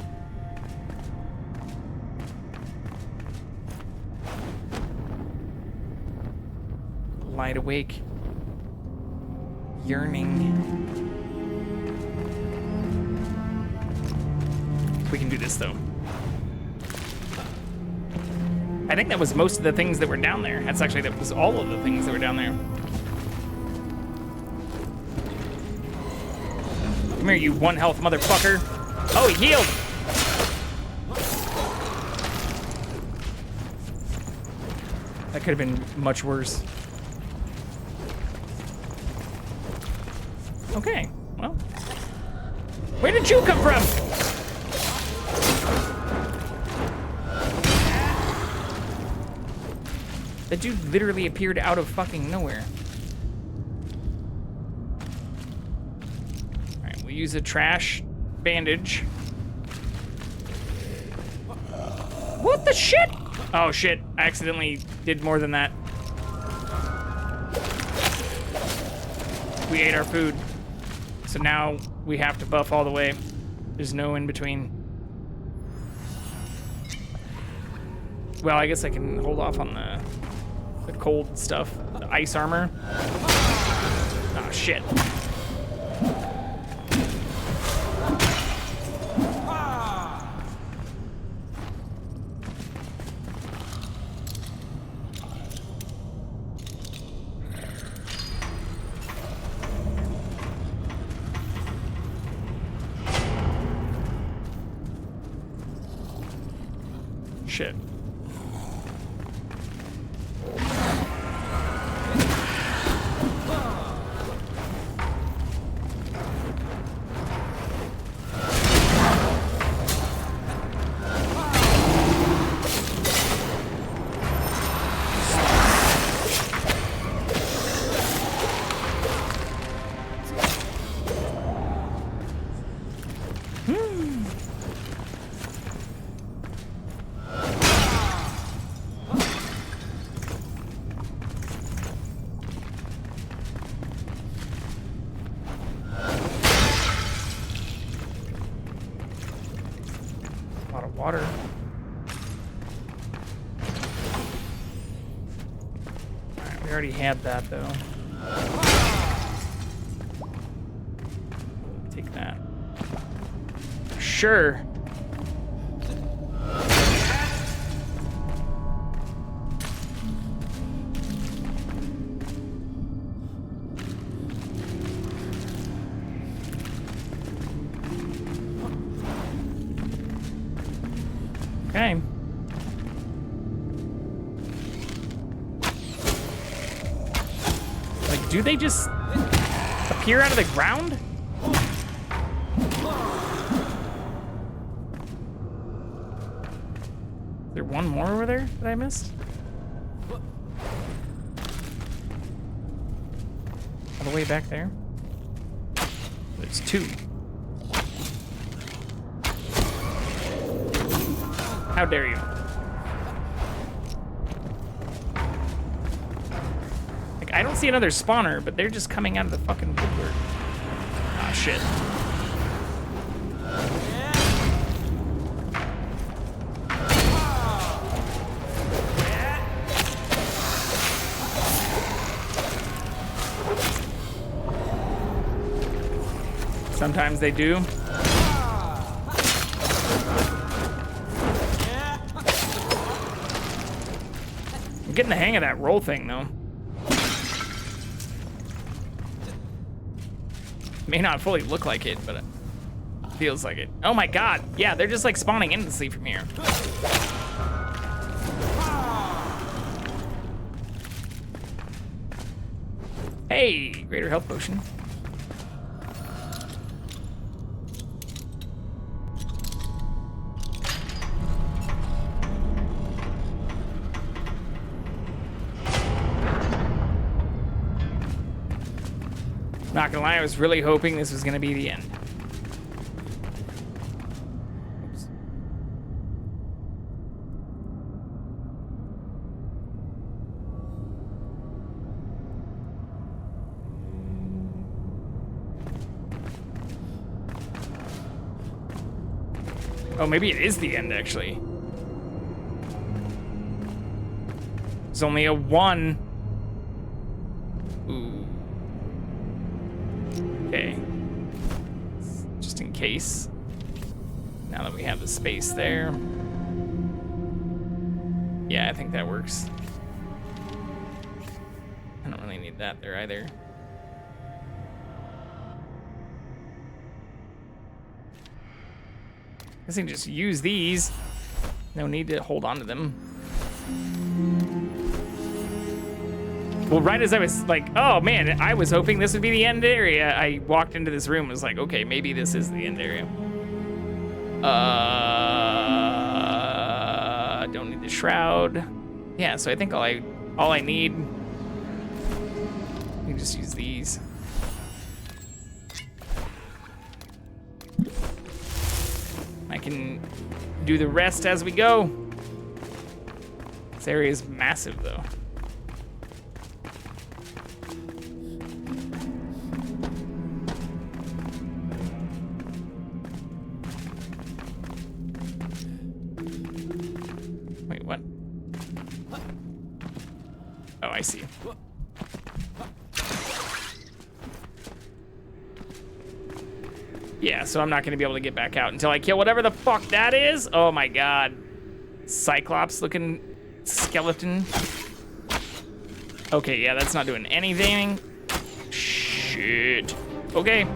Lied awake. Yearning. We can do this, though. I think that was most of the things that were down there. That was all of the things that were down there. Come here, you one health motherfucker. Oh, he healed. That could have been much worse. Okay, well. Where did you come from? That dude literally appeared out of fucking nowhere. Alright, we'll use a trash bandage. What the shit? Oh shit, I accidentally did more than that. We ate our food. So now we have to buff all the way. There's no in between. Well, I guess I can hold off on the cold stuff. The ice armor. Oh, shit. Shit. water. Alright, we already had that, though. Take that. Sure. Okay. Like, do they just appear out of the ground? Is there one more over there that I missed? All the way back there? There's two. How dare you? Like, I don't see another spawner, but they're just coming out of the fucking woodwork. Ah, shit. Sometimes they do. I'm getting the hang of that roll thing, though. May not fully look like it, but it feels like it. Oh my god. Yeah, they're just like spawning endlessly from here. Hey, greater health potion. Not gonna lie, I was really hoping this was gonna be the end. Oops. Oh, maybe it is the end, actually. It's only a 1. Ooh. Okay. Just in case. Now that we have the space there. Yeah, I think that works. I don't really need that there either. I guess I can just use these. No need to hold on to them. Well, right as I was like, oh man, I was hoping this would be the end area, I walked into this room and was like, okay, maybe this is the end area. Don't need the shroud. Yeah, so I think all I need, you can just use these. I can do the rest as we go. This area is massive though. Wait, what? Oh, I see. Yeah, so I'm not gonna be able to get back out until I kill whatever the fuck that is. Oh my god. Cyclops looking skeleton. Okay, yeah, that's not doing anything. Shit. Okay.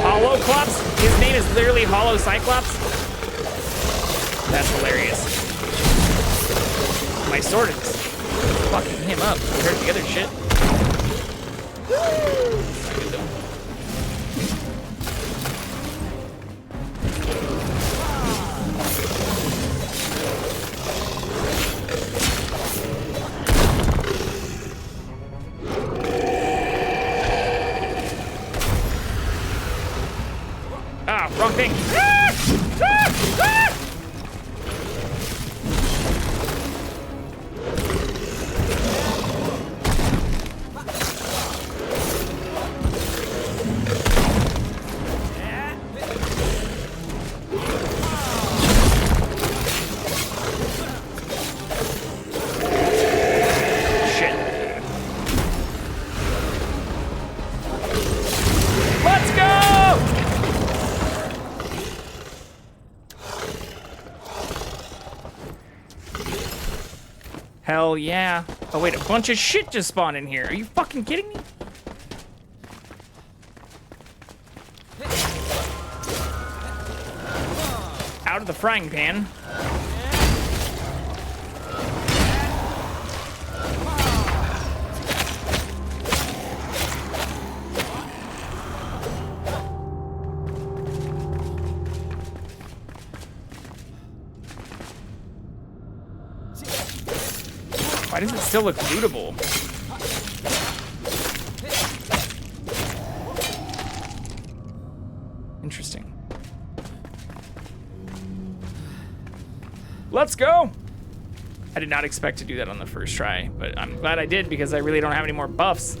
Hollowclops? His name is literally Hollow Cyclops? That's hilarious. My sword is fucking him up compared to the other shit. Not good though. Ah, wrong thing. Hell yeah. Oh wait, a bunch of shit just spawned in here. Are you fucking kidding me? Out of the frying pan. Why does it still look lootable? Interesting. Let's go! I did not expect to do that on the first try, but I'm glad I did because I really don't have any more buffs.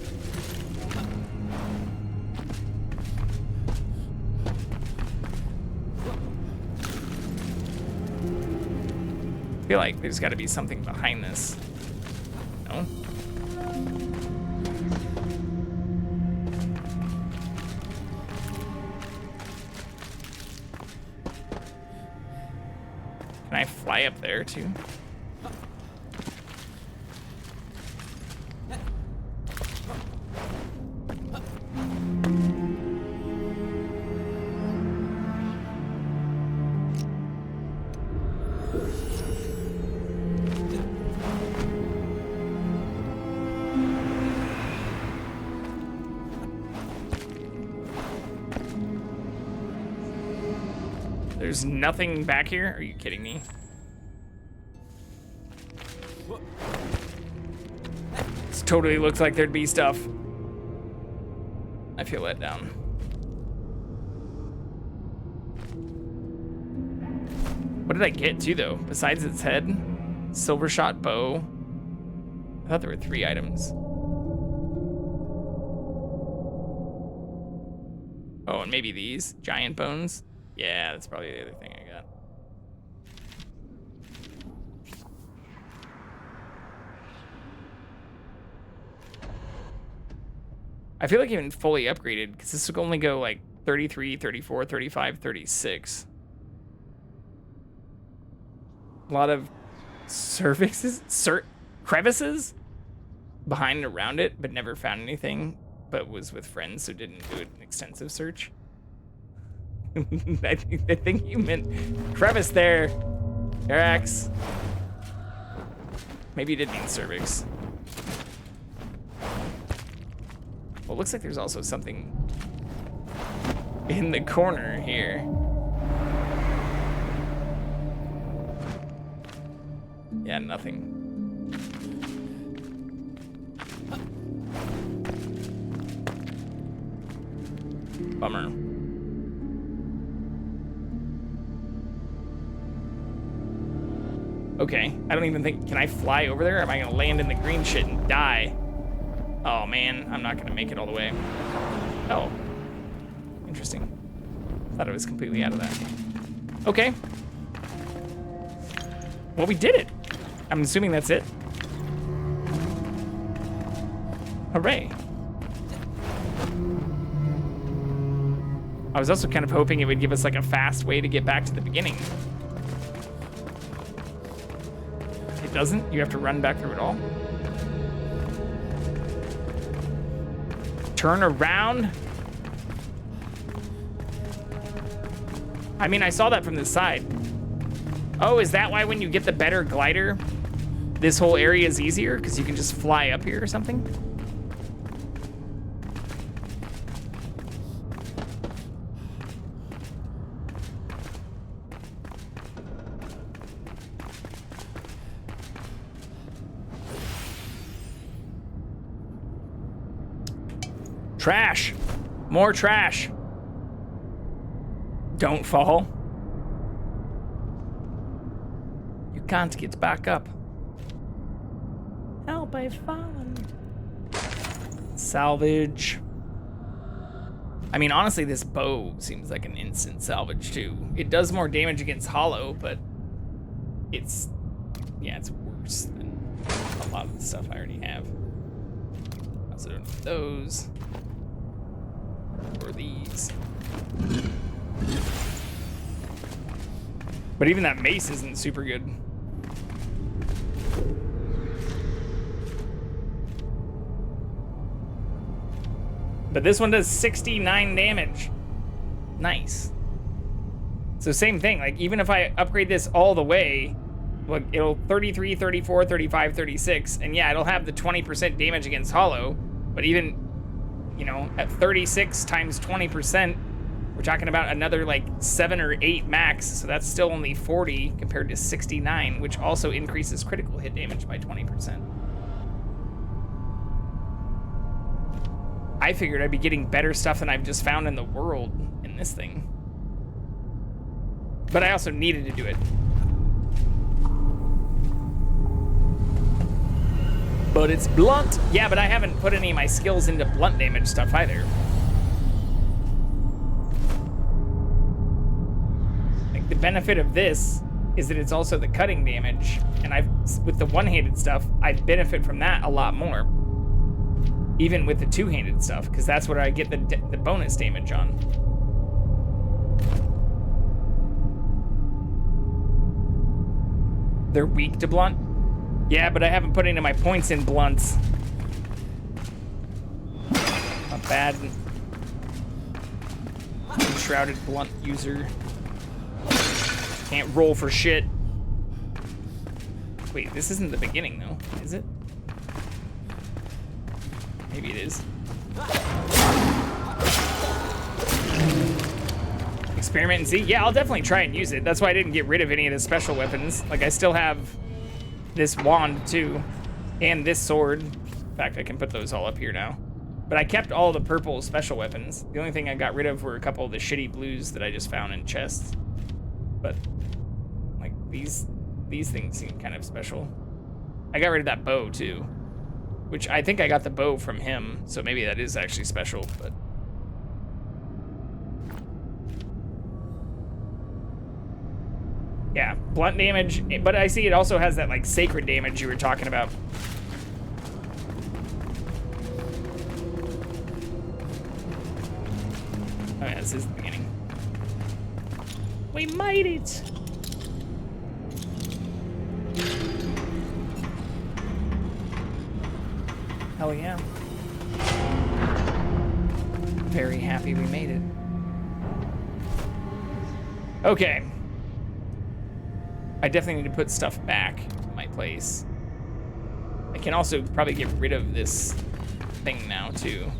I feel like there's got to be something behind this. No? Can I fly up there too? There's nothing back here? Are you kidding me? This totally looks like there'd be stuff. I feel let down. What did I get too though? Besides its head? Silver shot bow. I thought there were 3 items. Oh, and maybe these giant bones. Yeah, that's probably the other thing I got. I feel like even fully upgraded, because this will only go like 33, 34, 35, 36. A lot of crevices behind and around it, but never found anything, but was with friends, so didn't do an extensive search. I think you meant crevice there, Arax. Maybe you did mean cervix. Well, it looks like there's also something in the corner here. Yeah, nothing. Bummer. Okay, I don't even think, can I fly over there? Or am I gonna land in the green shit and die? Oh man, I'm not gonna make it all the way. Oh, interesting. Thought I was completely out of that. Okay. Well, we did it. I'm assuming that's it. Hooray. I was also kind of hoping it would give us like a fast way to get back to the beginning. It doesn't? You have to run back through it all? Turn around? I mean, I saw that from the side. Oh, is that why when you get the better glider, this whole area is easier? Because you can just fly up here or something? Trash. More trash. Don't fall. You can't get back up. Help, I've fallen. Salvage. I mean, honestly, this bow seems like an instant salvage, too. It does more damage against hollow, but it's, yeah, it's worse than a lot of the stuff I already have. I also don't need those. Or these. But even that mace isn't super good. But this one does 69 damage. Nice. So same thing, like even if I upgrade this all the way, look, it'll 33, 34, 35, 36, and yeah, it'll have the 20% damage against hollow, but even, you know, at 36 times 20%, we're talking about another like 7 or 8 max, so that's still only 40 compared to 69, which also increases critical hit damage by 20%. I figured I'd be getting better stuff than I've just found in the world in this thing. But I also needed to do it. But it's blunt. Yeah, but I haven't put any of my skills into blunt damage stuff either. Like the benefit of this is that it's also the cutting damage, and with the one-handed stuff, I benefit from that a lot more. Even with the two-handed stuff, because that's what I get the bonus damage on. They're weak to blunt? Yeah, but I haven't put any of my points in blunts. Not bad. Enshrouded blunt user. Can't roll for shit. Wait, this isn't the beginning though, is it? Maybe it is. Experiment and see. Yeah, I'll definitely try and use it. That's why I didn't get rid of any of the special weapons. Like, I still have this wand, too. And this sword. In fact, I can put those all up here now. But I kept all the purple special weapons. The only thing I got rid of were a couple of the shitty blues that I just found in chests. But, like, these things seem kind of special. I got rid of that bow, too. Which I think I got the bow from him, so maybe that is actually special, but... Yeah, blunt damage, but I see it also has that, like, sacred damage you were talking about. Oh yeah, this is the beginning. We made it! Hell yeah. Very happy we made it. Okay. I definitely need to put stuff back in my place. I can also probably get rid of this thing now, too.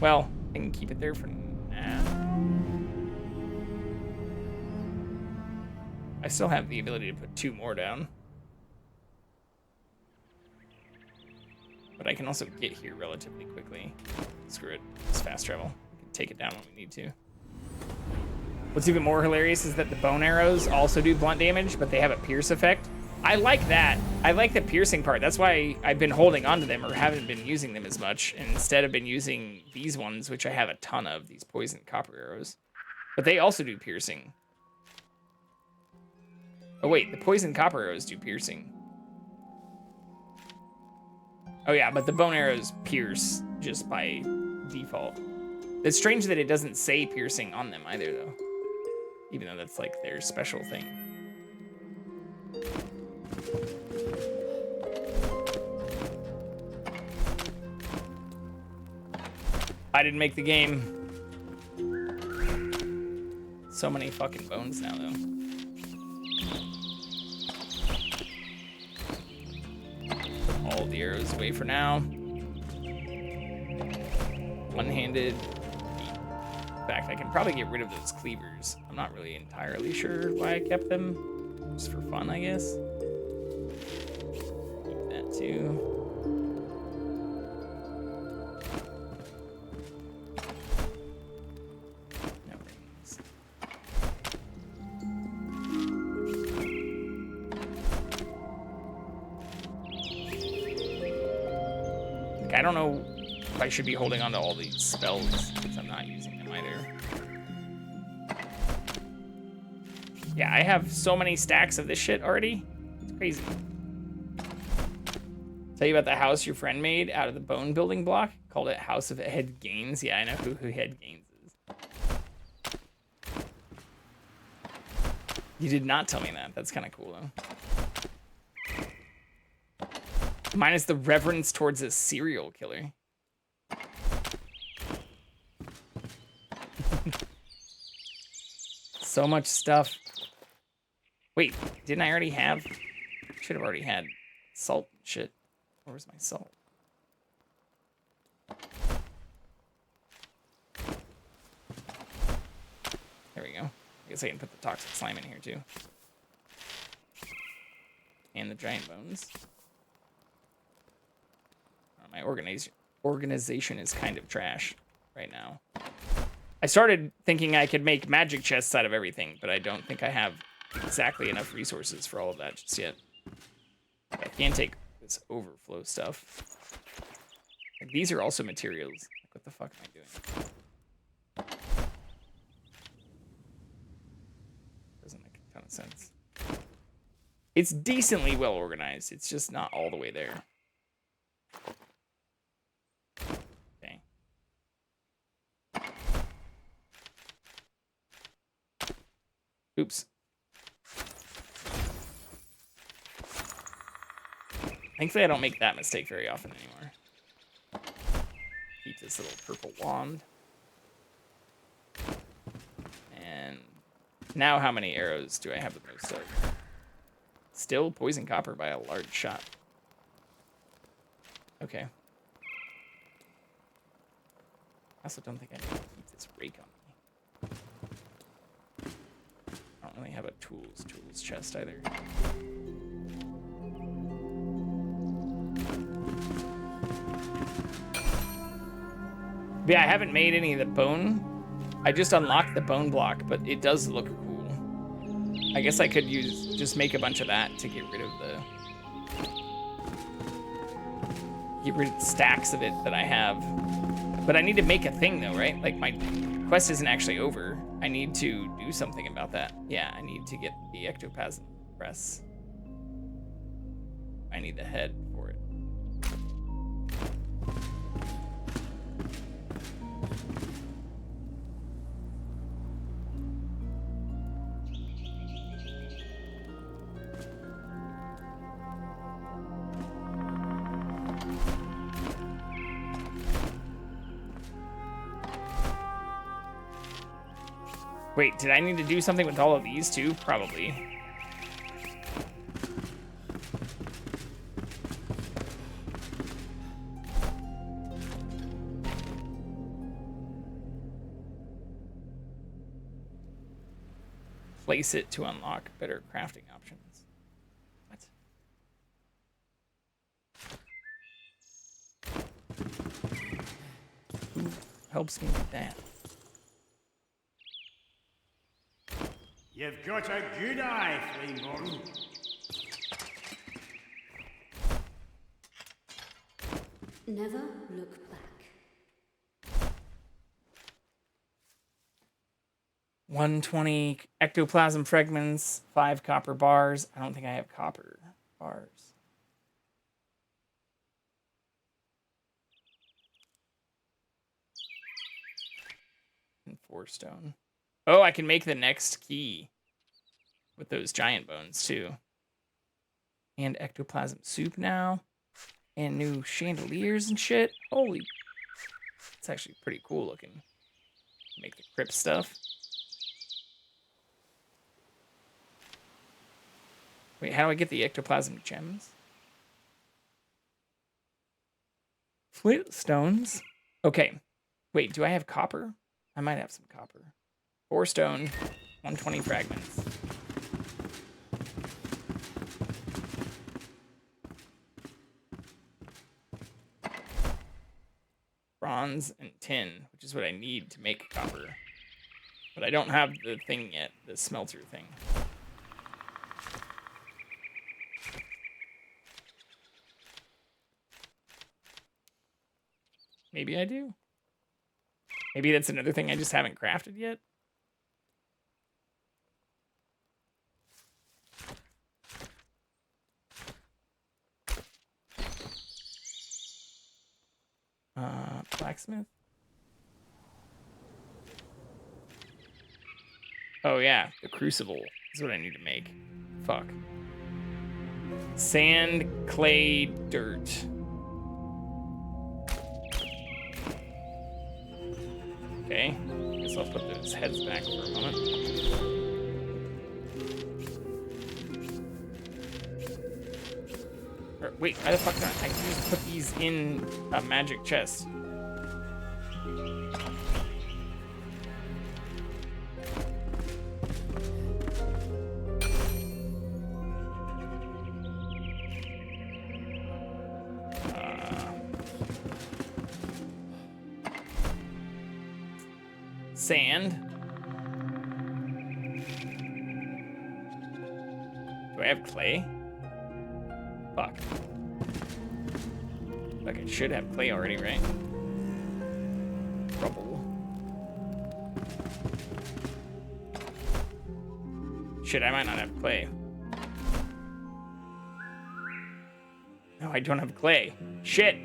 Well, I can keep it there for now. I still have the ability to put 2 more down. But I can also get here relatively quickly. Screw it, it's fast travel. We can take it down when we need to. What's even more hilarious is that the bone arrows also do blunt damage, but they have a pierce effect. I like that. I like the piercing part. That's why I've been holding on to them or haven't been using them as much. And instead I've been using these ones, which I have a ton of, these poison copper arrows. But they also do piercing. Oh wait, the poison copper arrows do piercing. Oh yeah, but the bone arrows pierce just by default. It's strange that it doesn't say piercing on them either, though. Even though that's like their special thing. I didn't make the game. So many fucking bones now, though. All the arrows away for now. One-handed. In fact, I can probably get rid of those cleavers. I'm not really entirely sure why I kept them. Just for fun, I guess. Keep that too. I don't know if I should be holding on to all these spells because I'm not using them either. Yeah, I have so many stacks of this shit already. It's crazy. Tell you about the house your friend made out of the bone building block? Called it House of Head Gaines. Yeah, I know who Head Gaines is. You did not tell me that. That's kind of cool, though. Minus the reverence towards a serial killer. So much stuff. Wait, didn't I already have... Should have already had salt and shit. Where's my salt? There we go. I guess I can put the toxic slime in here too. And the giant bones. My organization is kind of trash right now. I started thinking I could make magic chests out of everything, but I don't think I have exactly enough resources for all of that just yet. But I can take this overflow stuff. And these are also materials. Like, what the fuck am I doing? Doesn't make a ton of sense. It's decently well organized. It's just not all the way there. Okay. Oops. Thankfully, I don't make that mistake very often anymore. Keep this little purple wand. And now how many arrows do I have the most of? Still poison copper by a large shot. Okay. I also don't think I need to keep this rake on me. I don't really have a tools chest either. Yeah, I haven't made any of the bone. I just unlocked the bone block, but it does look cool. I guess I could just make a bunch of that to get rid of the stacks of it that I have. But I need to make a thing though, right? Like my quest isn't actually over. I need to do something about that. Yeah, I need to get the ectoplasm press. I need the head for it. Wait, did I need to do something with all of these too? Probably. Place it to unlock better crafting options. What? Who helps me with that? You've got a good eye, Flameborn. Never look back. 120 ectoplasm fragments, 5 copper bars. I don't think I have copper bars. And 4 stone. Oh, I can make the next key with those giant bones too. And ectoplasm soup now. And new chandeliers and shit. Holy. It's actually pretty cool looking. Make the crypt stuff. Wait, how do I get the ectoplasm gems? Flint stones. Okay. Wait, do I have copper? I might have some copper. 4 stone, 120 fragments. Bronze and tin, which is what I need to make copper. But I don't have the thing yet, the smelter thing. Maybe I do. Maybe that's another thing I just haven't crafted yet. Blacksmith. Oh yeah, the crucible is what I need to make. Fuck. Sand, clay, dirt. Okay, guess I'll put those heads back for a moment. Wait, why the fuck not? I can just put these in a magic chest. Sand. Do I have clay? Fuck. Like I should have clay already, right? Rubble. Shit, I might not have clay. No, I don't have clay. Shit.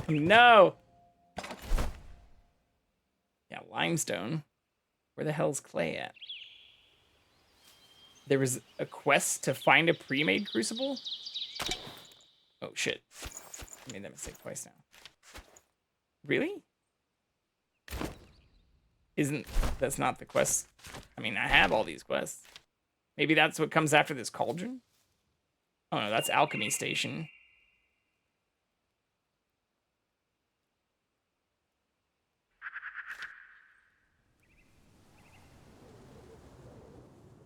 Oh, no. Yeah, limestone. Where the hell's clay at? There was a quest to find a pre-made crucible? Oh, shit. I made that mistake twice now. Really? That's not the quest? I mean, I have all these quests. Maybe that's what comes after this cauldron? Oh, no, that's alchemy station.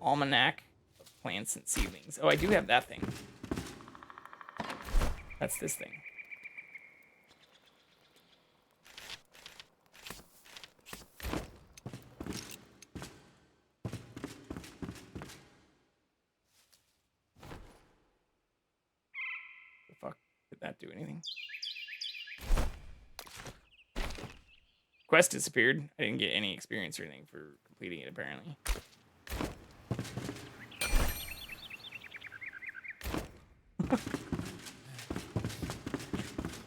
Almanac of plants and seedlings. Oh, I do have that thing. That's this thing. The fuck? Did that do anything? Quest disappeared. I didn't get any experience or anything for completing it, apparently.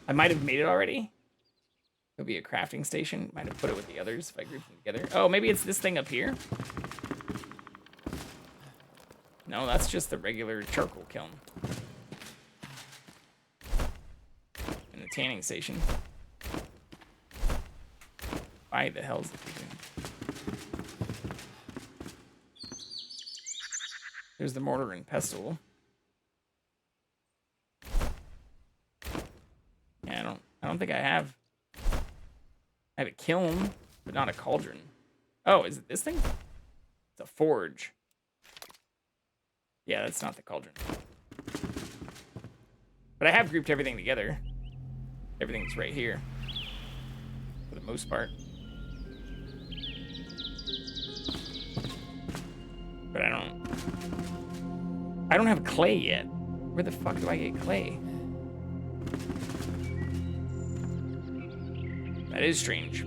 I might have made it already. It'll be a crafting station. Might have put it with the others if I grouped them together. Oh, maybe it's this thing up here? No, that's just the regular charcoal kiln. And the tanning station. Why the hell's it doing? There's the mortar and pestle. Yeah, I don't think I have. I have a kiln, but not a cauldron. Oh, is it this thing? It's a forge. Yeah, that's not the cauldron. But I have grouped everything together. Everything's right here. For the most part. But I don't have clay yet. Where the fuck do I get clay? That is strange.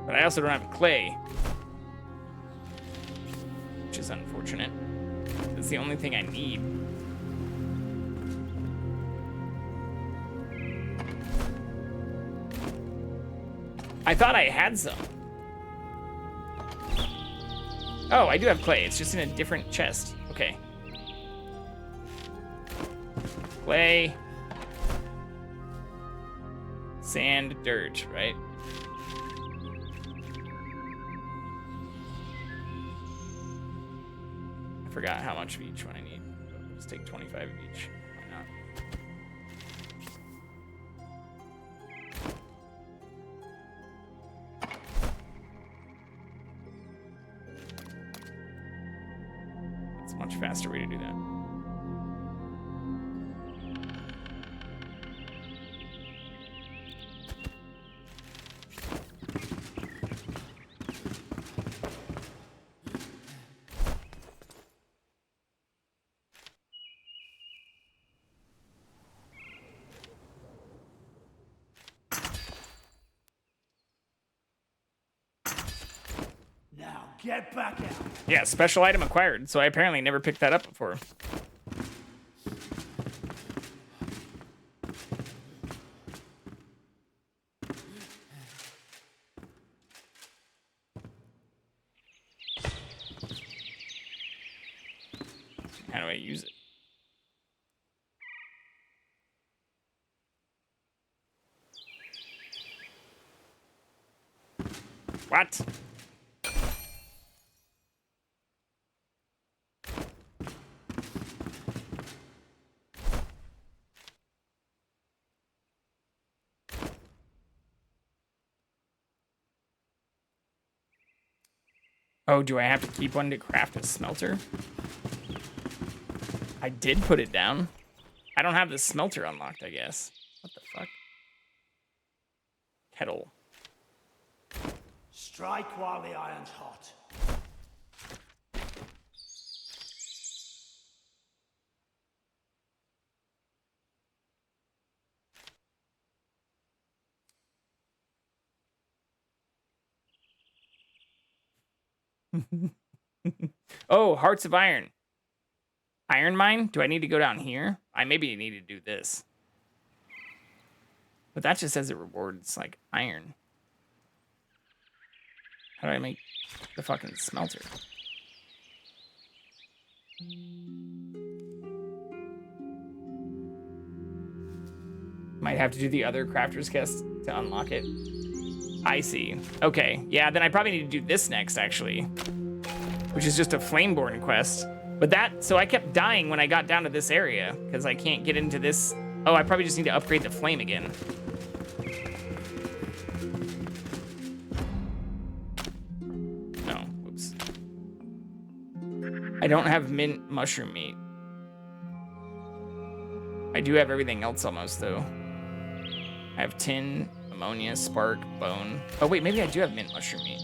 But I also don't have clay. Which is unfortunate. That's the only thing I need. I thought I had some. Oh, I do have clay. It's just in a different chest. Okay. Clay. Sand, dirt, right? I forgot how much of each one I need. Let's take 25 of each. Why not? It's a much faster way to do that. Now get back out. Yeah, special item acquired. So I apparently never picked that up before. How do I use it? What? Oh, do I have to keep one to craft a smelter? I did put it down. I don't have the smelter unlocked, I guess. What the fuck? Kettle. Strike while the iron's hot. Oh, Hearts of Iron. Iron mine? Do I need to go down here? I maybe need to do this. But that just says it rewards, like, iron. How do I make the fucking smelter? Might have to do the other crafter's quest to unlock it. I see. Okay, yeah, then I probably need to do this next, actually. Which is just a Flameborn quest. But so I kept dying when I got down to this area, because I can't get into this. Oh, I probably just need to upgrade the flame again. No, whoops. I don't have mint mushroom meat. I do have everything else almost, though. I have tin, ammonia, spark, bone. Oh, wait, maybe I do have mint mushroom meat.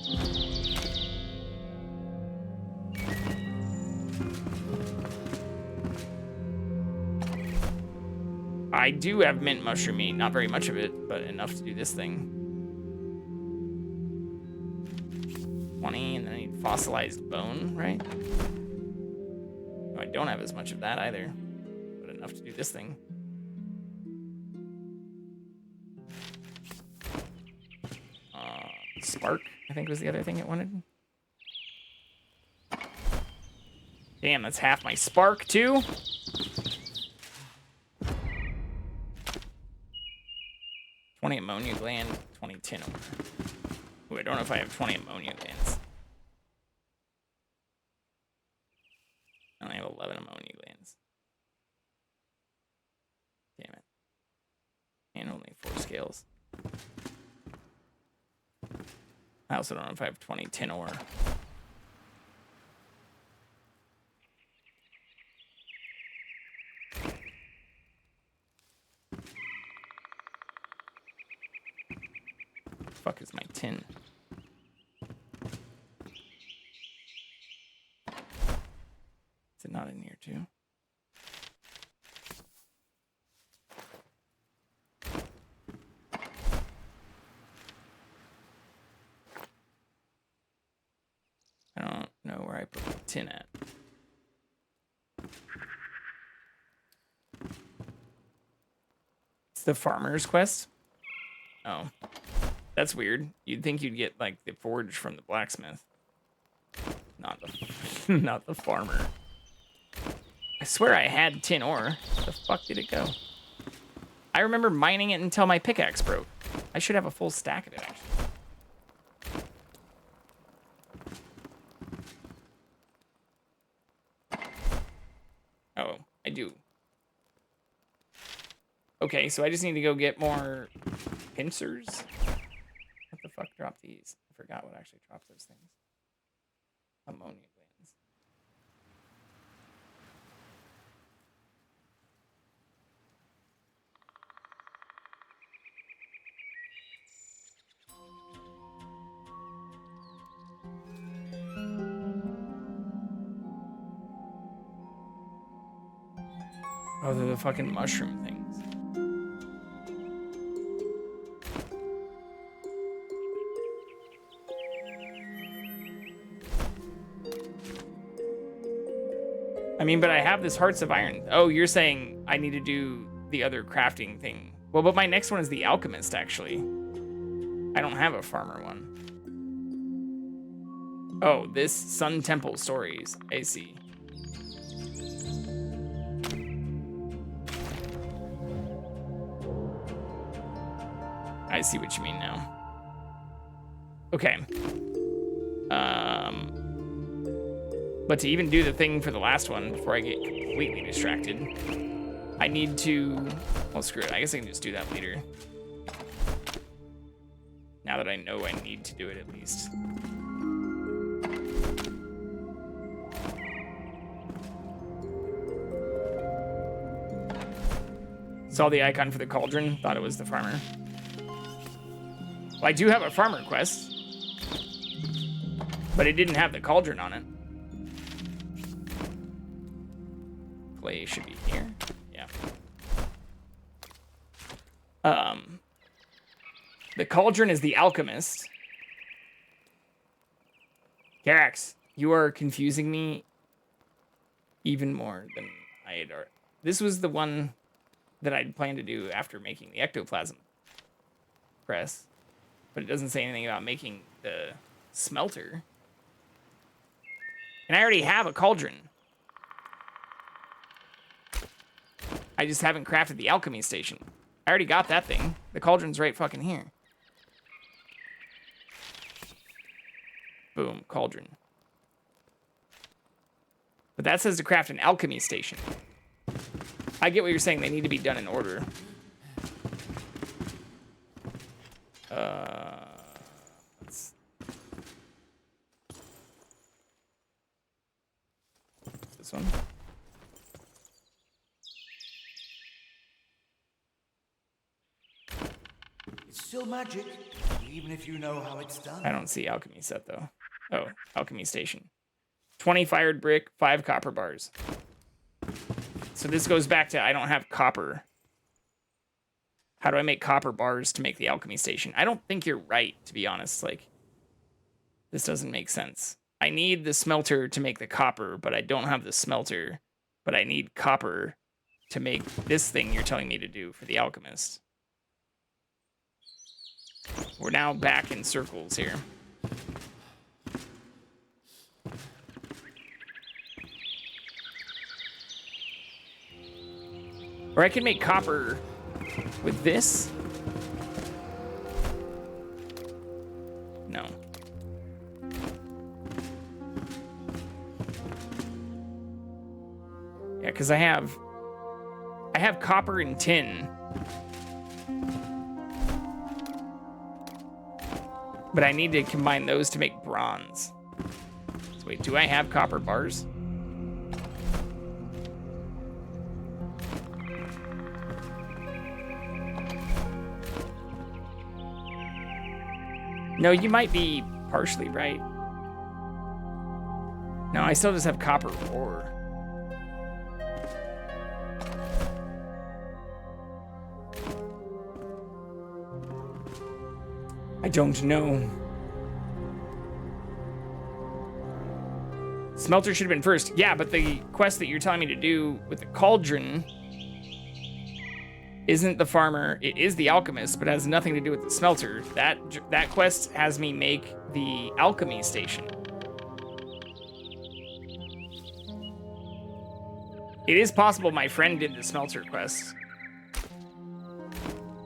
I do have mint mushroom meat. Not very much of it, but enough to do this thing. 20, and then I need fossilized bone, right? No, I don't have as much of that either, but enough to do this thing. Spark, I think was the other thing it wanted. Damn, that's half my spark, too. $20 ammonia gland, 20 tin ore. Ooh, I don't know if I have 20 ammonia glands. I only have 11 ammonia glands. Damn it. And only 4 scales. I also don't know if I have 20 tin ore. Fuck is my tin? Is it not in here too? I don't know where I put the tin at. It's the farmer's quest? Oh. That's weird. You'd think you'd get, like, the forge from the blacksmith. Not the, not the farmer. I swear I had tin ore. Where the fuck did it go? I remember mining it until my pickaxe broke. I should have a full stack of it, actually. Oh, I do. Okay, so I just need to go get more pincers. What the fuck dropped these? I forgot what actually dropped those things. Ammonia glands. Oh, they're the fucking mushroom things. I mean, but I have this Hearts of Iron. Oh, you're saying I need to do the other crafting thing. Well, but my next one is the Alchemist, actually. I don't have a farmer one. Oh, this Sun Temple Stories. I see. I see what you mean now. Okay. But to even do the thing for the last one before I get completely distracted, I need to... Well, screw it. I guess I can just do that later. Now that I know I need to do it at least. Saw the icon for the cauldron, thought it was the farmer. Well, I do have a farmer quest, but it didn't have the cauldron on it. Clay should be here. Yeah. The cauldron is the alchemist. Carax, you are confusing me even more than I had already. This was the one that I'd planned to do after making the ectoplasm press, but it doesn't say anything about making the smelter. And I already have a cauldron. I just haven't crafted the alchemy station. I already got that thing. The cauldron's right fucking here. Boom, cauldron. But that says to craft an alchemy station. I get what you're saying. They need to be done in order. This one. It's still magic, even if you know how it's done. I don't see alchemy set though. Oh, alchemy station. 20 fired brick, 5 copper bars. So this goes back to I don't have copper. How do I make copper bars to make the alchemy station? I don't think you're right, to be honest. Like, this doesn't make sense. I need the smelter to make the copper, but I don't have the smelter. But I need copper to make this thing you're telling me to do for the alchemist. We're now back in circles here. Or I can make copper with this? No. Yeah, because I have copper and tin. But I need to combine those to make bronze. So wait, do I have copper bars? No, you might be partially right. No, I still just have copper ore. I don't know. Smelter should have been first. Yeah, but the quest that you're telling me to do with the cauldron isn't the farmer, it is the alchemist, but has nothing to do with the smelter. That quest has me make the alchemy station. It is possible my friend did the smelter quest,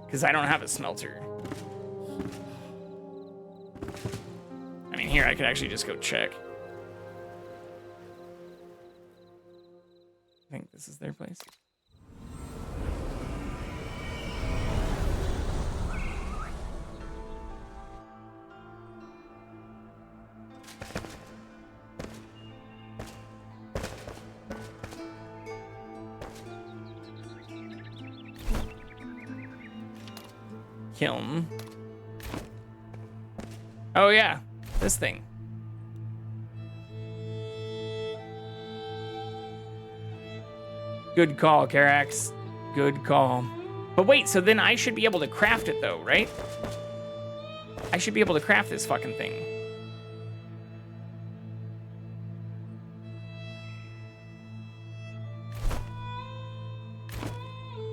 because I don't have a smelter. I mean, here, I could actually just go check. I think this is their place. Kiln. Oh yeah, this thing. Good call, Carax. Good call. But wait, so then I should be able to craft it though, right? I should be able to craft this fucking thing.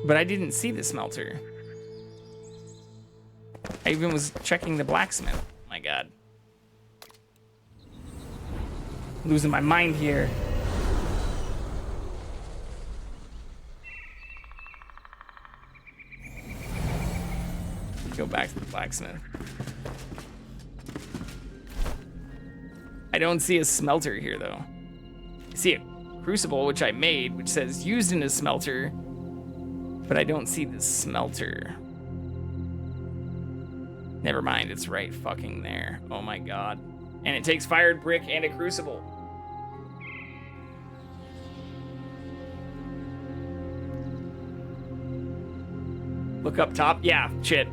But I didn't see the smelter. I even was checking the blacksmith. My God. Losing my mind here. Go back to the blacksmith. I don't see a smelter here though. I see a crucible which I made, which says used in a smelter, but I don't see the smelter. Never mind, it's right fucking there. Oh my God. And it takes fired brick and a crucible. Look up top. Yeah, shit.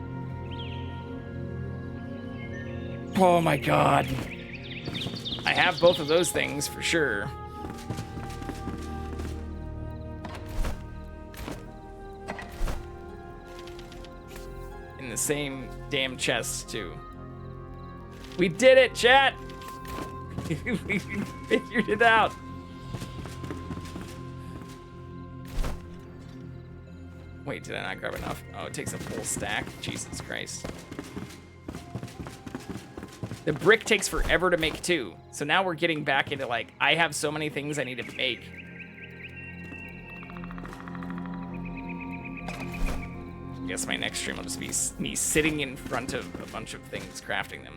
Oh my god. I have both of those things for sure. In the same damn chest, too. We did it, chat! We figured it out. Wait, did I not grab enough? Oh, it takes a full stack. Jesus Christ. The brick takes forever to make too. So now we're getting back into like, I have so many things I need to make. I guess my next stream will just be me sitting in front of a bunch of things, crafting them.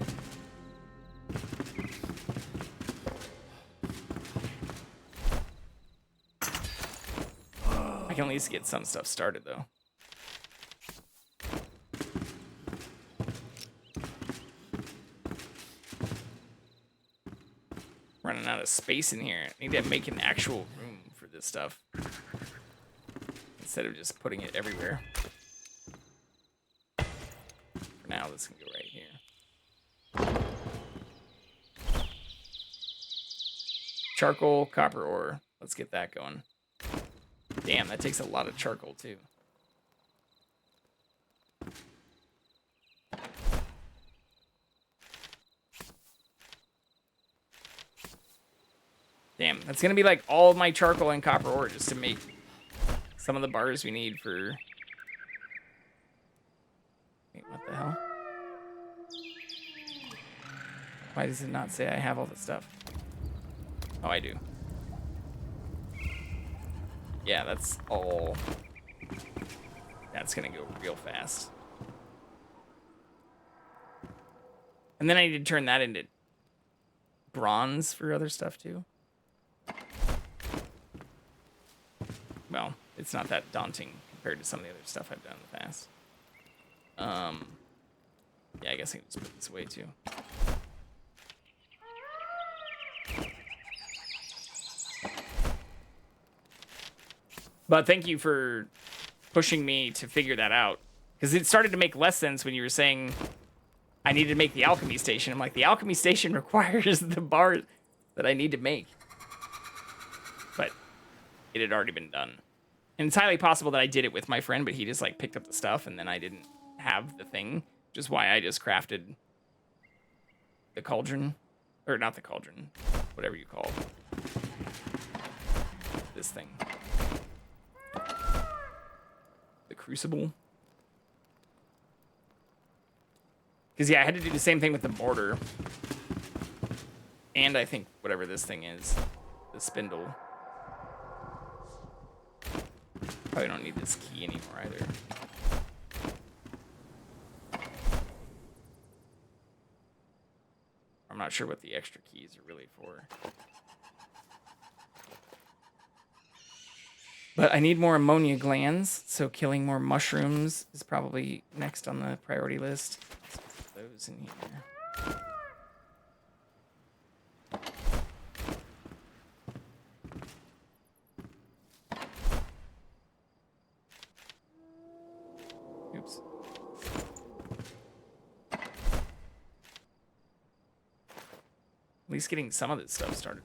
I can at least get some stuff started though. Running out of space in here. I need to make an actual room for this stuff instead of just putting it everywhere. For now, this can go right here. Charcoal, copper ore. Let's get that going. Damn, that takes a lot of charcoal too. Damn, that's gonna be like all of my charcoal and copper ore just to make some of the bars we need for... Wait, what the hell? Why does it not say I have all the stuff? Oh, I do. Yeah, that's all... That's gonna go real fast. And then I need to turn that into bronze for other stuff too. Well, it's not that daunting compared to some of the other stuff I've done in the past. Yeah, I guess I can just put this away too. But thank you for pushing me to figure that out. Because it started to make less sense when you were saying I needed to make the alchemy station. I'm like, the alchemy station requires the bar that I need to make. But it had already been done. And it's highly possible that I did it with my friend, but he just like picked up the stuff and then I didn't have the thing, which is why I just crafted the cauldron, or not the cauldron, whatever you call this thing. The crucible. Because yeah, I had to do the same thing with the mortar. And I think whatever this thing is, the spindle. Probably don't need this key anymore either. I'm not sure what the extra keys are really for. But I need more ammonia glands, so killing more mushrooms is probably next on the priority list. Let's put those in here. Oops. At least getting some of this stuff started.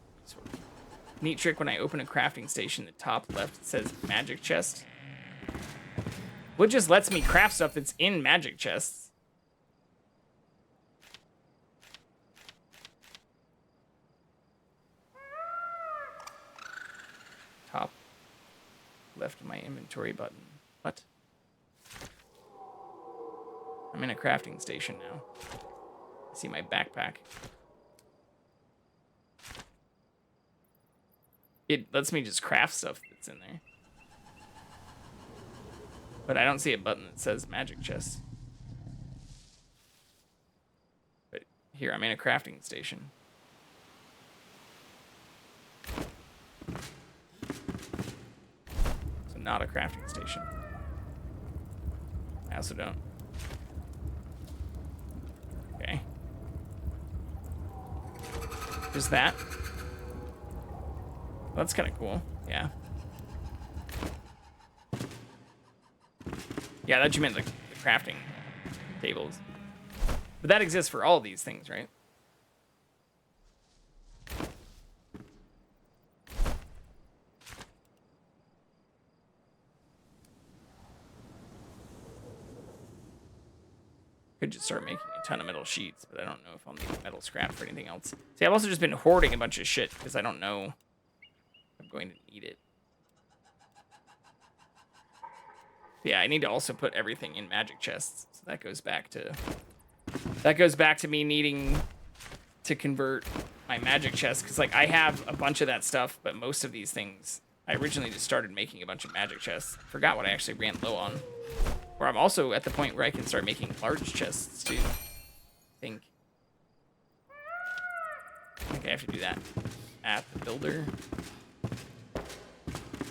Neat trick, when I open a crafting station, the top left says magic chest. Well, it just lets me craft stuff that's in magic chests. Top left of my inventory button. What? I'm in a crafting station now. I see my backpack. It lets me just craft stuff that's in there. But I don't see a button that says magic chest. But here, I'm in a crafting station. So not a crafting station. I also don't. Okay. Just that. Well, that's kind of cool. Yeah. Yeah, that you meant the crafting tables. But that exists for all these things, right? Could just start making a ton of metal sheets, but I don't know if I'll need metal scrap for anything else. See, I've also just been hoarding a bunch of shit because I don't know if I'm going to need it. Yeah, I need to also put everything in magic chests. So that goes back to me needing to convert my magic chest, because like I have a bunch of that stuff, but most of these things I originally just started making a bunch of magic chests. Forgot what I actually ran low on. Or I'm also at the point where I can start making large chests too. I think I have to do that at the builder.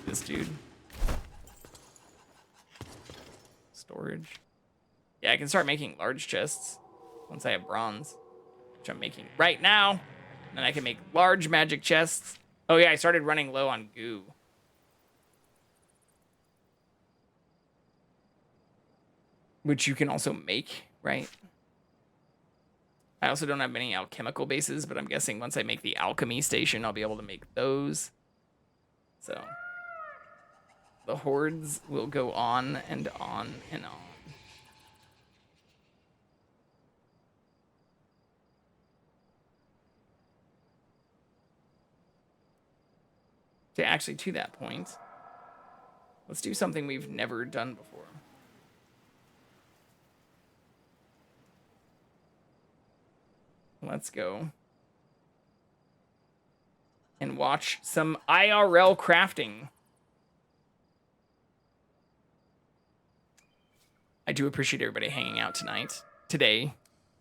This dude. Storage. Yeah, I can start making large chests once I have bronze, which I'm making right now. And then I can make large magic chests. Oh yeah, I started running low on goo. Which you can also make, right? I also don't have many alchemical bases, but I'm guessing once I make the alchemy station, I'll be able to make those. So the hordes will go on and on and on. Actually, to that point, let's do something we've never done before. Let's go and watch some IRL crafting. I do appreciate everybody hanging out tonight, today,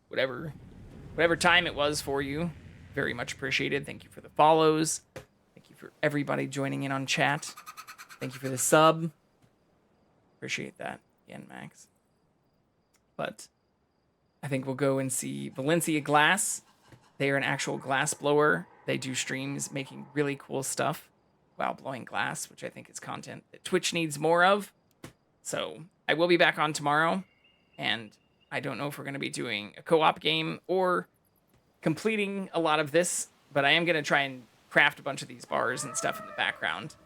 whatever time it was for you. Very much appreciated. Thank you for the follows. Thank you for everybody joining in on chat. Thank you for the sub. Appreciate that again, Max. But I think we'll go and see Valencia Glass. They are an actual glass blower. They do streams making really cool stuff while blowing glass, which I think is content that Twitch needs more of. So I will be back on tomorrow, and I don't know if we're going to be doing a co-op game or completing a lot of this, but I am going to try and craft a bunch of these bars and stuff in the background.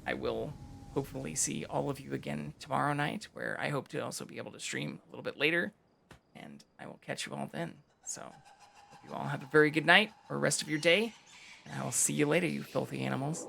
I will hopefully see all of you again tomorrow night, where I hope to also be able to stream a little bit later, and I will catch you all then. So hope you all have a very good night or rest of your day, and I will see you later, you filthy animals.